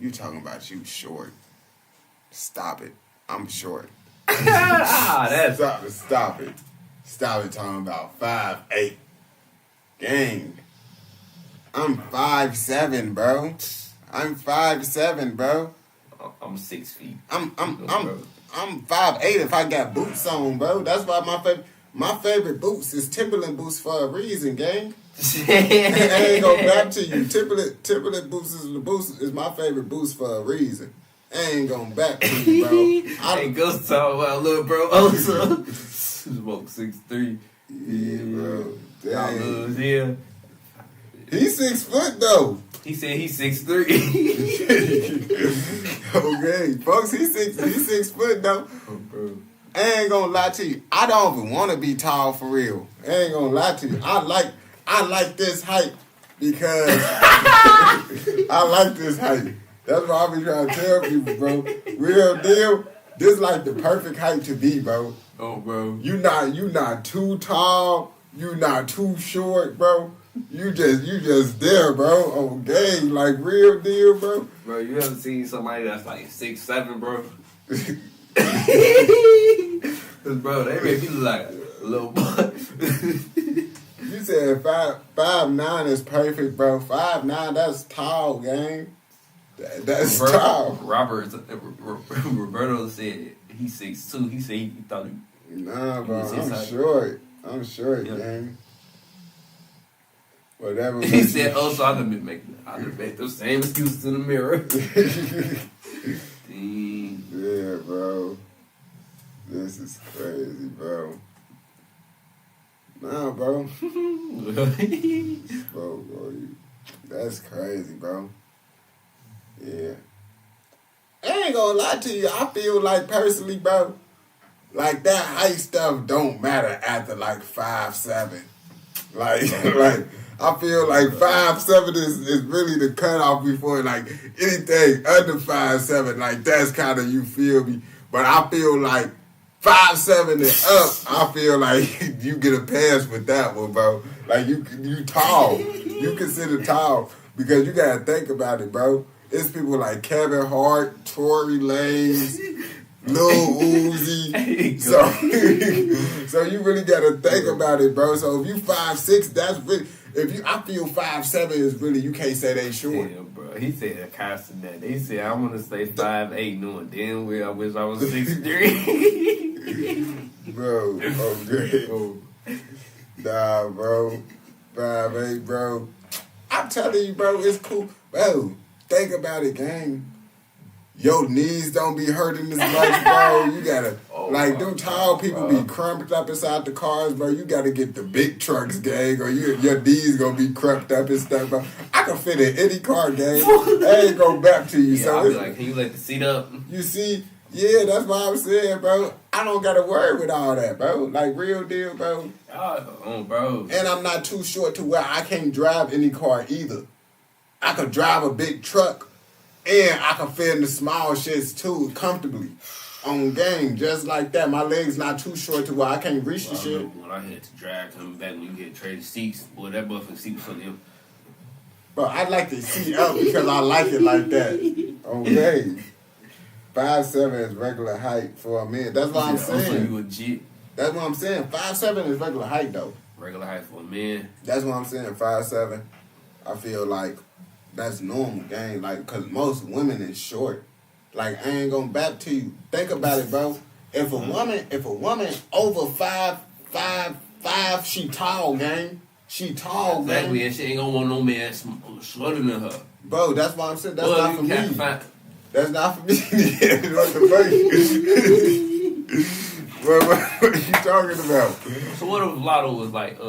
you talking about you short. Stop it. I'm short. Stop it. Stop it talking about 5'8". Gang. I'm 5'7", bro. I'm 5'7", bro. I'm 6 feet. I'm 5'8" if I got boots on, bro. That's why my favorite boots is Timberland boots for a reason, gang. I ain't gonna back to you. Timberland boots is my favorite boots for a reason. ain't gonna back to you, bro. I ain't gonna talk about little bro. Also, smoke 6'3". Yeah, bro. Y'all lose here. He's 6 foot though. He said he's 6'3". Okay, folks, he's 6 foot though. Oh, bro. I ain't gonna lie to you. I don't even want to be tall for real. I ain't gonna lie to you. I like this height because I like this height. That's what I be trying to tell people, bro. Real deal. This like the perfect height to be, bro. Oh, bro. You not too tall. You not too short, bro. You just there, bro. On game, like real deal, bro. Bro, you ever seen somebody that's like 6'7", bro? Cause bro, they make me look like a little boy. You said 5'9" is perfect, bro. 5'9", that's tall, gang. That's tall. Roberto said he's 6'2". He said he thought he. Nah, bro, I'm short, gang. Whatever. He said, "Oh, so I done make those same excuses in the mirror." Yeah, bro. This is crazy, bro. Nah, bro. bro, that's crazy, bro. Yeah. I ain't gonna lie to you. I feel like personally, bro, like that height stuff don't matter after like 5'7". Like I feel like 5'7" is really the cutoff before like anything under 5'7", like that's kind of, you feel me. But I feel like 5'7" and up, I feel like you get a pass with that one, bro. Like you tall, you consider tall because you gotta think about it, bro. It's people like Kevin Hart, Tory Lanez, Lil Uzi. So you really gotta think about it, bro. So if you 5'6", that's really. I feel 5'7" is really, you can't say they short. Yeah, bro. He said a constant that. He said I want to stay 5'8", knowing damn well I wish I was 6'3". Bro, okay. Nah, bro. 5'8", bro. I'm telling you, bro, it's cool. Bro, think about it, gang. Your knees don't be hurting as much, bro. You gotta, them tall people be crumped up inside the cars, bro. You gotta get the big trucks, gang, or your knees gonna be crumped up and stuff, bro. I can fit in any car, gang. I ain't gonna back to you. Yeah, So I'll be like, can you let the seat up? You see, yeah, that's what I'm saying, bro. I don't gotta worry with all that, bro. Like, real deal, bro. Oh, bro. And I'm not too short to where I can't drive any car either. I could drive a big truck. And I can fit in the small shits too, comfortably. On game, just like that. My legs not too short to where I can't reach the shit. When I had to drive coming back when you get traded seats, boy, that motherfucking seat was on him. Bro, I like the seat up because I like it like that. Okay. 5'7" is regular height for a man. That's what I'm saying. You legit. That's what I'm saying. 5'7" is regular height though. Regular height for a man. That's what I'm saying. 5'7". I feel like that's normal, gang. Like, cause most women is short. Like, I ain't gonna back to you. Think about it, bro. If a woman over 5'5", she tall, gang. She tall, gang. Exactly, and she ain't gonna want no man shorter than her. Bro, that's what I'm saying. That's not for me. That's not for me. What the fuck? What you talking about? So what if Lotto was like,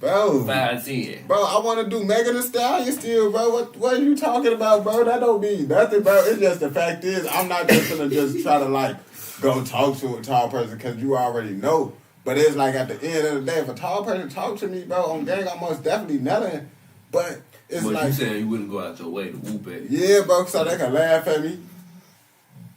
Bro, 5'10". Bro, I want to do Megan Thee Stallion still, bro. What are you talking about, bro? That don't mean nothing, bro. It's just the fact is, I'm not just gonna just try to like go talk to a tall person because you already know. But it's like at the end of the day, if a tall person talk to me, bro, on gang, I'm most definitely nothing. But it's but like you saying you wouldn't go out your way to whoop at it. Yeah, bro, so they can laugh at me.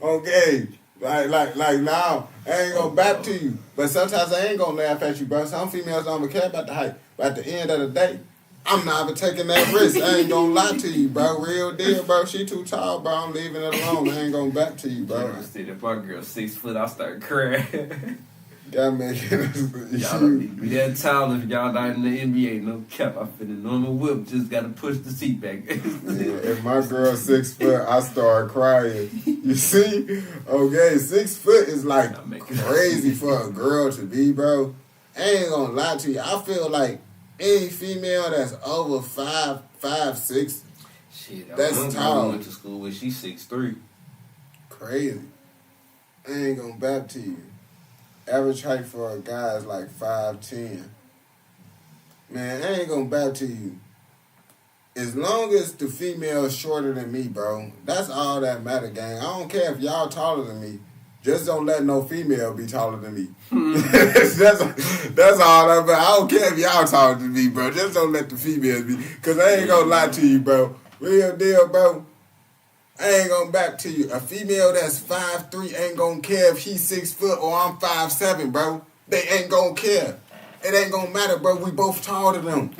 Okay. Like now, I ain't gonna back to you. But sometimes I ain't gonna laugh at you, bro. Some females don't care about the height. But at the end of the day, I'm not even taking that risk. I ain't gonna lie to you, bro. Real deal, bro. She too tall, bro. I'm leaving it alone. I ain't gonna back to you, bro. If my girl 6 foot, I'll start crying. Y'all making y'all don't need to be that tall if y'all not in the NBA. No cap. I fit a normal whip. Just gotta push the seat back. If my girl 6 foot, I start crying. You see? Okay, 6 foot is like crazy for a girl to be, bro. I ain't gonna lie to you. I feel like any female that's over 5'6", shit, that's tall. I went to school with, she's 6'3". crazy. I ain't gonna bap to you. Average height for a guy is like 5'10". Man, I ain't gonna bap to you. As long as the female is shorter than me, bro, that's all that matter, gang. I don't care if y'all taller than me. Just don't let no female be taller than me. that's all that matter. I don't care if y'all taller than me, bro. Just don't let the females be. Because I ain't gonna lie to you, bro. Real deal, bro. I ain't gonna back to you. A female that's 5'3" ain't gonna care if he's 6 foot or I'm 5'7", bro. They ain't gonna care. It ain't gonna matter, bro. We both taller than them.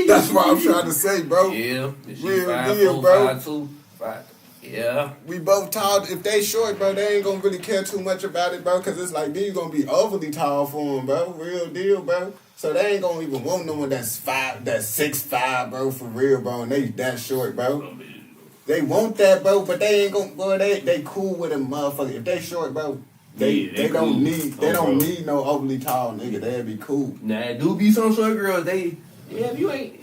That's what I'm trying to say, bro. Yeah. Real deal, bro. 5'2", 5'. Yeah. We both tall. If they short, bro, they ain't gonna really care too much about it, bro. Because it's like, then you gonna be overly tall for them, bro. Real deal, bro. So they ain't gonna even want no one that's 6'5", bro, for real, bro. And they that short, bro. They want that, bro, but they ain't gonna, bro, they cool with a motherfucker. If they short, bro, they cool. don't need no overly tall nigga. They'd be cool. Nah, it do be some short girls, if you ain't.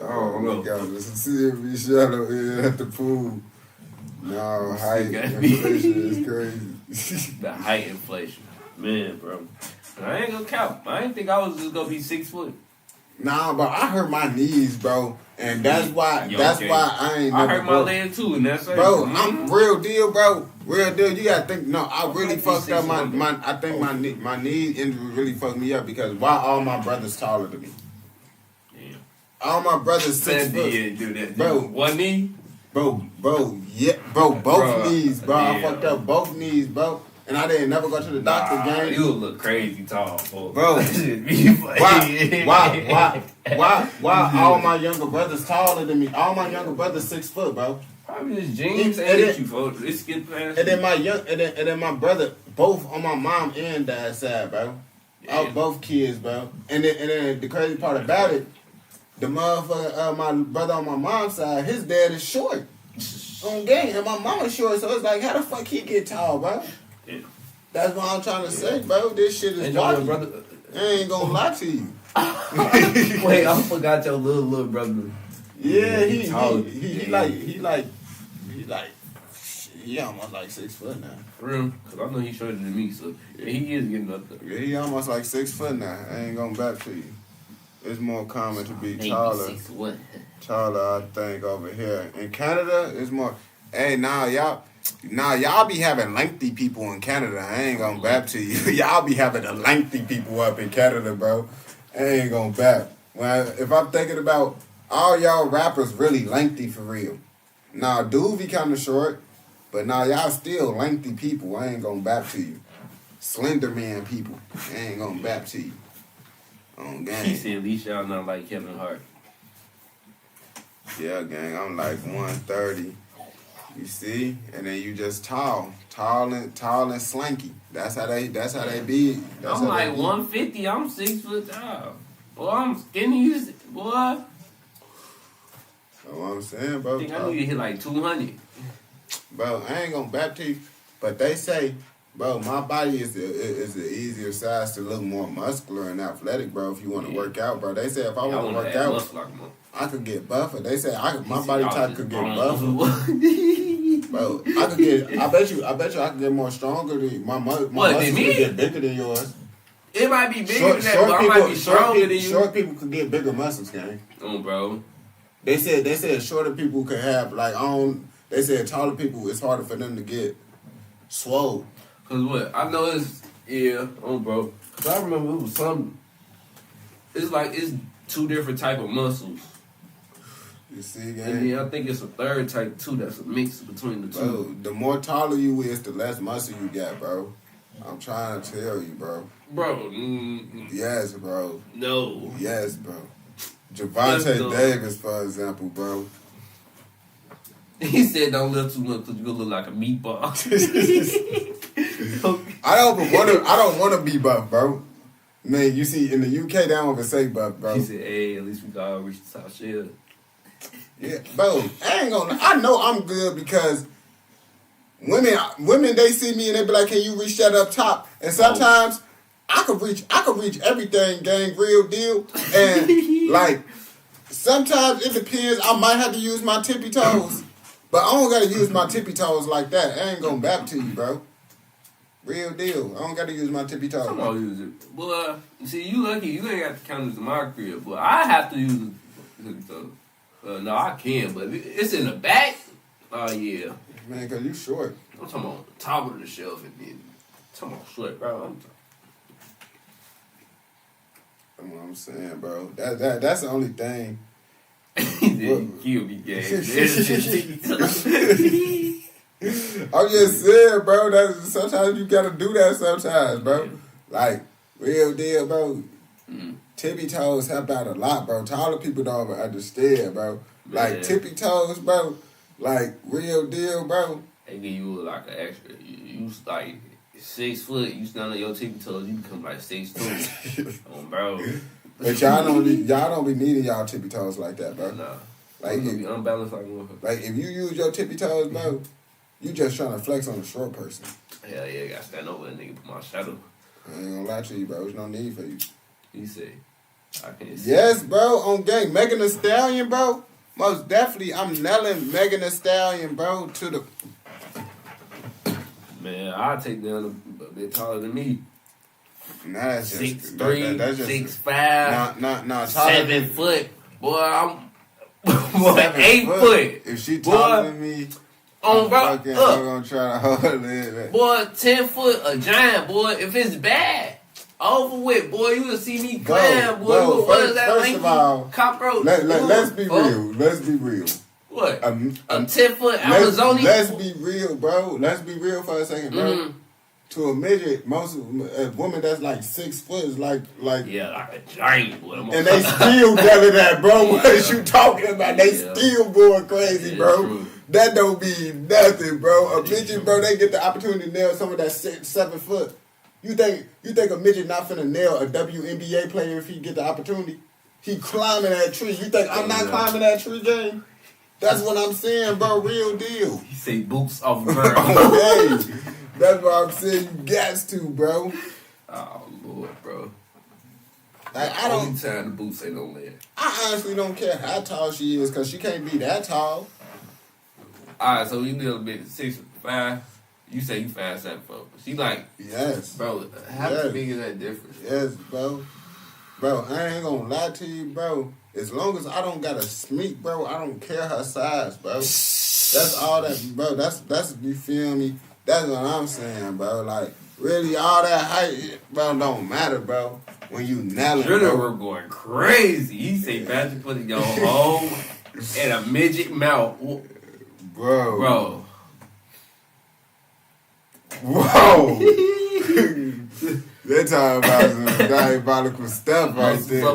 Oh my God, listen, see if we shallow here at the pool. No, height inflation is crazy. The height inflation. Man, bro. I ain't gonna count. I didn't think I was just gonna be 6 foot. Nah, but I hurt my knees, bro. And that's why I ain't never, I hurt my leg too, and that's bro, I'm real deal, bro. Real deal. You gotta think. No, I really fucked up I think my knee injury really fucked me up because why all my brothers taller than me? Damn. All my brothers 6 foot. Do that. Bro, one knee. Bro, yeah, bro, both knees, bro. I fucked up both knees, bro. And I didn't never go to the doctor, gang. You look crazy tall, bro. Why all my younger brothers taller than me? All my younger brothers 6 foot, bro. Probably just genes and you, folks. It's skip past. And then my brother, both on my mom and dad's side, bro. Yeah. Both kids, bro. And then the crazy part about it, the motherfucker, my brother on my mom's side, his dad is short. On game, and my mama's short, so it's like, how the fuck he get tall, bro? Yeah. That's what I'm trying to say, bro. This shit is wild. I ain't gonna lie to you. Wait, I forgot your little brother. Yeah, he almost like 6 foot now. For real? Cause I know he's shorter than me, so yeah, he is getting up there. Yeah, he almost like 6 foot now. I ain't gonna back to you. It's more common to be taller. Taller, I think, over here. In Canada, it's more. Hey, y'all be having lengthy people in Canada. I ain't gonna bap to you. Y'all be having the lengthy people up in Canada, bro. I ain't gonna bap. Well, if I'm thinking about all y'all rappers really lengthy for real. Now, Doovie kind of short, but now y'all still lengthy people. I ain't gonna bap to you. Slender man people. I ain't gonna bap to you. On gang. He said, at least y'all not like Kevin Hart. Yeah, gang. I'm like 130. You see, and then you just tall and slanky. That's how they be. I'm like 150. I'm 6 foot tall. Boy, I'm skinny. Boy. That's what I'm saying, bro. I think I need to hit like 200. Bro, I ain't gonna bap to you, but they say, bro, my body is the easier size to look more muscular and athletic, bro. If you want to work out, bro. They say if I want to work out, I could get buffer. They say my body type could get buffer. Bro, I bet you I could get more stronger than my muscles could get bigger than yours. It might be bigger than that, but I might be stronger than you. Short people could get bigger muscles, gang. Oh, bro. They said shorter people could have they said taller people, it's harder for them to get swole. Cause what? I know bro. Cause I remember it was something. It's 2 different type of muscles. You see, gang? And then I think it's a third type too. That's a mix between the two. Bro, the more taller you is, the less muscle you got, bro. I'm trying to tell you, bro. Bro. Yes, bro. No. Yes, bro. Javante Davis, for example, bro. He said don't lift too much because you're going to look like a meatball. I don't want to be buff, bro. Man, you see, in the UK, they don't even say buff, bro. He said, hey, at least we got to reach the top shelf. Yeah, bro, I know I'm good because women, they see me and they be like, can you reach that up top? And sometimes I could reach everything, gang, real deal. And like, sometimes it depends, I might have to use my tippy toes. But I don't gotta use my tippy toes like that. I ain't gonna bap to you, bro. Real deal. I don't gotta use my tippy toes. I'm gonna use it. Boy, see, you lucky. You ain't got the counters in my crib. But I have to use the tippy toes. No, I can, but it's in the back. Oh, yeah. Man, because you short. I'm talking on top of the shelf and then I'm talking about short, bro. That's what I'm saying, bro. That's the only thing. He'll be gay. I'm just saying, bro. Sometimes you gotta do that sometimes, bro. Like, real deal, bro. Tippy toes help out a lot, bro. Taller people don't ever understand, bro. Like, tippy toes, bro. Like, real deal, bro. They give you like an extra. You like 6 foot. You stand on your tippy toes. You become like 6'2". Bro. But y'all don't be needing y'all tippy toes like that, bro. Nah. Like, you be unbalanced like one. Like, if you use your tippy toes, bro, you just trying to flex on a short person. Hell yeah, I gotta stand over that nigga, put my shadow. I ain't gonna lie to you, bro. There's no need for you. You say, I can't see. Yes, bro, on game. Megan Thee Stallion, bro. Most definitely, I'm nailing Megan Thee Stallion, bro, to the... Man, I'll take down a bit taller than me. Nah, that's just... 6'3", that's just 6'5", nah, 7 foot. Boy, I'm... Boy, 8 foot. If she taller than me, I'm gonna try to hold it. Boy, 10 foot, a giant, boy. If it's bad, over with, boy. You will see me climb, boy. First of all, cockroach? Let's be real. Let's be real. What? A 10 foot Amazonian? Let's be real, bro. Let's be real for a second, bro. Mm-hmm. To a midget, a woman that's like 6 foot is like yeah, like a giant boy. And they still yelling that, bro. What is you talking about? They still going crazy, bro. True. That don't mean nothing, bro. A midget, bro, they get the opportunity to nail someone that's 7 foot. You think a midget not finna nail a WNBA player if he get the opportunity? He climbing that tree. You think I'm not climbing that tree, James? That's what I'm saying, bro. Real deal. He say boots off the ground. Okay. That's what I'm saying. You got to, bro. Oh Lord, bro. I don't. Only time the boots ain't on there. I honestly don't care how tall she is, cause she can't be that tall. All right, so you little bit 6'5". You say you 5'7", she like yes, bro. How big is that difference? Yes, bro. Bro, I ain't gonna lie to you, bro. As long as I don't got a smeek, bro, I don't care her size, bro. That's all that, bro. That's you feel me. That's what I'm saying, bro. Like, really, all that height, bro, don't matter, bro. When you nailing, bro. We're going crazy. He say, Patrick putting your home in a midget mouth. Bro. Whoa. They're talking about some diabolical stuff right there.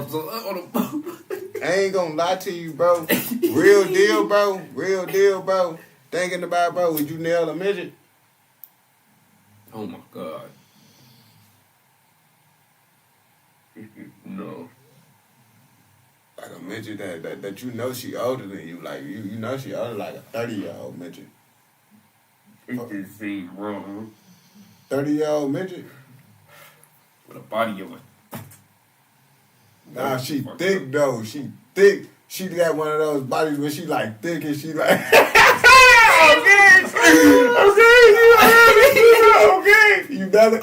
I ain't gonna lie to you, bro. Real deal, bro. Real deal, bro. Thinking about, bro, would you nail a midget? Oh my God. No. Like a midget that you know she older than you. Like you know she older, like a 30-year-old midget. It just seems wrong. 30-year-old midget? With a body of a... Nah, she thick though. She thick. She got one of those bodies where she like thick and she like... Okay. You done it?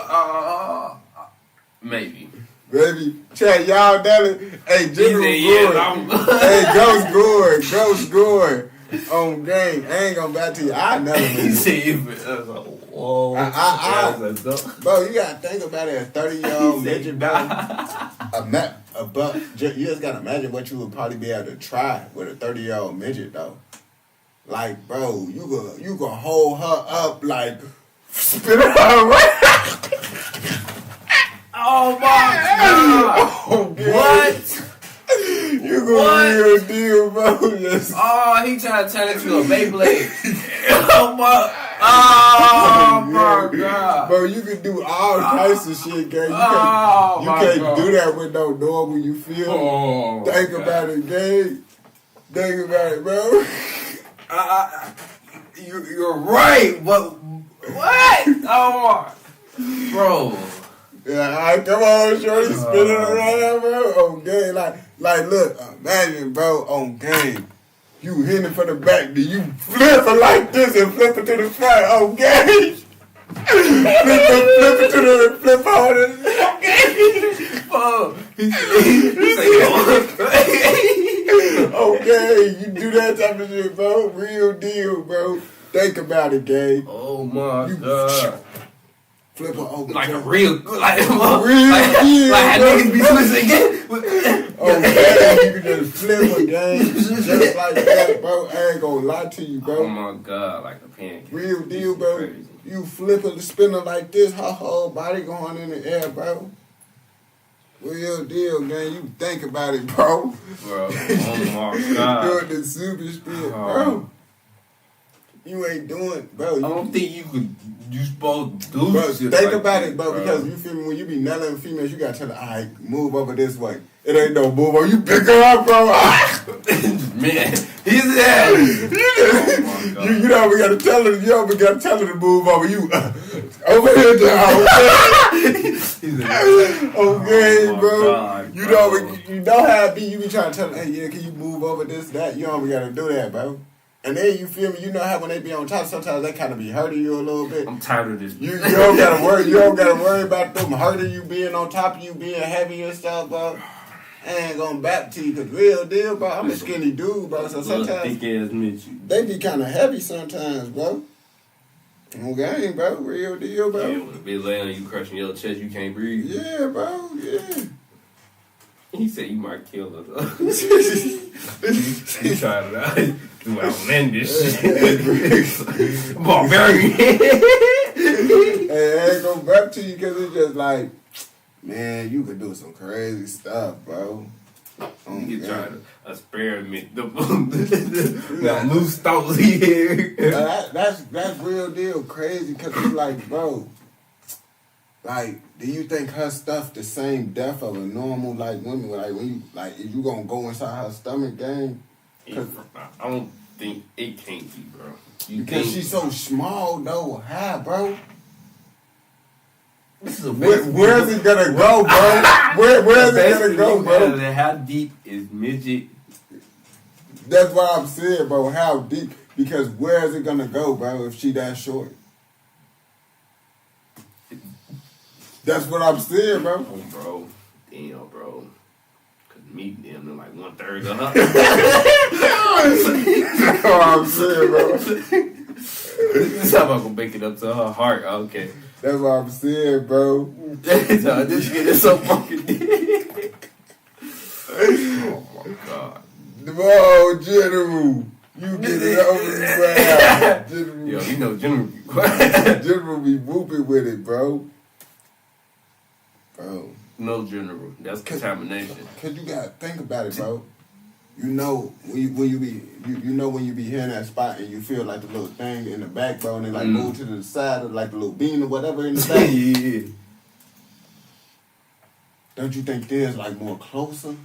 Maybe. Baby, Chad, y'all done it? Hey, General Gordon. Hey, Ghost Gordon. On game. I ain't gonna back to you. I never He said, whoa. Bro, you gotta think about it. A 30-year-old midget, bro. You just gotta imagine what you would probably be able to try with a 30-year-old midget, though. Like, bro, you gonna hold her up, like, spin her around. Oh, my God. Okay. What? You gonna real deal, bro. Yes. Oh, he trying to turn it to a Beyblade. Oh my God. Bro, you can do all types of shit, gang. You can't do that with no normal, you feel? Oh, think about it, gang. Think about it, bro. You're right, but what? Oh, bro. Yeah, come on, shorty, spin it around, bro. On game, like, look, imagine, bro, on game. You hit it from the back, then you flip it like this and flip it to the front. Okay. flip it to the flip all this. Okay, you do that type of shit, bro. Real deal, bro. Think about it, gang. Oh my god. Flip it over. Like a real, like deal, how niggas be twisting again. Okay, you can just flip a game just like that, bro. I ain't gonna lie to you, bro. Oh my god, like a pancake. Real deal, bro. Crazy. You flip it, spin it like this, her whole body going in the air, bro. Real deal, man. You think about it, bro. Bro, oh my god. Doing the super spin, bro. You ain't doing, bro. I don't think you supposed to do bro, shit think like about that, it, bro, because you feel me, when you be nailing females, you gotta tell her, alright, move over this way. It ain't no move over. You pick her up, bro. Man, he's there. You know we gotta tell her. You know we gotta tell her to move over. You over here, down. Okay, bro. God, you know how it be. You be trying to tell her, hey, yeah, can you move over this, that? You know we gotta do that, bro. And then you feel me, you know how when they be on top, sometimes they kind of be hurting you a little bit. I'm tired of this. You don't gotta worry. You don't gotta worry about them hurting you, being on top of you, being heavy and stuff, bro. I ain't gonna back to you, cause real deal, bro. I'm a skinny dude, bro. So sometimes they be kind of heavy sometimes, bro. Okay, bro. Real deal, bro. Yeah, when a bitch lay on you, crushing your chest, you can't breathe. Yeah, bro. Yeah. He said you might kill her, though. He tried it out. Do outlandish shit. Barbarian. Hey, I ain't gonna back to you, cause it's just like, man, you could do some crazy stuff, bro. You trying to experiment the loose thoughts here. That's real deal crazy, cause it's like, bro, like, do you think her stuff the same depth of a normal like woman? Like when you like, is you gonna go inside her stomach, gang? I don't think it can't be, bro. Because she's so small, though. How, bro? Where is it gonna go, bro? Where is it gonna go, bro? How deep is midget? That's what I'm saying, bro. How deep? Because where is it gonna go, bro? If she that short? That's what I'm saying, bro. Oh, bro. Damn, bro. Cause me, damn, they're like 1/3 of her. That's what I'm saying, bro. This is how I'm gonna make it up to her heart. Okay. That's what I'm saying, bro. This shit is so fucking dick. Oh my god. Oh, General. You get it over, General. Yo, you know General. General be whooping with it, bro. Bro. No General. That's contamination. Cause you gotta think about it, bro. You know when you be hearing that spot and you feel like the little thing in the back, bro, and they like move to the side of like the little bean or whatever in the back. Yeah. Don't you think there's like more closer?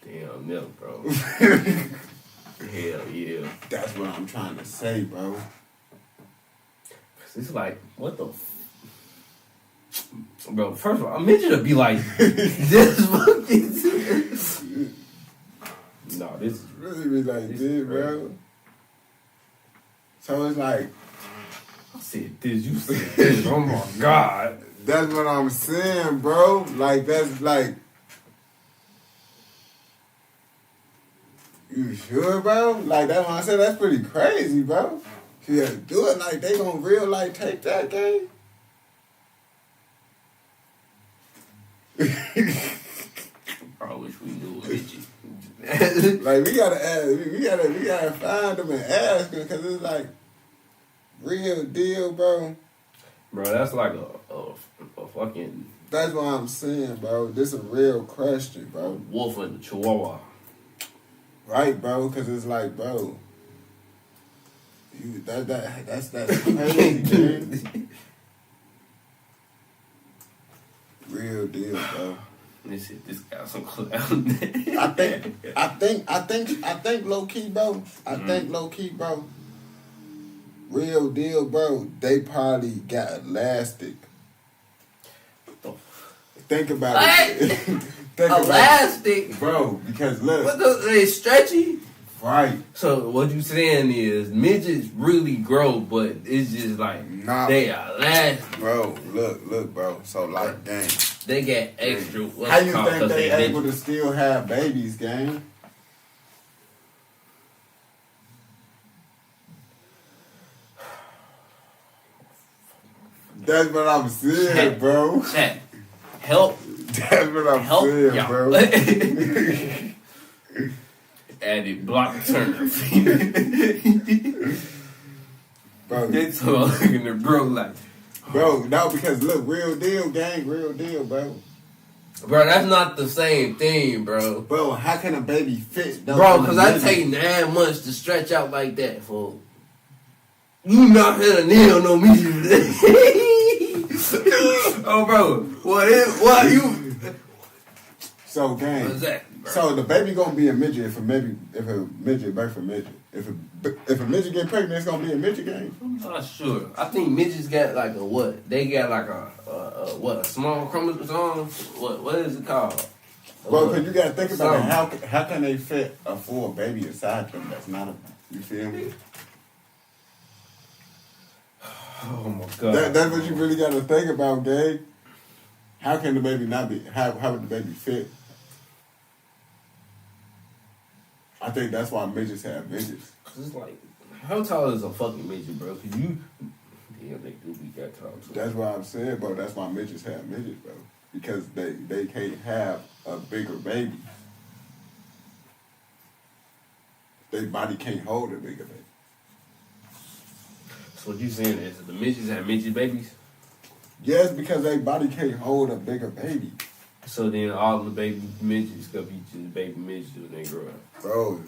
Damn, no, bro. Hell yeah. That's what I'm trying to say, bro. It's like, what the bro, first of all, I meant you to be like this fucking. No, this is really be like this, bro. So it's like, I said this, you said this. Oh my god. That's what I'm saying, bro. Like that's like, you sure, bro? Like that's what I said. That's pretty crazy, bro. Yeah, do it like they gonna real like take that game. I wish we knew it. Like we gotta ask, we gotta find them and ask them, cause it's like real deal, bro. Bro, that's like a fucking. That's what I'm saying, bro. This is a real question, bro. Wolf and the Chihuahua. Right, bro, cause it's like, bro. That's crazy, dude. Real deal, bro. This got some clout. I think low key, bro. I think low key, bro. Real deal, bro. They probably got elastic. Think about it. Think elastic, bro. Because look, what they stretchy? Right. So what you saying is midgets really grow, but it's just like they are last. Bro, look, bro. So like, gang. They get extra. How you think they able to still have babies, gang? That's what I'm saying, bro. Chat. Help. That's what I'm saying, y'all. bro. Added block Turner. Bro, they told looking at bro like, bro, no, because look, real deal, gang, real deal, bro. Bro, that's not the same thing, bro. Bro, how can a baby fit? Bro, because I take 9 months to stretch out like that, fool. You not gonna nail no me. Oh, bro, what you? So, gang. Exactly, so the baby gonna be a midget if a midget birth a midget. If a midget get pregnant, it's gonna be a midget, gang. I'm not sure. I think midgets got like a what? They got like a small chromosome. What is it called? Bro, because you gotta think about it. How can they fit a full baby inside them? That's not a. You feel me? Oh my god. That's what you really gotta think about, gang. How can the baby not be? How would the baby fit? I think that's why midgets have midgets. Cause it's like, how tall is a fucking midget, bro? Cause you, damn, they do be that tall. Too. That's what I'm saying, bro. That's why midgets have midgets, bro. Because they can't have a bigger baby. Their body can't hold a bigger baby. So what you saying is that the midgets have midget babies? Yes, because their body can't hold a bigger baby. So then all the baby midgets gonna be just baby midgets when they grow up. Bro.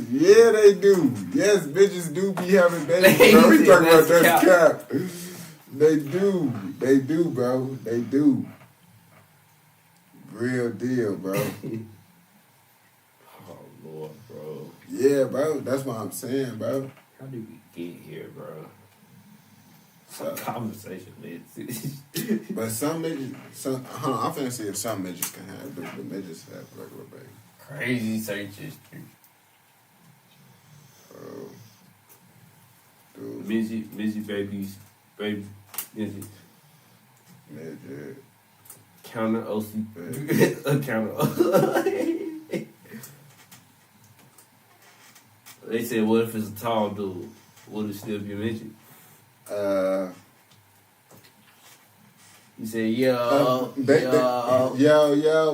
Yeah, they do. Yes, bitches do be having babies, bro. We talking about that cap. They do, bro. They do. Real deal, bro. Oh, Lord, bro. Yeah, bro. That's what I'm saying, bro. How did we get here, bro? Some conversation, man. But some midgets, I'm finna see if some midgets can have, the midgets have regular babies. Crazy search history. Oh. Midget babies, baby midgets. Midget. Counter OC. Counter. They said, what if it's a tall dude? Would it still be a midget? He said, yo,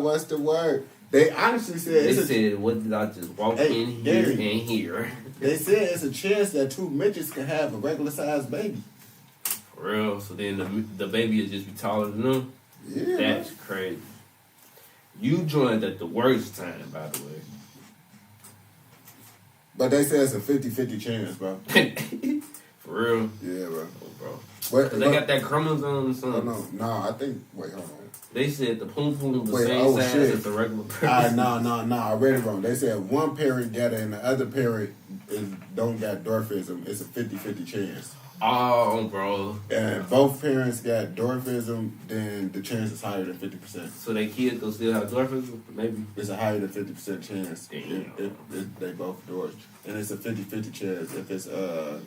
what's the word? They honestly said, what did I just walk in here and hear? They said it's a chance that two midgets can have a regular sized baby. For real? So then the baby will just be taller than them? Yeah. That's crazy. You joined at the worst time, by the way. But they say it's a 50-50 chance, bro. For real? Yeah, bro. Oh, bro. But they got that chromosome or something. No, I think. Wait, hold on. They said the poom poom the same size as the regular person. No, I read it wrong. They said one parent got it and the other parent don't got dwarfism. It's a 50-50 chance. Oh, bro. And both parents got dwarfism, then the chance is higher than 50%. So their kids will still have dwarfism? Maybe. It's a higher than 50% chance if they both dwarf. And it's a 50-50 chance if it's a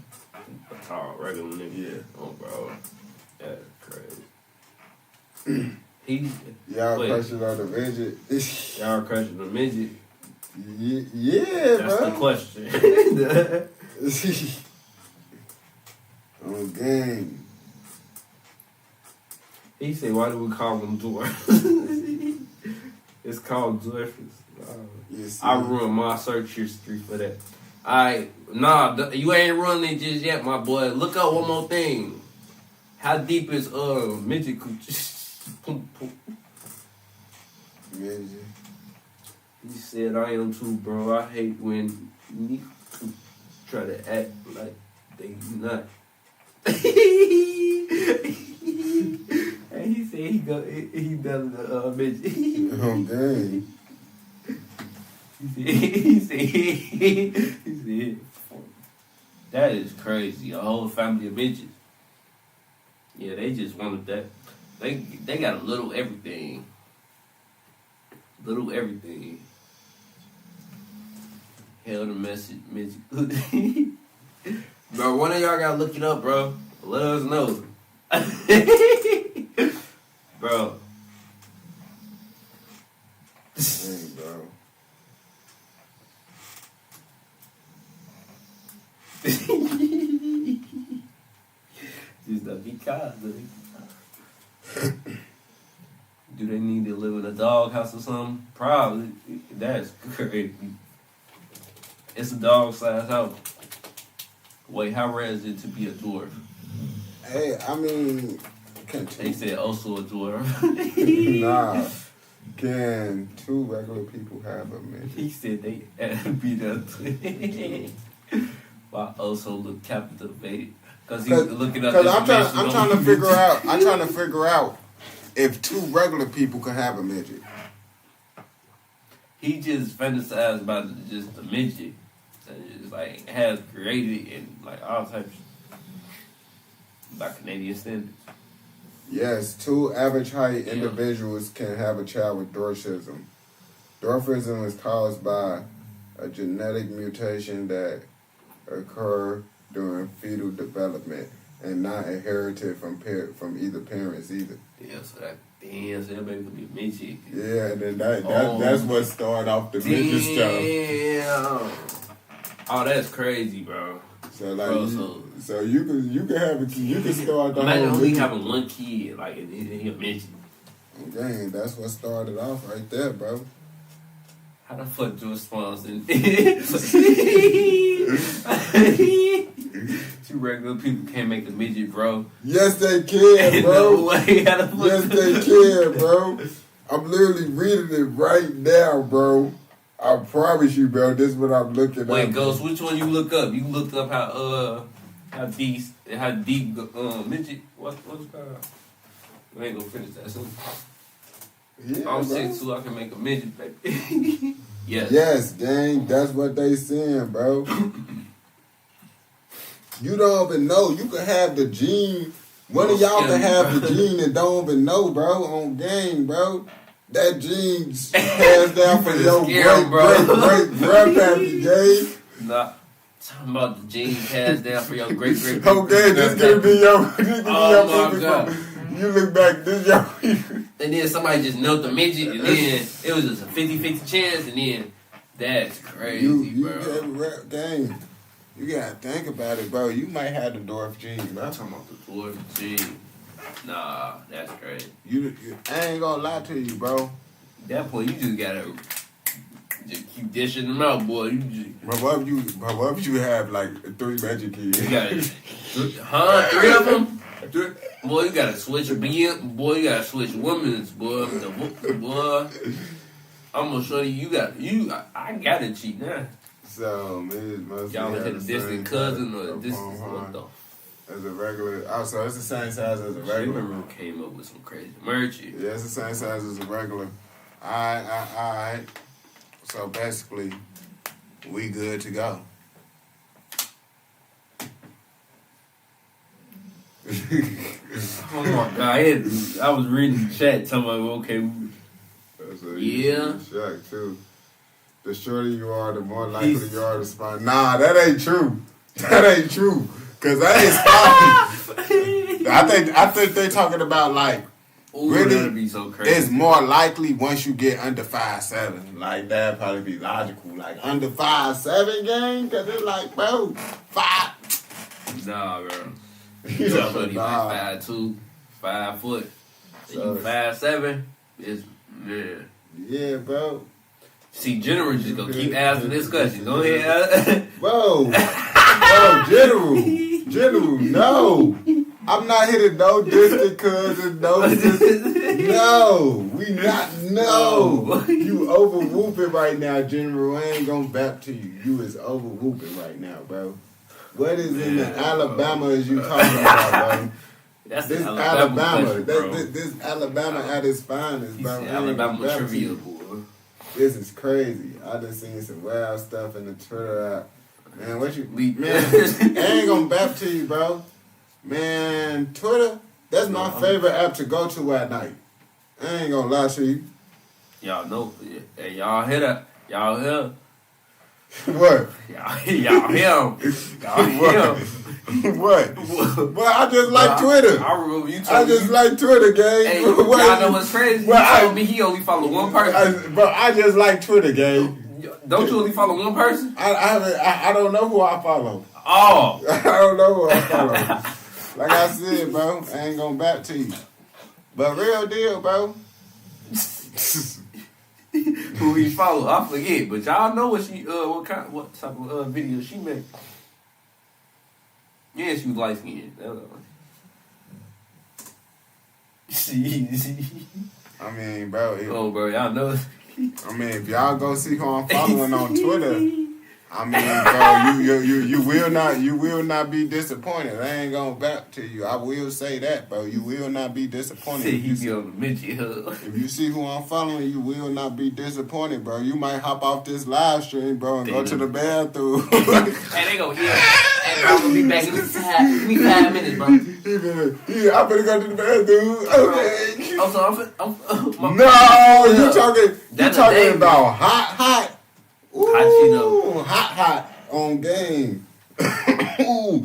tall, regular nigga. Yeah. Oh, bro. That's crazy. Y'all crushing on the midget. Y'all crushing the midget. Yeah, that's bro. The question. On game. He said, why do we call them dwarfs? It's called dwarfs. I ruined my search history for that. Alright, you ain't running it just yet, my boy. Look up one more thing. How deep is midget coochie? Midget. He said, I am too, bro. I hate when niggas try to act like they not. And he said he done the midget. Okay. He said, that is crazy. A whole family of midgets. Yeah, they just wanted that. They got a little everything. Little everything. Hell the message, midget. Bro, one of y'all gotta look it up, bro. Let us know. Bro. Dang, bro. Just because. Do they need to live in a doghouse or something? Probably. That's crazy. It's a dog-sized house. Wait, how rare is it to be a dwarf? Hey, I mean... They said also a dwarf. Nah. Can two regular people have a midget? He said they be the while also look captivated. Because he's looking up. Because I'm trying to figure out. I'm trying to figure out if two regular people could have a midget. He just fantasized about just the midget. So it's like has created and like all types by Canadian standards. Yes, two average height individuals can have a child with dwarfism. Dwarfism is caused by a genetic mutation that occur during fetal development and not inherited from either parents either. Yeah, so that baby could be a midget. Yeah, and then that's what started off the midget stuff. Damn. Oh, that's crazy, bro. So like, bro, so you can have a kid. You can start the imagine whole only having one kid, like he a midget. Dang, that's what started off right there, bro. How the fuck George Spawns and two regular people can't make a midget, bro? Yes, they can, bro. No way. How the fuck yes, they can, bro. I'm literally reading it right now, bro. I promise you, bro. This is what I'm looking at. Wait, Ghost, which one you look up? You looked up how deep midget. What's it called? We ain't gonna finish that soon. Yeah, I'm bro. 6'2", I can make a midget, baby. Yes. Yes, gang. That's what they saying, bro. You don't even know. You can have the gene. One of y'all can have the gene and don't even know, bro. On game, bro. That gene passed down for your great grandpappy, gang. Nah. Talking about the gene passed down for your great Okay, this gonna be your God. You look back, this your and then somebody just knelt the midget, and then it was just a 50-50 chance, and then that's crazy, bro. Gang, you gotta think about it, bro. You might have the dwarf gene, bro. I'm talking about the dwarf gene. Nah, that's crazy. I ain't gonna lie to you, bro. At that point, you just gotta just keep dishing them out, boy. You just. But what if you have like 3 magic kids? You got 3 of them. Boy, you gotta switch boy, you gotta switch women's, boy. Boy, I'm gonna show you. I gotta cheat now. So, man, y'all hit a distant cousin or a distant what the? As a regular, also it's the same size as a regular. She came up with some crazy merch. Yeah, it's the same size as a regular. Alright. So basically, we good to go. Oh my God! I was reading the chat, telling me, okay. Yeah. Shocked too. The shorter you are, the more likely you are to spawn. Nah, that ain't true. That ain't true. Cause that ain't spawning. I think they talking about like. Ooh, really, that'd be so crazy. It's more likely once you get under 5'7". Like that'd probably be logical. Like under 5'7" gang, cause it's like, bro, 5. Nah, bro. You somebody like 5'2", 5 foot. So, you 5'7", it's man. Yeah, bro. See, General just gonna keep asking this question. Go ahead. Bro, General, no. I'm not hitting no distant cousins, no. We not, no. You over whooping right now, General. I ain't gonna bap to you. You is over whooping right now, bro. What is in the Alabama is you talking about, bro? That's this Alabama. This Alabama at its finest, bro. Alabama trivia, boy. This is crazy. I just seen some wild stuff in the Twitter app. Man, what you... Man, I ain't gonna bap to you, bro. Man, Twitter, that's my favorite app to go to at night. I ain't gonna lie to you. Y'all know. Hey, y'all hear that? Y'all hear? What? Y'all hear him. Y'all hear him. What? Well, I just like Twitter. I remember you told I just like Twitter, gang. Hey, y'all know what's crazy? Well, You told me he only follow one person. Bro, I just like Twitter, gang. Don't you only follow one person? I don't know who I follow. Oh. I don't know who I follow. Like I said, bro, I ain't gonna back to you. But real deal, bro. Who he follow? I forget, but y'all know what what type of video she made. Yeah, she was light skinned. I mean, bro. Bro, y'all know. I mean, if y'all go see who I'm following on Twitter, I mean, bro, you will not be disappointed. I ain't gonna back to you. I will say that, bro. You will not be disappointed. He be on the midget hub. If you see who I'm following, you will not be disappointed, bro. You might hop off this live stream, bro, and go to the bathroom. Hey, they gonna hear. Hey, bro, I'm gonna be back in 5 minutes, bro. Yeah, I'm finna go to the bathroom. Okay. Also, No, you talking about hot. Ooh, hot on game. On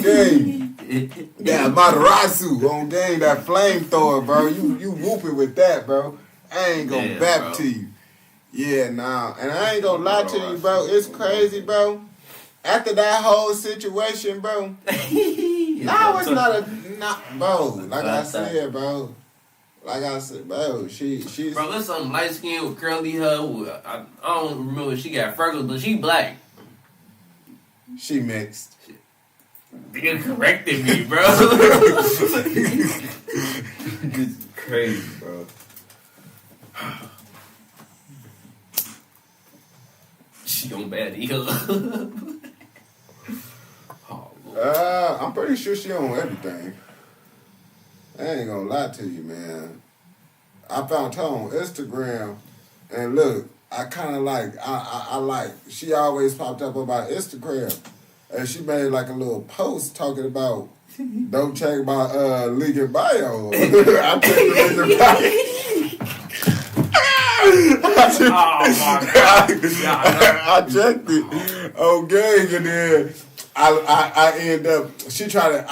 game. That Matarasu on game, that flamethrower, bro. You whooping with that, bro. I ain't gonna back to you. Yeah, nah. And I ain't gonna lie to you, bro. It's crazy, bro. After that whole situation, bro. No, it's not bro. Like I said, bro. Like I said, bro, she's... Bro, there's some light skin with curly hair. I don't remember if she got freckles, but she black. She mixed. Nigga corrected me, bro. It's crazy, bro. She on baddie hill. I'm pretty sure she on everything. I ain't gonna lie to you, man. I found her on Instagram, and look, I kind of like, I like, she always popped up about Instagram, and she made like a little post talking about, don't check my link in bio. I checked the link in bio. I checked it. Okay, and then I end up, she tried to,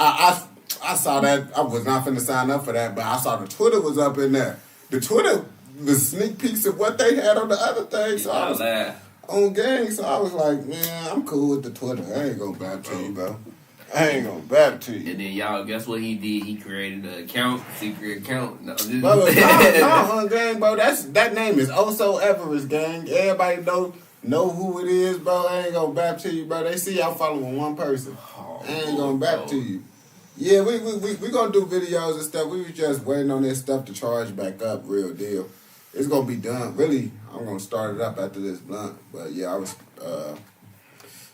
I saw that. I was not finna sign up for that, but I saw the Twitter was up in there. The Twitter was sneak peeks of what they had on the other thing. So I was on gang. So I was like, man, I'm cool with the Twitter. I ain't gonna back to you, bro. I ain't gonna back to you. And then y'all, guess what he did? He created an account, secret account. No, on gang, bro. That name is also Everest, gang. Everybody know who it is, bro. I ain't gonna back to you, bro. They see y'all following one person. I ain't gonna back to you. Yeah, we gonna do videos and stuff. We was just waiting on this stuff to charge back up, real deal. It's gonna be done. Really, I'm gonna start it up after this blunt. But yeah, I was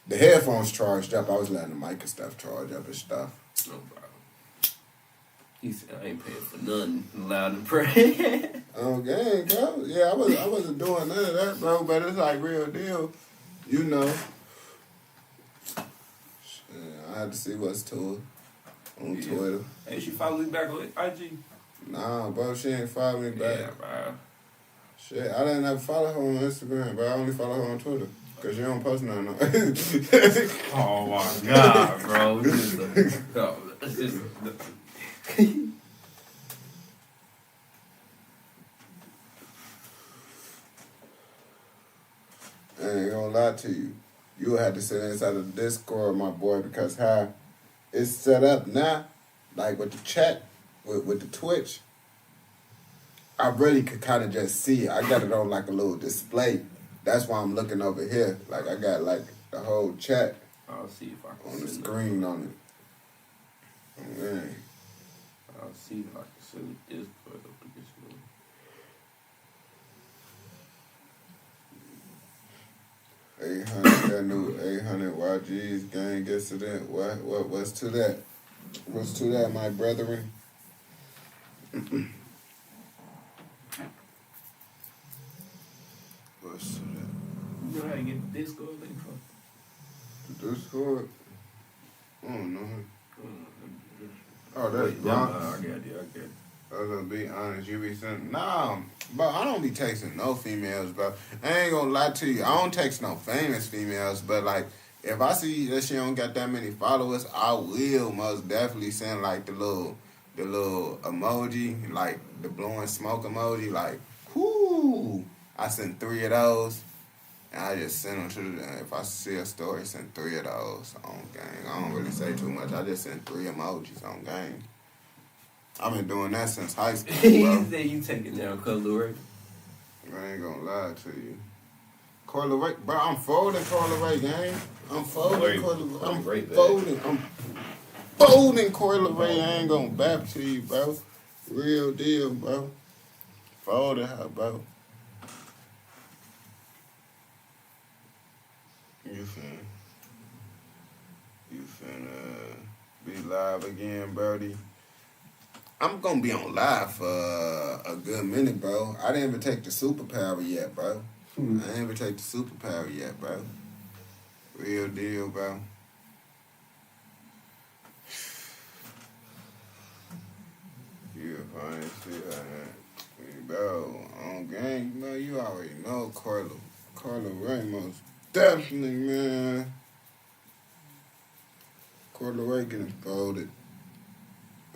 the headphones charged up. I was letting the mic and stuff charge up and stuff. No problem. He said I ain't paying for nothing. Loud and pray. Okay, bro. Yeah, I wasn't doing none of that, bro. But it's like real deal, you know. I had to see what's to it. On Twitter. Hey, she follow me back on IG? Nah, bro, she ain't follow me back. Yeah, bro. Shit, I didn't ever follow her on Instagram, but I only follow her on Twitter. Because you don't post nothing on Oh, my God, bro. I ain't gonna lie to you. You will have to sit inside of the Discord, my boy, because how it's set up now, like with the chat, with the Twitch, I really could kind of just see it. I got it on like a little display. That's why I'm looking over here. Like I got like the whole chat I'll see if I can on the screen on it. Oh, man. I'll see if I can send this part up to this one. That new 800 YG's gang gets to that. What's to that? What's to that, my brethren? What's to that? You know how to get the Discord link from? The Discord? I don't know. Oh, that's Gronk. I got it. to be honest, you be saying, nah, bro, I don't be texting no females, bro. I ain't gonna lie to you. I don't text no famous females, but, like, if I see that she don't got that many followers, I will most definitely send, like, the little emoji, like, the blowing smoke emoji, like, whoo. I send 3 of those, and I just send them to the, if I see a story, send 3 of those on gang. I don't really say too much. I just send 3 emojis on gang. I've been doing that since high school, bro. You say you taking down Color Ray? I ain't gonna lie to you. Coiler Ray, bro, I'm folding Coiler Ray, gang. I'm folding Coiler Ray. I'm folding Coiler Ray. I ain't gonna bap to you, bro. Real deal, bro. Folding her, bro. You finna be live again, Brody. I'm gonna be on live for a good minute, bro. I didn't even take the superpower yet, bro. I didn't even take the superpower yet, bro. Real deal, bro. You fine shit, bro. On gang, bro. You already know Carla Ramos. Definitely, man. Carla Ray getting folded.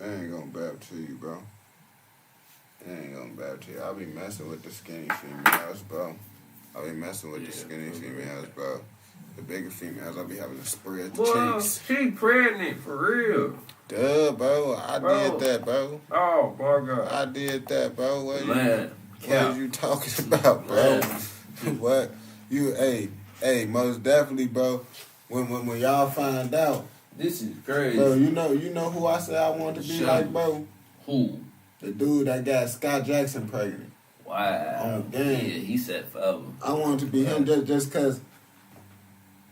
I ain't gonna bap to you, bro. I ain't gonna bap to you. I'll be messing with the skinny females, bro. I'll be messing with the skinny females, bro. The bigger females, I'll be having to spread the cheeks. She pregnant, for real. Duh, bro. I did that, bro. Oh, my God. I did that, bro. What Man, you talking about, bro? What? Hey, most definitely, bro. When y'all find out, this is crazy. Bro, you know who I said I wanted to be like, bro? Who? The dude that got Scott Jackson pregnant. Wow. Oh, damn. Yeah, he said forever. I wanted to be him just cause,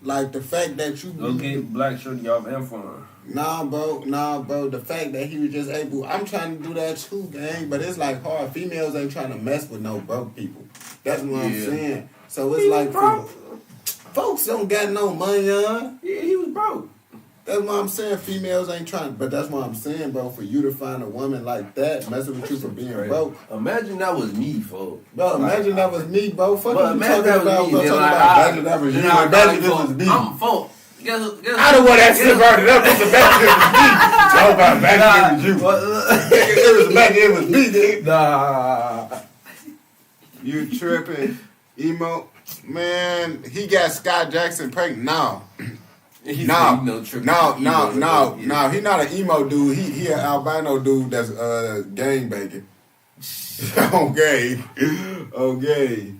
like, the fact that you go get Black Shorty off F1. Nah, bro. The fact that he was just able, I'm trying to do that too, gang. But it's like hard. Females ain't trying to mess with no broke people. That's what I'm saying. So it's like, folks don't got no money on. Yeah, he was broke. That's what I'm saying. Females ain't trying, but that's what I'm saying, bro. For you to find a woman like that, messing with you for being broke. Imagine that was me, folks. Bro, imagine that was me, bro. Fuck you talking about. Imagine that was you. Imagine it was me. I'm folk. Guess I don't want that shit burned up. It's imagine it was me. Talk about imagine it was you. It was imagine it was me, dude. Nah. You tripping. Emo. Man, he got Scott Jackson pregnant. No. He not an emo dude. He an albino dude that's gang banging. Okay.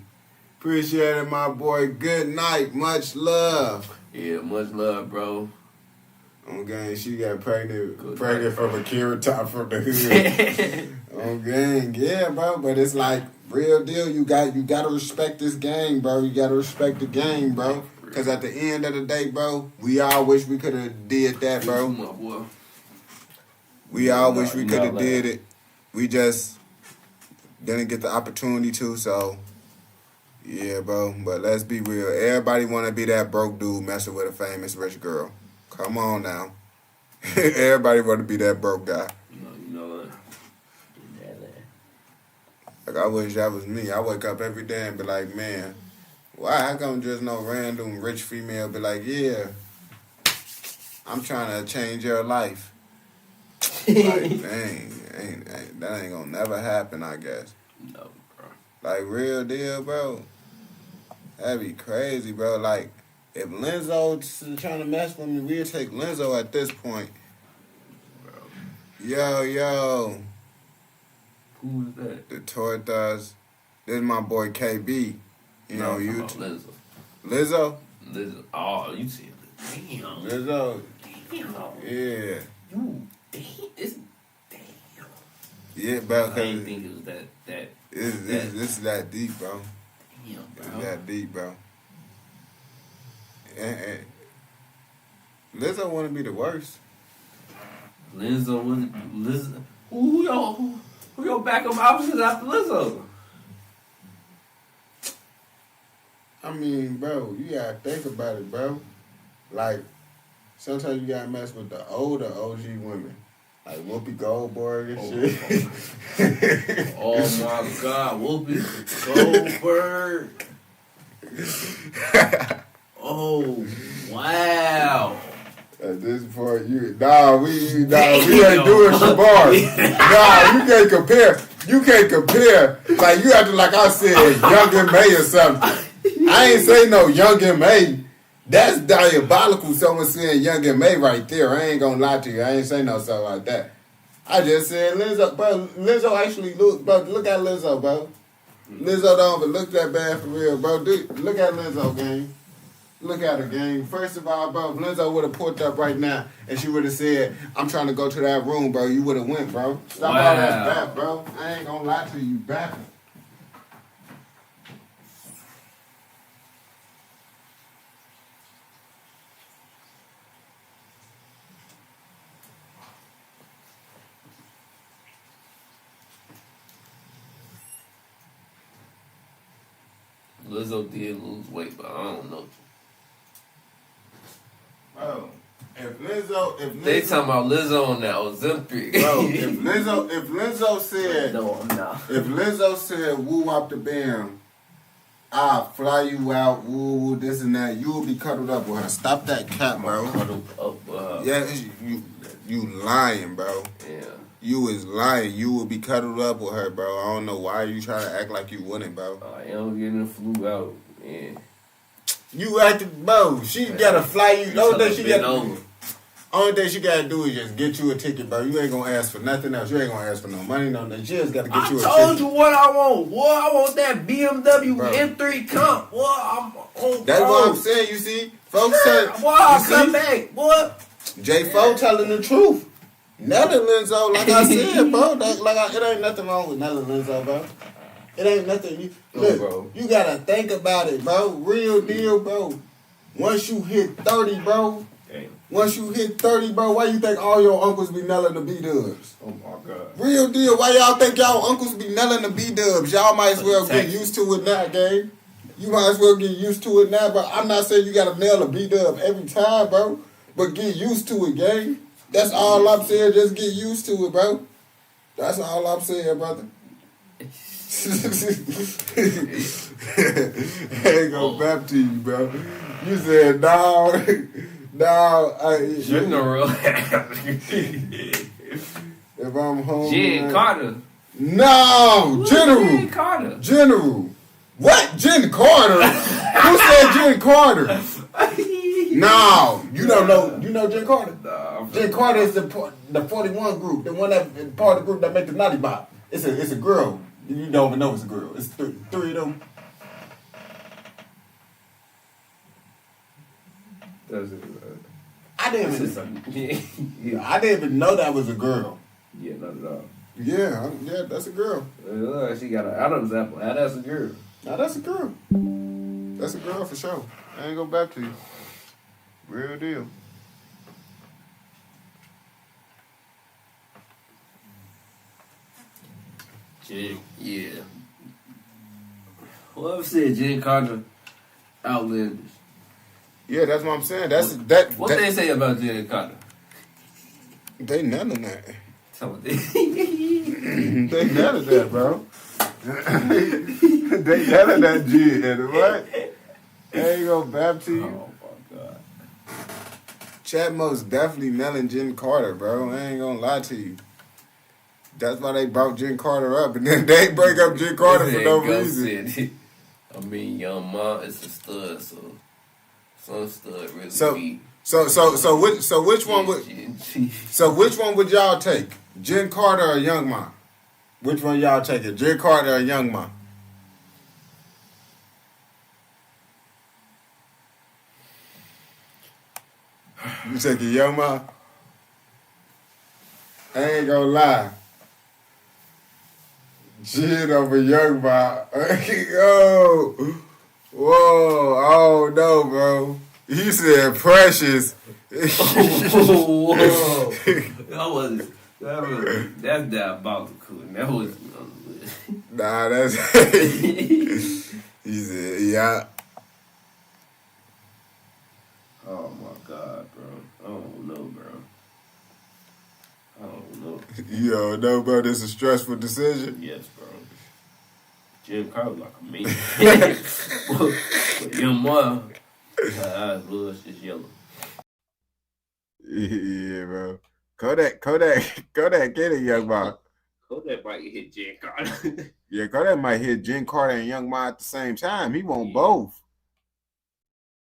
Appreciate it, my boy. Good night. Much love. Yeah, much love, bro. Okay, she got pregnant from a carrot top from the hood. Okay, yeah, bro. But it's like real deal. You got to respect this game, bro. You got to respect the game, bro. Because at the end of the day, bro, we all wish we could have did that, bro. We all wish we could have did it. We just didn't get the opportunity to, so yeah, bro. But let's be real. Everybody want to be that broke dude messing with a famous rich girl. Come on now. Everybody want to be that broke guy. You know what? Like, I wish that was me. I wake up every day and be like, man, why? How come just no random rich female be like, yeah, I'm trying to change your life? Like, dang, that ain't gonna never happen, I guess. No, bro. Like, real deal, bro. That'd be crazy, bro. Like, if Lenzo's trying to mess with me, we'll take Lenzo at this point. Bro. Yo. Who is that? The Tortas. This is my boy KB. You know, YouTube. Lizzo. Oh, you see it. Damn. Lizzo. Damn. Yeah. It's damn. Yeah, bro. I didn't think it was that. It's that deep, bro. Damn, bro. It's that deep, bro. And Lizzo want to be the worst. Lizzo. Who your backup options after Lizzo? I mean, bro, you gotta think about it, bro. Like, sometimes you gotta mess with the older OG women. Like Whoopi Goldberg and shit. Oh my God, Whoopi Goldberg. Oh wow. At this point, we ain't doing Shabar. You can't compare. You can't compare. Like you have to, like I said, Young and May or something. I ain't say no Young and May. That's diabolical. Someone saying Young and May right there. I ain't gonna lie to you. I ain't say no stuff like that. I just said Lizzo, bro. Lizzo actually look at Lizzo, bro. Lizzo don't even look that bad for real, bro. Dude, look at Lizzo, gang. Look at her, gang. First of all, bro, if Lizzo would have pulled up right now and she would have said, I'm trying to go to that room, bro, you would have went, bro. Stop all that bap, bro. I ain't gonna lie to you, bapping. Lizzo did lose weight, but I don't know. Bro, if Lizzo they talking about Lizzo on that Ozempic. Bro, if Lizzo said, no, I'm not. If Lizzo said, woo up the bam, I'll fly you out, woo, this and that, you will be cuddled up with her. Stop that cap, bro. Cuddled up with her. Yeah, you lying, bro. Yeah. You is lying. You will be cuddled up with her, bro. I don't know why you trying to act like you wouldn't, bro. I am getting the flu out, man. You acted, bro. She gotta fly you. Only thing she gotta do is just get you a ticket, bro. You ain't gonna ask for nothing else. You ain't gonna ask for no money, no nothing. She just gotta get you a ticket. I told you what I want. Boy, I want that BMW M3 comp. Boy, I'm on. That's what I'm saying. You see, folks said. Boy, I'll come back, boy. J4 telling the truth. Nelly Lizzo, like I said, bro. It ain't nothing wrong with Nelly Lizzo, bro. It ain't nothing. Look, bro. You gotta think about it, bro. Real deal, bro. Once you hit 30, bro. Damn. Once you hit 30, bro, why you think all your uncles be nailing the B-dubs? Oh my God. Real deal. Why y'all think y'all uncles be nailing the B-dubs? Y'all might as well get used to it now, gang. You might as well get used to it now, bro. I'm not saying you gotta nail a B-dub every time, bro. But get used to it, gang. That's all I'm saying. Just get used to it, bro. That's all I'm saying, brother. I ain't gonna back to you, bro. You said, no. General. If I'm home. Jen Carter. No, General. Jen Carter. General. What? Jen Carter? Who said Jen Carter? No, you don't know. You know Jen Carter? Nah, Jen Carter is the 41 group, the one that part of the group that make the Naughty Bop. It's a girl. You don't even know it's a girl. It's three of them. I didn't even know that was a girl. Yeah, not at all. Yeah, that's a girl. She got an Adam's apple. Now that's a girl. Now that's a girl. That's a girl for sure. I ain't going back to you. Real deal. Yeah. Whoever said Jen Carter outlandish. Yeah, that's what I'm saying. What they say about Jen Carter? They none of that. They none of that, bro. They none of that Jen. What? They ain't gonna bap to you. Oh my God. Chad most definitely nailing Jen Carter, bro. I ain't gonna lie to you. That's why they brought Jen Carter up, and then they break up Jen Carter for no reason. I mean, Young Ma is a stud, so some stud really. So which one would y'all take? Jen Carter or Young Ma? Which one y'all taking? Jen Carter or Young Ma? You taking Young Ma? I ain't gonna lie. Jen over Young Ma. Oh, whoa, oh no, bro. You said Precious. Whoa. That's diabolical. That was nah, that's he said, yeah. Oh my God, bro. I don't know, bro. I don't You don't know, bro, this is a stressful decision? Yes, bro. Jim Carrey like a man. But young mom, her eyes blue, it's just yellow. Yeah, bro. Kodak, get it, young mom. Kodak might hit Jen Carter. Yeah, Kodak might hit Jen Carter and Young Ma at the same time. He want both.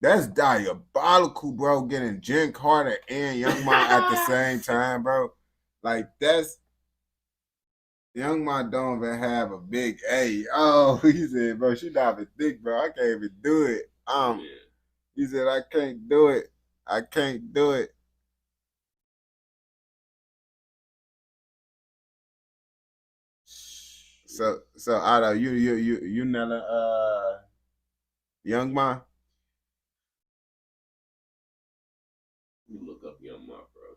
That's diabolical, bro, getting Jen Carter and Young Ma at the same time, bro. Like, that's... Young Ma don't even have a big A. Oh, he said, bro, she not even thick, bro. I can't even do it. He said, I can't do it. I can't do it. So Otto, you Nella Young Ma? You look up Young Ma, bro.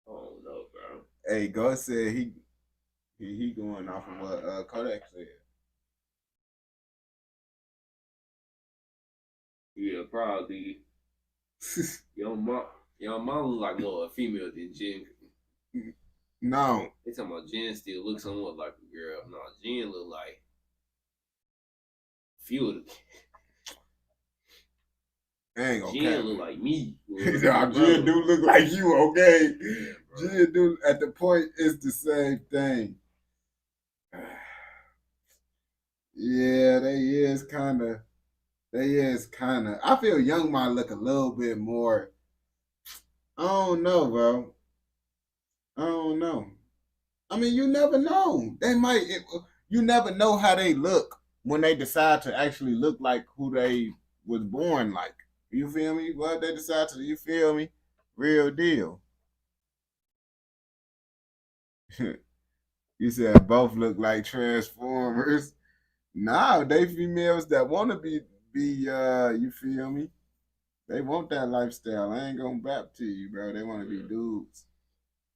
I don't know, bro. Hey, God said he going off of what Kodak said. Yeah, probably. Young Ma look like more a female than Jen. No. They talking about Jen still looks somewhat like a girl. No, Jen look like few of the Ain't gonna Jen look like me. Nah, Jen do look like you, okay? Jen do at the point it's the same thing. Yeah, they is kinda. I feel Young Ma look a little bit more. I don't know, bro. I don't know. I mean, you never know. You never know how they look when they decide to actually look like who they was born like. You feel me? What they decide to, you feel me? Real deal. You said both look like Transformers. Nah, they females that want to be you feel me? They want that lifestyle. I ain't gonna bap to you, bro. They want to be dudes.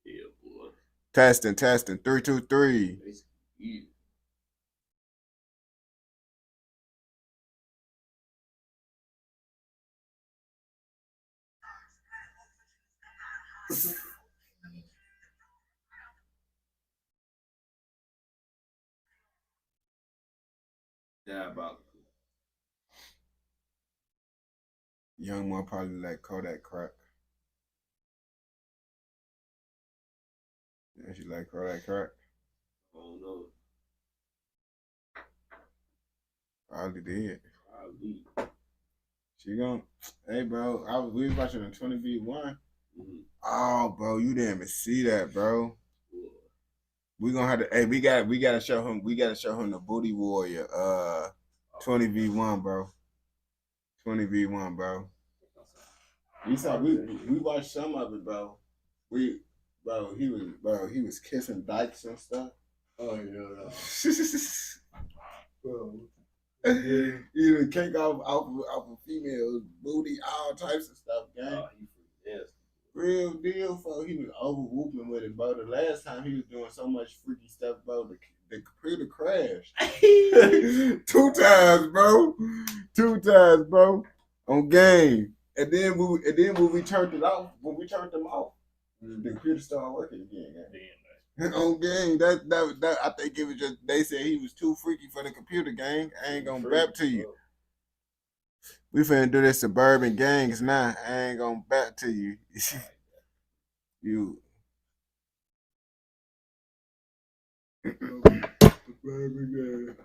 Yeah, boy. Testing. 3, 2, 3. Yeah. Diabolical. Young Ma probably like Kodak crack. Yeah, she like Kodak crack. I don't know. Probably did. Probably. She gon' hey bro, we was watching the 20v1. Mm-hmm. Oh bro, you didn't even see that, bro. We gonna have to we gotta show him the Booty Warrior 20v1, bro. 20v1, bro. We saw we watched some of it, bro. He was kissing dykes and stuff. Oh yeah. Bro. Even cake off a female's booty, all types of stuff, gang. Oh, yes. Real deal, folks. He was over whooping with it, bro. The last time he was doing so much freaky stuff, bro, the computer crashed. 2 times, bro. 2 times, bro. On game. And then when we turned them off, the computer started working again. On game, that I think it was just they said he was too freaky for the computer gang. I ain't gonna bap to you. We finna do this suburban gangs now. I ain't gonna bap to you. You. Suburban gang.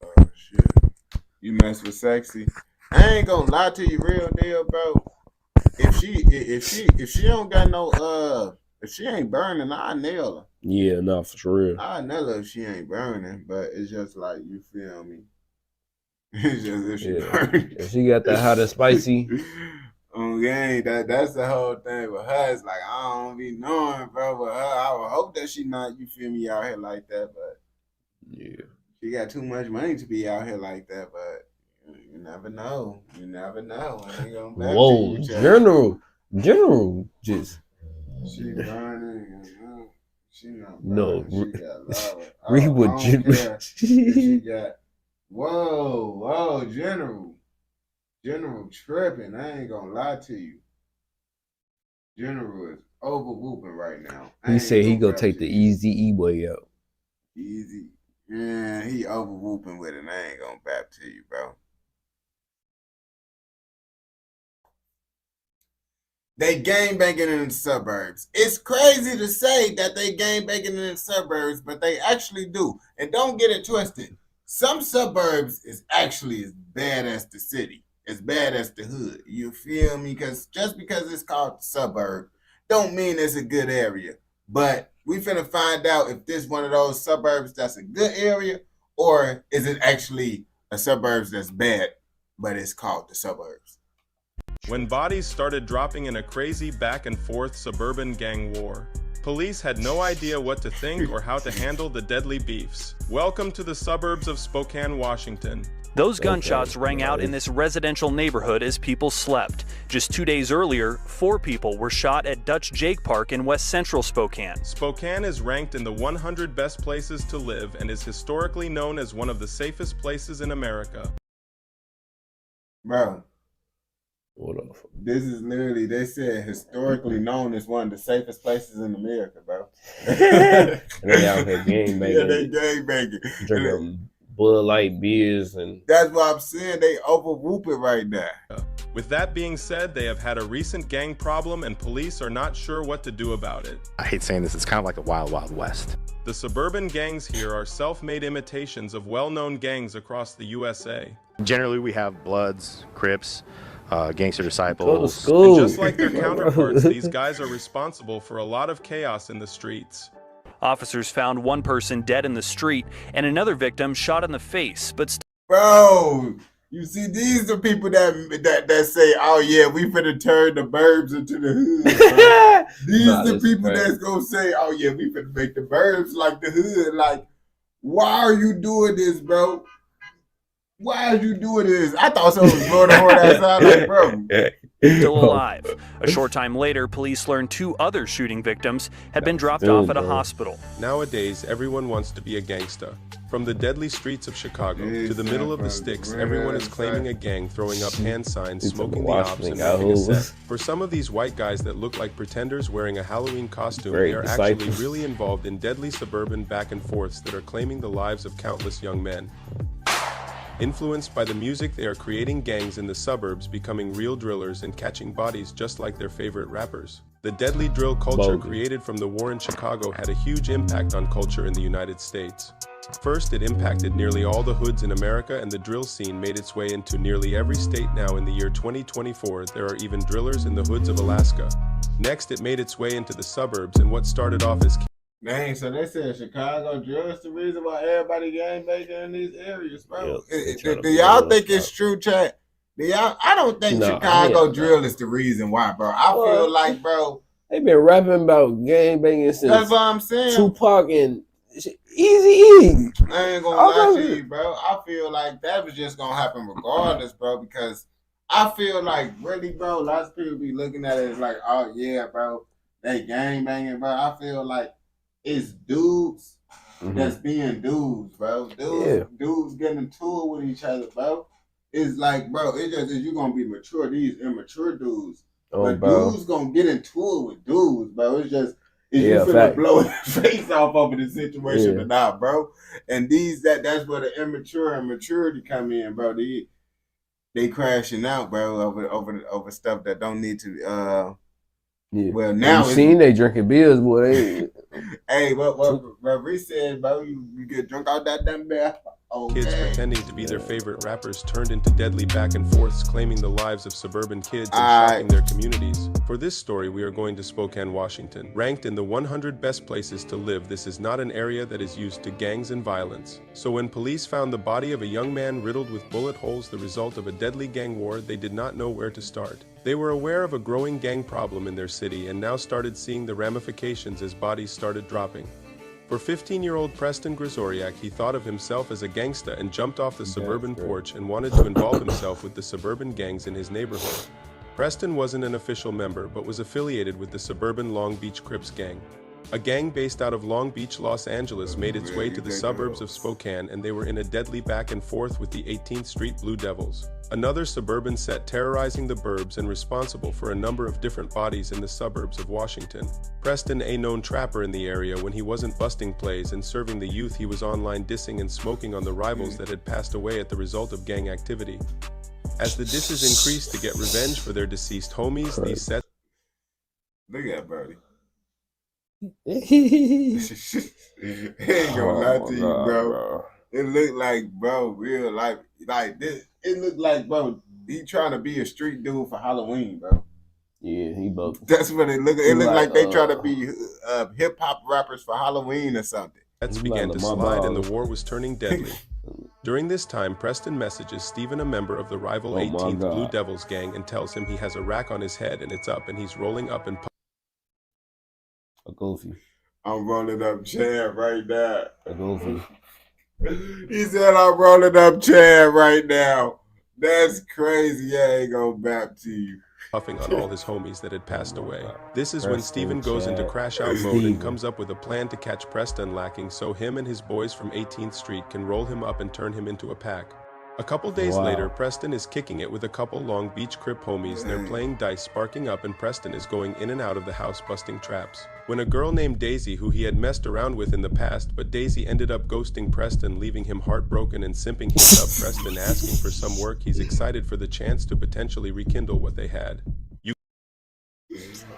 Oh shit. You mess with Sexy. I ain't gonna lie to you, real deal, bro. If she don't got no if she ain't burning, I nail her. Yeah, no, for real. I nail her if she ain't burning, but it's just like, you feel me? It's just if she burning. If she got that hot and spicy. On game, that's the whole thing with her. It's like, I don't be knowing, bro, but her, I would hope that she not, you feel me, out here like that, but yeah, she got too much money to be out here like that, but you never know. You never know. I ain't gonna back whoa, to you, general, just. She burning. She not No, she got loud. read what I don't care if she got. Whoa, General tripping. I ain't gonna lie to you. General is over whooping right now. He said he gonna take the easy way out. Easy. Yeah, he over whooping with it. I ain't gonna bap to you, bro. They gang banging in the suburbs. It's crazy to say that they gang banging in the suburbs, but they actually do. And don't get it twisted. Some suburbs is actually as bad as the city, as bad as the hood. You feel me? Because just because it's called the suburb, don't mean it's a good area. But we finna find out if this one of those suburbs that's a good area, or is it actually a suburbs that's bad, but it's called the suburbs. When bodies started dropping in a crazy back and forth suburban gang war, police had no idea what to think or how to handle the deadly beefs. Welcome to the suburbs of Spokane, Washington. Those gunshots rang out in this residential neighborhood as people slept. Just 2 days earlier, 4 people were shot at Dutch Jake Park in West Central Spokane. Spokane is ranked in the 100 best places to live and is historically known as one of the safest places in America. Bro. What up? This is literally, they said, historically known as one of the safest places in America, bro. And they out here gang banging. Yeah, they gang banging. Drinking Bud Light beers and... That's what I'm saying. They over whooping right now. With that being said, they have had a recent gang problem and police are not sure what to do about it. I hate saying this, it's kind of like the Wild Wild West. The suburban gangs here are self-made imitations of well-known gangs across the USA. Generally, we have Bloods, Crips, Gangster Disciples. Go to school. And just like their counterparts, these guys are responsible for a lot of chaos in the streets. Officers found one person dead in the street and another victim shot in the face, but bro, you see, these are people that say, "Oh yeah, we finna turn the burbs into the hood." These are the people that's gonna say, "Oh yeah, we finna make the burbs like the hood." Like, why are you doing this, bro? Why are you doing this? I thought someone was blowing the horn outside, like, bro. Still alive. A short time later, police learned 2 other shooting victims had been dropped off at a hospital. Nowadays, everyone wants to be a gangsta. From the deadly streets of Chicago to the middle of the sticks, everyone is claiming a gang, throwing up hand signs, smoking the ops, and having a set. For some of these white guys that look like pretenders wearing a Halloween costume, they are actually really involved in deadly suburban back and forths that are claiming the lives of countless young men. Influenced by the music, they are creating gangs in the suburbs, becoming real drillers and catching bodies just like their favorite rappers. The deadly drill culture created from the war in Chicago had a huge impact on culture in the United States. First, it impacted nearly all the hoods in America, and the drill scene made its way into nearly every state. Now in the year 2024, there are even drillers in the hoods of Alaska. Next, it made its way into the suburbs, and what started off as... Dang, so they said Chicago drill is the reason why everybody gang banging in these areas, bro. Yep, do y'all think it's true, chat? I don't think Chicago drill is the reason why, bro. I feel like, bro, they've been rapping about gang banging since that's what I'm saying. Tupac and Easy. I ain't gonna lie to you, bro. I feel like that was just gonna happen regardless, bro, because I feel like, really, bro, lots of people be looking at it as like, oh yeah, bro, they gang banging, bro. I feel like it's dudes that's being dudes, bro. Dudes getting into it with each other, bro. It's like, bro, it's just you're gonna be mature. These immature dudes, but bro, dudes gonna get into it with dudes, bro. It's just you finna blow his face off over the situation or not, bro. And that's where the immature and maturity come in, bro. They crashing out, bro, over stuff that don't need to. Well, now you seen they drinking beers, boy. Hey, what Reese said, bro, you get drunk out that damn beer. Okay. Kids pretending to be their favorite rappers turned into deadly back and forths, claiming the lives of suburban kids and shocking their communities. For this story, we are going to Spokane, Washington. Ranked in the 100 best places to live, this is not an area that is used to gangs and violence. So when police found the body of a young man riddled with bullet holes, the result of a deadly gang war, they did not know where to start. They were aware of a growing gang problem in their city and now started seeing the ramifications as bodies started dropping. For 15-year-old Preston Grisoriak, he thought of himself as a gangsta and jumped off the suburban porch and wanted to involve himself with the suburban gangs in his neighborhood. Preston wasn't an official member, but was affiliated with the suburban Long Beach Crips gang. A gang based out of Long Beach, Los Angeles made its way to the suburbs of Spokane, and they were in a deadly back and forth with the 18th Street Blue Devils, another suburban set terrorizing the burbs and responsible for a number of different bodies in the suburbs of Washington. Preston, a known trapper in the area, when he wasn't busting plays and serving the youth, he was online dissing and smoking on the rivals that had passed away at the result of gang activity. As the disses increased to get revenge for their deceased homies, these sets... Look at Birdie. He ain't gonna lie to you, bro. It looked like, bro, real life, like this. It looked like, bro, he trying to be a street dude for Halloween, bro. Yeah, he both. That's what it looked. It looked like they try to be hip hop rappers for Halloween or something. Sets began to slide, and the war was turning deadly. During this time, Preston messages Steven, a member of the rival 18th Blue Devils gang, and tells him he has a rack on his head and it's up, and he's rolling up and a goofy. I'm rolling up Chad right now. A goofy. He said I'm rolling up Chad right now. That's crazy. Yeah, I ain't gonna bap to you. Puffing on all his homies that had passed away. This is when Steven goes into crash out mode and comes up with a plan to catch Preston lacking so him and his boys from 18th Street can roll him up and turn him into a pack. A couple days later, Preston is kicking it with a couple Long Beach Crip homies, and they're playing dice, sparking up, and Preston is going in and out of the house busting traps. When a girl named Daisy, who he had messed around with in the past, but Daisy ended up ghosting Preston, leaving him heartbroken and simping hits up Preston, asking for some work. He's excited for the chance to potentially rekindle what they had.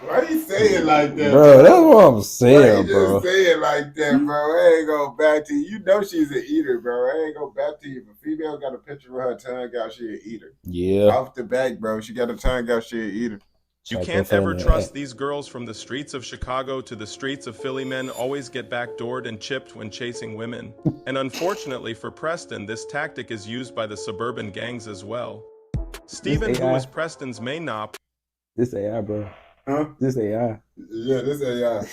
Why you say it like that, bro? That's what I'm saying, bro. Just say it like that, bro. I ain't gonna back to you. You know she's an eater, bro. I ain't gonna back to you. If a female got a picture of her tongue out, she an eater. Yeah. Off the back, bro. She got a tongue out, she an eater. You can't ever trust these girls. From the streets of Chicago to the streets of Philly, men always get backdoored and chipped when chasing women. And unfortunately for Preston, this tactic is used by the suburban gangs as well. Steven, who was Preston's main op... This AI, bro. Huh? This AI. Yeah, this AI.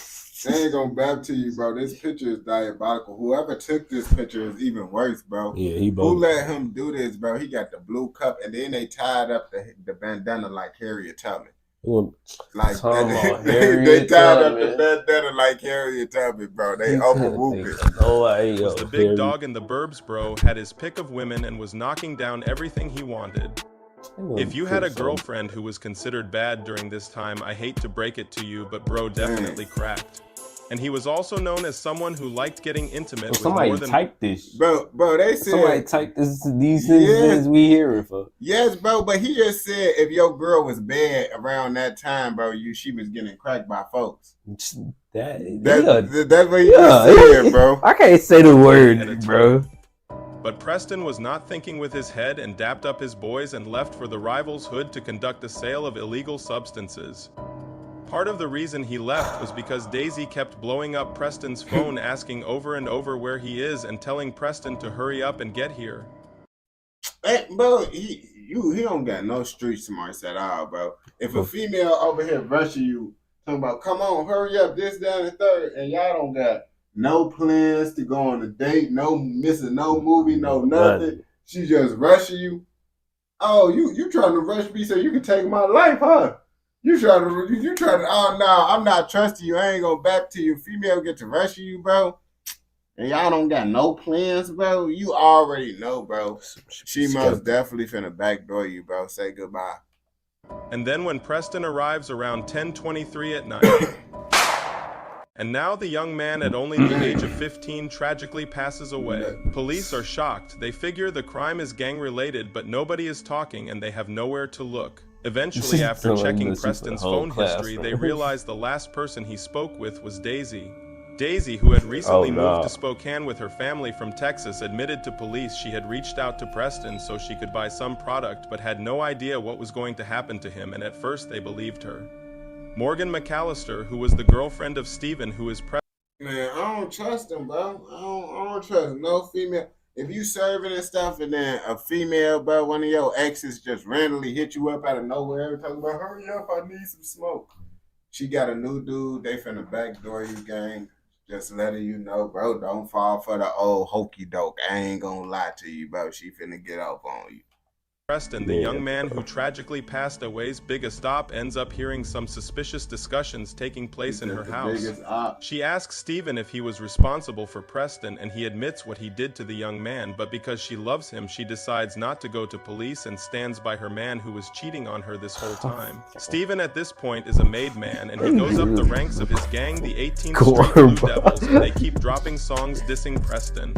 They ain't gonna bap to you, bro. This picture is diabolical. Whoever took this picture is even worse, bro. Yeah, he both. Who let him do this, bro? He got the blue cup, and then they tied up the bandana like Harriet Tubman. Like they tied up the bandana like Harriet Tubman, bro. They overwhooped it. Was the big dog in the burbs, bro, had his pick of women and was knocking down everything he wanted. If you had a girlfriend who was considered bad during this time, I hate to break it to you, but bro definitely cracked. And he was also known as someone who liked getting intimate with more than... Somebody typed this. Bro, they said... Somebody typed this, these things we hearing for. Yes, bro, but he just said if your girl was bad around that time, bro, she was getting cracked by folks. That's what he said, bro. I can't say the word, bro. But Preston was not thinking with his head and dapped up his boys and left for the rival's hood to conduct a sale of illegal substances. Part of the reason he left was because Daisy kept blowing up Preston's phone, asking over and over where he is and telling Preston to hurry up and get here. Hey, bro, he don't got no street smarts at all, bro. If a female over here rushing you, talking about, come on, hurry up, this, that, and third, and y'all don't got no plans to go on a date, no missing no movie, no nothing. She just rushing you. Oh, you trying to rush me so you can take my life, huh? You trying to, oh no, I'm not trusting you. I ain't gonna back to you. Female get to rushing you, bro. And y'all don't got no plans, bro. You already know, bro. She most definitely finna backdoor you, bro. Say goodbye. And then when Preston arrives around 10:23 at night, and now the young man at only the age of 15 tragically passes away. Police are shocked. They figure the crime is gang-related, but nobody is talking and they have nowhere to look. Eventually, after checking Preston's phone history, they realize the last person he spoke with was Daisy. Daisy, who had recently moved to Spokane with her family from Texas, admitted to police she had reached out to Preston so she could buy some product, but had no idea what was going to happen to him, and at first they believed her. Morgan McAllister, who was the girlfriend of Steven, who is Man, I don't trust him, bro. I don't trust no female. If you serving and stuff and then a female, bro, one of your exes just randomly hit you up out of nowhere talking about, hurry up, I need some smoke. She got a new dude, they finna backdoor you, gang. Just letting you know, bro, don't fall for the old hokey doke. I ain't gonna lie to you, bro. She finna get up on you. Preston, the young man who tragically passed away's biggest op, ends up hearing some suspicious discussions taking place in her house. She asks Steven if he was responsible for Preston, and he admits what he did to the young man, but because she loves him, she decides not to go to police and stands by her man who was cheating on her this whole time. Steven at this point is a made man, and he goes up the ranks of his gang, the 18th Street Blue Devils, and they keep dropping songs dissing Preston.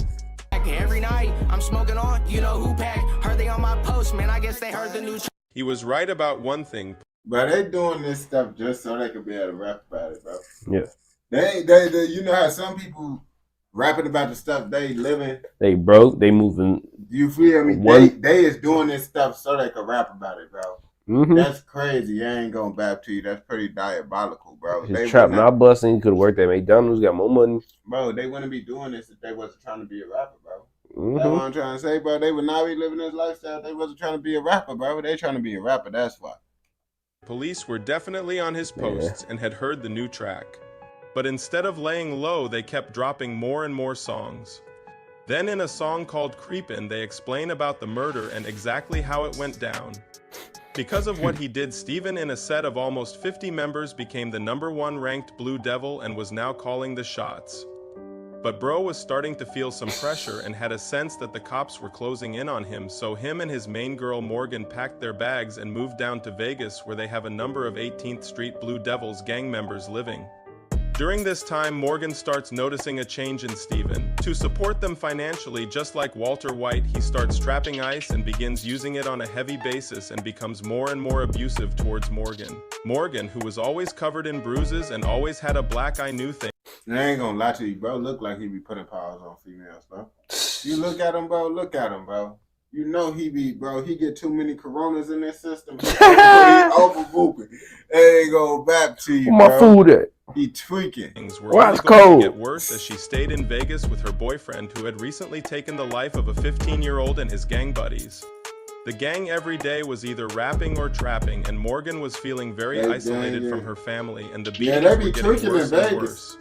Every night I'm smoking on, you know who pack. Heard they on my post, man. I guess they heard the new. He was right about one thing. But they doing this stuff just so they can be able to rap about it, bro. Yeah. They you know how some people rapping about the stuff they living. They broke. They moving. You feel me? They is doing this stuff so they can rap about it, bro. That's crazy. I ain't gonna bap to you. That's pretty diabolical, bro. His trap not busting. He could have worked at McDonald's, got more money. Bro, they wouldn't be doing this if they wasn't trying to be a rapper, bro. That's what I'm trying to say, bro. They would not be living this lifestyle if they wasn't trying to be a rapper, bro. They trying to be a rapper, that's why. Police were definitely on his posts and had heard the new track. But instead of laying low, they kept dropping more and more songs. Then in a song called Creepin', they explain about the murder and exactly how it went down. Because of what he did, Steven, in a set of almost 50 members, became the #1 ranked Blue Devil and was now calling the shots. But bro was starting to feel some pressure and had a sense that the cops were closing in on him, so him and his main girl Morgan packed their bags and moved down to Vegas, where they have a number of 18th Street Blue Devils gang members living. During this time, Morgan starts noticing a change in Steven. To support them financially, just like Walter White, he starts trapping ice and begins using it on a heavy basis and becomes more and more abusive towards Morgan. Morgan, who was always covered in bruises and always had a black eye, knew things. I ain't gonna lie to you, bro. Look like he be putting paws on females, bro. You look at him, bro. Look at him, bro. You know he be, bro. He get too many coronas in this system. He overbooping. They ain't go back to you, Where my food at? He tweaking. Things were only going to get worse as she stayed in Vegas with her boyfriend, who had recently taken the life of a 15-year-old and his gang buddies. The gang every day was either rapping or trapping, and Morgan was feeling very isolated from her family, and the beatings were getting worse and worse.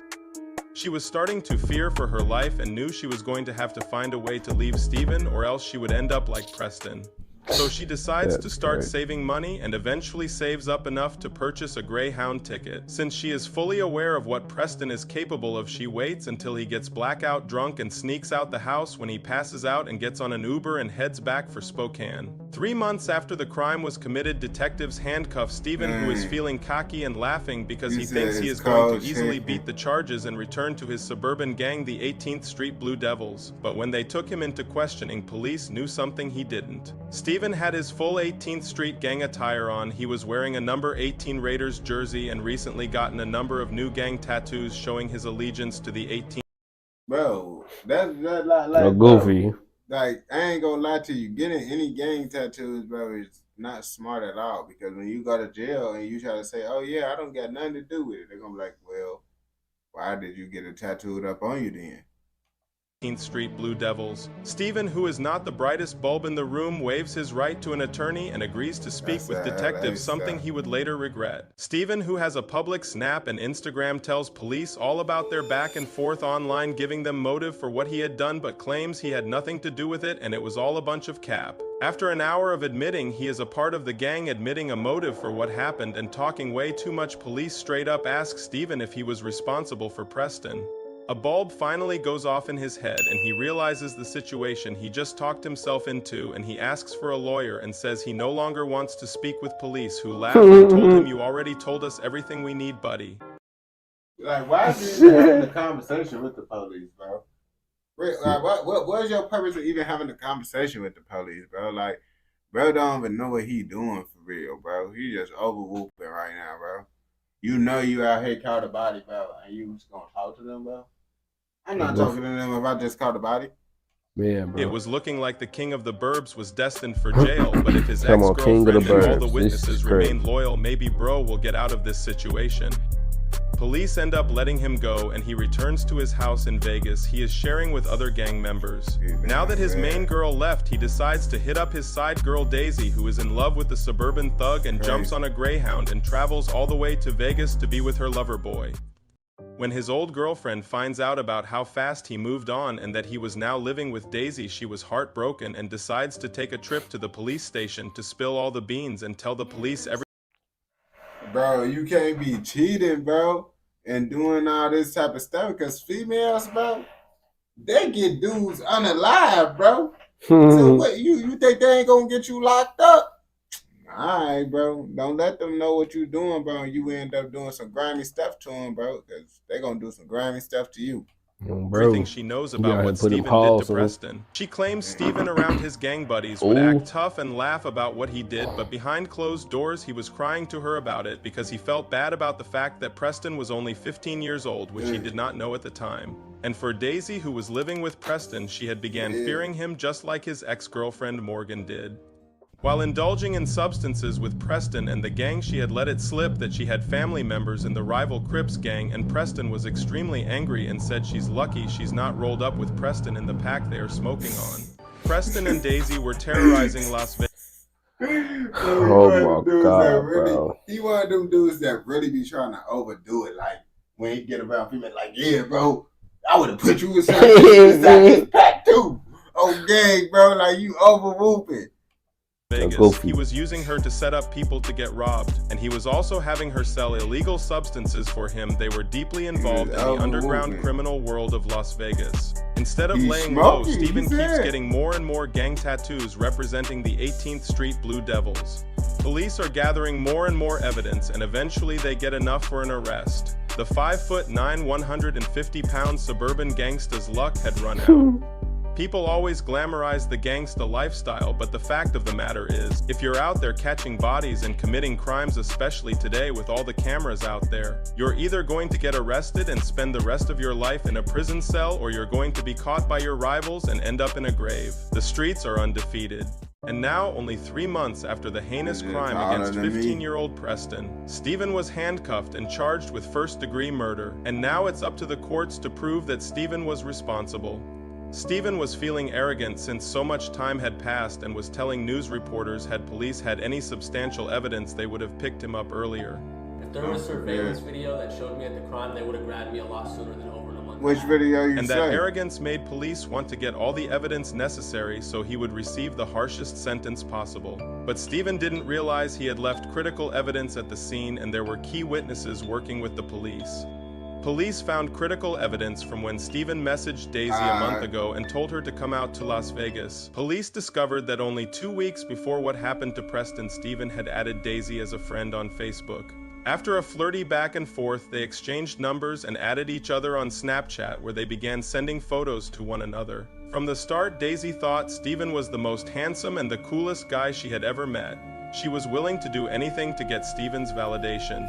She was starting to fear for her life and knew she was going to have to find a way to leave Steven, or else she would end up like Preston. So she decides to start saving money and eventually saves up enough to purchase a Greyhound ticket. Since she is fully aware of what Preston is capable of, she waits until he gets blackout drunk and sneaks out the house. When he passes out and gets on an Uber and heads back for Spokane. 3 months after the crime was committed, detectives handcuff Steven, who is feeling cocky and laughing because he thinks he is going to easily beat the charges and return to his suburban gang, the 18th Street Blue Devils. But when they took him into questioning, police knew something he didn't. Steven had his full 18th Street gang attire on. He was wearing a number 18 Raiders jersey and recently gotten a number of new gang tattoos showing his allegiance to the 18th. Bro, that's like goofy. Like, I ain't gonna lie to you. Getting any gang tattoos, bro, is not smart at all. Because when you go to jail and you try to say, oh yeah, I don't got nothing to do with it, they're gonna be like, well, why did you get it tattooed up on you then? 18th Street Blue Devils. Steven, who is not the brightest bulb in the room, waives his right to an attorney and agrees to speak with detectives, something he would later regret. Steven, who has a public Snap and Instagram, tells police all about their back and forth online, giving them motive for what he had done, but claims he had nothing to do with it and it was all a bunch of cap. After an hour of admitting he is a part of the gang, admitting a motive for what happened, and talking way too much, police straight up ask Steven if he was responsible for Preston. A bulb finally goes off in his head and he realizes the situation he just talked himself into, and he asks for a lawyer and says he no longer wants to speak with police, who laughed and told him, "You already told us everything we need, buddy." Like, why is you having a conversation with the police, bro? Like, what is your purpose of even having a conversation with the police, bro? Like, bro don't even know what he doing for real, bro. He just overwhooping right now, bro. You know you out here caught a body, bro, and you just gonna talk to them, bro? I'm not talking to them if I just caught a body. Yeah, bro. It was looking like the king of the burbs was destined for jail, but if his ex-girlfriend and all the witnesses remain loyal, maybe bro will get out of this situation. Police end up letting him go, and he returns to his house in Vegas. He is sharing with other gang members. Now that his main girl left, he decides to hit up his side girl Daisy, who is in love with the suburban thug, and jumps on a Greyhound and travels all the way to Vegas to be with her lover boy. When his old girlfriend finds out about how fast he moved on and that he was now living with Daisy, she was heartbroken and decides to take a trip to the police station to spill all the beans and tell the police everything. Bro, you can't be cheating, bro, and doing all this type of stuff because females, bro, they get dudes unalive, bro. So what, you think they ain't gonna get you locked up? Alright, bro. Don't let them know what you doing, bro, and you end up doing some grimy stuff to them, bro, because they gonna do some grimy stuff to you. Everything she knows about what Steven did to Preston. She claims Steven around his gang buddies would act tough and laugh about what he did, but behind closed doors he was crying to her about it because he felt bad about the fact that Preston was only 15 years old, which he did not know at the time. And for Daisy, who was living with Preston, she had began fearing him just like his ex-girlfriend Morgan did. While indulging in substances with Preston and the gang, she had let it slip that she had family members in the rival Crips gang, and Preston was extremely angry and said she's lucky she's not rolled up with Preston in the pack they are smoking on. Preston and Daisy were terrorizing Las Vegas. Oh my God, bro. He one of them dudes that really be trying to overdo it. Like, when he get around people, like, yeah, bro, I would have put you inside this pack too. Oh, gang, bro, like, you over-whooping. Vegas. He was using her to set up people to get robbed, and he was also having her sell illegal substances for him. They were deeply involved in the underground criminal world of Las Vegas. Instead of laying low, Steven keeps getting more and more gang tattoos representing the 18th Street Blue Devils. Police are gathering more and more evidence, and eventually they get enough for an arrest. The 5'9", 150-pound suburban gangsta's luck had run out. People always glamorize the gangsta lifestyle, but the fact of the matter is, if you're out there catching bodies and committing crimes, especially today with all the cameras out there, you're either going to get arrested and spend the rest of your life in a prison cell, or you're going to be caught by your rivals and end up in a grave. The streets are undefeated. And now, only 3 months after the heinous crime against 15-year-old Preston, Steven was handcuffed and charged with first-degree murder, and now it's up to the courts to prove that Steven was responsible. Steven was feeling arrogant since so much time had passed and was telling news reporters had police had any substantial evidence they would have picked him up earlier. If there was a surveillance video that showed me at the crime, they would have grabbed me a lot sooner than over in a month. Which video you And say? that arrogance made police want to get all the evidence necessary so he would receive the harshest sentence possible. But Steven didn't realize he had left critical evidence at the scene, and there were key witnesses working with the police. Police found critical evidence from when Steven messaged Daisy a month ago and told her to come out to Las Vegas. Police discovered that only 2 weeks before what happened to Preston, Steven had added Daisy as a friend on Facebook. After a flirty back and forth, they exchanged numbers and added each other on Snapchat, where they began sending photos to one another. From the start, Daisy thought Steven was the most handsome and the coolest guy she had ever met. She was willing to do anything to get Steven's validation.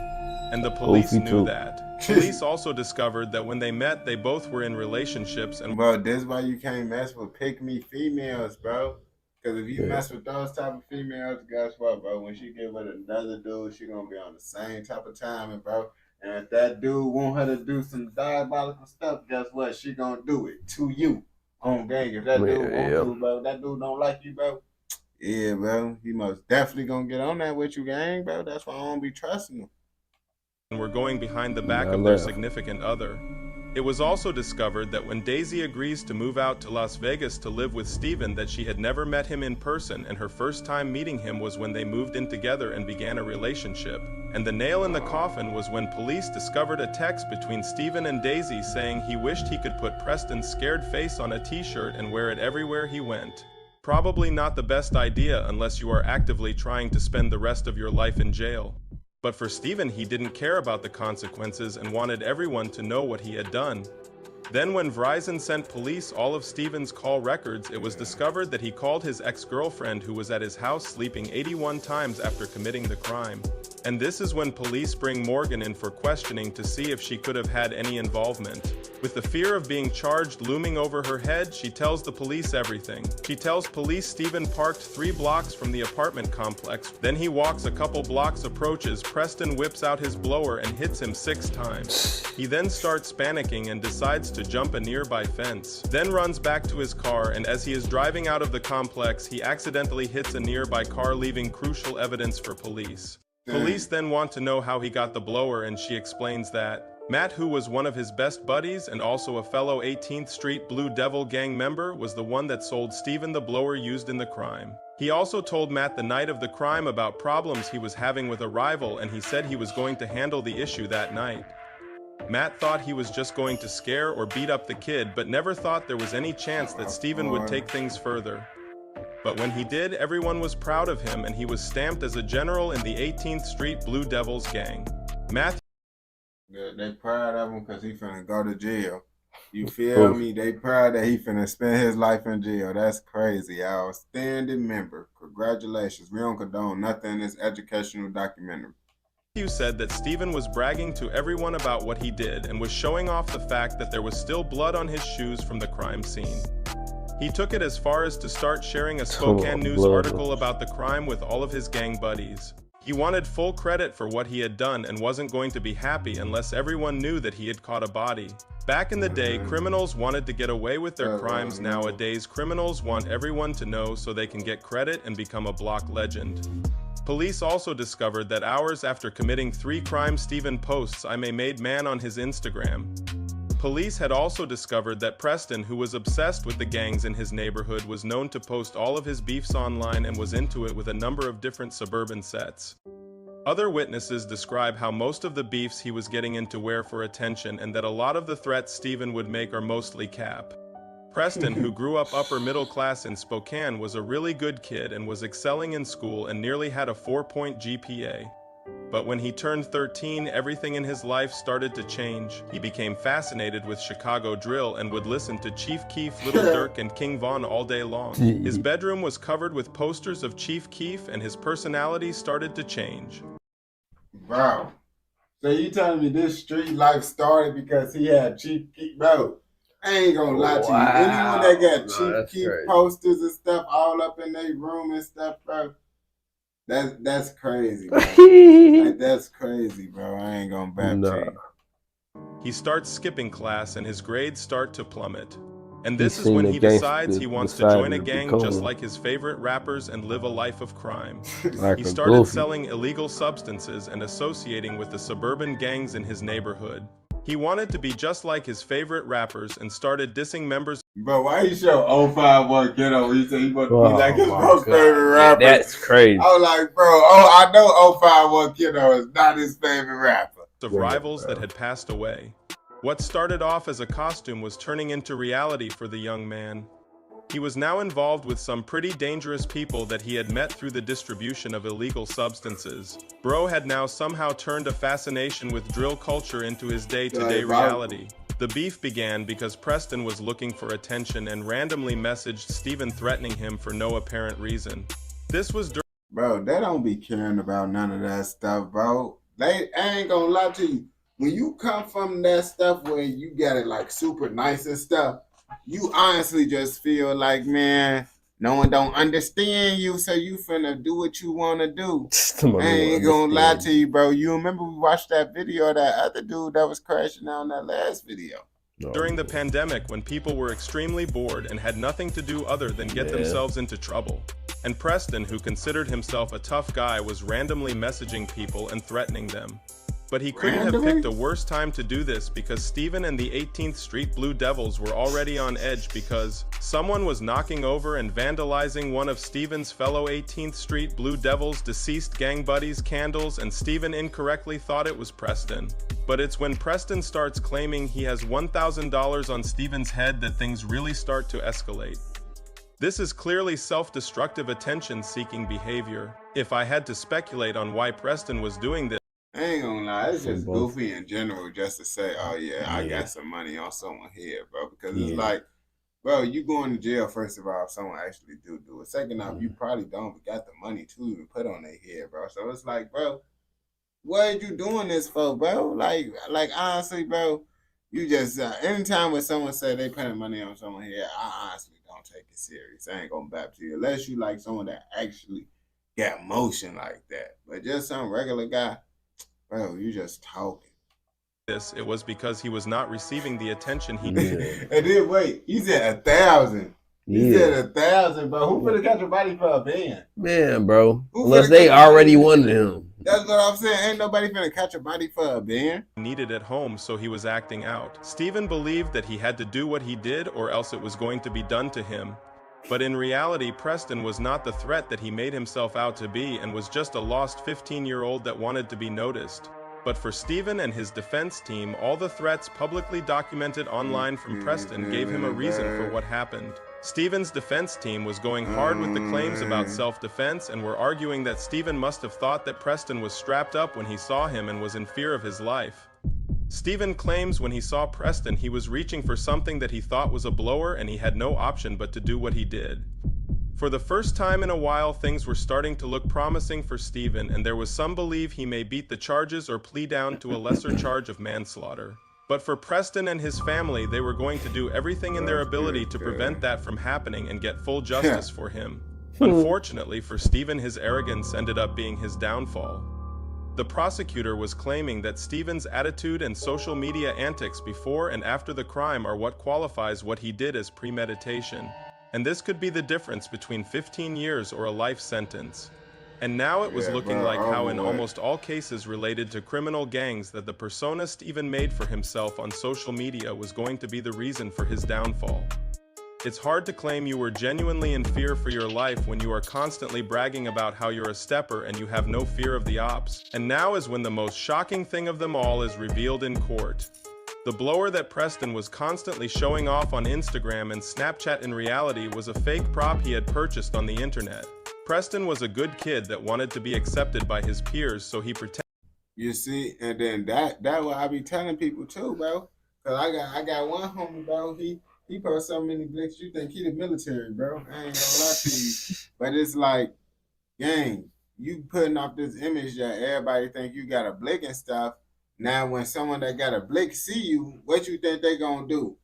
And the police knew that. Police also discovered that when they met, they both were in relationships. And bro, that's why you can't mess with pick-me females, bro. Because if you mess with those type of females, guess what, bro? When she get with another dude, she gonna be on the same type of timing, bro. And if that dude want her to do some diabolical stuff, guess what? She gonna do it to you on gang. If that dude want to, bro, that dude don't like you, bro. Yeah, bro. He most definitely gonna get on that with you, gang, bro. That's why I don't be trusting him. And were going behind the back of their significant other. It was also discovered that when Daisy agrees to move out to Las Vegas to live with Steven, that she had never met him in person, and her first time meeting him was when they moved in together and began a relationship. And the nail in the coffin was when police discovered a text between Steven and Daisy saying he wished he could put Preston's scared face on a t-shirt and wear it everywhere he went. Probably not the best idea unless you are actively trying to spend the rest of your life in jail. But for Steven, he didn't care about the consequences and wanted everyone to know what he had done. Then when Verizon sent police all of Steven's call records, it was discovered that he called his ex-girlfriend who was at his house sleeping 81 times after committing the crime. And this is when police bring Morgan in for questioning to see if she could have had any involvement. With the fear of being charged looming over her head, she tells the police everything. She tells police Steven parked 3 blocks from the apartment complex. Then he walks a couple blocks, approaches, Preston whips out his blower and hits him 6 times. He then starts panicking and decides to jump a nearby fence. Then runs back to his car, and as he is driving out of the complex, he accidentally hits a nearby car, leaving crucial evidence for police. Police then want to know how he got the blower, and she explains that Matt, who was one of his best buddies and also a fellow 18th Street Blue Devil gang member, was the one that sold Steven the blower used in the crime. He also told Matt the night of the crime about problems he was having with a rival, and he said he was going to handle the issue that night. Matt thought he was just going to scare or beat up the kid, but never thought there was any chance that Steven would take things further. But when he did, everyone was proud of him, and he was stamped as a general in the 18th Street Blue Devils gang. Matthew. They proud of him because he finna go to jail. You feel me? They proud that he finna spend his life in jail. That's crazy. Outstanding member. Congratulations. We don't condone nothing in this educational documentary. Matthew said that Steven was bragging to everyone about what he did and was showing off the fact that there was still blood on his shoes from the crime scene. He took it as far as to start sharing a Spokane News article about the crime with all of his gang buddies. He wanted full credit for what he had done and wasn't going to be happy unless everyone knew that he had caught a body. Back in the day, criminals wanted to get away with their crimes. Nowadays, criminals want everyone to know so they can get credit and become a block legend. Police also discovered that hours after committing 3 crimes, Steven posts "I'm a made man" on his Instagram. Police had also discovered that Preston, who was obsessed with the gangs in his neighborhood, was known to post all of his beefs online and was into it with a number of different suburban sets. Other witnesses describe how most of the beefs he was getting into were for attention, and that a lot of the threats Steven would make are mostly cap. Preston, who grew up upper middle class in Spokane, was a really good kid and was excelling in school and nearly had a 4-point GPA. But when he turned 13, everything in his life started to change. He became fascinated with Chicago drill and would listen to Chief Keef, Little Durk, and King Von all day long. His bedroom was covered with posters of Chief Keef, and his personality started to change. Bro, so you telling me this street life started because he had Chief Keef? Bro, I ain't gonna lie to you. Anyone that got Chief Keef posters and stuff all up in their room and stuff, bro, that's crazy, bro. Like, that's crazy, bro. I ain't gonna back to you. He starts skipping class and his grades start to plummet. And this is when he decides he wants to join a gang just like his favorite rappers and live a life of crime. He started selling illegal substances and associating with the suburban gangs in his neighborhood. He wanted to be just like his favorite rappers and started dissing members. Bro, why you show 051 Kiddo when you say he want to be like his most favorite rapper? That's crazy. I was like, bro, I know 051 Kiddo is not his favorite rapper. Of rivals that had passed away. What started off as a costume was turning into reality for the young man. He was now involved with some pretty dangerous people that he had met through the distribution of illegal substances. Bro had now somehow turned a fascination with drill culture into his day-to-day reality. The beef began because Preston was looking for attention and randomly messaged Steven threatening him for no apparent reason. This was Bro, they don't be caring about none of that stuff, bro. I ain't gonna lie to you. When you come from that stuff where you got it like super nice and stuff, you honestly just feel like, man, no one don't understand you, so you finna do what you want to do. I ain't gonna lie to you, bro. You remember we watched that video of that other dude that was crashing out in that last video? During the pandemic, when people were extremely bored and had nothing to do other than get themselves into trouble. And Preston, who considered himself a tough guy, was randomly messaging people and threatening them. But he couldn't have picked a worse time to do this because Steven and the 18th Street Blue Devils were already on edge because someone was knocking over and vandalizing one of Steven's fellow 18th Street Blue Devils' deceased gang buddies' candles, and Steven incorrectly thought it was Preston. But it's when Preston starts claiming he has $1,000 on Steven's head that things really start to escalate. This is clearly self-destructive attention-seeking behavior. If I had to speculate on why Preston was doing this, I ain't gonna lie, it's just goofy in general just to say, oh yeah, I got some money on someone here, bro. Because it's like, bro, you going to jail, first of all, if someone actually do it. Second off, you probably don't got the money to even put on their head, bro. So it's like, bro, what are you doing this for, bro? Like honestly, bro, you just, anytime when someone say they putting money on someone here, I honestly don't take it serious. I ain't gonna back to you. Unless you like someone that actually got motion like that. But just some regular guy, bro, you just talking. It was because he was not receiving the attention he needed. And then wait, he said 1,000. He said 1,000, bro. Who finna catch a body for a band? Man, bro. Unless they already wanted him. That's what I'm saying. Ain't nobody finna catch a body for a band. Needed at home, so he was acting out. Steven believed that he had to do what he did or else it was going to be done to him. But in reality, Preston was not the threat that he made himself out to be and was just a lost 15-year-old that wanted to be noticed. But for Steven and his defense team, all the threats publicly documented online from Preston gave him a reason for what happened. Steven's defense team was going hard with the claims about self-defense and were arguing that Steven must have thought that Preston was strapped up when he saw him and was in fear of his life. Steven claims when he saw Preston, he was reaching for something that he thought was a blower and he had no option but to do what he did. For the first time in a while, things were starting to look promising for Steven, and there was some belief he may beat the charges or plea down to a lesser charge of manslaughter. But for Preston and his family, they were going to do everything in their ability to prevent that from happening and get full justice for him. Unfortunately for Steven, his arrogance ended up being his downfall. The prosecutor was claiming that Steven's attitude and social media antics before and after the crime are what qualifies what he did as premeditation. And this could be the difference between 15 years or a life sentence. And now it was looking like how in almost all cases related to criminal gangs that the persona Steven made for himself on social media was going to be the reason for his downfall. It's hard to claim you were genuinely in fear for your life when you are constantly bragging about how you're a stepper and you have no fear of the ops. And now is when the most shocking thing of them all is revealed in court. The blower that Preston was constantly showing off on Instagram and Snapchat in reality was a fake prop he had purchased on the internet. Preston was a good kid that wanted to be accepted by his peers, so he pretended. You see, and then that what I be telling people too, bro. Cause I got one homie, bro. He posts so many blicks, you think he the military, bro. I ain't gonna lie to you. But it's like, gang, you putting off this image that everybody think you got a blick and stuff. Now, when someone that got a blick see you, what you think they gonna do?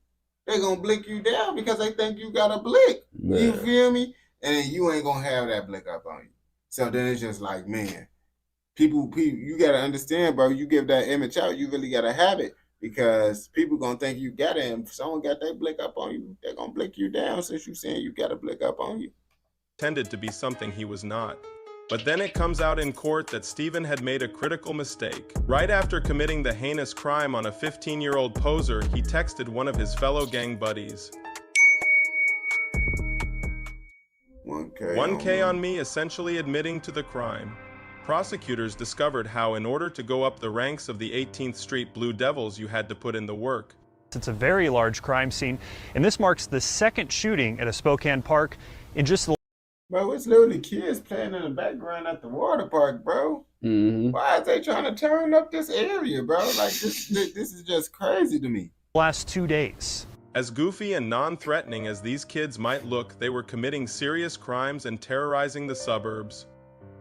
They gonna blick you down because they think you got a blick. Man. You feel me? And you ain't gonna have that blick up on you. So then it's just like, man, people, you gotta understand, bro. You give that image out, you really gotta have it because people gonna think you got it. And if someone got that blick up on you, they're gonna blick you down since you saying you got a blick up on you. Tended to be something he was not. But then it comes out in court that Steven had made a critical mistake. Right after committing the heinous crime on a 15-year-old poser, he texted one of his fellow gang buddies. 1K on me, essentially admitting to the crime. Prosecutors discovered how in order to go up the ranks of the 18th Street Blue Devils, you had to put in the work. It's a very large crime scene, and this marks the second shooting at a Spokane park in just the... Bro, it's literally kids playing in the background at the water park, bro. Mm-hmm. Why is they trying to turn up this area, bro? Like, this is just crazy to me. Last 2 days. As goofy and non-threatening as these kids might look, they were committing serious crimes and terrorizing the suburbs.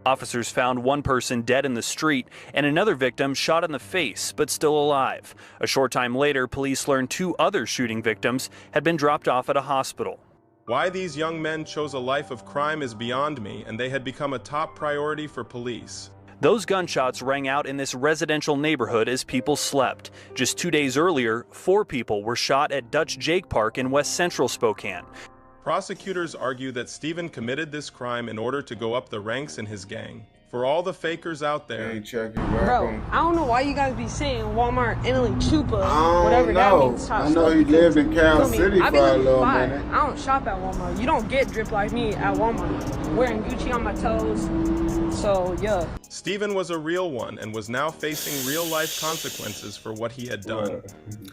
Officers found one person dead in the street and another victim shot in the face, but still alive. A short time later, police learned 2 other shooting victims had been dropped off at a hospital. Why these young men chose a life of crime is beyond me, and they had become a top priority for police. Those gunshots rang out in this residential neighborhood as people slept. Just 2 days earlier, 4 people were shot at Dutch Jake Park in West Central Spokane. Prosecutors argue that Steven committed this crime in order to go up the ranks in his gang. For all the fakers out there, bro, I don't know why you guys be saying Walmart, Italy, Chupa, whatever that means. I know he lived in Cal City for a little minute. I don't shop at Walmart. You don't get drip like me at Walmart. Wearing Gucci on my toes. So, yeah. Steven was a real one and was now facing real-life consequences for what he had done.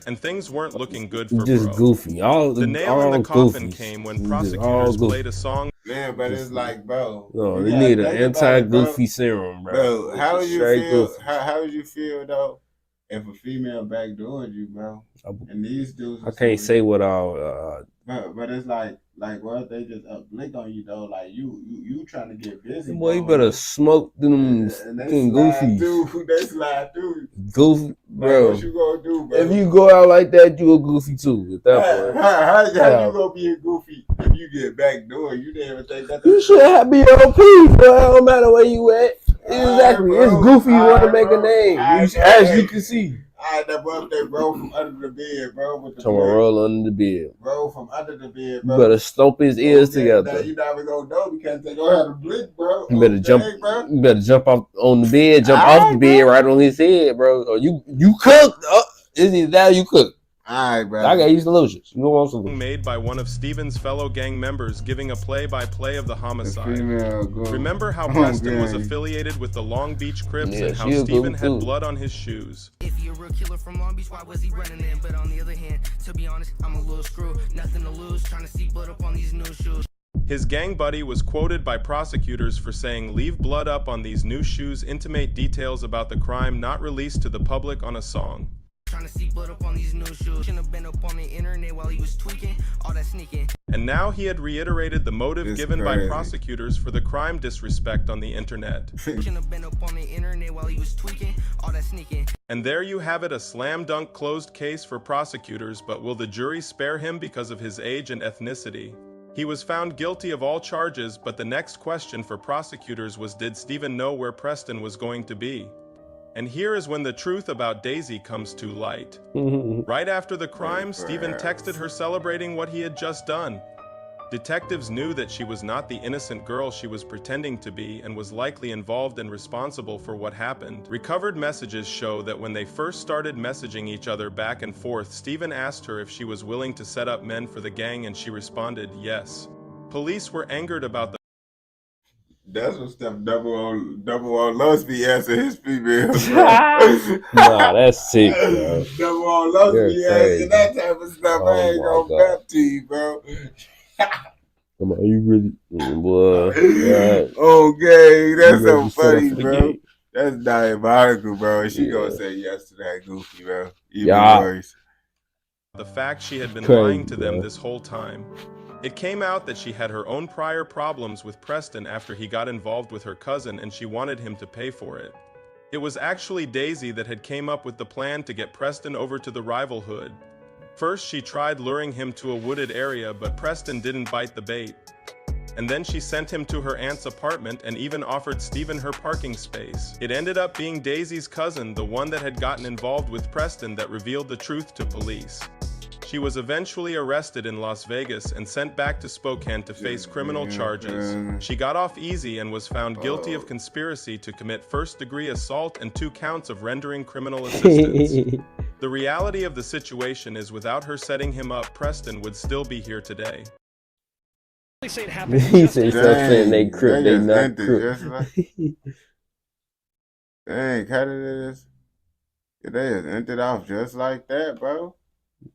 And things weren't looking good for just bro. Goofy. The nail in the coffin came when prosecutors played a song. Man, but it's like, bro. No, they need an anti-goofy serum, bro. Bro, how would you feel? How would you feel though if a female backdoored you, bro? And these dudes. I can't say what I'll. But it's like what if they just blick on you though? Like you trying to get busy. Boy, you better smoke them goofies. They slide through. Goofy, bro. Like, what you gonna do, bro? If you go out like that, you a goofy too. At that point, how you gonna be a goofy if you get backdoor? You didn't even think that. You should be OP, bro. It don't matter where you at. Exactly. It's goofy. You want to make a name. As you can see. I that boy they roll from under the bed, bro. With the Come on, roll under the bed. roll from under the bed, You bro. better stomp his ears together. Now you never gonna know because they gonna have a blink, bro. You better jump. Bro. You better jump off on the bed, jump off the bed right on his head, bro. Or you cooked. Is it that you cooked? Alright, bro. I got you solutions. You want solutions? Made by one of Steven's fellow gang members giving a play-by-play of the homicide. Remember how Preston was affiliated with the Long Beach Crips and how Steven had blood on his shoes. If you're a real killer from Long Beach, why was he running in? But on the other hand, to be honest, I'm a little screw. Nothing to lose, trying to see blood up on these new shoes. His gang buddy was quoted by prosecutors for saying, "Leave blood up on these new shoes, intimate details about the crime not released to the public on a song." Trying to see blood up on these new shoes. Shouldn't have been up on the internet while he was tweaking, all that sneaking. And now he had reiterated the motive given by prosecutors for the crime disrespect on the internet. Shouldn't have been up on the internet while he was tweaking, all that sneaking. And there you have it, a slam dunk closed case for prosecutors, but will the jury spare him because of his age and ethnicity? He was found guilty of all charges, but the next question for prosecutors was, did Steven know where Preston was going to be? And here is when the truth about Daisy comes to light. Right after the crime, Steven texted her celebrating what he had just done. Detectives knew that she was not the innocent girl she was pretending to be and was likely involved and responsible for what happened. Recovered messages show that when they first started messaging each other back and forth, Steven asked her if she was willing to set up men for the gang and she responded, yes. Police were angered about the That's what stuff double on Los be asking his females. Nah, that's sick, bro. Double on Los be asking that type of stuff. I ain't gonna bap to you, bro. Come on, you really, boy. Okay, that's so funny, bro. That's diabolical, bro. She gonna say yes to that goofy, bro. Even worse. The fact she had been lying to them this whole time. It came out that she had her own prior problems with Preston after he got involved with her cousin and she wanted him to pay for it. It was actually Daisy that had came up with the plan to get Preston over to the rival hood. First, she tried luring him to a wooded area, but Preston didn't bite the bait. And then she sent him to her aunt's apartment and even offered Steven her parking space. It ended up being Daisy's cousin, the one that had gotten involved with Preston, that revealed the truth to police. She was eventually arrested in Las Vegas and sent back to Spokane to face criminal charges. She got off easy and was found guilty of conspiracy to commit first-degree assault and 2 counts of rendering criminal assistance. The reality of the situation is, without her setting him up, Preston would still be here today. He said saying they crook, they not crook. Dang, how did this? They just ended off just like that, bro.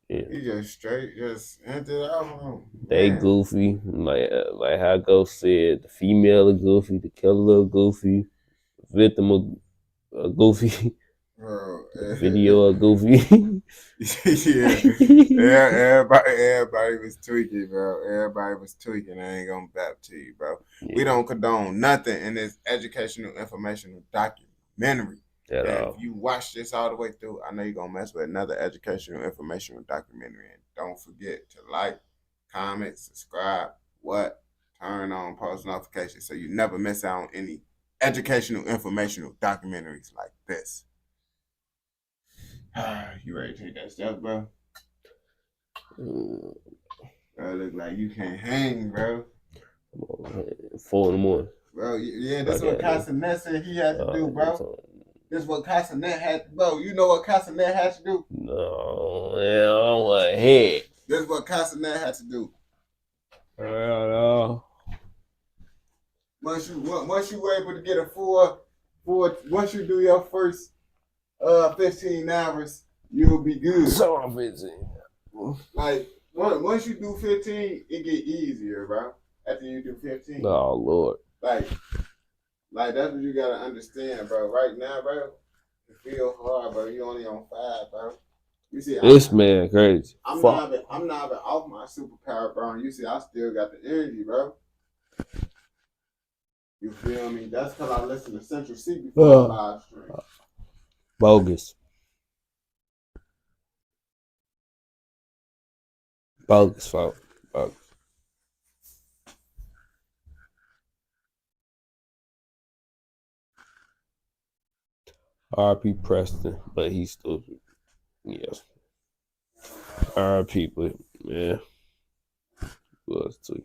Yeah. He just straight just ended off. They goofy, like how Ghost said. The female are goofy, the killer are goofy, the victim are goofy, the video are goofy. Everybody was tweaking, bro. Everybody was tweaking. I ain't gonna bap to you, bro. We don't condone nothing in this educational, informational documentary. If you watch this all the way through, I know you're gonna mess with another educational, informational documentary. And don't forget to like, comment, subscribe, turn on post notifications so you never miss out on any educational, informational documentaries like this. You ready to take that step, bro? Bro, look like you can't hang, bro. 4 in the morning. Bro, yeah, that's what Castanet said he had to do, bro. This is what Castanet had to, bro. You know what Castanet had to do? No, I don't want to hear. This is what Castanet had to do. No. Once you were able to get a full, once you do your first 15 hours, you'll be good. So I'm 15. Like once you do 15, it get easier, bro. After you do 15. Oh Lord. Like that's what you gotta understand, bro. Right now, bro, it feel hard, bro. You only on 5, bro. You see, this man crazy. I'm not even off my superpower, bro. And you see, I still got the energy, bro. You feel me? That's because I listen to Central C before live stream. Bogus. Bogus, folks. Bogus. R.P. Preston, but he's stupid. Yeah. Our people, yeah. Was too.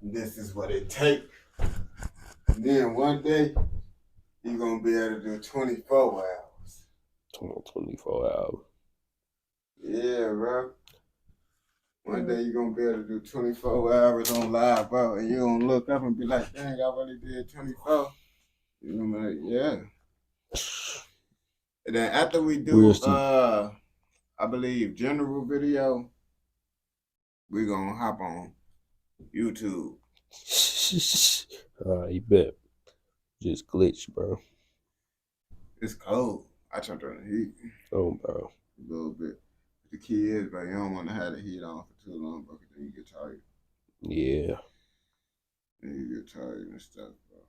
This is what it takes. And then one day, you're going to be able to do 24 hours. 24 hours. Yeah, bro. One day you're going to be able to do 24 hours on live, bro. And you're going to look up and be like, dang, I really did 24. You're going to be like, yeah. And then after we do, I believe, general video, we're going to hop on YouTube. You bet. Just glitch, bro. It's cold. I turned on the heat. Oh, bro. A little bit. The key is, bro, you don't want to have the heat on for too long, bro, because then you get tired. Yeah. Then you get tired and stuff, bro.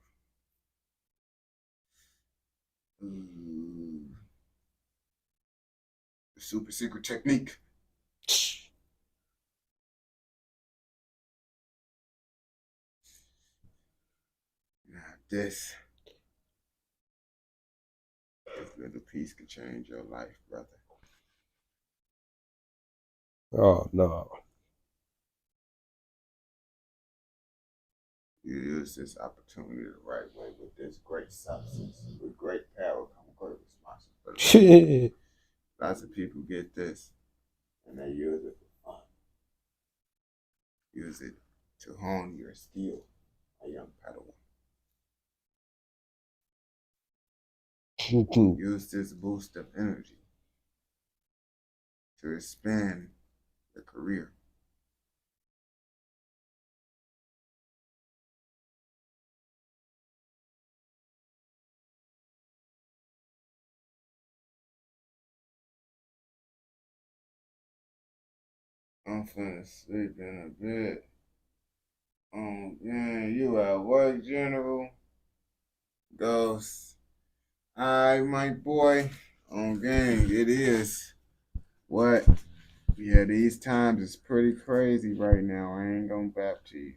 The super secret technique. Now this little piece could change your life, brother. Oh, no. You use this opportunity the right way with this great substance. With great power comes great responsibility. Lots of people get this and they use it for fun. Use it to hone your skill, a young Padawan. Use this boost of energy to expand your career. I'm finna sleep in a bit. Man, you at work, General? Ghost. Alright, my boy. On gang, it is. What? Yeah, these times is pretty crazy right now. I ain't gonna bap to you.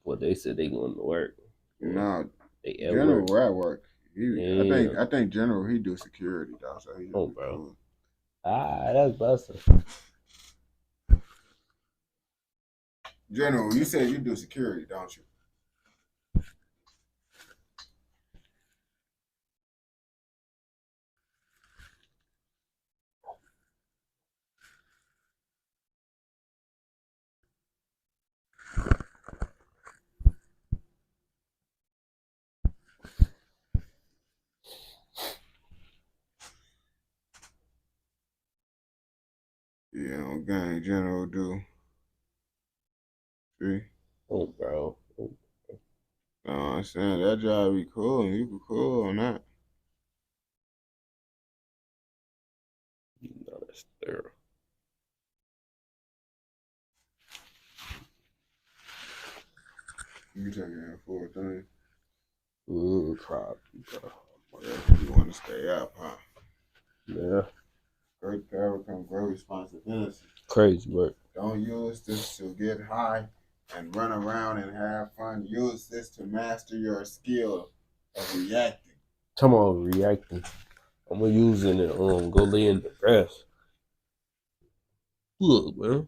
Well, they said they going to work. No, they General work. at work. I think General he do security though. So he bro. Cool. That's busting. General, you said you do security, don't you? Yeah, on gang, General do. See? Oh, bro. No, I'm saying that job be cool, and you be cool on that. No, that's thorough. You taking that full thing? Crap. Yeah, you want to stay up, huh? Yeah. Great power comes great responsibility. Crazy work. Don't use this to get high and run around and have fun. Use this to master your skill of reacting. Come on, reacting. I'm gonna use it and go lay in the grass. Look, man.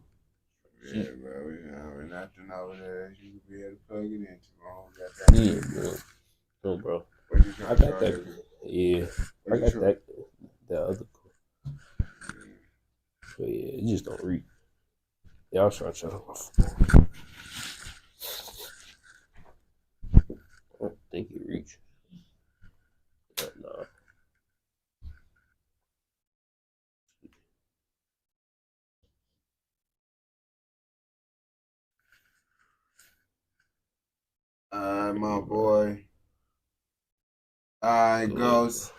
Yeah, bro. We're nothing over there. You can be able to plug it into. Yeah, bro. No, bro. What you I got that. Yeah. I got that. The other. But yeah, it just don't reach. Yeah, I'll try to shut off. I don't think it reached. No. My boy. Alright, Ghost.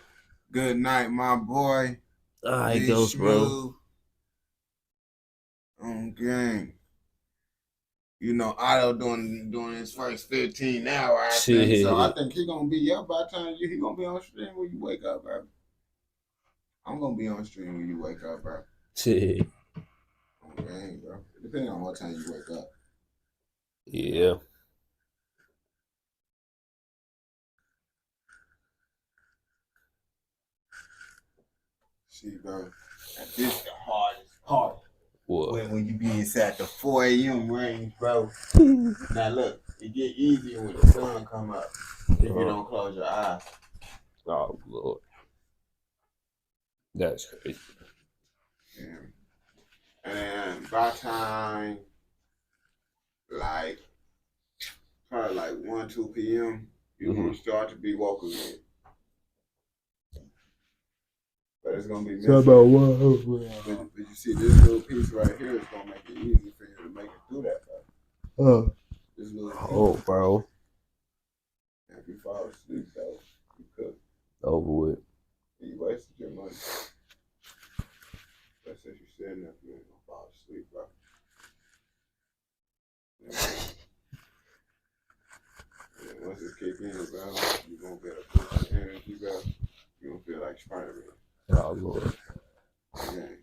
Good night, my boy. Alright, Ghost, bro. Gang. You know, Otto doing his first 15 hours, I think. So I think he gonna be up by the time he gonna be on stream when you wake up, bro. I'm gonna be on stream when you wake up, bro. Shit. Okay, bro. Depending on what time you wake up. Yeah. See, bro, and this the hardest part. What? When you be inside the 4 a.m. range, bro. Now look, it get easier when the sun come up if you don't close your eyes. Oh, Lord. That's crazy. Yeah. And by time, like, probably like 1, 2 p.m., you're going to start to be woke again. But it's going to be miserable. But you see, this little piece right here is going to make it easy for you to make it through that, bro. This little piece. Bro. If you fall asleep, though, you cook. Over with. You wasted your money. But since you're sitting up, you ain't gonna fall asleep, bro. And once it kick in, bro, you gonna get a push of energy, bro. You gonna feel like Spider-Man. Oh, Lord. Yeah.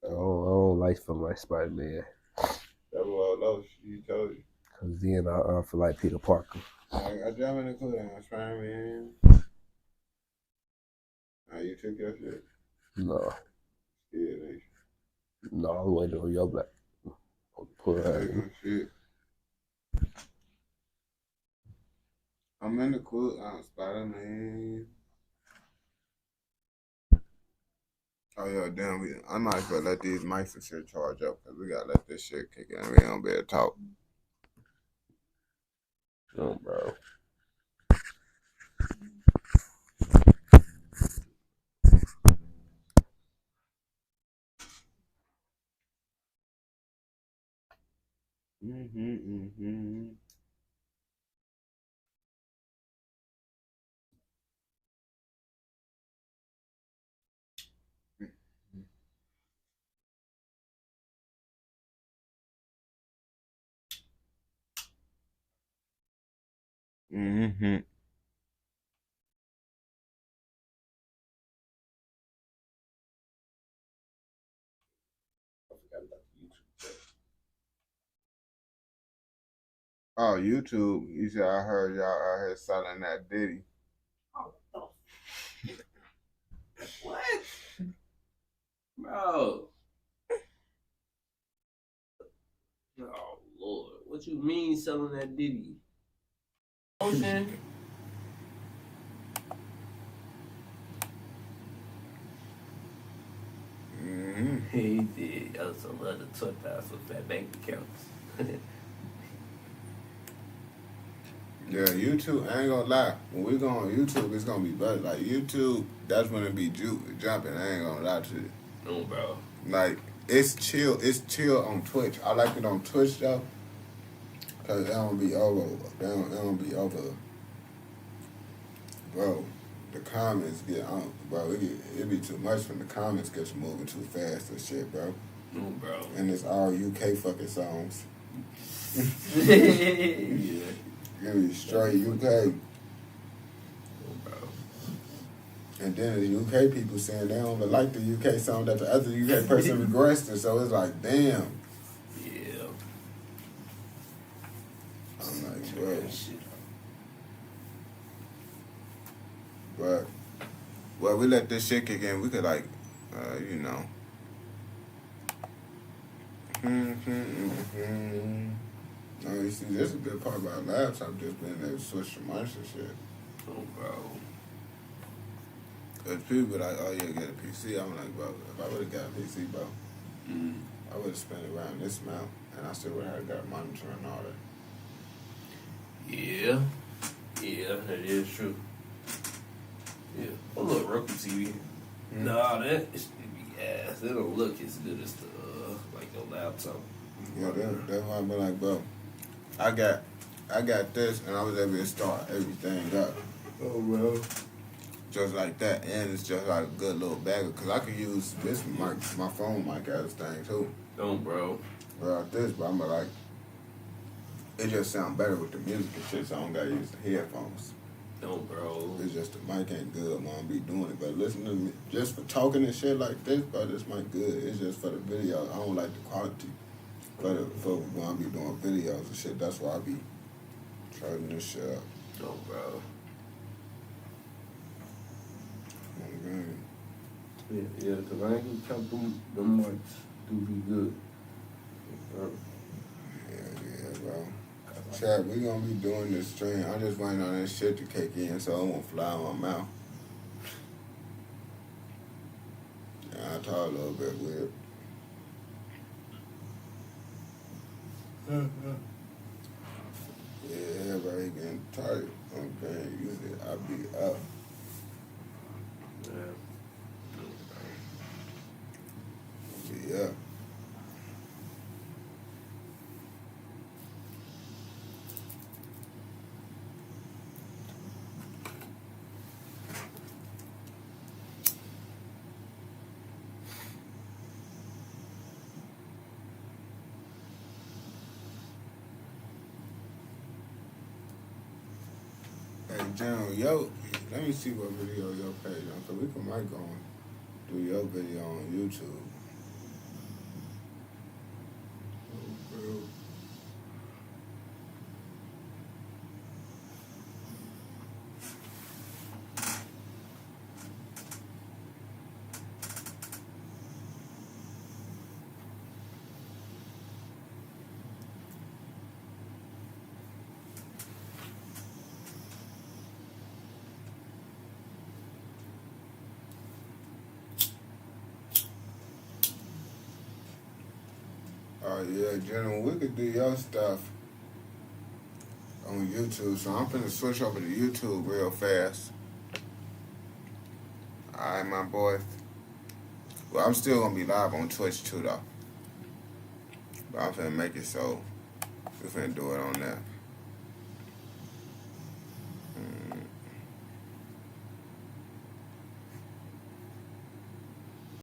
I don't like feeling like Spider-Man. That's what those you told you. Because then I feel like Peter Parker. I jump in the club, I'm Spider-Man. You took your shit? No. Yeah, ain't you? No, I was waiting on your black. Pull her. Shit. I'm in the club, I'm Spider-Man. Oh yeah, damn, I might as well let these mics and shit charge up because we gotta let this shit kick in. We don't be able to talk. No, bro. Oh, YouTube. You said I heard y'all out here selling that Diddy. What? Bro. Oh, Lord. What you mean selling that Diddy? Ocean. He did. I also love the took pass with that bank accounts. Yeah, YouTube, I ain't gonna lie. When we go on YouTube, it's gonna be better. Like, YouTube, that's when it be jumping. I ain't gonna lie to you. No, bro. Like, it's chill. It's chill on Twitch. I like it on Twitch, though. Because it don't be over. It don't be over. Bro, the comments get on. Bro, it be too much when the comments get moving too fast and shit, bro. No, bro. And it's all UK fucking songs. Yeah. Give me straight UK. And then the UK people saying they don't like the UK song that the other UK person requested, so it's like, damn. Yeah. I'm like, bro. But, well, we let this shit kick in. We could, like, you know. No, you see, this is a good part about laptop, just being able to switch the mics and shit. Oh, bro. Because people be like, oh, yeah, get a PC. I'm like, bro, if I would have got a PC, bro, I would have spent around this amount, and I still would have got a monitor and all that. Yeah. Yeah, that is true. Yeah. Oh, look, Roku TV. Nah, that is be ass. It don't look as good as the, like, your laptop. Yeah, that's why I be like, bro, I got this, and I was able to start everything up. Oh, bro. Just like that, and it's just like a good little bagger, because I could use this mic, my phone mic as a thing, too. Oh, bro. Without this, but I'm like, it just sound better with the music and shit, so I don't gotta use the headphones. No, bro. It's just the mic ain't good when I be doing it, but listen to me, just for talking and shit like this, bro, this mic good. It's just for the video. I don't like the quality. For when I be doing videos and shit, that's why I be turning this shit up. No, bro. Okay. Yeah, because I ain't gonna count them months to be good. Yeah, bro. Chat, we gonna be doing this stream. I'm just waiting on this shit to kick in so it won't fly in my mouth. Yeah, I talk a little bit weird. Yeah, everybody getting tired. Okay, usually I be up. Yeah. Hey, General, let me see what video your page on, so we might go and do your video on YouTube. Yeah, General, we could do your stuff on YouTube, so I'm finna switch over to YouTube real fast. Alright, my boy. Well, I'm still gonna be live on Twitch too, though. But I'm finna make it so we finna do it on there.